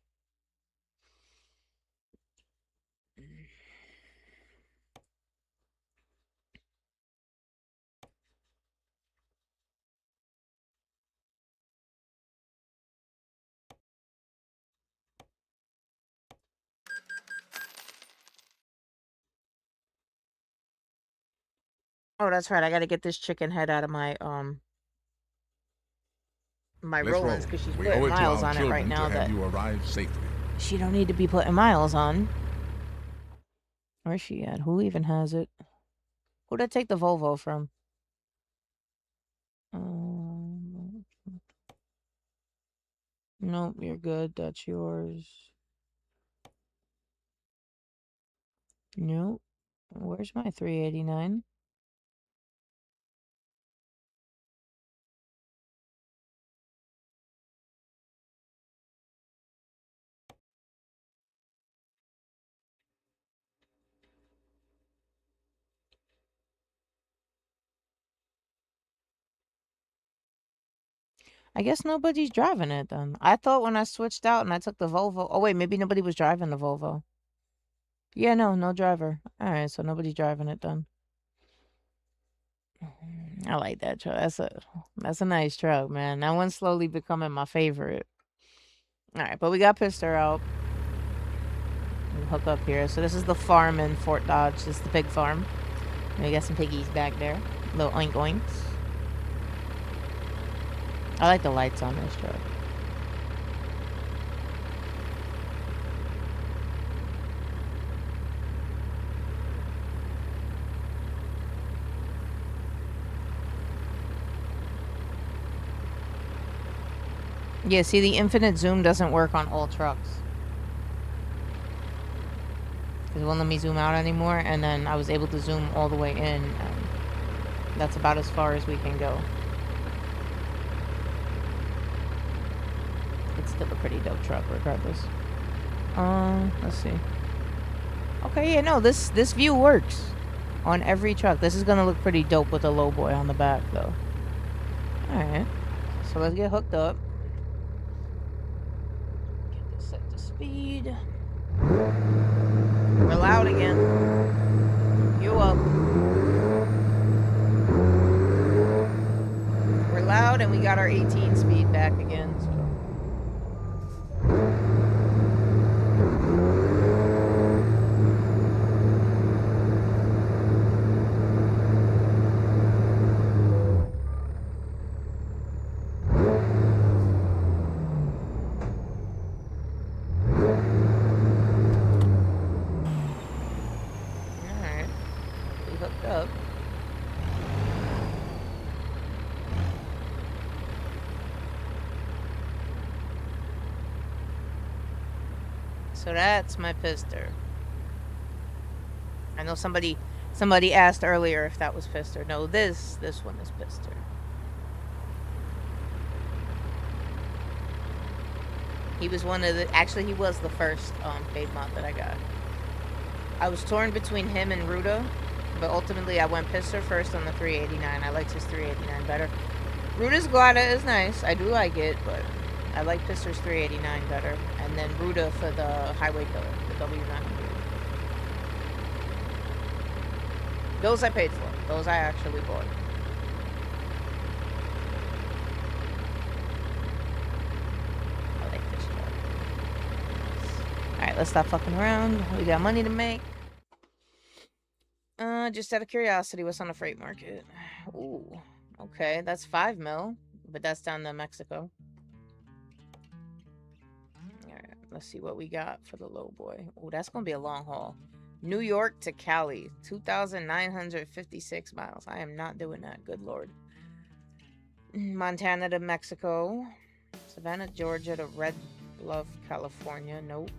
Oh, that's right. I got to get this chicken head out of my my Let's roll. Rollins because she's We owe putting it to miles our on it right children now to that have you arrive safely. she don't need to be putting miles on. Where's she at? Who even has it? Who'd I take the Volvo from? Nope, you're good. That's yours. Nope. Where's my 389? I guess nobody's driving it then. I thought when I switched out and I took the Volvo. Oh, wait, maybe nobody was driving the Volvo. Yeah, no driver. All right, so nobody's driving it then. I like that truck. That's a nice truck, man. That one's slowly becoming my favorite. All right, but we got pistol out. We'll hook up here. So this is the farm in Fort Dodge. This is the pig farm. And we got some piggies back there. Little oink oinks. I like the lights on this truck. Yeah, see, the infinite zoom doesn't work on all trucks. Because it won't let me zoom out anymore, and then I was able to zoom all the way in, and that's about as far as we can go. It's still a pretty dope truck, regardless. Let's see. Okay, yeah, no, this view works on every truck. This is gonna look pretty dope with a low boy on the back, though. Alright, so let's get hooked up. Get this set to speed. We're loud again. You up. We're loud and we got our 18 speed back again, so. So that's my pister. I know somebody asked earlier if that was pister. No, this one is pister. He was one of the, actually he was the first paid mod that I got. I was torn between him and Ruda, but ultimately I went pister first on the 389. I liked his 389 better. Ruda's Guada is nice. I do like it, but I like pister's 389 better. And then Ruda for the highway killer, the W900. Those I paid for. Those I actually bought. I like this one. Alright, let's stop fucking around. We got money to make. Just out of curiosity, what's on the freight market? Ooh, okay, that's 5 mil, but that's down to Mexico. Alright, let's see what we got for the low boy. Oh, that's gonna be a long haul. New York to Cali, 2,956 miles. I am not doing that, good lord. Montana to Mexico. Savannah, Georgia to Red Bluff, California. Nope.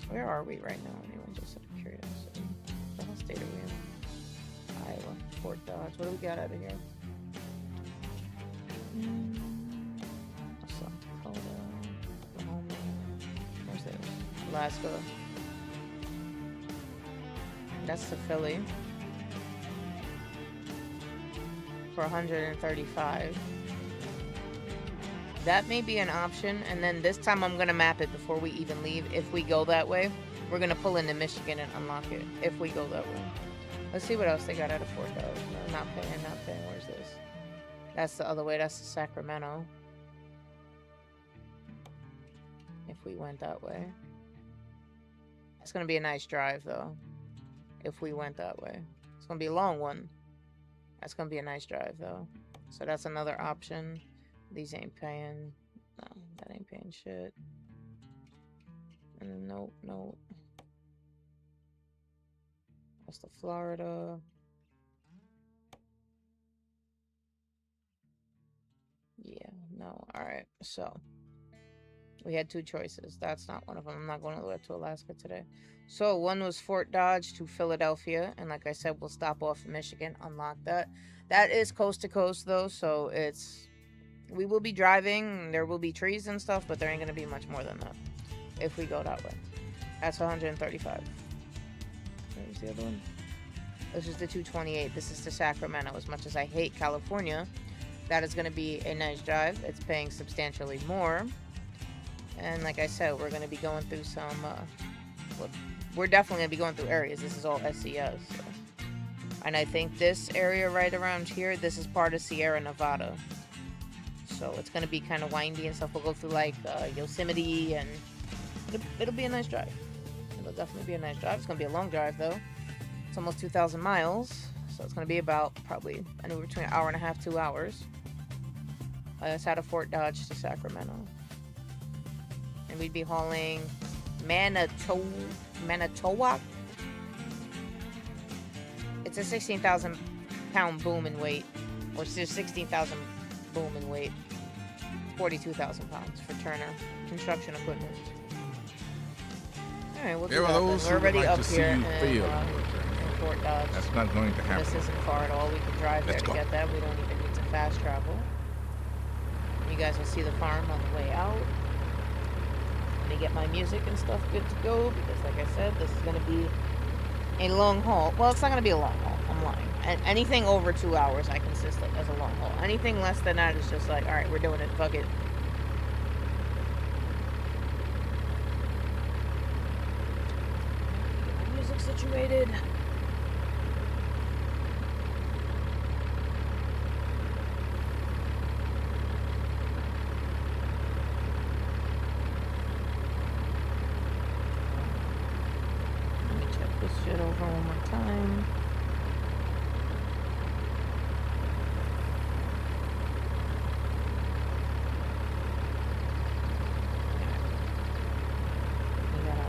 Where are we right now, anyway? Just out of curiosity. What state are we in? Iowa, Fort Dodge. What do we got out of here? South Dakota, Oklahoma. Where's this? Alaska. That's to Philly. For 135. That may be an option, and then this time I'm gonna map it before we even leave. If we go that way, we're gonna pull into Michigan and unlock it. If we go that way, let's see what else they got out of Fort Dodge. No, not paying. Where's this? That's the other way. That's the Sacramento. If we went that way, it's gonna be a nice drive though. If we went that way, it's gonna be a long one. That's gonna be a nice drive though. So that's another option. These ain't paying. No, that ain't paying shit. And nope. That's the Florida. Yeah, no. Alright, so we had two choices. That's not one of them. I'm not going all the way up to Alaska today. So one was Fort Dodge to Philadelphia. And like I said, we'll stop off in Michigan, unlock that. That is coast to coast though, so it's... We will be driving, there will be trees and stuff, but there ain't gonna be much more than that if we go that way. That's 135. Where's the other one? This is the 228. This is the Sacramento. As much as I hate California, that is gonna be a nice drive. It's paying substantially more. And like I said, we're gonna be going through some, we're definitely gonna be going through areas. This is all SCS. So. And I think this area right around here, this is part of Sierra Nevada. So it's going to be kind of windy and stuff. We'll go through like Yosemite, and it'll be a nice drive. It'll definitely be a nice drive. It's going to be a long drive though. It's almost 2,000 miles. So it's going to be about probably anywhere between an hour and a half, 2 hours. It's out of Fort Dodge to Sacramento. And we'd be hauling Manitowoc. It's a 16,000 pound boom in weight. Or 16,000 boom in weight. 42,000 pounds for Turner construction equipment. Alright, we'll do that then. We're already like up here in Fort Dodge. That's not going to happen. This isn't far at all. We can drive there to get that. We don't even need to fast travel. You guys will see the farm on the way out. Let me get my music and stuff good to go, because like I said, this is going to be a long haul. Well, it's not going to be a long haul. I'm lying. And anything over 2 hours I consider as a long haul. Anything less than that is just like, alright, we're doing it, fuck it. Get my music situated. Let me check this shit over one more time.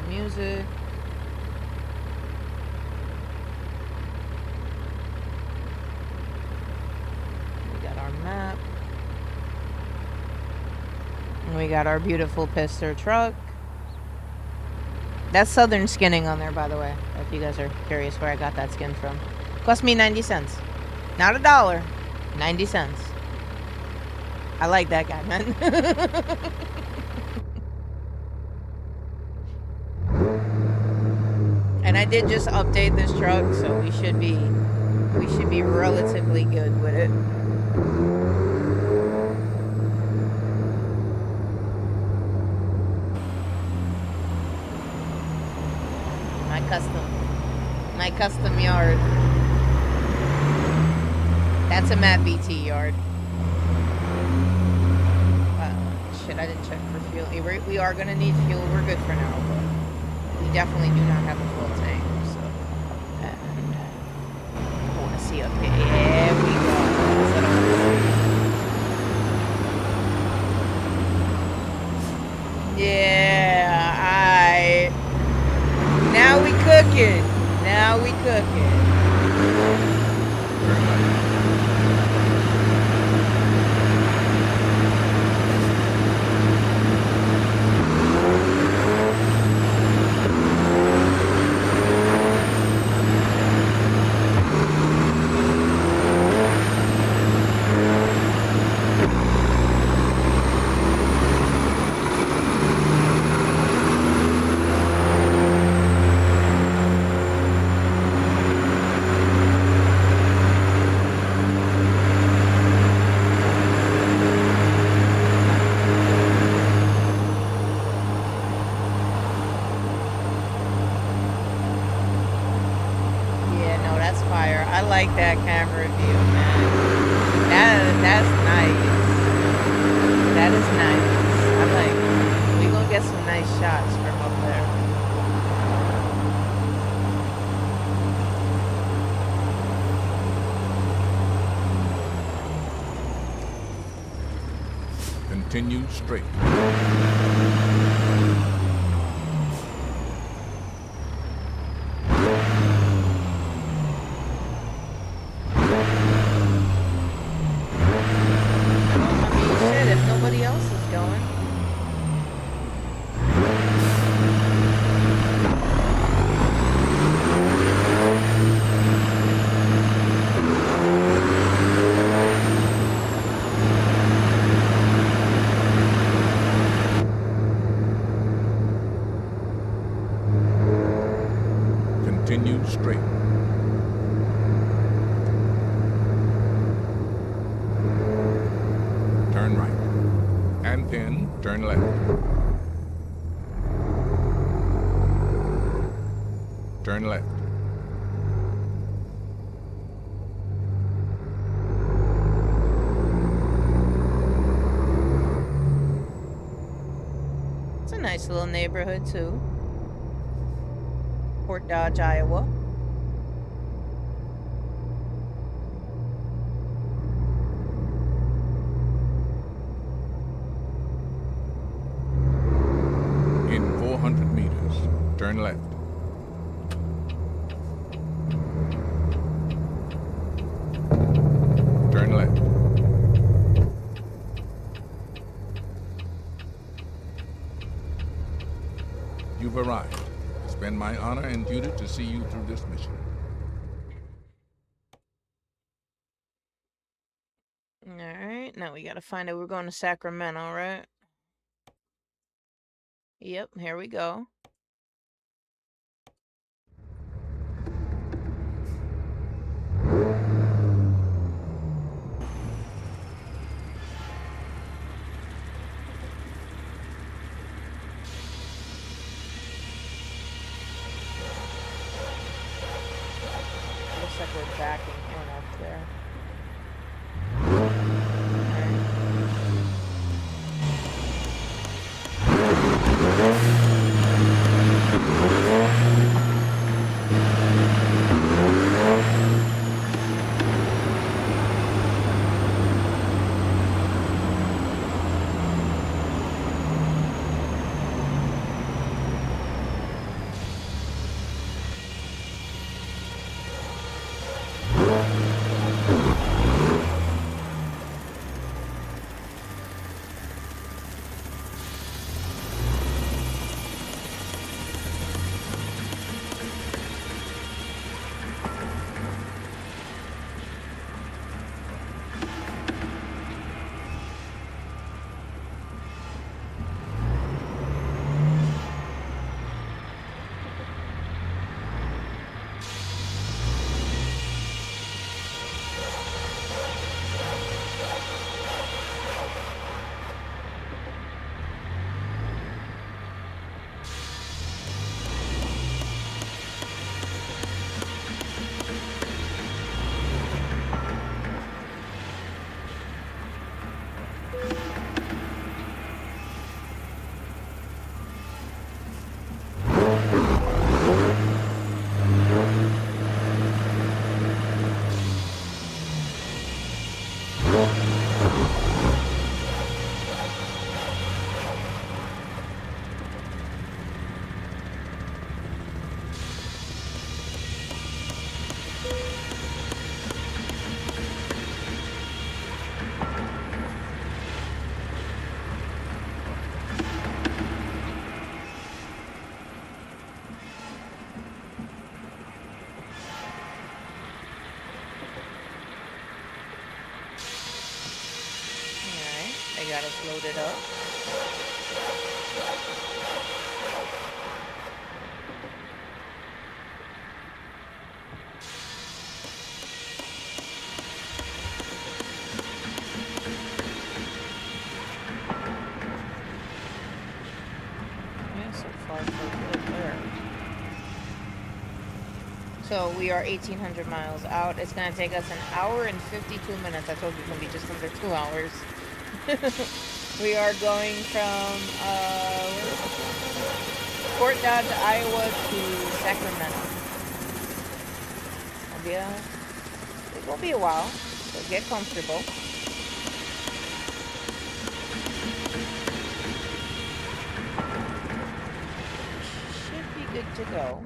Music. We got our map. We got our beautiful piston truck. That's Southern skinning on there, by the way. If you guys are curious where I got that skin from. Cost me 90 cents. Not $1. 90 cents. I like that guy, man. And I did just update this truck, so we should be relatively good with it. My custom yard. That's a Matt BT yard. Shit, I didn't check for fuel. We are gonna need fuel. We're good for now, but we definitely do not have a full tank. So, and I want to see up here. Yeah, we go. Yeah, now we cooking. Now we cooking. That camera view, man. That's nice. That is nice. I like it. We gonna get some nice shots from up there. Continue straight. Continue straight. Turn right. And then turn left. Turn left. It's a nice little neighborhood too. Fort Dodge, Iowa. In 400 meters, turn left. Turn left. You've arrived. It's been my honor and duty to see you through this mission. Alright, now we gotta find out. We're going to Sacramento, right? Yep, here we go. Looks like we're backing in up there. got us loaded up. Yeah, so far so good there. So we are 1,800 miles out. It's gonna take us an hour and 52 minutes. I told you it's gonna be just under 2 hours. We are going from Fort Dodge, Iowa to Sacramento. It will be a while, so get comfortable. Should be good to go.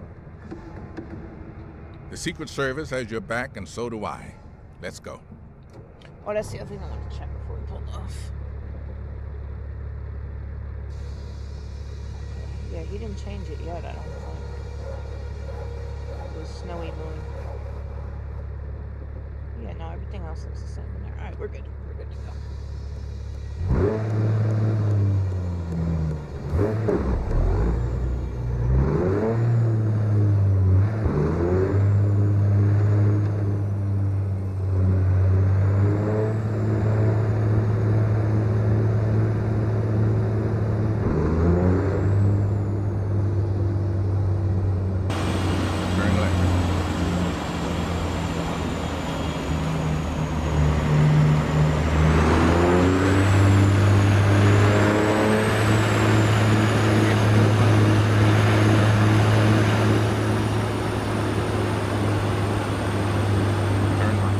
The Secret Service has your back, and so do I. Let's go. Oh, that's the other thing I want to check before we pull off. Yeah, he didn't change it yet, I don't think. The snowy moon. Yeah, no, everything else looks the same in there. Alright, we're good. We're good to go. Turn left. Turn right.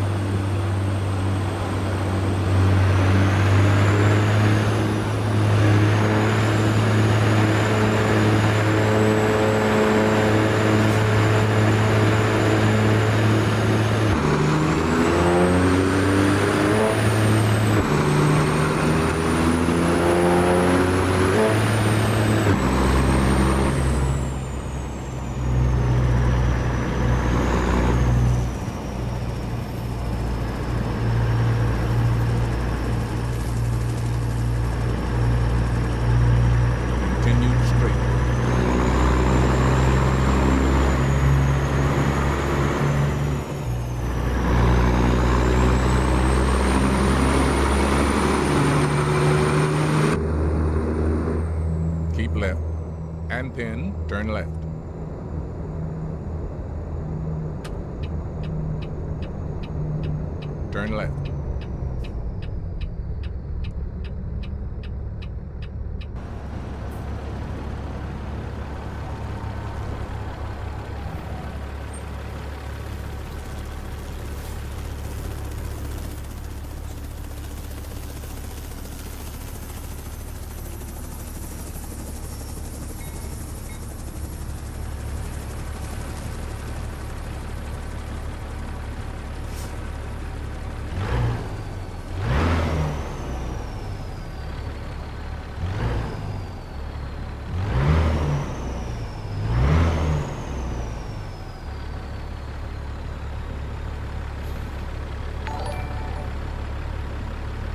Continue straight. Keep left. And then turn left. Turn left.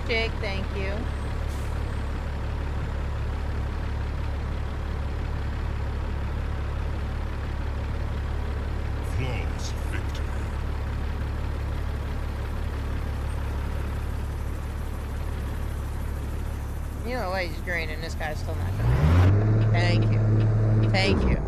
Jake, thank you. Flawless victory. You know what? He's green and this guy's still not coming. Thank you. Thank you.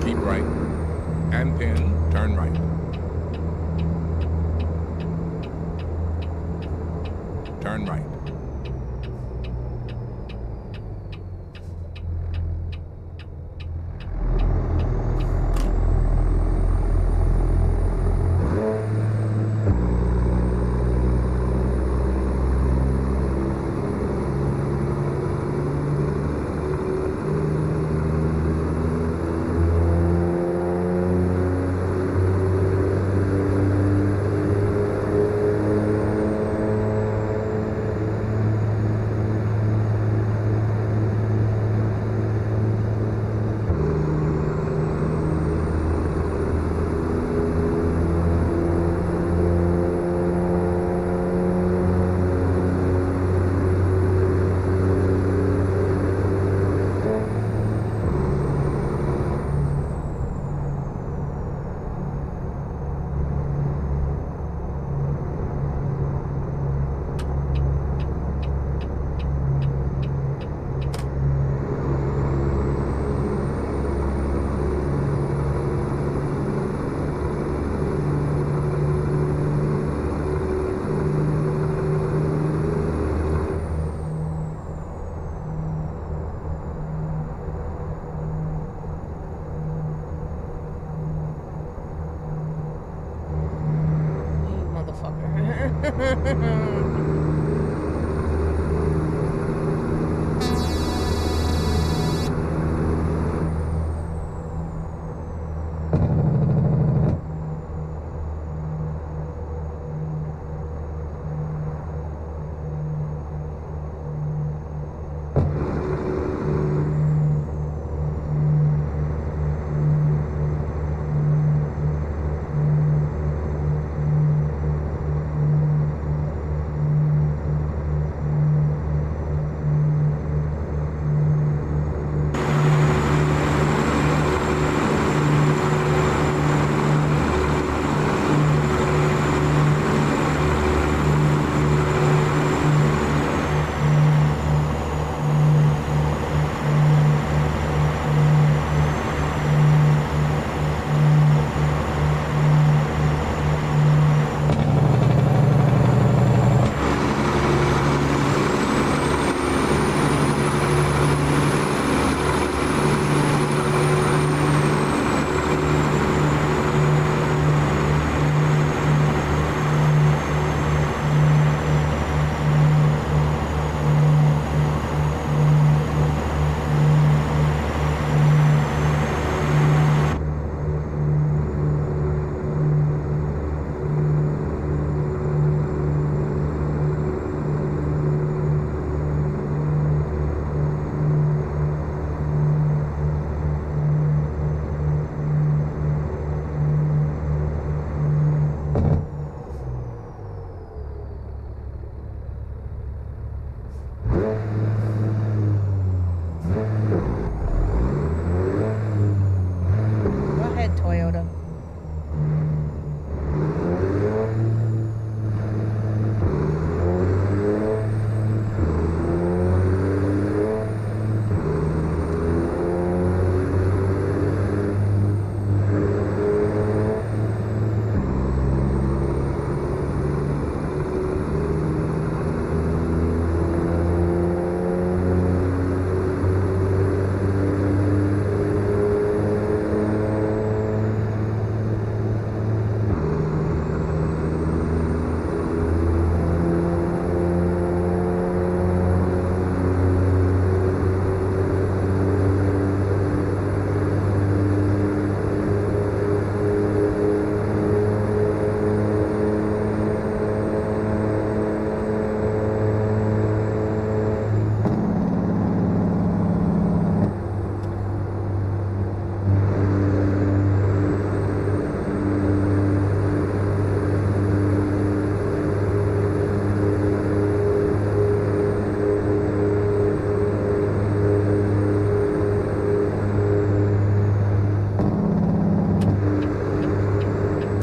Keep right. And then turn right. Turn right. Go ahead, Toyota.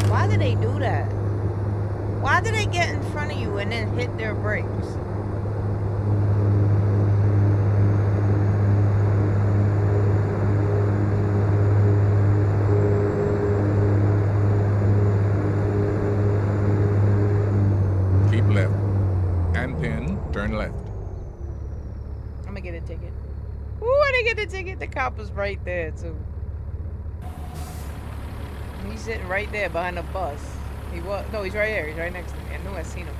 Why do they do that? Why do they get in front of you and then hit their brakes? Keep left. And then turn left. I'm gonna get a ticket. Ooh, I didn't get the ticket. The cop was right there too. He's sitting right there behind the bus. He was no, he's right here. He's right next to me. I knew I seen him.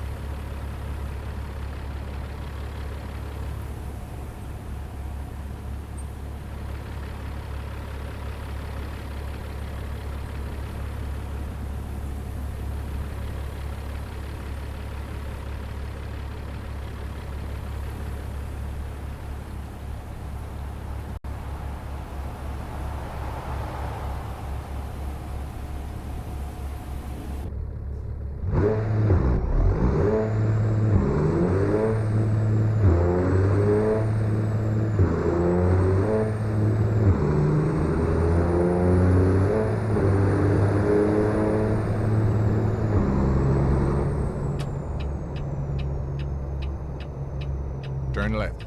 Turn left.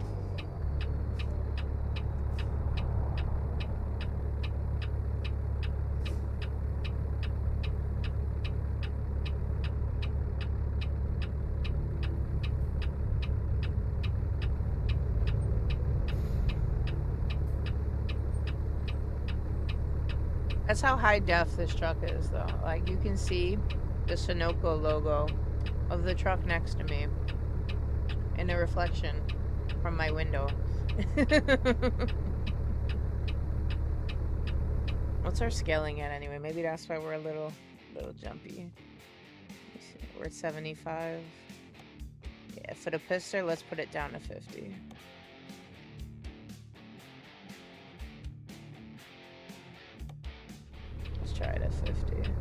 That's how high def this truck is, though. Like, you can see the Sunoco logo of the truck next to me in a reflection from my window. What's our scaling at anyway? Maybe that's why we're a little jumpy. We're at 75. Yeah, for the pistol, let's put it down to 50. Let's try it at 50.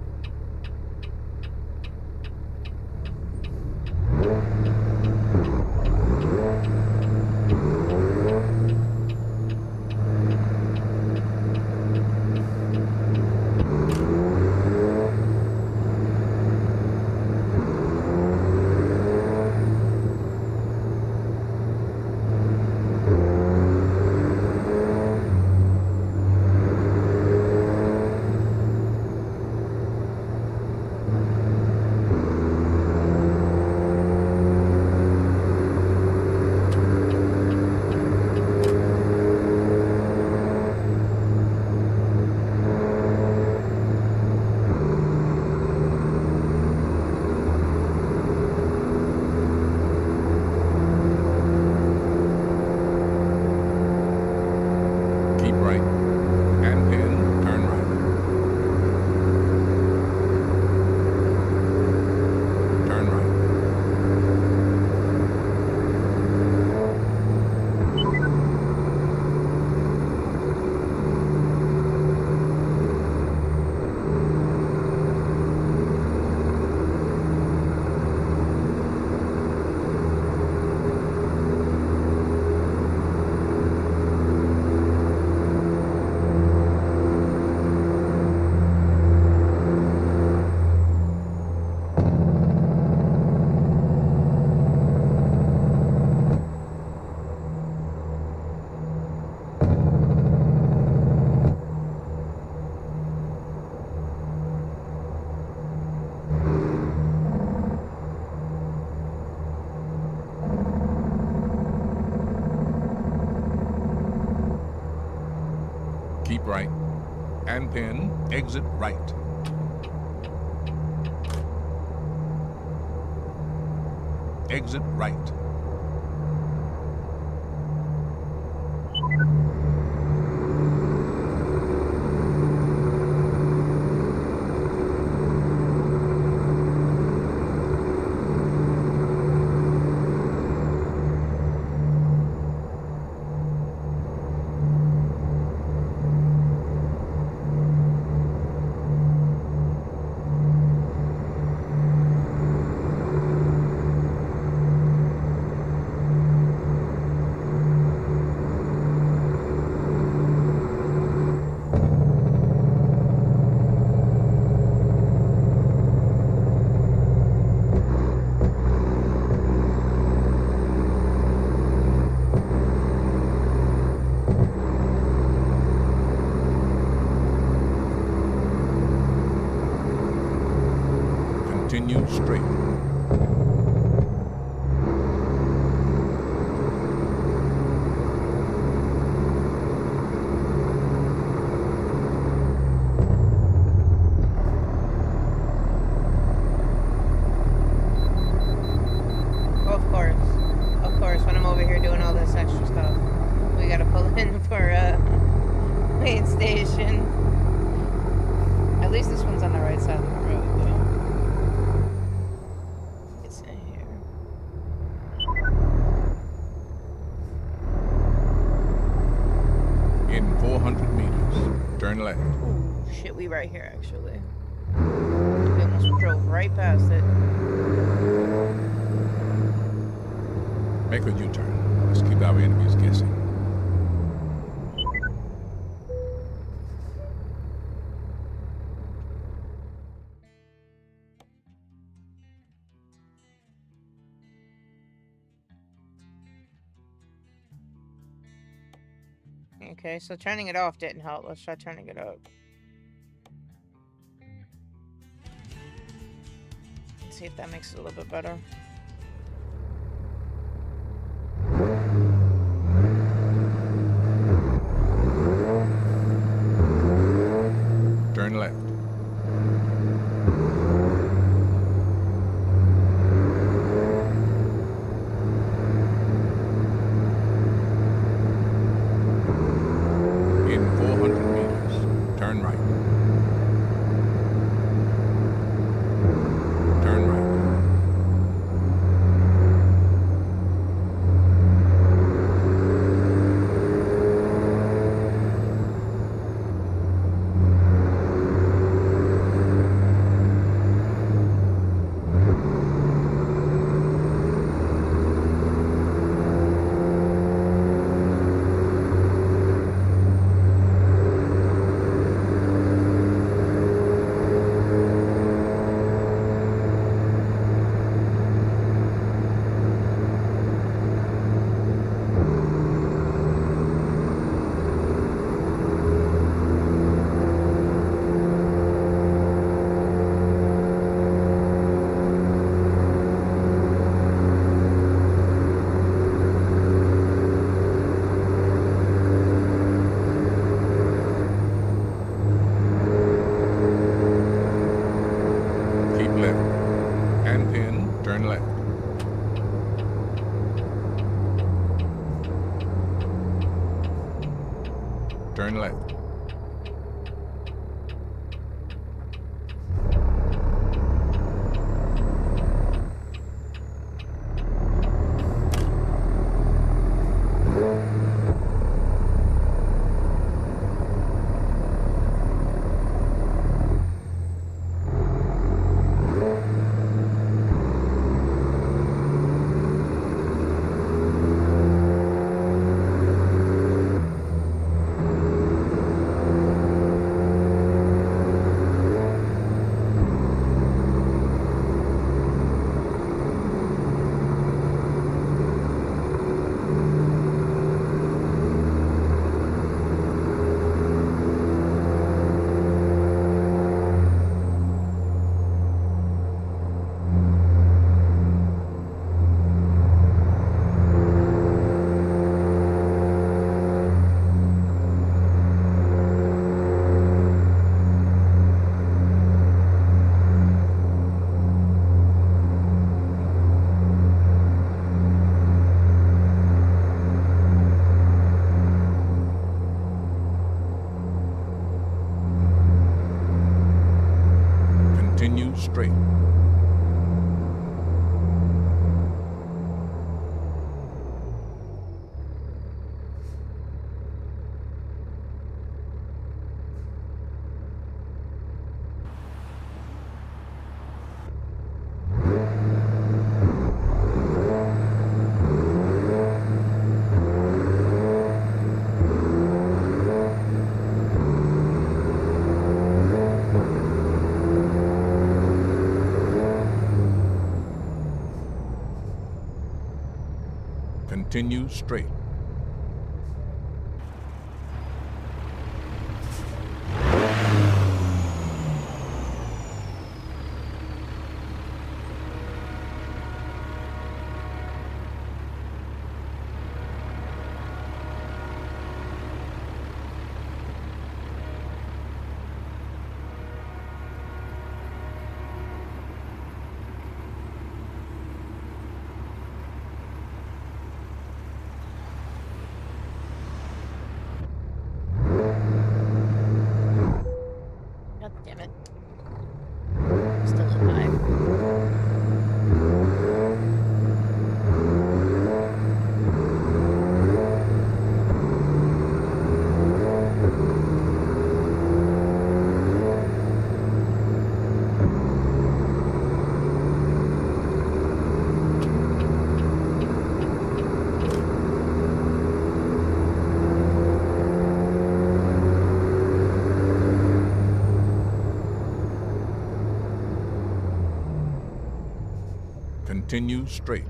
Keep right. And pin, exit right. Exit right. Continue straight. Of course, when I'm over here doing all this extra stuff, we gotta pull in for main station. At least this one's on the right side of the road, though. It's in here. In 400 meters, turn left. Ooh, shit, we right here, actually. We almost drove right past it. Make a U-turn. Let's keep our enemies guessing. Okay, so turning it off didn't help. Let's try turning it up. Let's see if that makes it a little bit better. Turn left. turn left. Continue straight. Continue straight. God damn it. Still alive. Continue straight.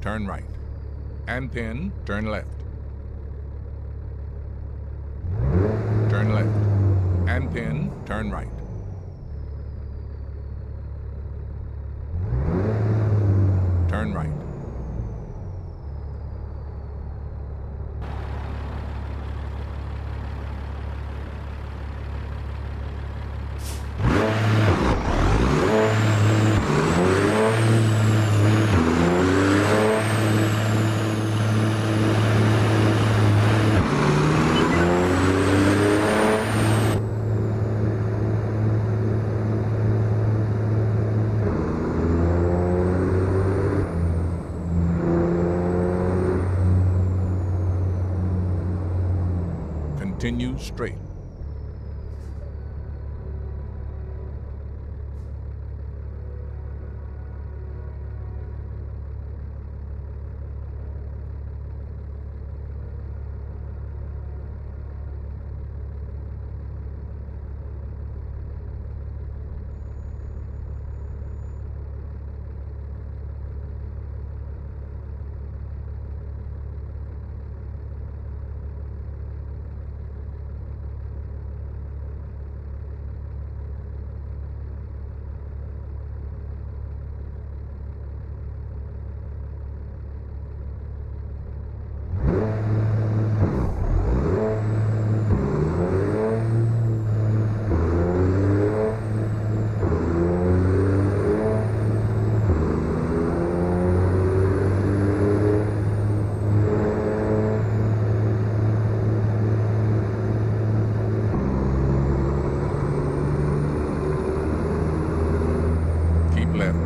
Turn right. And then turn left. Turn left. And then turn right. Turn right. Continue straight. Keep left.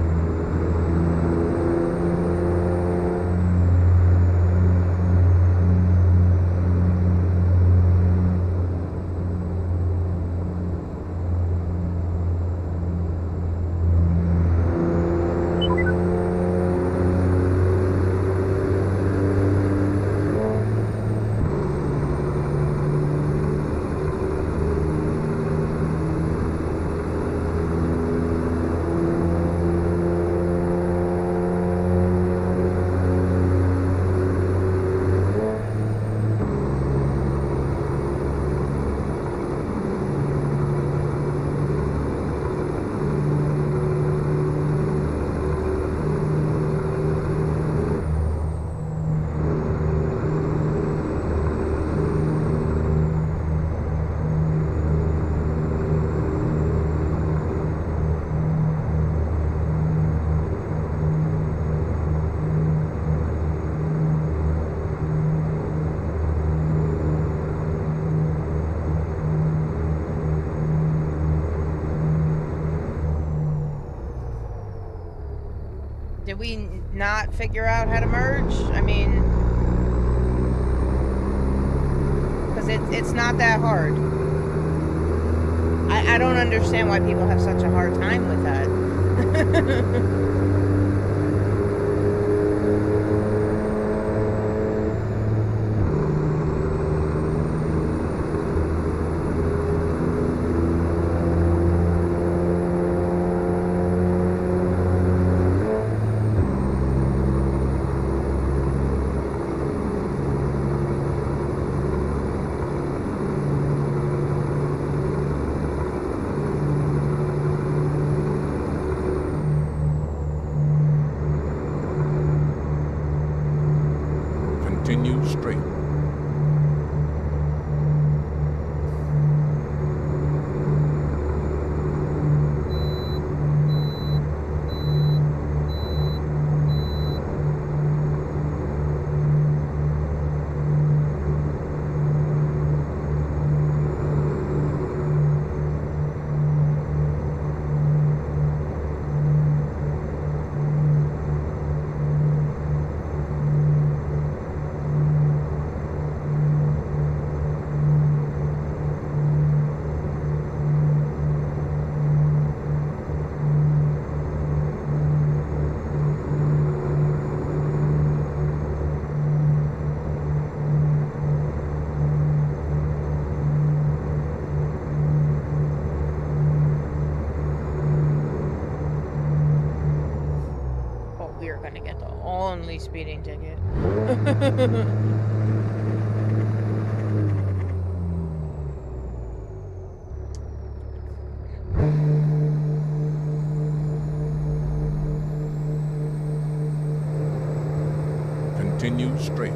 Did we not figure out how to merge? I mean, because it's not that hard. I don't understand why people have such a hard time with that. Continue straight. Gonna get the only speeding ticket. Continue straight.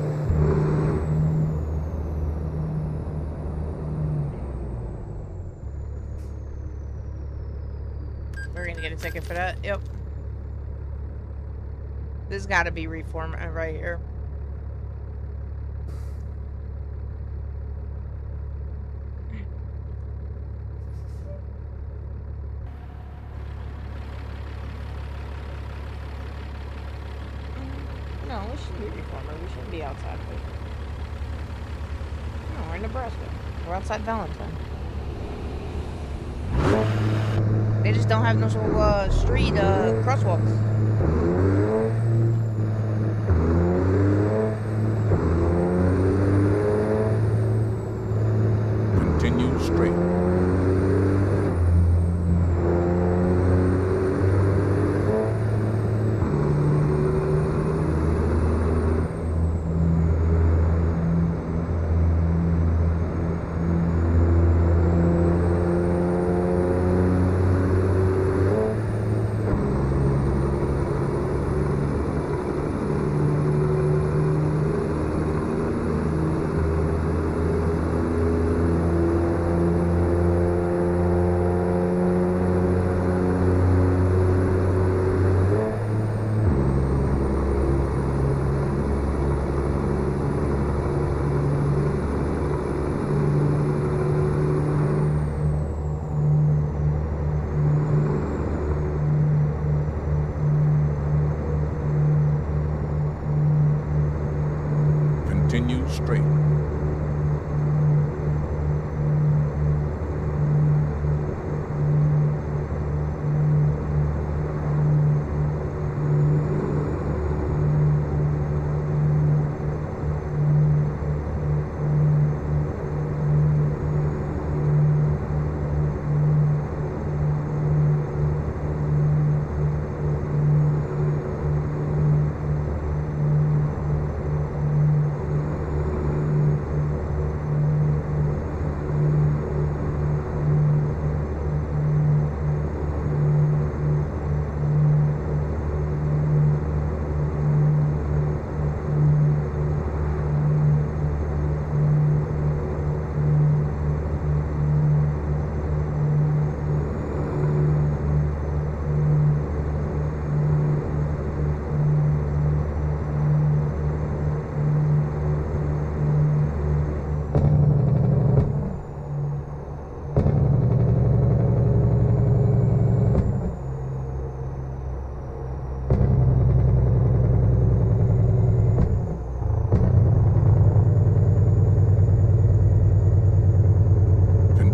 We're gonna get a ticket for that. Yep. This got to be reform right here. No, we shouldn't be reformer. We shouldn't be outside of it. No, we're in Nebraska. We're outside Valentine. They just don't have no sort of street crosswalks. Continue straight. Continue straight.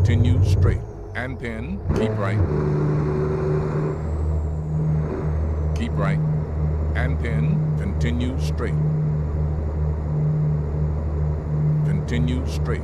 Continue straight. And pin. Keep right. Keep right. And pin. Continue straight. Continue straight.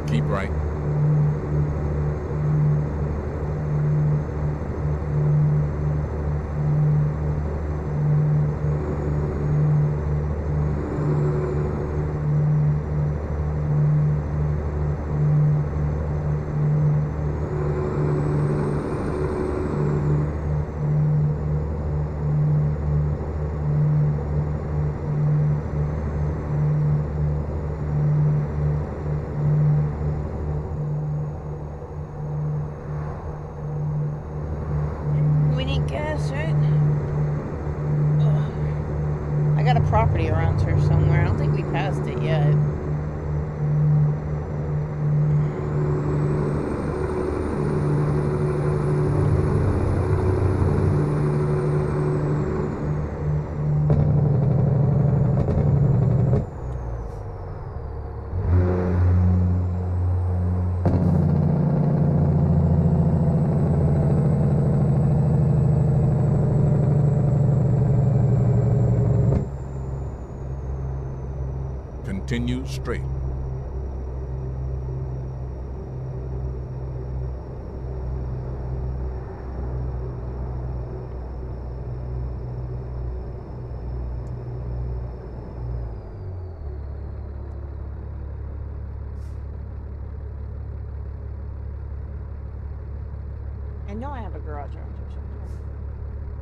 Keep right. We need gas, right? Ugh. I got a property around here somewhere. I don't think we passed it yet. Continue straight. I know I have a garage around here somewhere.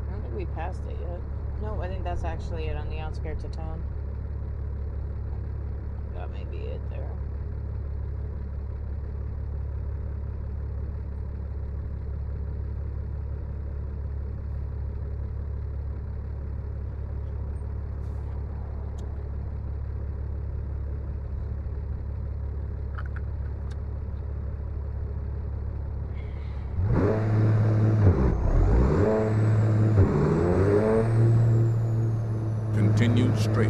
I don't think we passed it yet. No, I think that's actually it on the outskirts of town. That may be it there. Continue straight.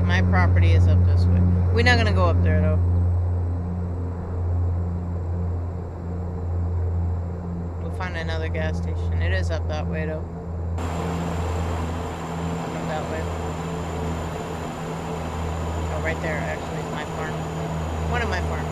My property is up this way. We're not gonna go up there though. We'll find another gas station. It is up that way though. Up that way. Oh, right there actually is my farm. One of my farms.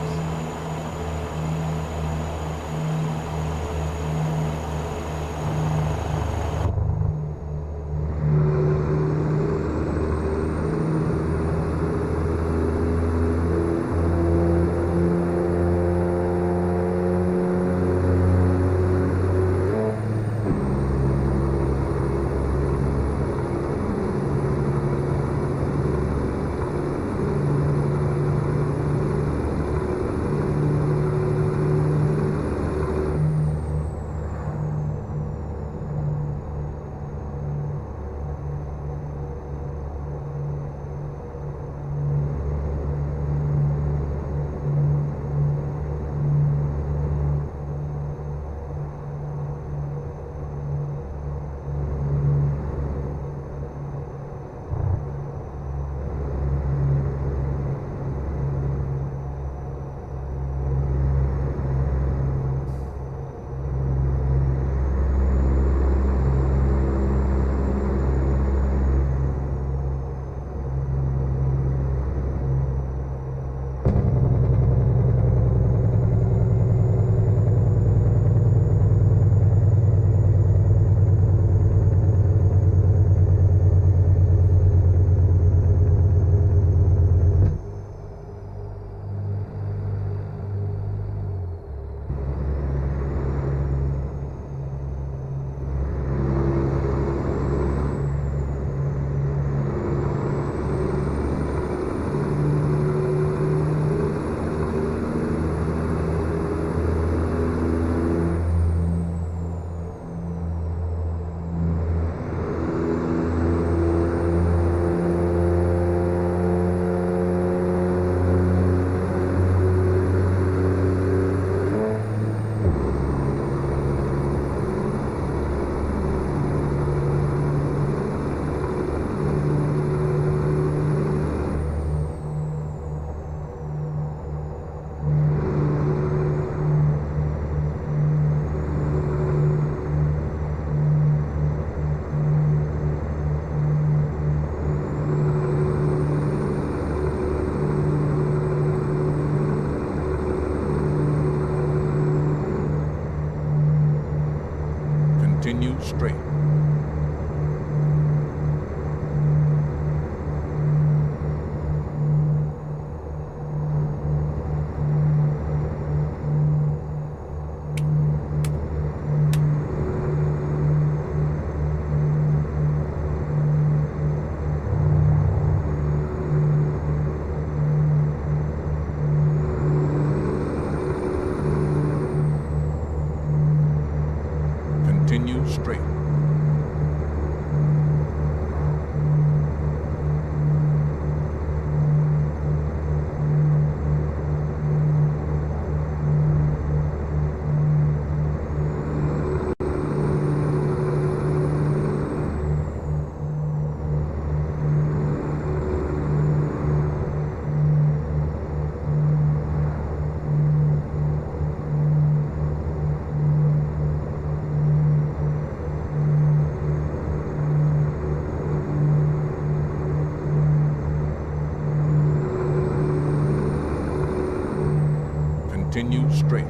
Continue straight.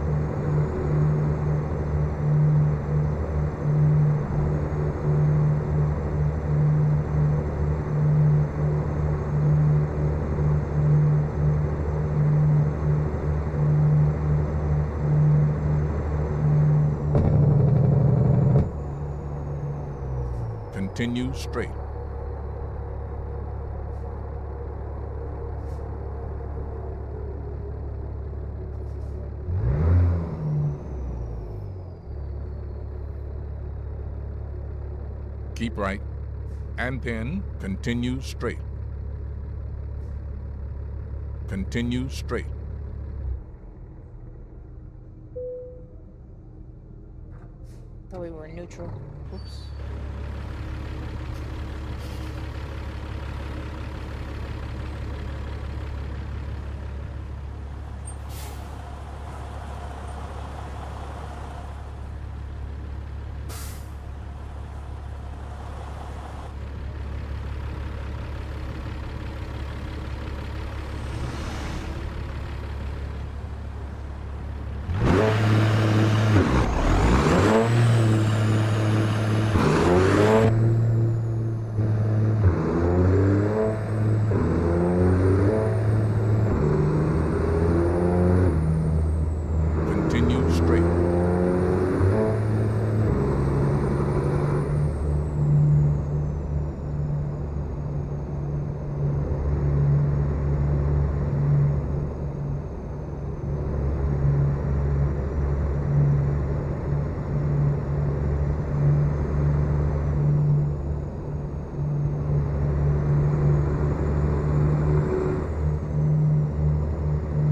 Continue straight. Keep right and pin. Continue straight. Continue straight. Thought we were neutral. Oops. Continue straight.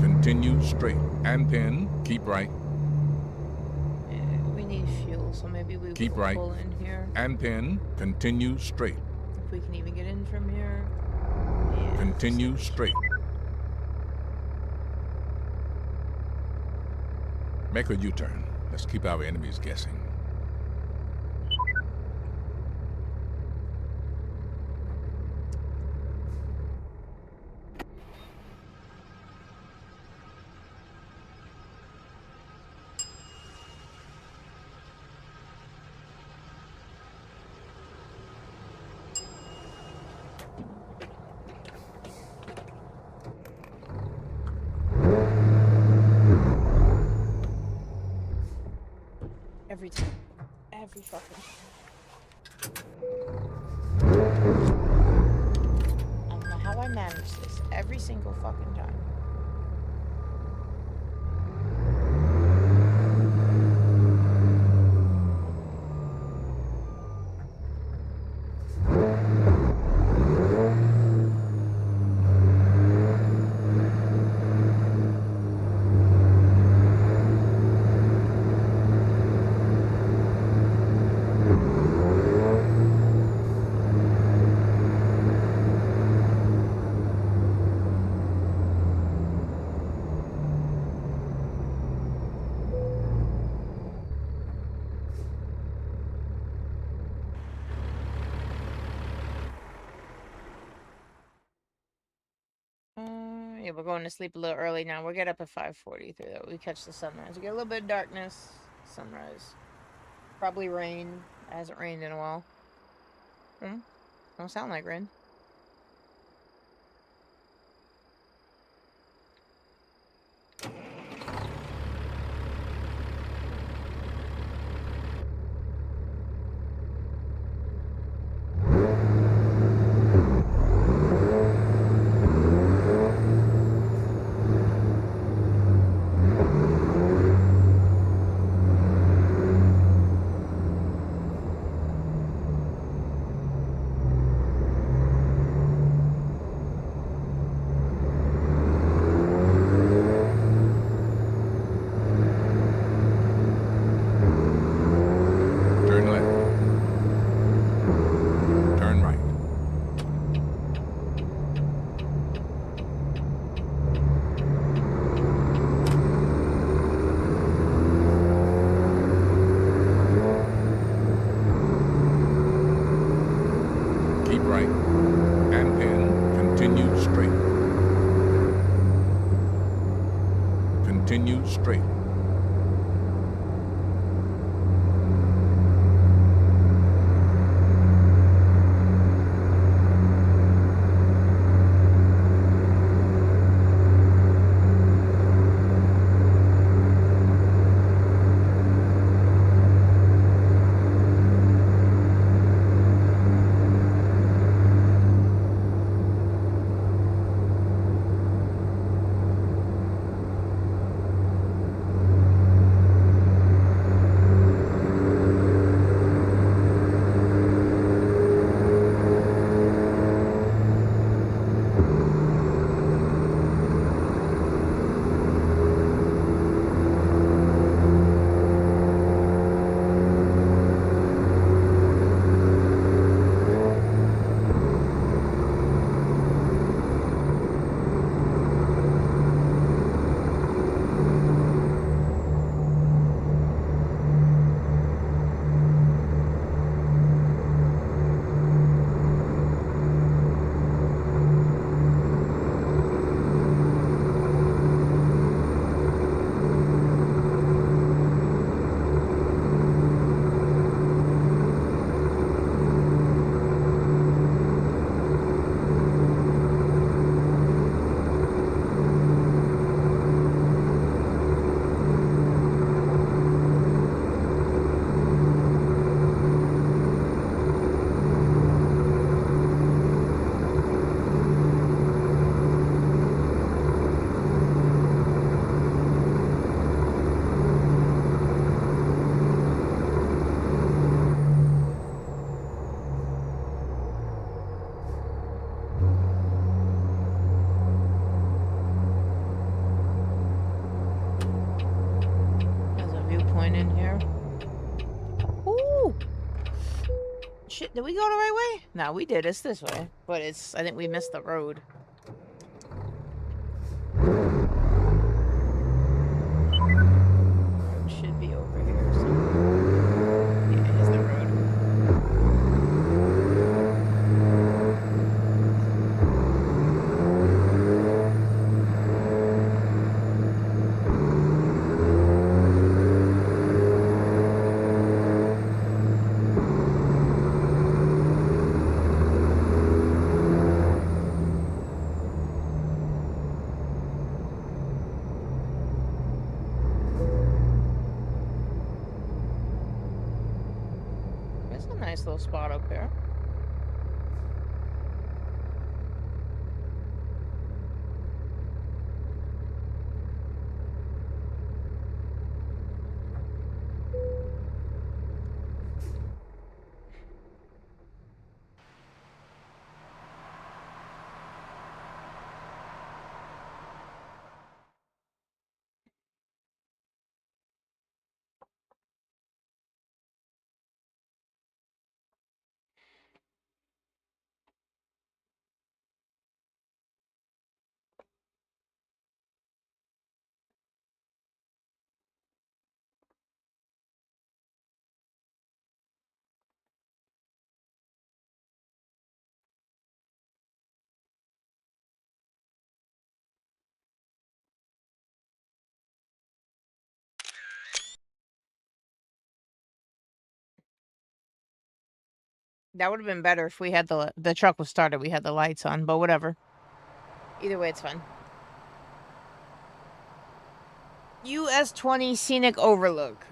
Continue straight and pin. Keep right. Yeah, we need fuel, so maybe we Keep will right. pull in here. And pin. Continue straight. If we can even get in from here. Yeah. Continue straight. Make a U-turn. Let's keep our enemies guessing. Every time. Every fucking time. I don't know how I manage this. Every single fucking time. Yeah, we're going to sleep a little early now. We'll get up at 5:40 through that. We catch the sunrise. We get a little bit of darkness. Sunrise. Probably rain. It hasn't rained in a while. Don't sound like rain. Continue straight. There's a viewpoint in here. Ooh! Shit, did we go the right way? No, we did. It's this way. But it's, I think we missed the road. Road should be over here. So. Yeah, here's the road. There's a nice little spot up here. That would have been better if we had the truck was started. We had the lights on, but whatever. Either way, it's fun. US 20 Scenic Overlook.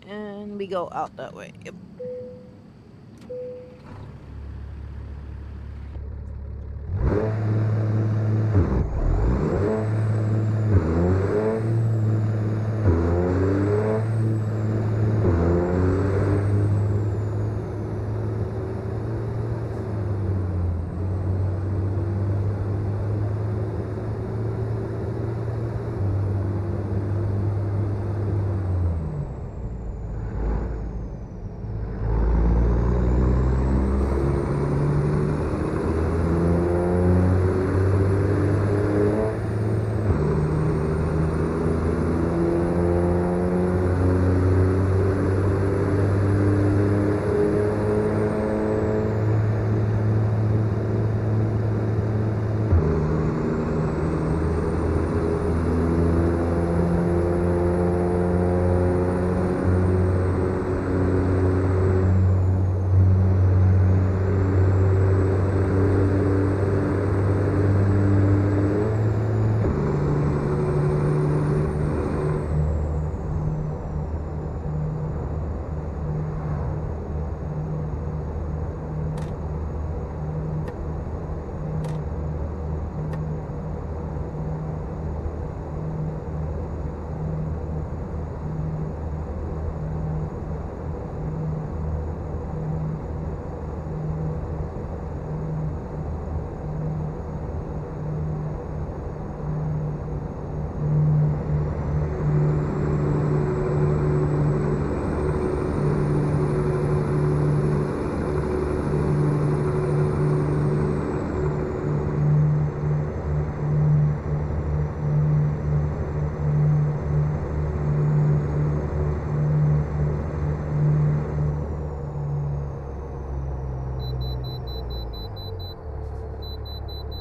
And we go out that way. Yep.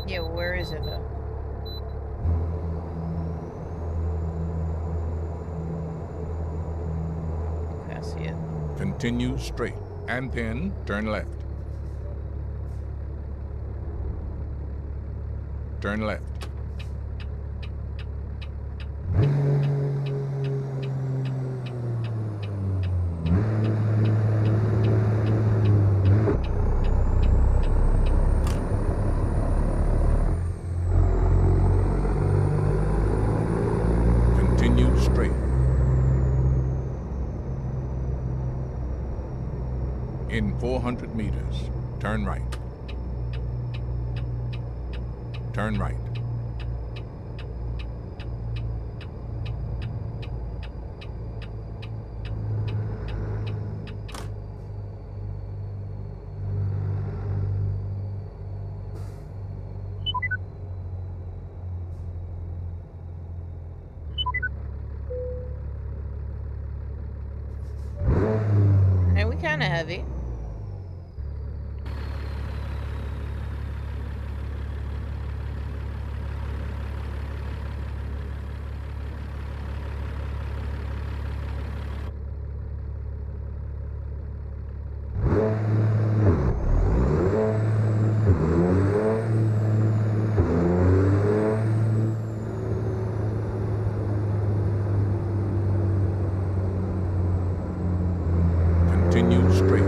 Yeah, where is it though? Okay, I see it. Continue straight, and then turn left. Turn left. Continue straight. In 400 meters, turn right. Turn right. Hey, we kind of heavy. Continue straight.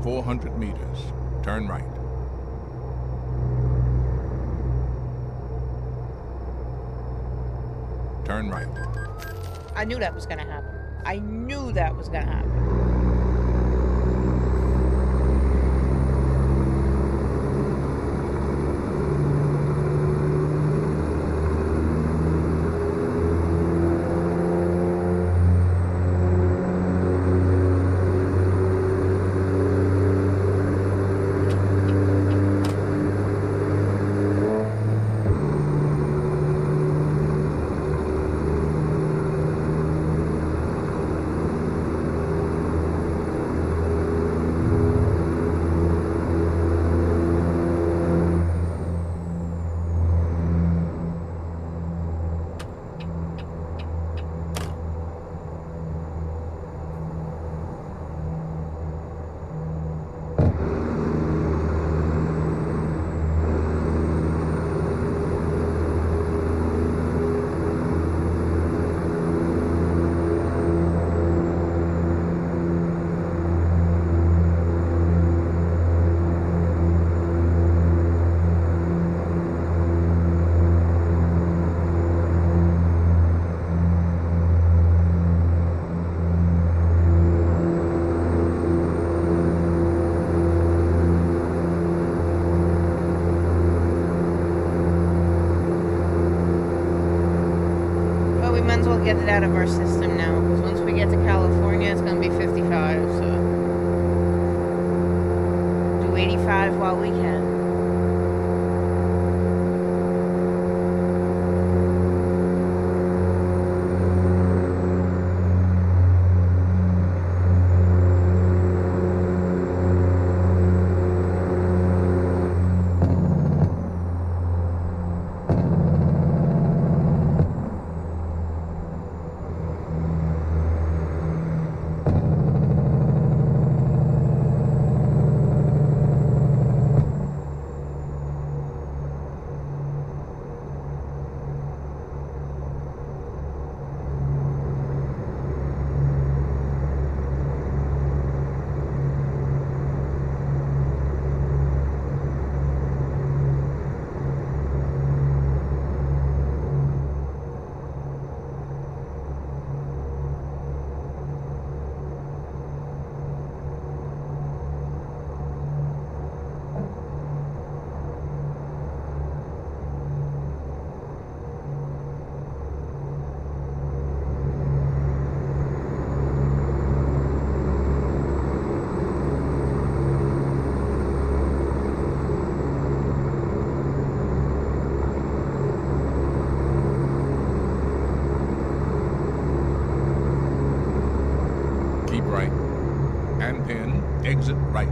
400 meters. Turn right. Turn right. I knew that was gonna happen. I knew that was gonna happen. Might as well get it out of our system now, because once we get to California, it's gonna be 55, so do 85 while we can. Right. And then exit right.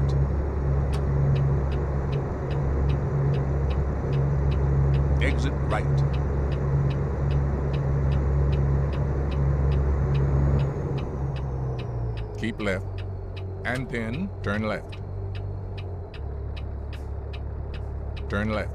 Exit right. Keep left. And then turn left. Turn left.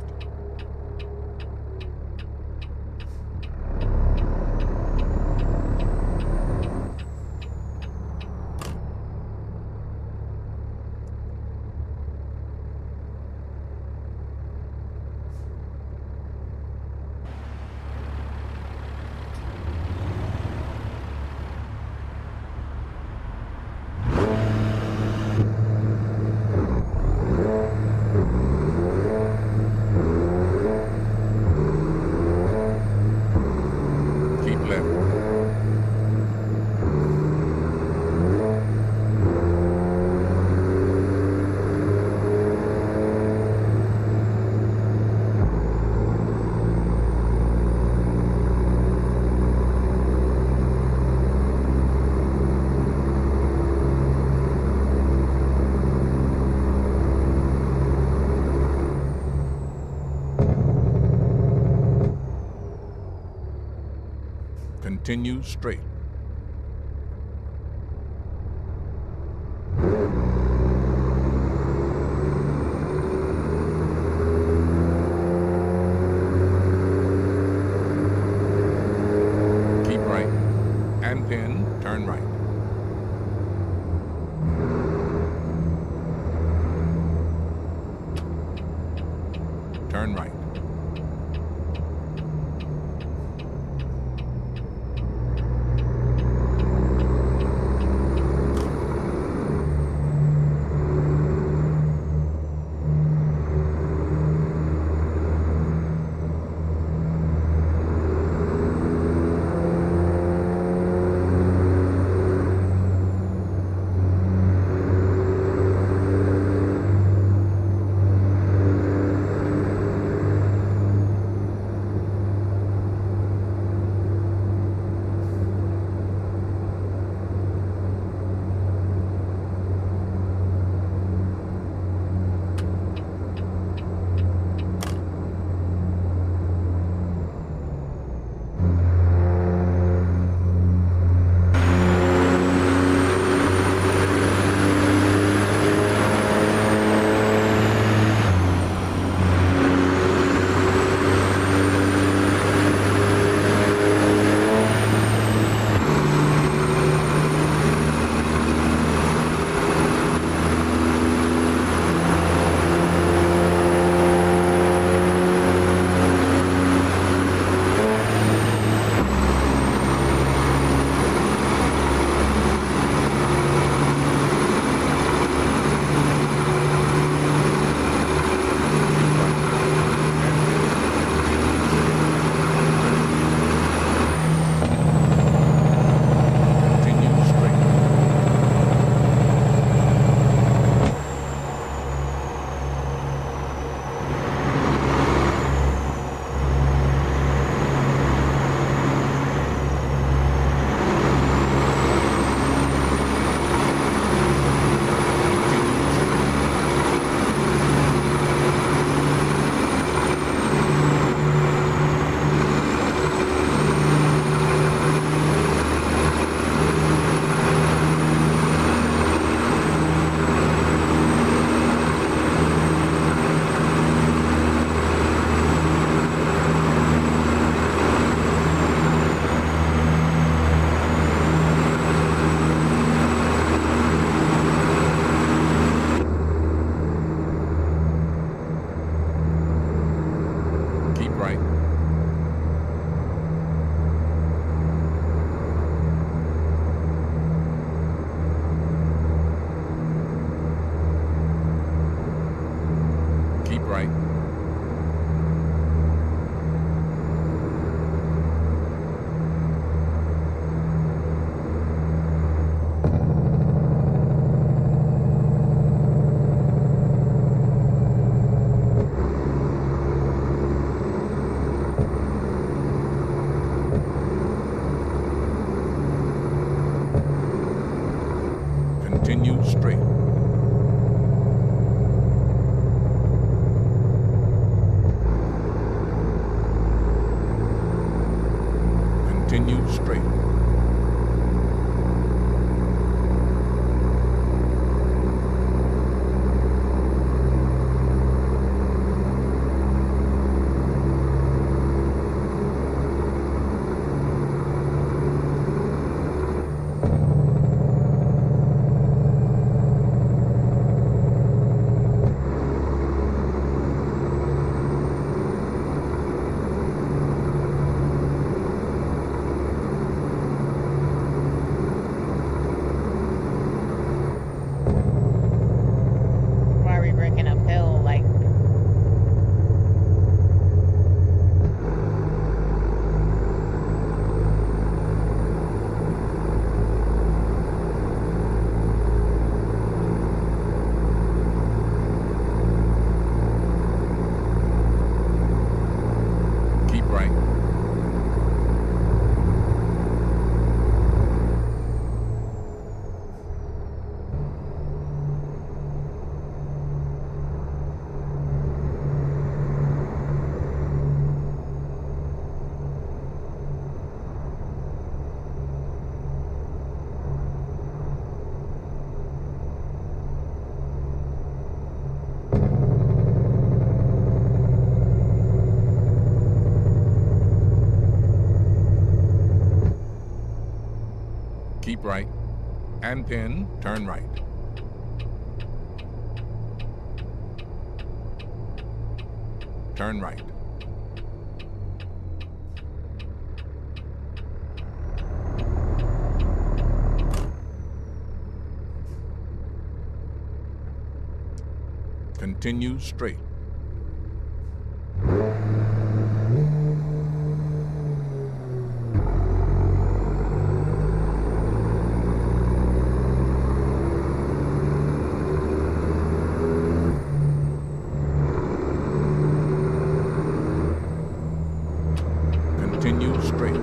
Continue straight. Keep right, and then turn right. turn right. Continue straight. Keep right. Keep right. Continue straight. Continue straight. Why are we breaking uphill? Like, Keep right. Keep right. And pin, turn right. Turn right. Continue straight. Continue straight.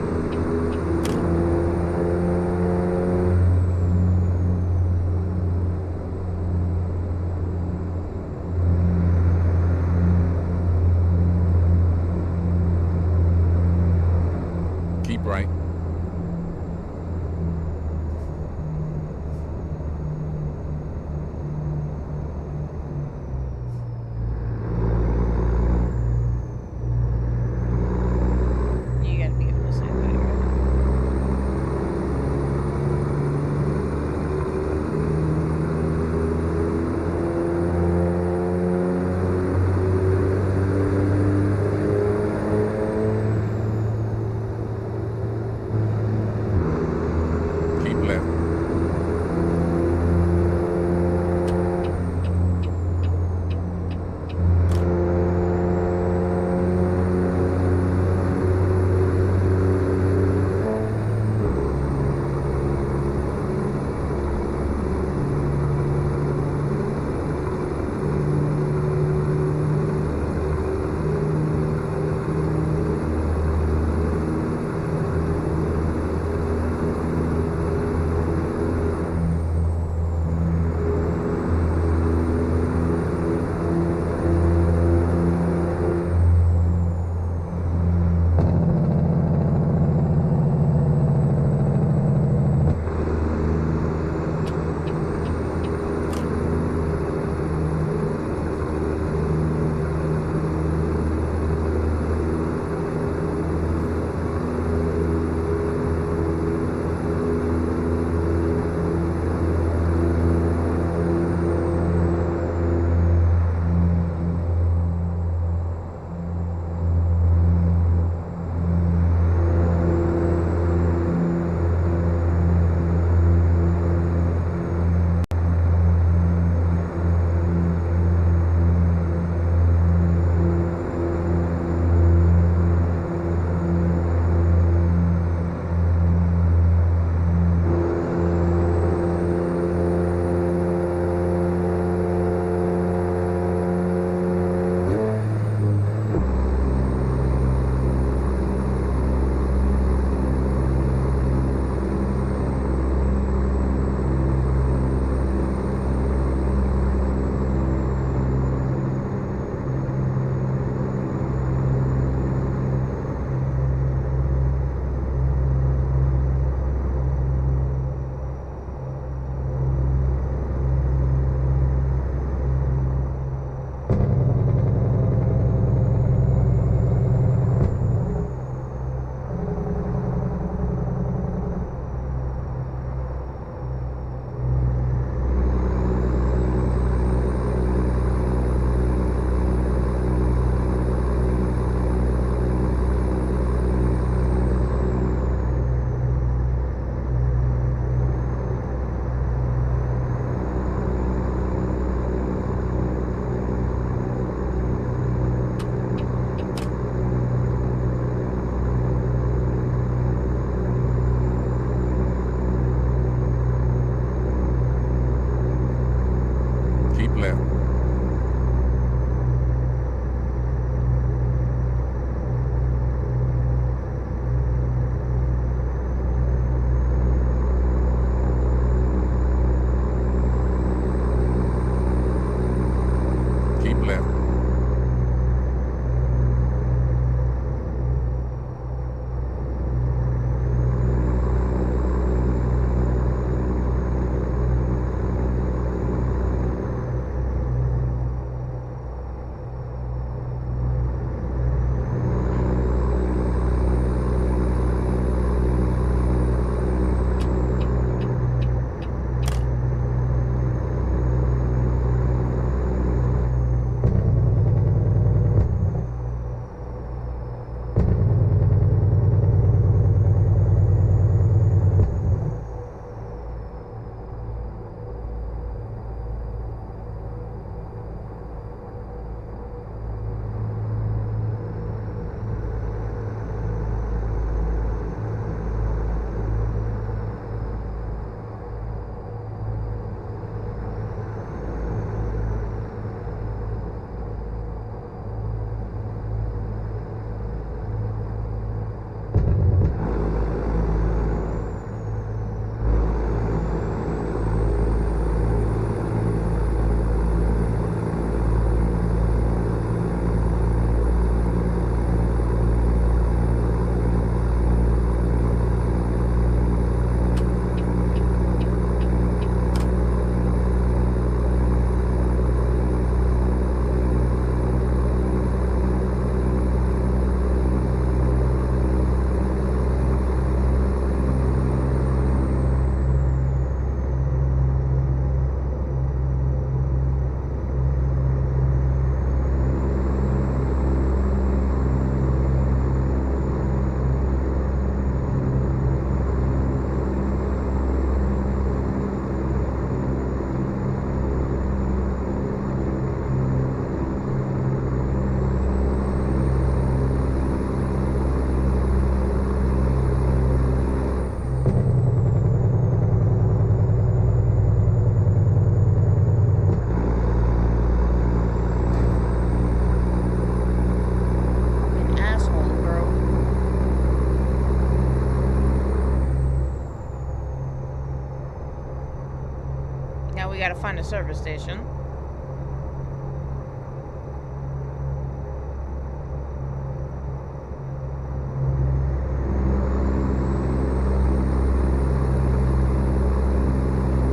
gotta find a service station.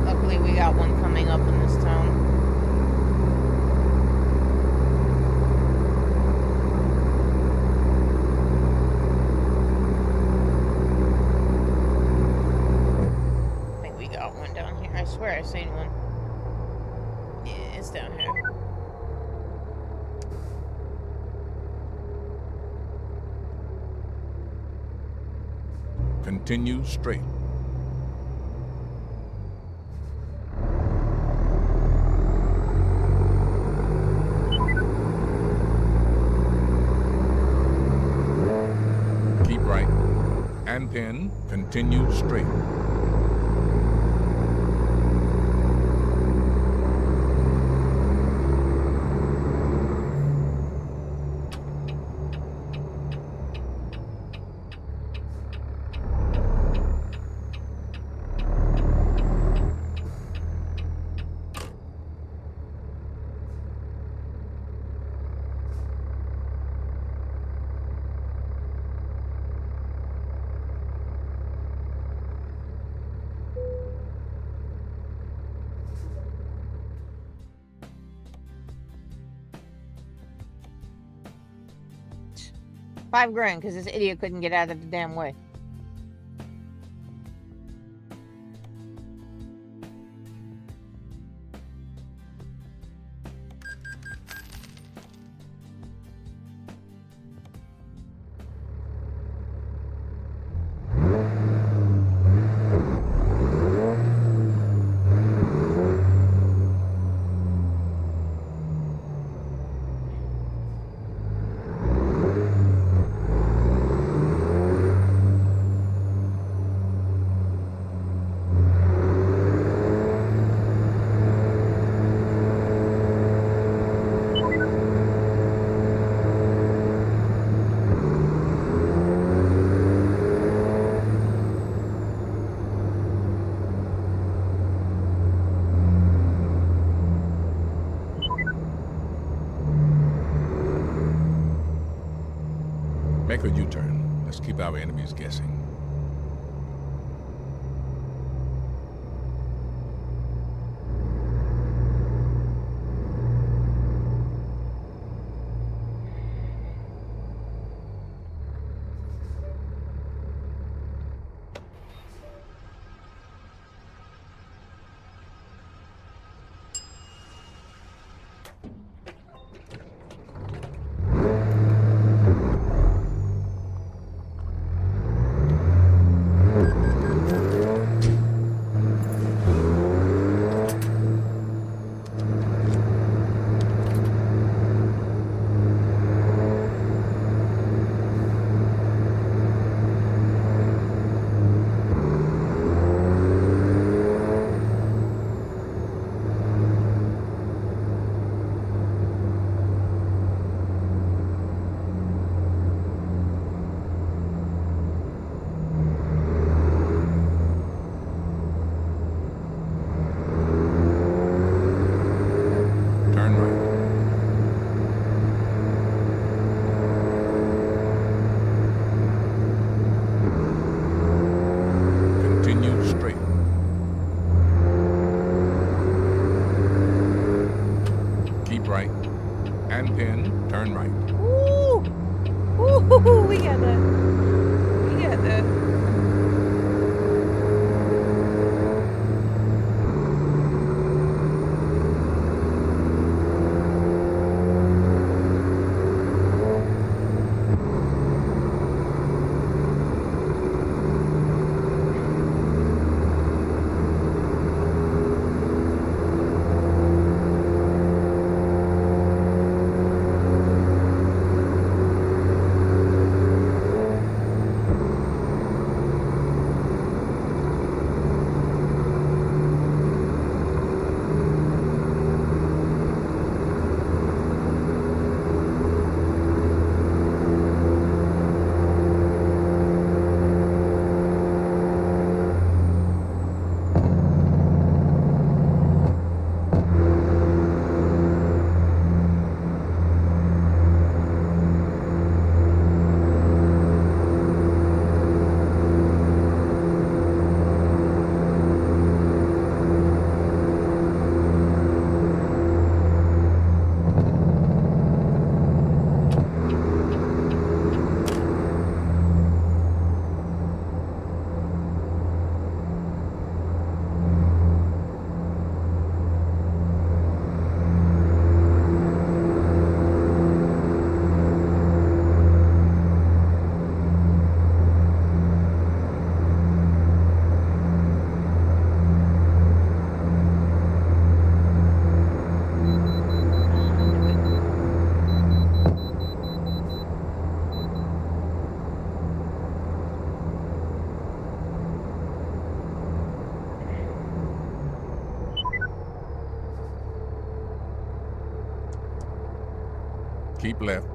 Luckily, we got one coming up in this town. I think we got one down here. I swear I seen one. Yeah, it's down here. Continue straight. Keep right. And pin. Continue straight. $5 grand because this idiot couldn't get out of the damn way. Make a U-turn. Let's keep our enemies guessing. Turn right. Continue straight. Keep right. And pin, turn right. Woo! Woo! We got that. We got that. Keep left.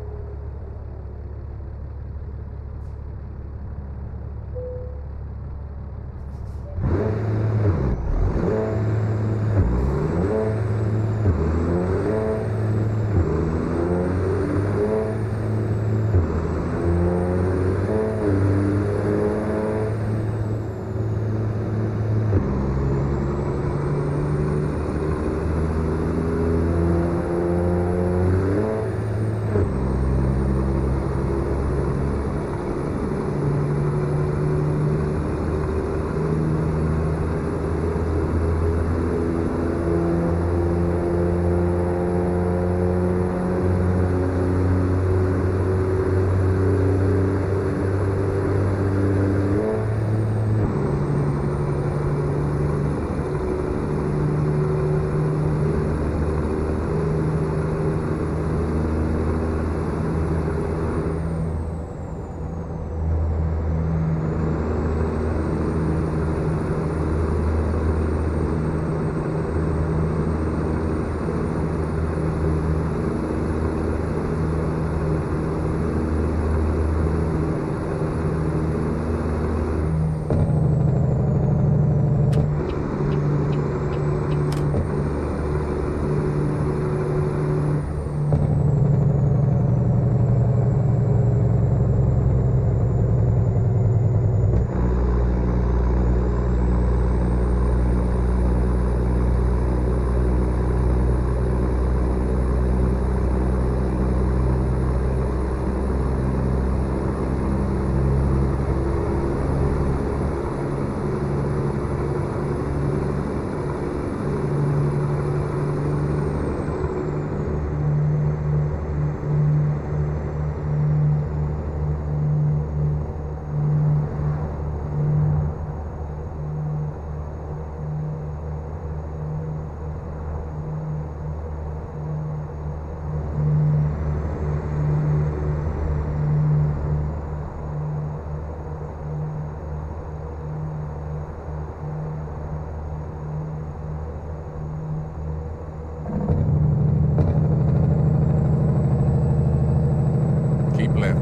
Keep left.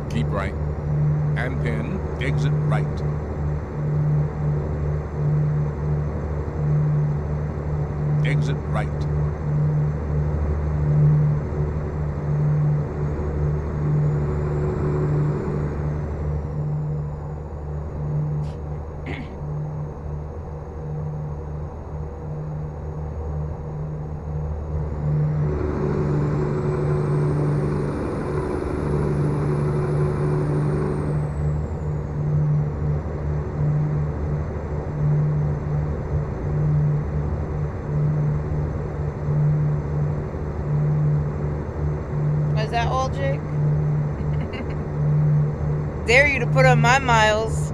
Keep right. And then exit right. Exit right. Is that all, Jake? Dare you to put on my miles.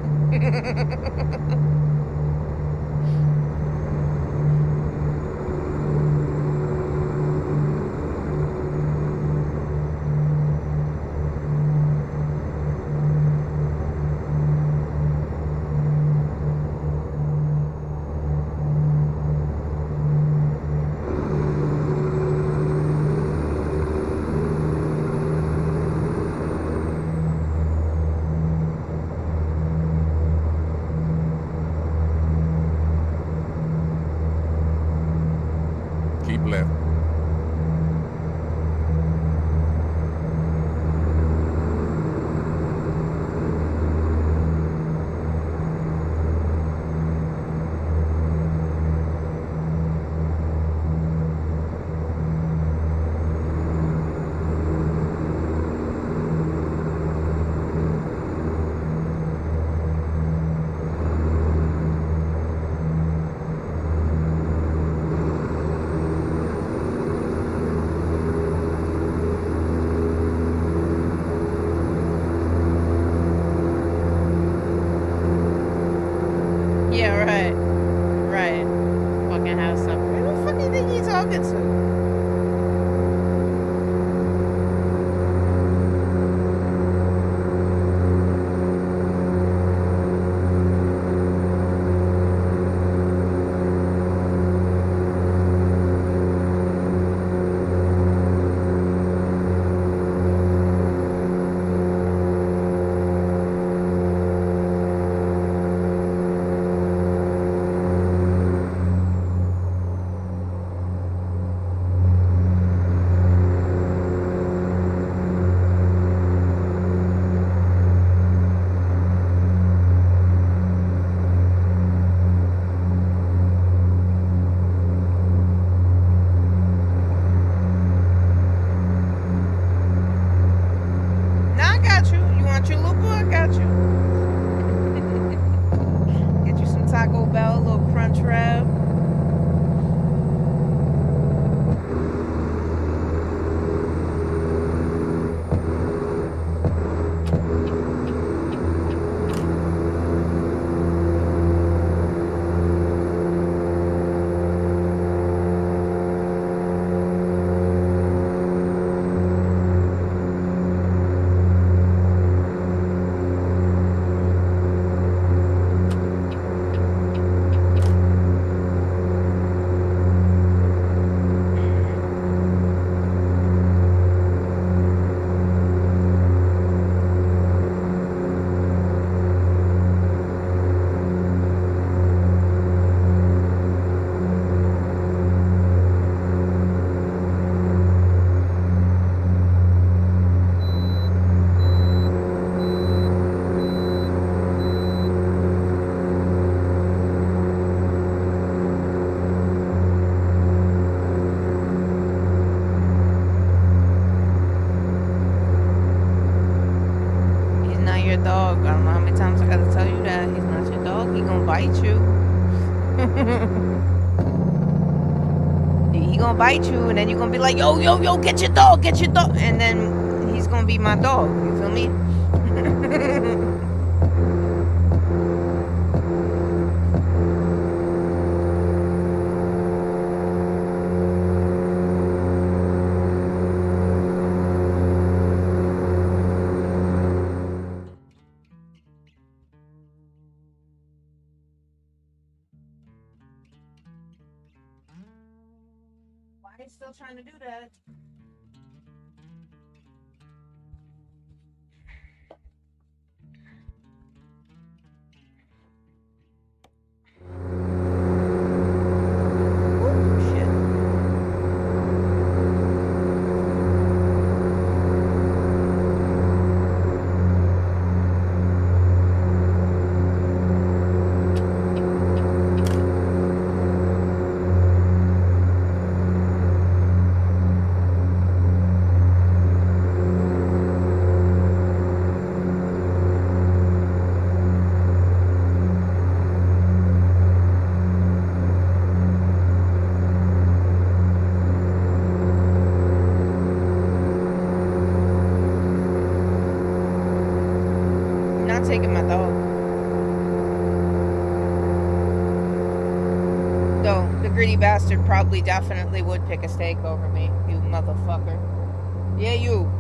got you, little boy. I got you. Get you some Taco Bell, a little crunch wrap. Your dog. I don't know how many times I gotta tell you that. He's not your dog. He gonna bite you. He gonna bite you, and then you gonna be like, yo, yo, yo, get your dog, and then he's gonna be my dog. You feel me? Why is still trying to do that? Not taking my dog. Though the greedy bastard probably definitely would pick a steak over me, you motherfucker. Yeah, you.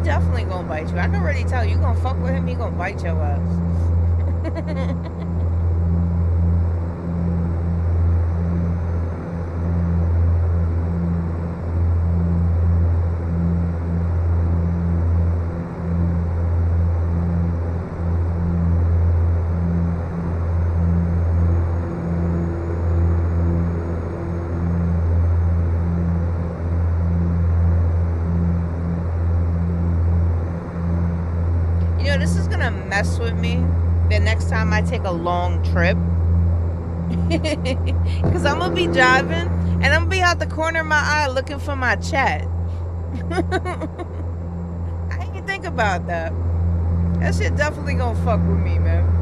definitely gonna bite you. I can already tell you gonna fuck with him, he gonna bite your ass. You know, this is gonna mess with me the next time I take a long trip. Cause I'm gonna be driving and I'm gonna be out the corner of my eye looking for my chat. I didn't think about that. That shit definitely gonna fuck with me, man.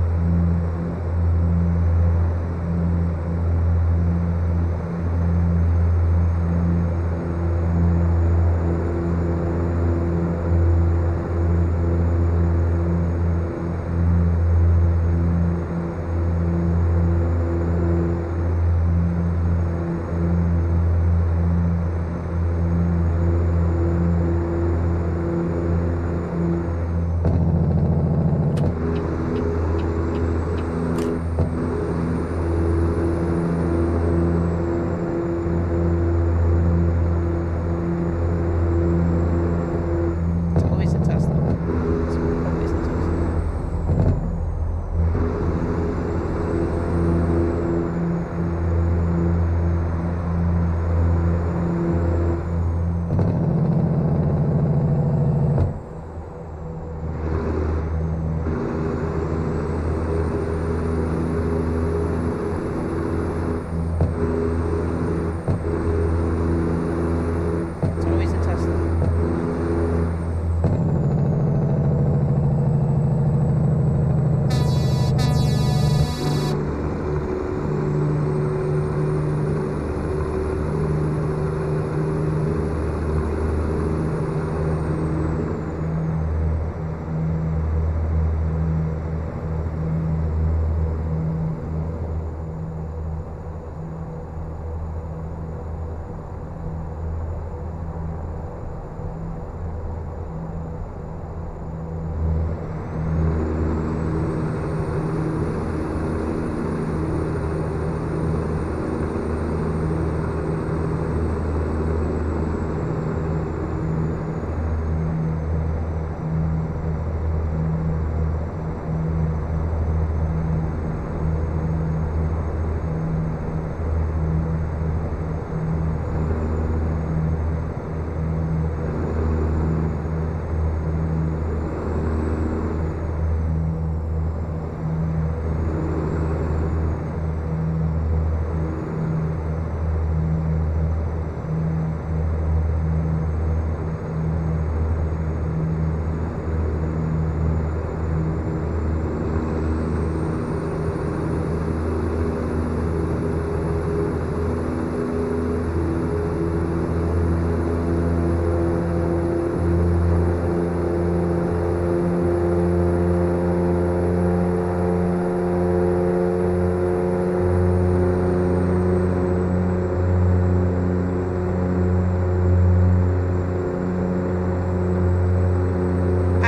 It's always a Tesla. It's always a Tesla. It's always a Tesla.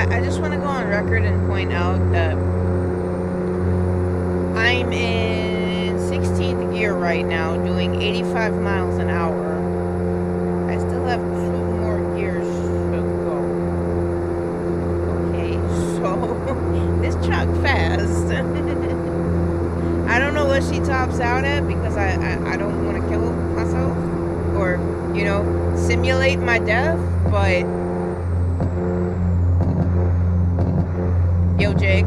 I just want to go on record and point out that I'm in 16th gear right now, doing 85 miles an hour. I still have 2 more gears to go. Okay, so this truck fast. I don't know what she tops out at because I don't want to kill myself or, you know, simulate my death, but yo, Jake.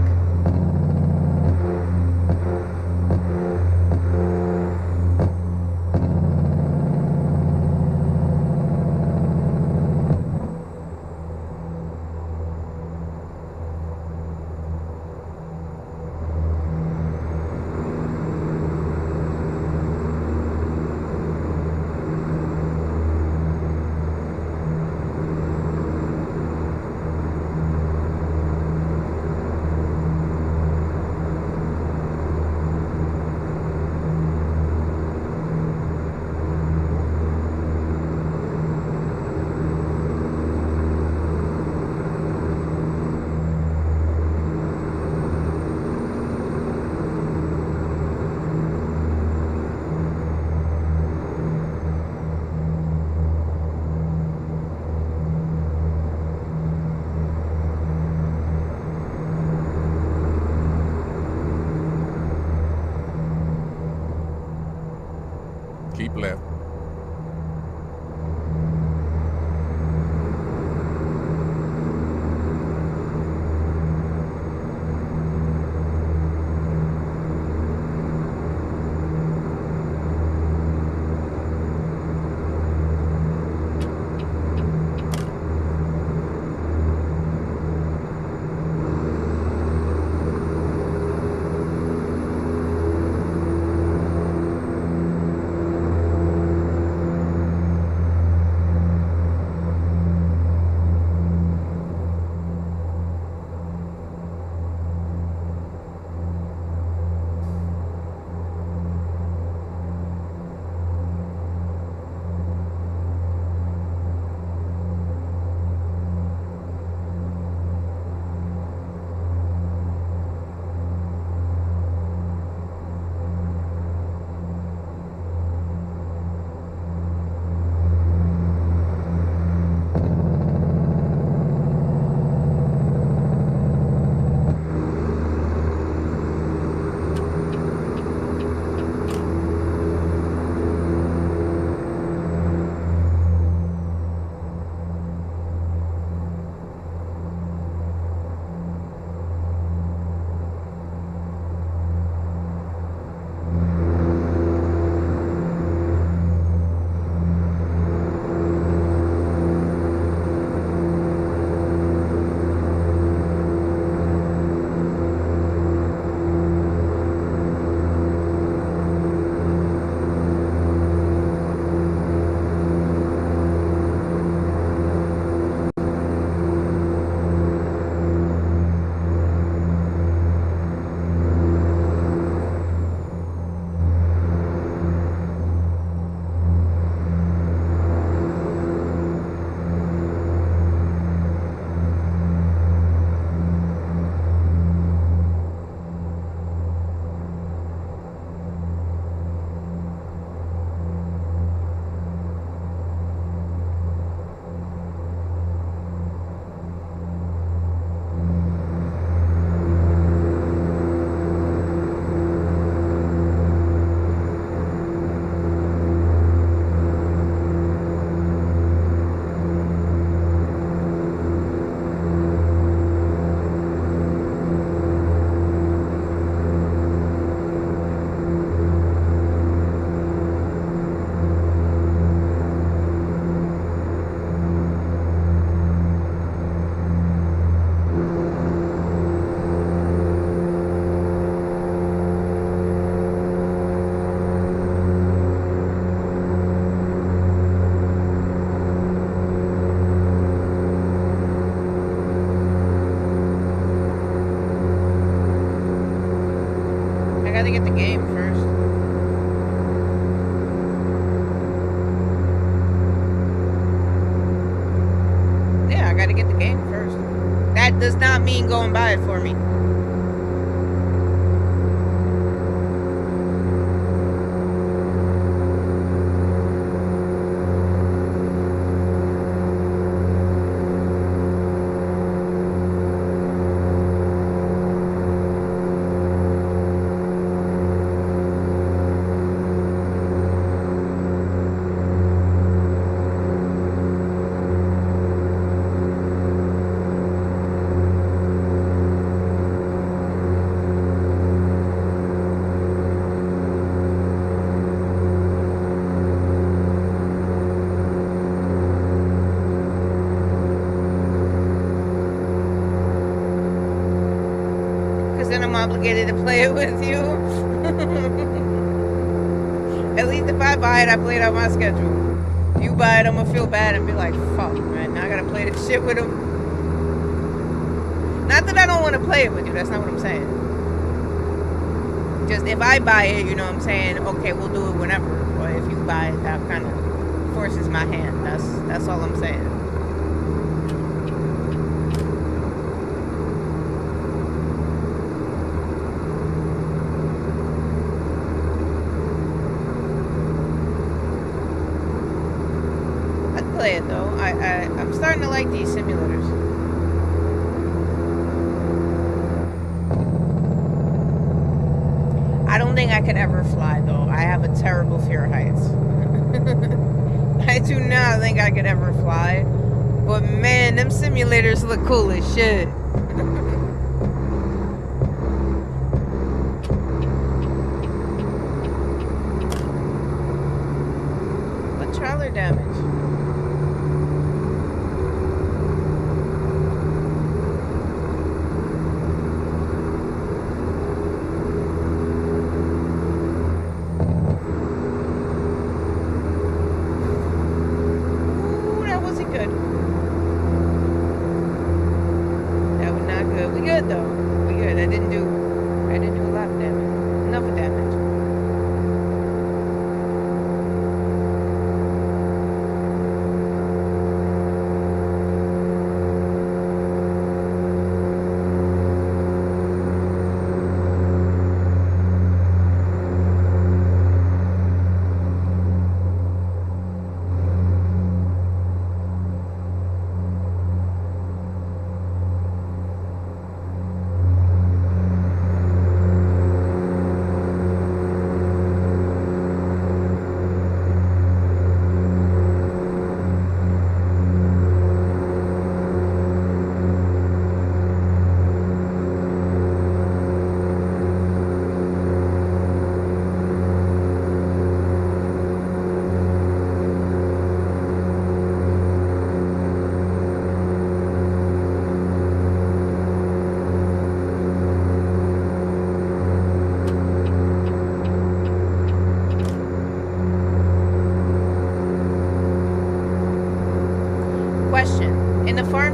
to get the game first. Yeah, I gotta get the game first. That does not mean go and buy it for me. Then I'm obligated to play it with you. At least if I buy it, I play it on my schedule. If you buy it, I'm gonna feel bad and be like, fuck, man, now I gotta play this shit with him. Not that I don't want to play it with you, that's not what I'm saying. Just if I buy it, you know what I'm saying, okay, we'll do it whenever. But if you buy it, that kind of forces my hand. That's all I'm saying. Play it though. I'm starting to like these simulators. I don't think I could ever fly though. I have a terrible fear of heights. I do not think I could ever fly. But man, them simulators look cool as shit. What trailer damage?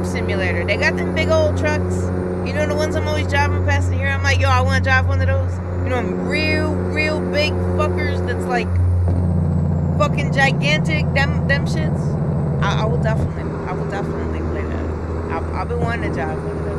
Simulator. They got them big old trucks. You know the ones I'm always driving past here? I'm like, yo, I want to drive one of those. You know them real big fuckers that's like fucking gigantic. Them shits. I will definitely play that. I've been wanting to drive one of them.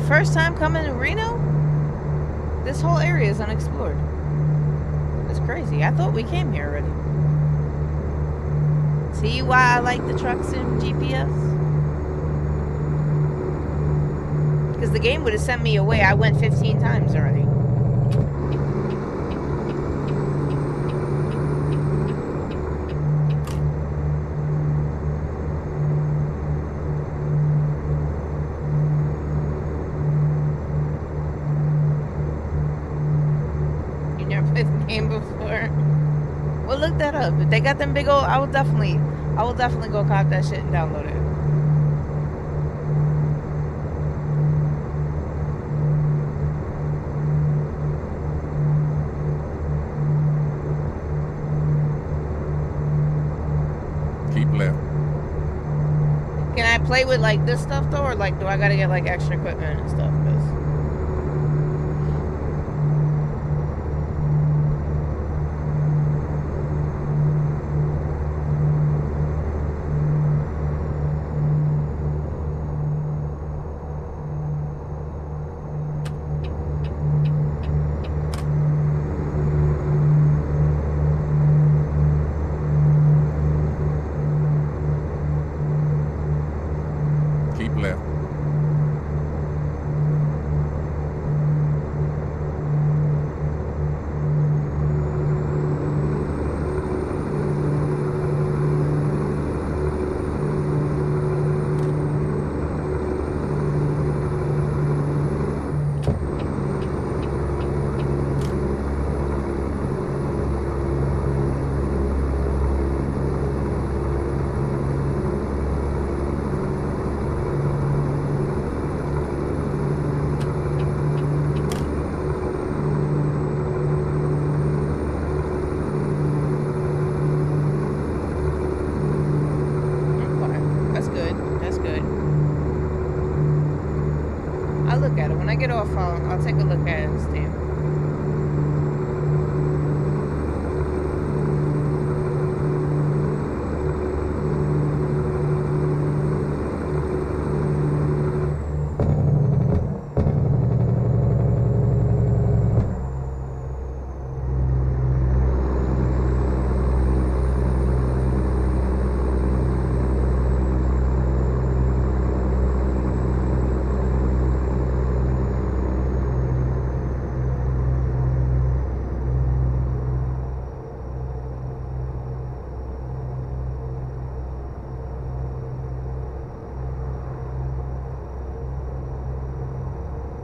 First time coming to Reno? This whole area is unexplored. It's crazy. I thought we came here already. See why I like the trucks in GPS? Because the game would have sent me away. I went 15 times already. You never played the game before? Well, look that up. If they got them big old, I will definitely go cop that shit and download it. Keep left. Can I play with like this stuff though, or like do I gotta get like extra equipment and stuff? 'Cause Keep left. that's good. That's good. I'll look at it when I get off. I'll take a look at it and see.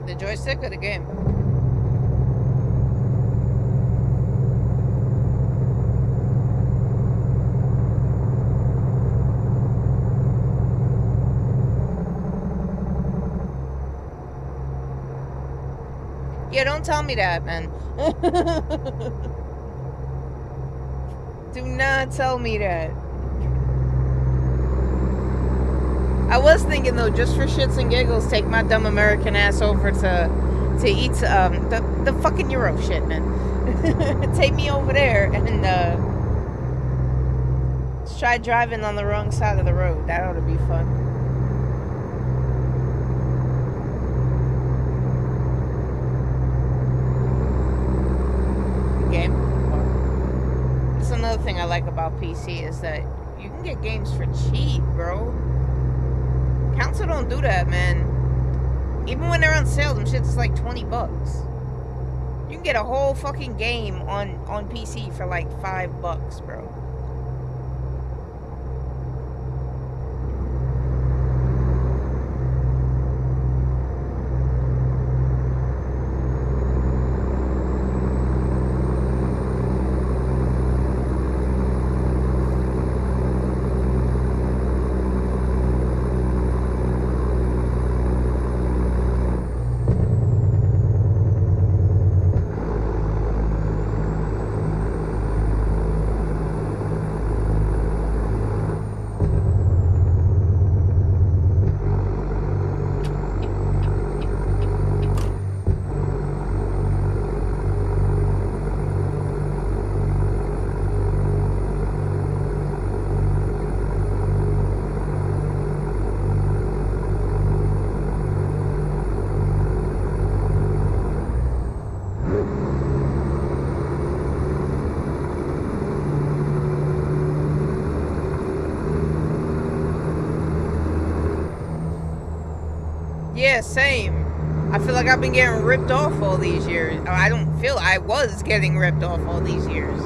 The joystick or the game? Yeah, don't tell me that, man. Do not tell me that. I was thinking though, just for shits and giggles, take my dumb American ass over to eat the fucking Euro shit, man. Take me over there and try driving on the wrong side of the road. That ought to be fun. Game. That's another thing I like about PC is that you can get games for cheap, bro. Council don't do that, man. Even when they're on sale, them shit's like $20. You can get a whole fucking game on PC for like $5, bro. Yeah, same. I feel like I've been getting ripped off all these years. I don't feel I was getting ripped off all these years.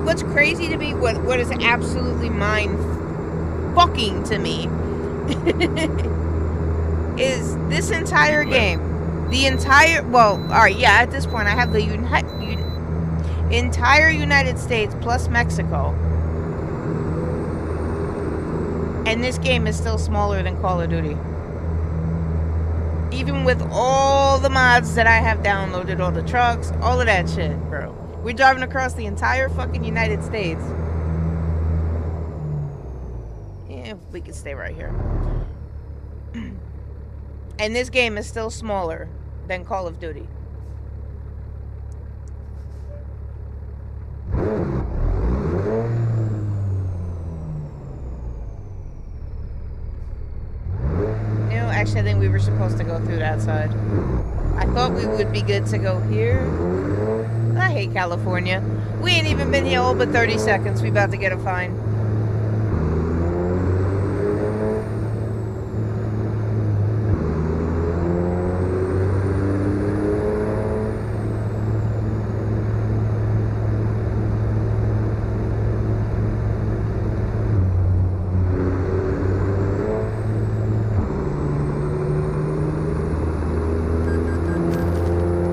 What's crazy to me, what is absolutely mind fucking to me is this entire game. The entire, well, alright, yeah, at this point I have the entire United States plus Mexico. And this game is still smaller than Call of Duty. Even with all the mods that I have downloaded, all the trucks, all of that shit, bro. We're driving across the entire fucking United States. Yeah, we can stay right here. And this game is still smaller than Call of Duty. You know, actually I think we were supposed to go through that side. I thought we would be good to go here. I hate California. We ain't even been here all but 30 seconds. We about to get a fine.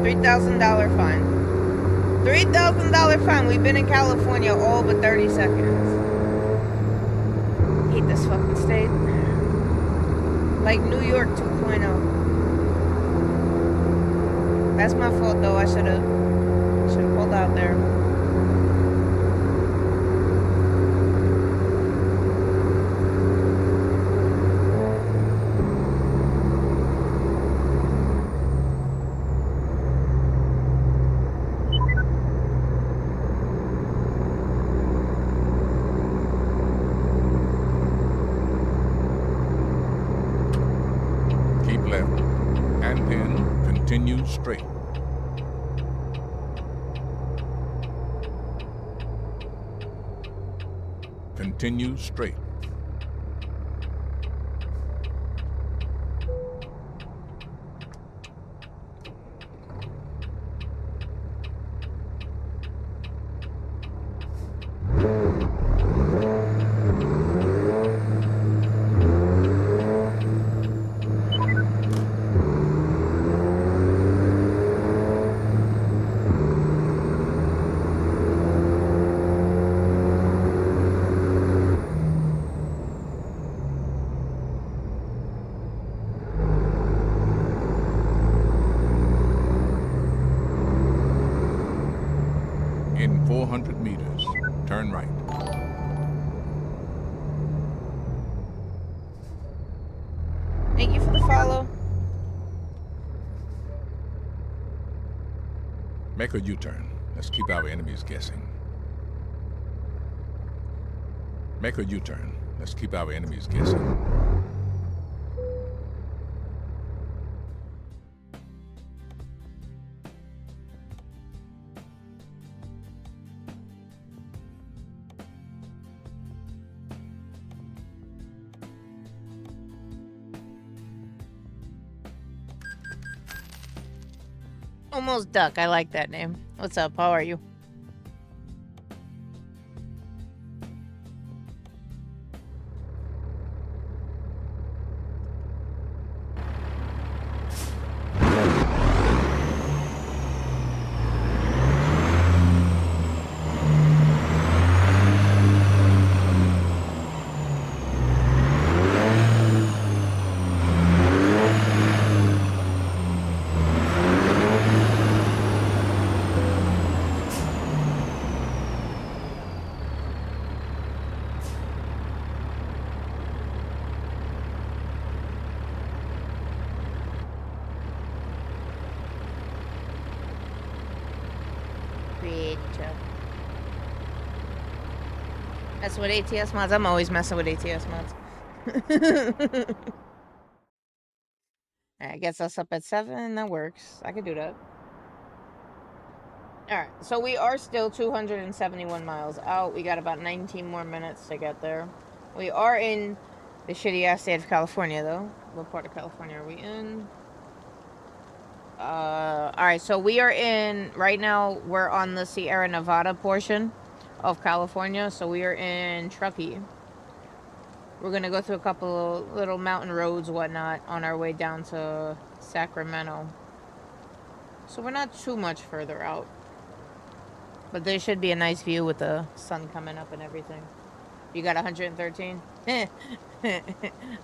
$3,000 fine. $3,000 fine. We've been in California all but 30 seconds. Hate this fucking state. Like New York 2.0. That's my fault though. I should have pulled out there. Continue straight. Continue straight. In 400 meters, turn right. Thank you for the follow. Make a U-turn. Let's keep our enemies guessing. Make a U-turn. Let's keep our enemies guessing. Almost Duck. I like that name. What's up? How are you? That's what ATS mods. I'm always messing with ATS mods. I guess us up at 7. That works. I could do that. Alright, so we are still 271 miles out. We got about 19 more minutes to get there. We are in the shitty ass state of California, though. What part of California are we in? Alright, so we are in, right now, we're on the Sierra Nevada portion of California, so we are in Truckee. We're gonna go through a couple of little mountain roads, whatnot, on our way down to Sacramento. So we're not too much further out. But there should be a nice view with the sun coming up and everything. You got 113?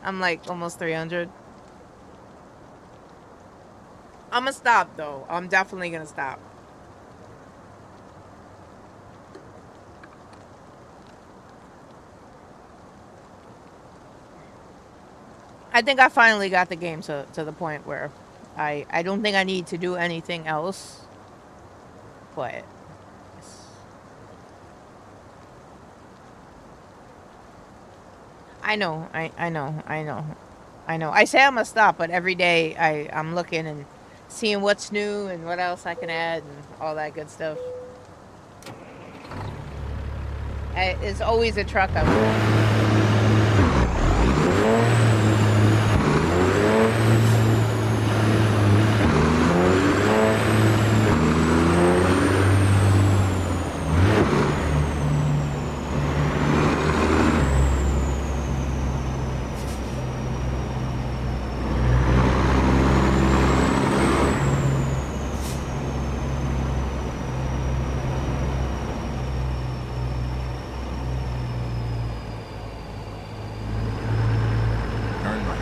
I'm like almost 300. I'm gonna stop though. I'm definitely gonna stop. I think I finally got the game to the point where I don't think I need to do anything else. But I know. I say I'm gonna stop, but every day I'm looking and seeing what's new and what else I can add and all that good stuff. It's always a truck up there. Turn right.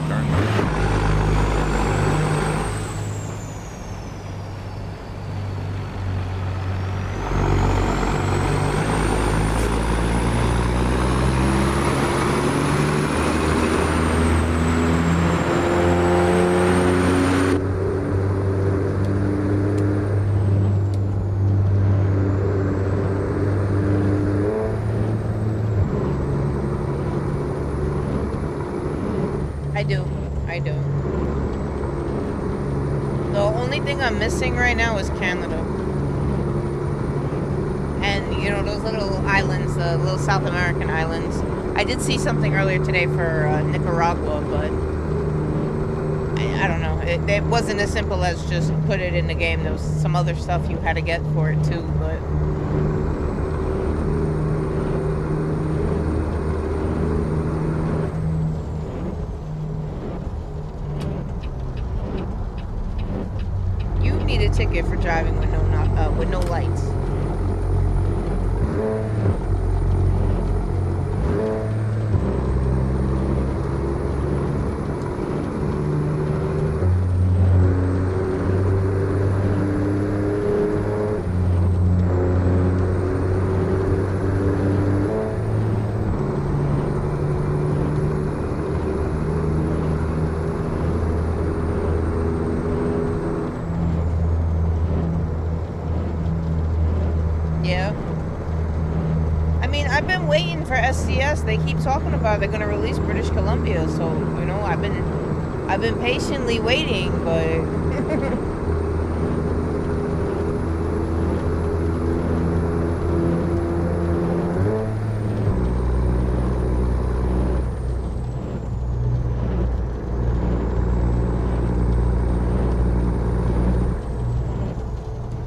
Turn right. I do. The only thing I'm missing right now is Canada. And, you know, those little islands, the little South American islands. I did see something earlier today for Nicaragua, but I don't know. It wasn't as simple as just put it in the game. There was some other stuff you had to get for it, too, but... need a ticket for driving with no lights. For SDS, they keep talking about they're gonna release British Columbia, so you know I've been patiently waiting, but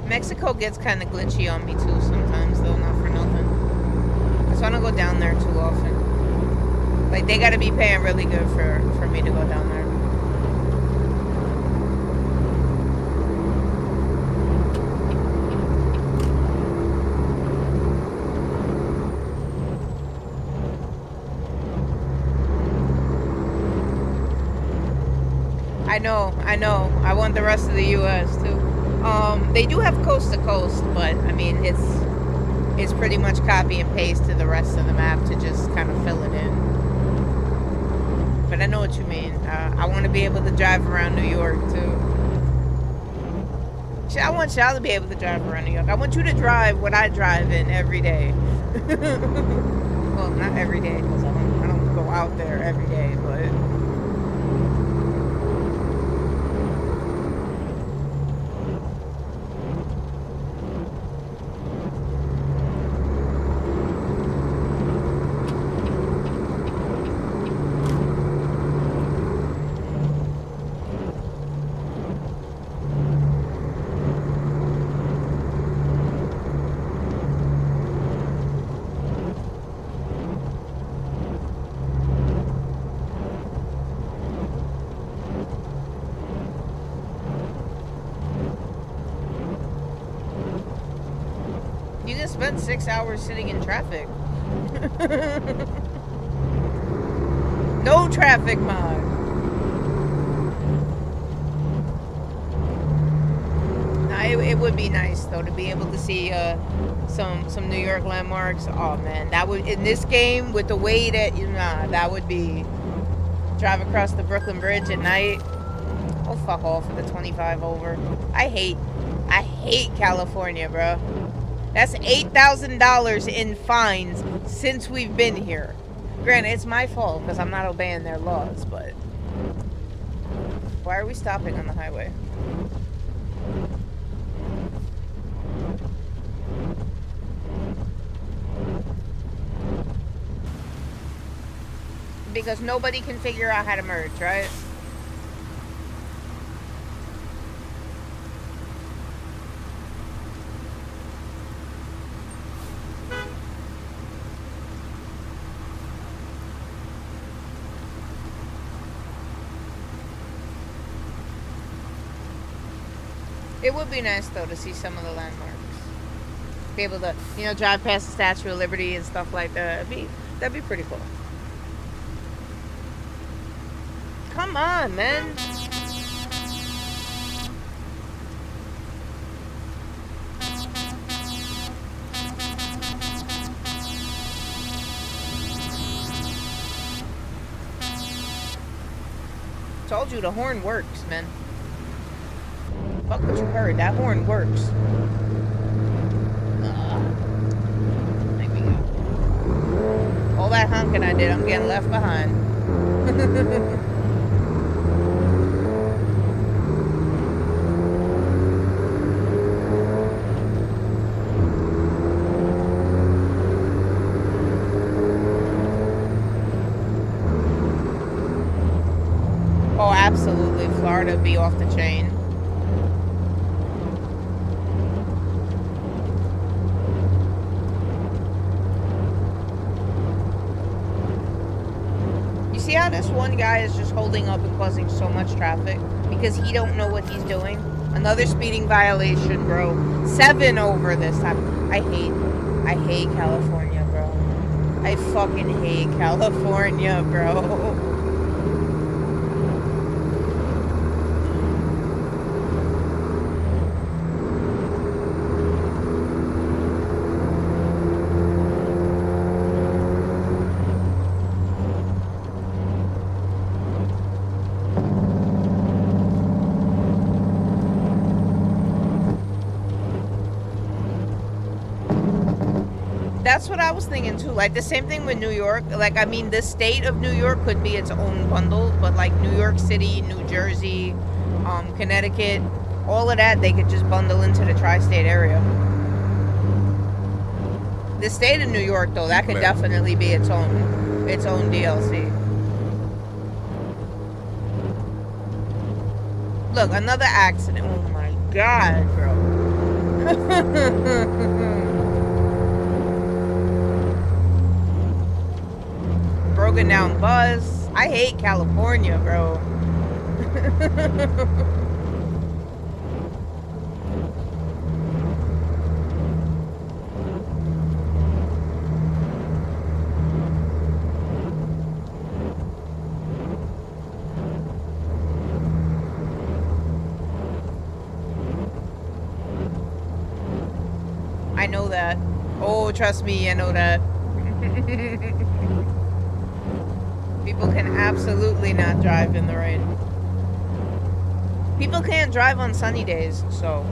Mexico gets kind of glitchy on me too sometimes, though, not for nothing. So I don't go down there too often. Like, they gotta be paying really good for me to go down there. I know. I want the rest of the U.S. too. They do have coast to coast, but I mean, it's pretty much copy and paste to the rest of the map to just kind of fill it in. But I know what you mean. I want to be able to drive around New York too. I want y'all to be able to drive around New York. I want you to drive what I drive in every day. Well, not every day, because I don't go out there every day, but... You just spent 6 hours sitting in traffic. No traffic mod. Nah, it would be nice though to be able to see some New York landmarks. Oh man, that would, in this game with the way that that would be. Drive across the Brooklyn Bridge at night. Oh fuck off with the 25 over. I hate California, bro. That's $8,000 in fines since we've been here. Granted, it's my fault because I'm not obeying their laws, but... Why are we stopping on the highway? Because nobody can figure out how to merge, right? It would be nice though to see some of the landmarks. Be able to, drive past the Statue of Liberty and stuff like that. That'd be pretty cool. Come on, man. Told you the horn works, man. Fuck what you heard. That horn works. Make me go. All that honking I did, I'm getting left behind. Oh, absolutely. Florida be off the chain. See how this one guy is just holding up and causing so much traffic because he don't know what he's doing? Another speeding violation, bro. 7 over this time. I hate California, bro. I fucking hate California, bro. That's what I was thinking too. Like the same thing with New York. Like, I mean, the state of New York could be its own bundle, but like New York City, New Jersey, Connecticut, all of that, they could just bundle into the tri-state area. The state of New York, though, that could definitely be its own DLC. Look, another accident. Oh my god, bro. Broken down bus. I hate California, bro. I know that. Oh, trust me, I know that. People can absolutely not drive in the rain. People can't drive on sunny days, so.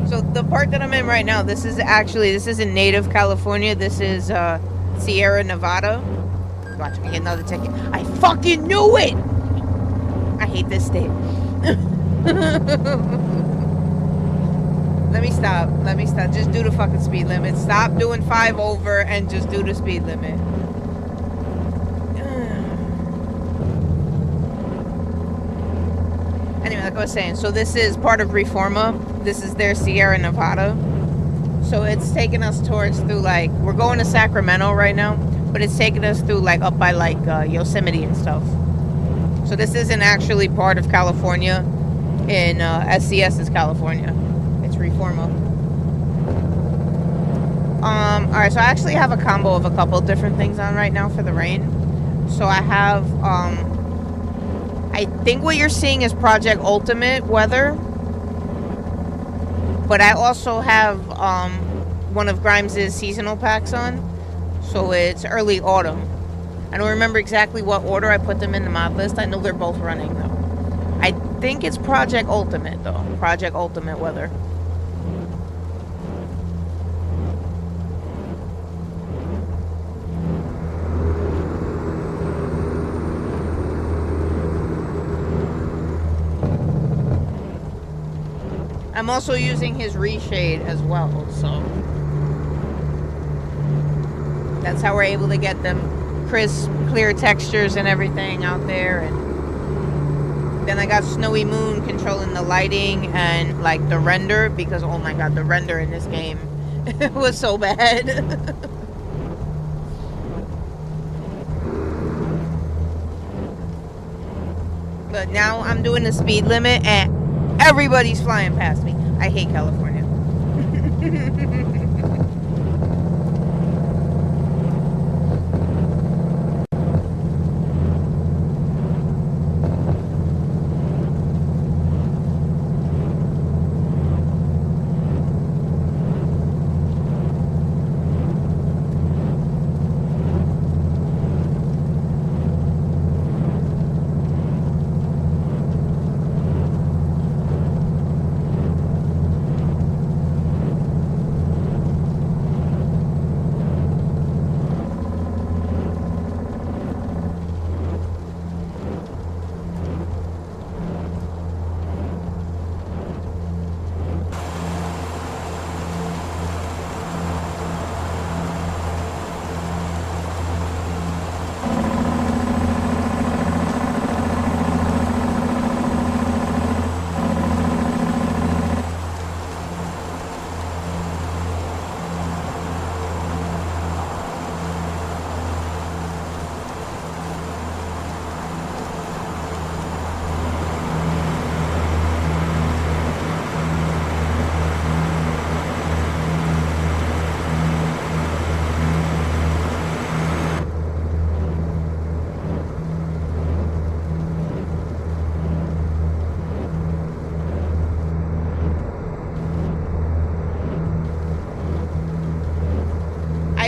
So the part that I'm in right now, this isn't native California. This is Sierra Nevada. Watch me get another ticket. I fucking knew it! I hate this state. Let me stop. Just do the fucking speed limit. Stop doing 5 over and just do the speed limit. Anyway, like I was saying, so this is part of Reforma. This is their Sierra Nevada. So it's taking us through like, we're going to Sacramento right now, but it's taking us through like up by like Yosemite and stuff. So this isn't actually part of California in SCS's California. It's Reforma. Alright, so I actually have a combo of a couple different things on right now for the rain. So I have, I think what you're seeing is Project Ultimate weather. But I also have one of Grimes' seasonal packs on. So it's early autumn. I don't remember exactly what order I put them in the mod list. I know they're both running though. I think it's Project Ultimate though. Project Ultimate weather. I'm also using his reshade as well, so that's how we're able to get them crisp, clear textures and everything out there. And then I got Snowy Moon controlling the lighting and like the render, because oh my god, the render in this game was so bad. But now I'm doing the speed limit and everybody's flying past me. I hate California.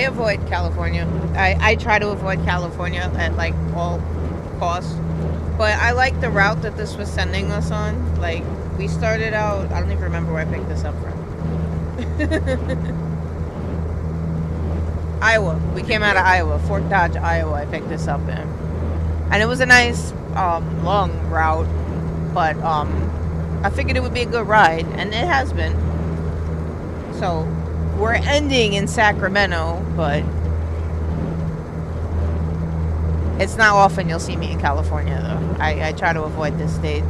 Avoid California. I try to avoid California at like all costs. But I like the route that this was sending us on. Like we started out, I don't even remember where I picked this up from. Iowa. We came out of Iowa. Fort Dodge, Iowa. I picked this up in. And it was a nice long route, but I figured it would be a good ride, and it has been. So we're ending in Sacramento, but it's not often you'll see me in California, though. I try to avoid this state.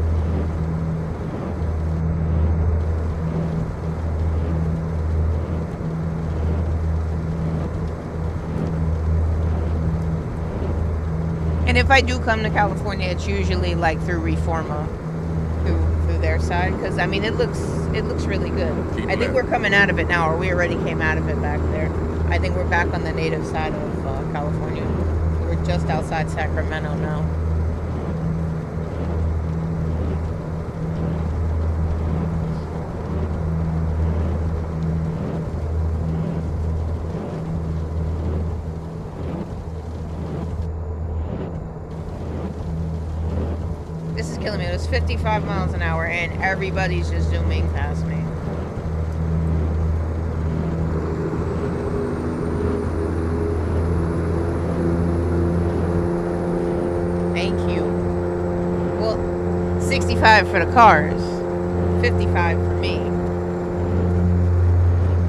And if I do come to California, it's usually like through Reforma, through their side, because I mean it looks really good. I think we're coming out of it now, or we already came out of it back there. I think we're back on the native side of California. We're just outside Sacramento now. it's 55 miles an hour and everybody's just zooming past me. Thank you. Well, 65 for the cars, 55 for me.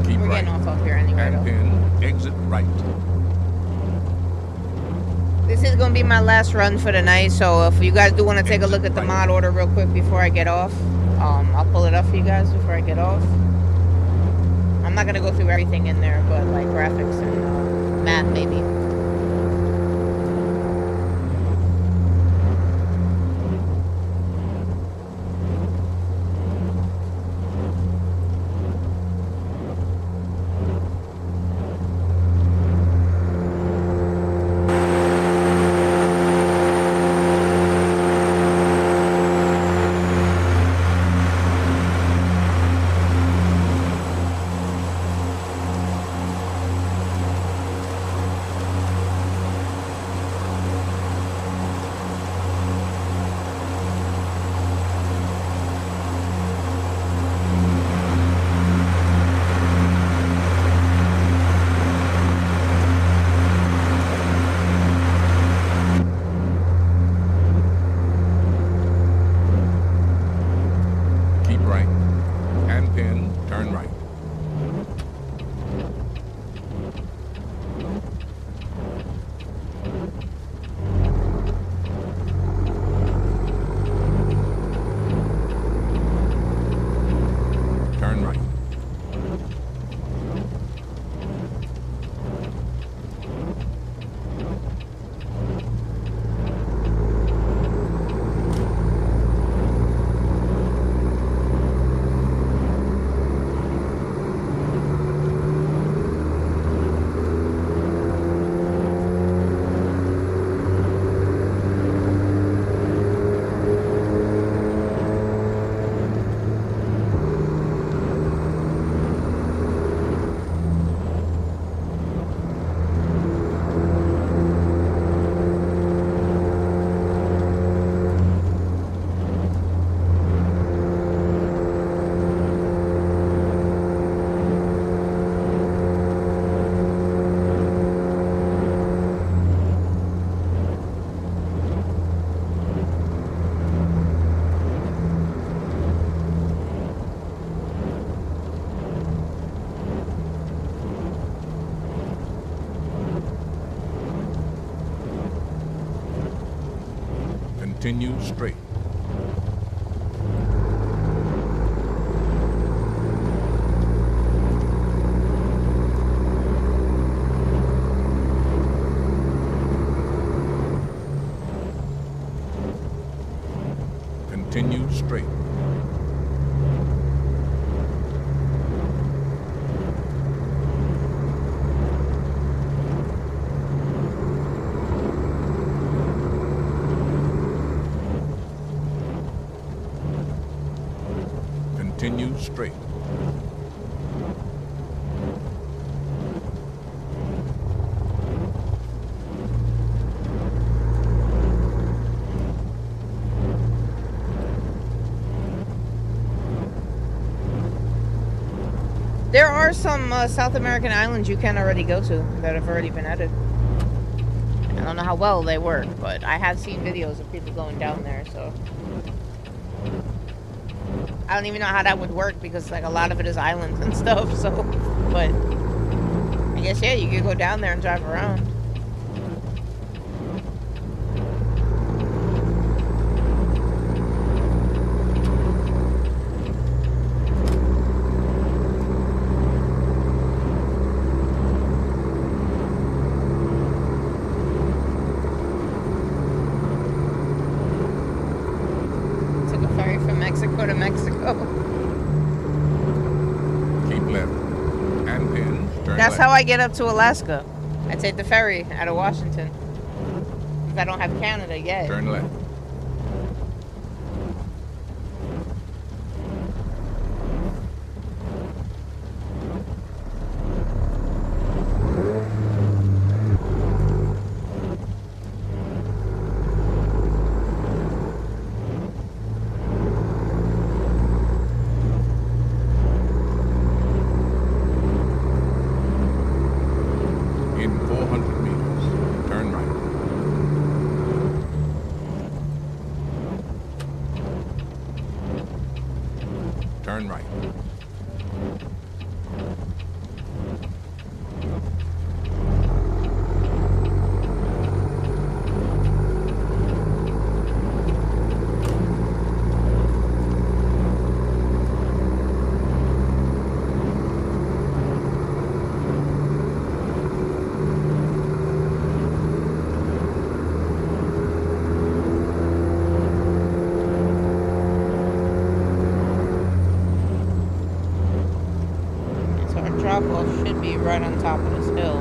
Keep We're right. getting off up here anyway, though. Hairpin, exit right. This is gonna be my last run for the night, so if you guys do want to take a look at the mod order real quick before I get off, I'll pull it up for you guys before I get off. I'm not gonna go through everything in there, but like graphics and map maybe. Keep right. Hairpin, turn right. Turn right. Continue straight. Continue straight. Continue straight. There are some South American islands you can already go to that have already been added. I don't know how well they work, but I have seen videos of people going down there, so I don't even know how that would work because like a lot of it is islands and stuff, so but I guess yeah, you could go down there and drive around. Took a ferry from Mexico to Mexico. Keep left. Hairpin, turn That's left. how I get up to Alaska. I take the ferry out of Washington. Because I don't have Canada yet. Turn left. Drop-off should be right on top of this hill.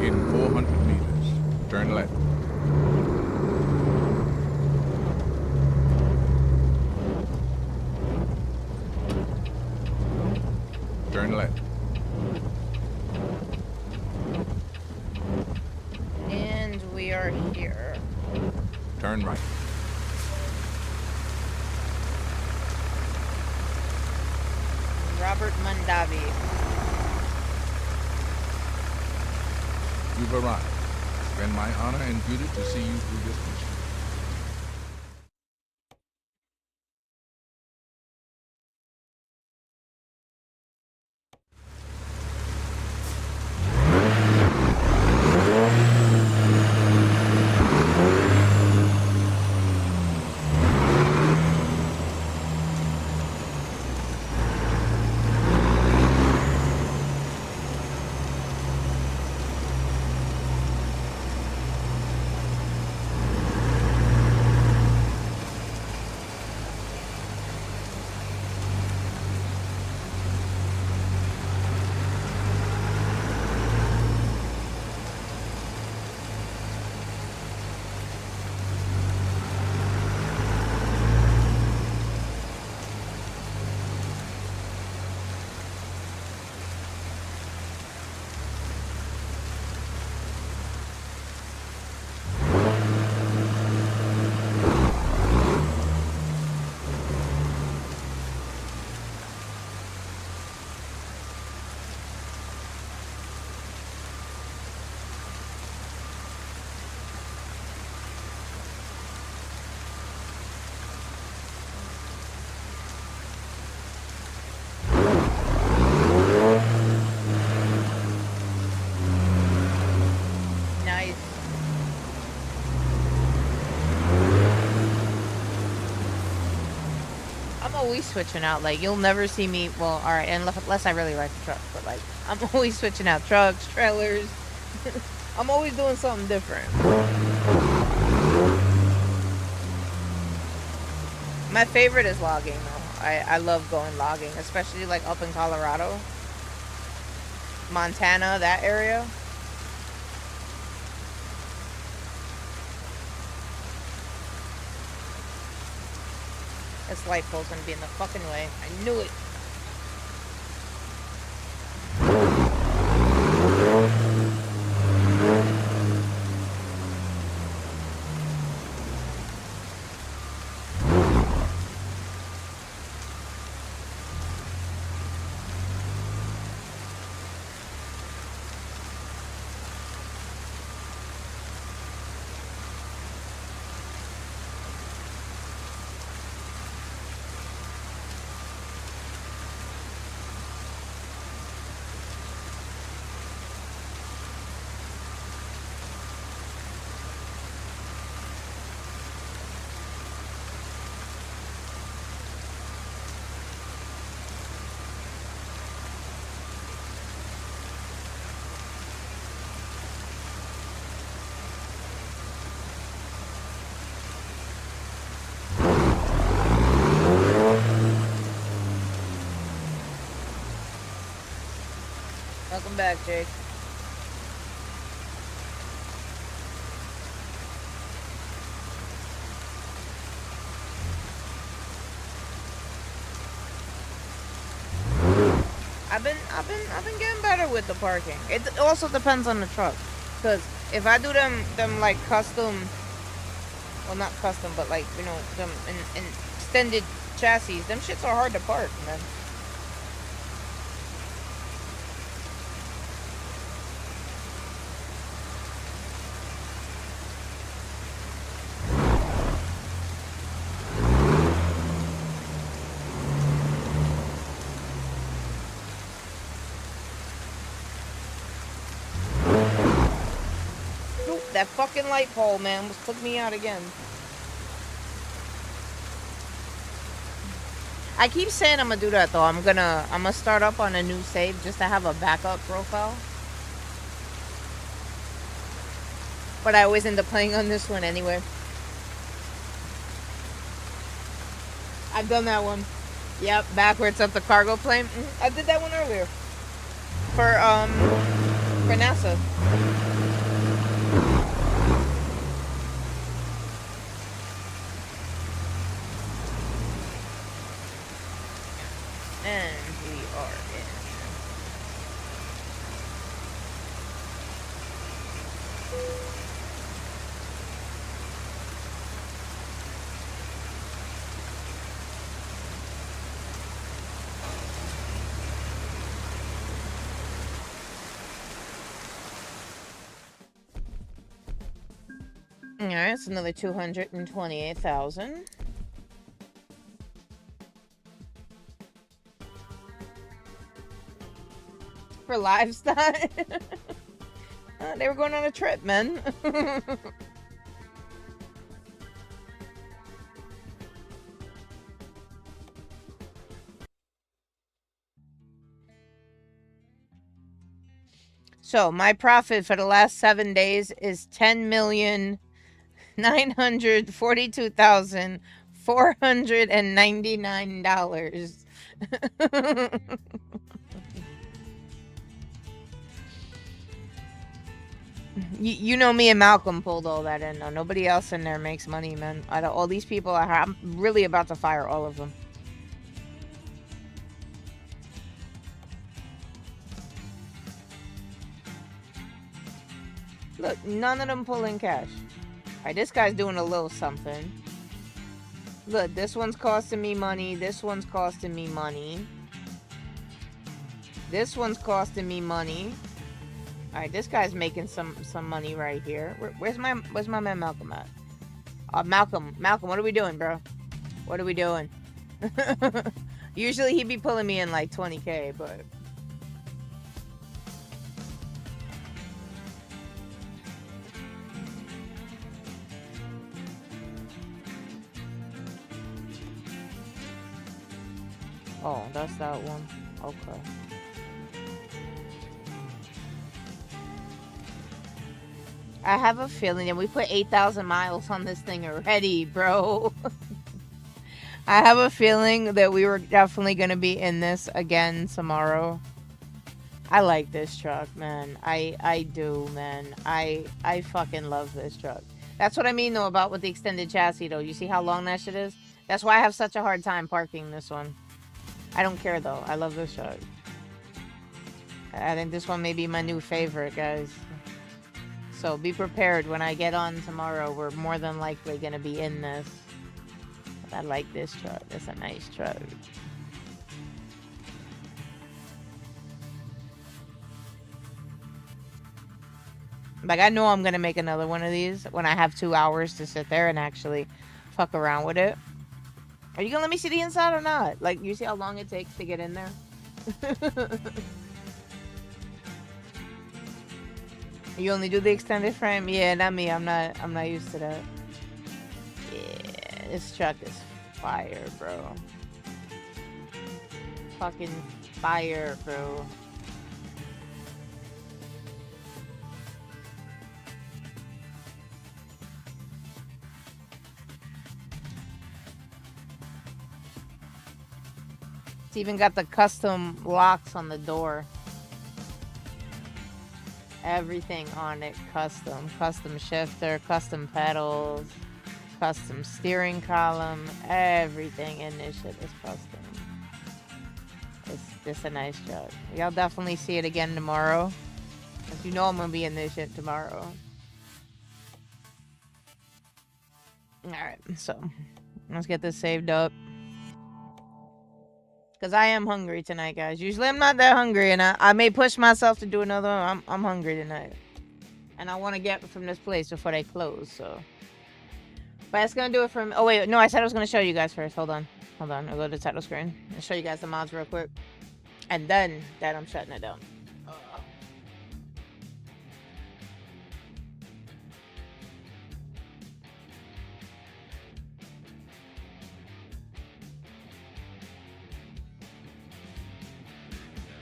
In 400 meters, turn left. Turn left. And we are here. Turn right. Robert Mondavi. You've arrived. It's been my honor and duty to see you through this mission. Always switching out. Like, you'll never see me. Well, all right, unless I really like the truck, but like, I'm always switching out trucks, trailers. I'm always doing something different. My favorite is logging, though. I love going logging, especially like up in Colorado, Montana, that area. This light pole's gonna be in the fucking way. I knew it. Welcome back, Jake. I've been getting better with the parking. It also depends on the truck, because if I do them like custom, well, not custom, but like, you know, them in extended chassis, them shits are hard to park, man. that fucking light pole, man, took me out again. I keep saying I'm gonna do that though. I'm gonna start up on a new save just to have a backup profile. But I always end up playing on this one anyway. I've done that one. Yep, backwards up the cargo plane. I did that one earlier. For NASA. And we are in. Alright, it's another 228,000. For livestock. They were going on a trip, man. So my profit for the last 7 days is $10,942,499. You know me and Malcolm pulled all that in. No, nobody else in there makes money, man. Out of all these people, I'm really about to fire all of them. Look, none of them pulling cash. Alright, this guy's doing a little something. Look, this one's costing me money. This one's costing me money. This one's costing me money. Alright, this guy's making some money right here. Where's my man Malcolm at? Malcolm, what are we doing, bro? What are we doing? Usually he'd be pulling me in like 20K, but... Oh, that's that one. Okay. I have a feeling that we put 8,000 miles on this thing already, bro. I have a feeling that we were definitely going to be in this again tomorrow. I like this truck, man. I do, man. I fucking love this truck. That's what I mean, though, about with the extended chassis, though. You see how long that shit is? That's why I have such a hard time parking this one. I don't care, though. I love this truck. I think this one may be my new favorite, guys. So be prepared. When I get on tomorrow, we're more than likely going to be in this. I like this truck. It's a nice truck. Like, I know I'm going to make another one of these when I have 2 hours to sit there and actually fuck around with it. Are you going to let me see the inside or not? Like, you see how long it takes to get in there? You only do the extended frame? Yeah, not me. I'm not used to that. Yeah, this truck is fire, bro. Fucking fire, bro. It's even got the custom locks on the door. Everything on it custom. Custom shifter, custom pedals, custom steering column. Everything in this shit is custom. It's just a nice truck. Y'all definitely see it again tomorrow. If you know I'm gonna be in this shit tomorrow. Alright, so let's get this saved up. Because I am hungry tonight, guys. Usually I'm not that hungry, and I may push myself to do another one. I'm hungry tonight. And I want to get from this place before they close, so. But it's going to do it for... Oh, wait. No, I said I was going to show you guys first. Hold on. I'll go to the title screen. I'll show you guys the mods real quick. And then I'm shutting it down.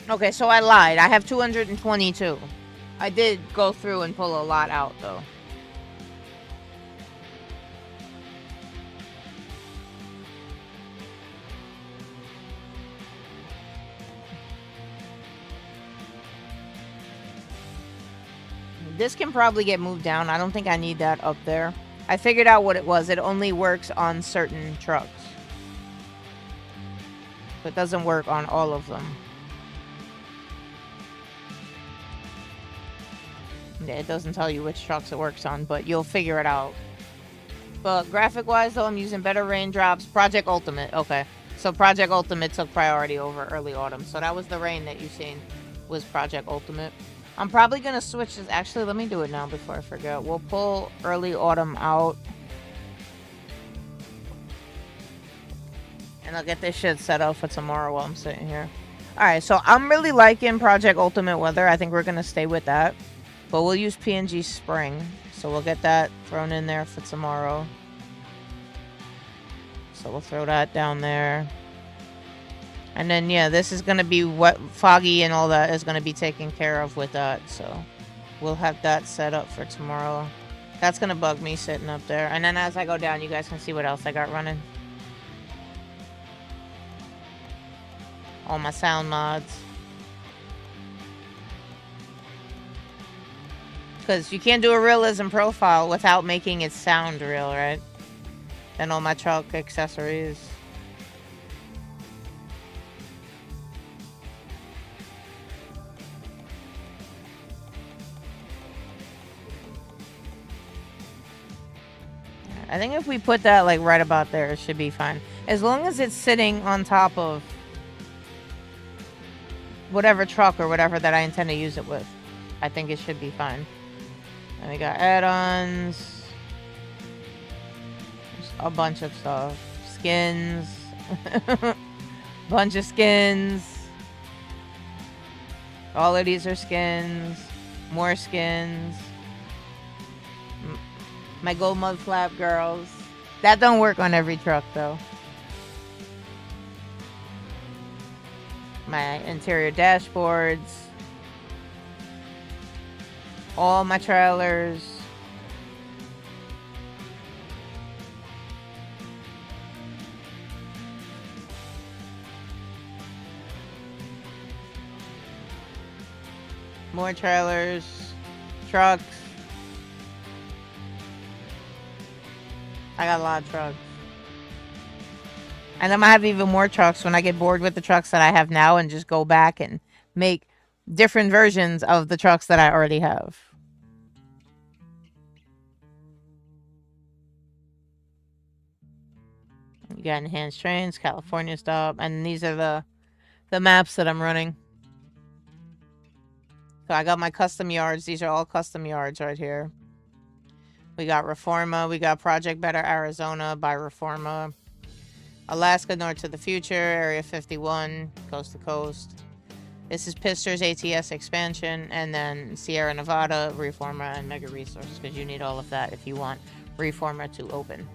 Okay, so I lied. I have 222. I did go through and pull a lot out, though. This can probably get moved down. I don't think I need that up there. I figured out what it was. It only works on certain trucks. So it doesn't work on all of them. Yeah, it doesn't tell you which trucks it works on, but you'll figure it out. But graphic-wise, though, I'm using better raindrops. Project Ultimate. Okay. So Project Ultimate took priority over Early Autumn. So that was the rain that you seen, was Project Ultimate. I'm probably going to switch this. Actually, let me do it now before I forget. We'll pull Early Autumn out. And I'll get this shit set up for tomorrow while I'm sitting here. Alright, so I'm really liking Project Ultimate Weather. I think we're going to stay with that. But we'll use PNG Spring. So we'll get that thrown in there for tomorrow. So we'll throw that down there. And then, yeah, this is going to be wet, foggy, and all that is going to be taken care of with that. So we'll have that set up for tomorrow. That's going to bug me sitting up there. And then as I go down, you guys can see what else I got running. All my sound mods. Because you can't do a realism profile without making it sound real, right? And all my truck accessories. I think if we put that like right about there, it should be fine. As long as it's sitting on top of whatever truck or whatever that I intend to use it with, I think it should be fine. And we got add-ons. A bunch of stuff. Skins. Bunch of skins. All of these are skins. More skins. My gold mud flap girls. That don't work on every truck though. My interior dashboards. All my trailers. More trailers. Trucks. I got a lot of trucks. And I'm gonna have even more trucks when I get bored with the trucks that I have now and just go back and make different versions of the trucks that I already have. You got enhanced trains, California stop, and these are the maps that I'm running. So I got my custom yards. These are all custom yards right here. We got Reforma. We got Project Better Arizona by Reforma. Alaska North to the Future, Area 51, Coast to Coast. This is Pister's ATS expansion, and then Sierra Nevada, Reforma, and Mega Resources, because you need all of that if you want Reforma to open.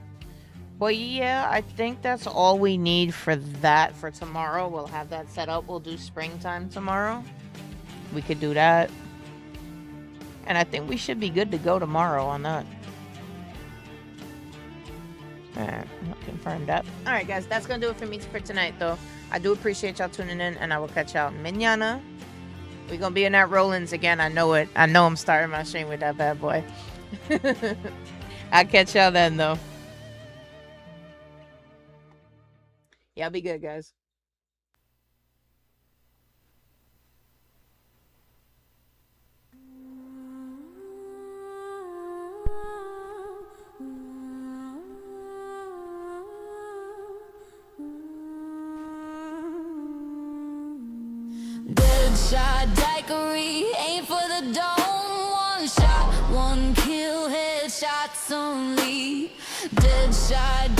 But yeah, I think that's all we need for that for tomorrow. We'll have that set up. We'll do springtime tomorrow. We could do that. And I think we should be good to go tomorrow on that. Alright, I'll confirm that. Alright guys, that's gonna do it for me for tonight though. I do appreciate y'all tuning in, and I will catch y'all mañana. We're gonna be in that Rollins again. I know it. I know I'm starting my stream with that bad boy. I'll catch y'all then though. Y'all be good, guys. Deadshot daiquiri, aim for the dome. One shot, one kill, headshots only. Deadshot.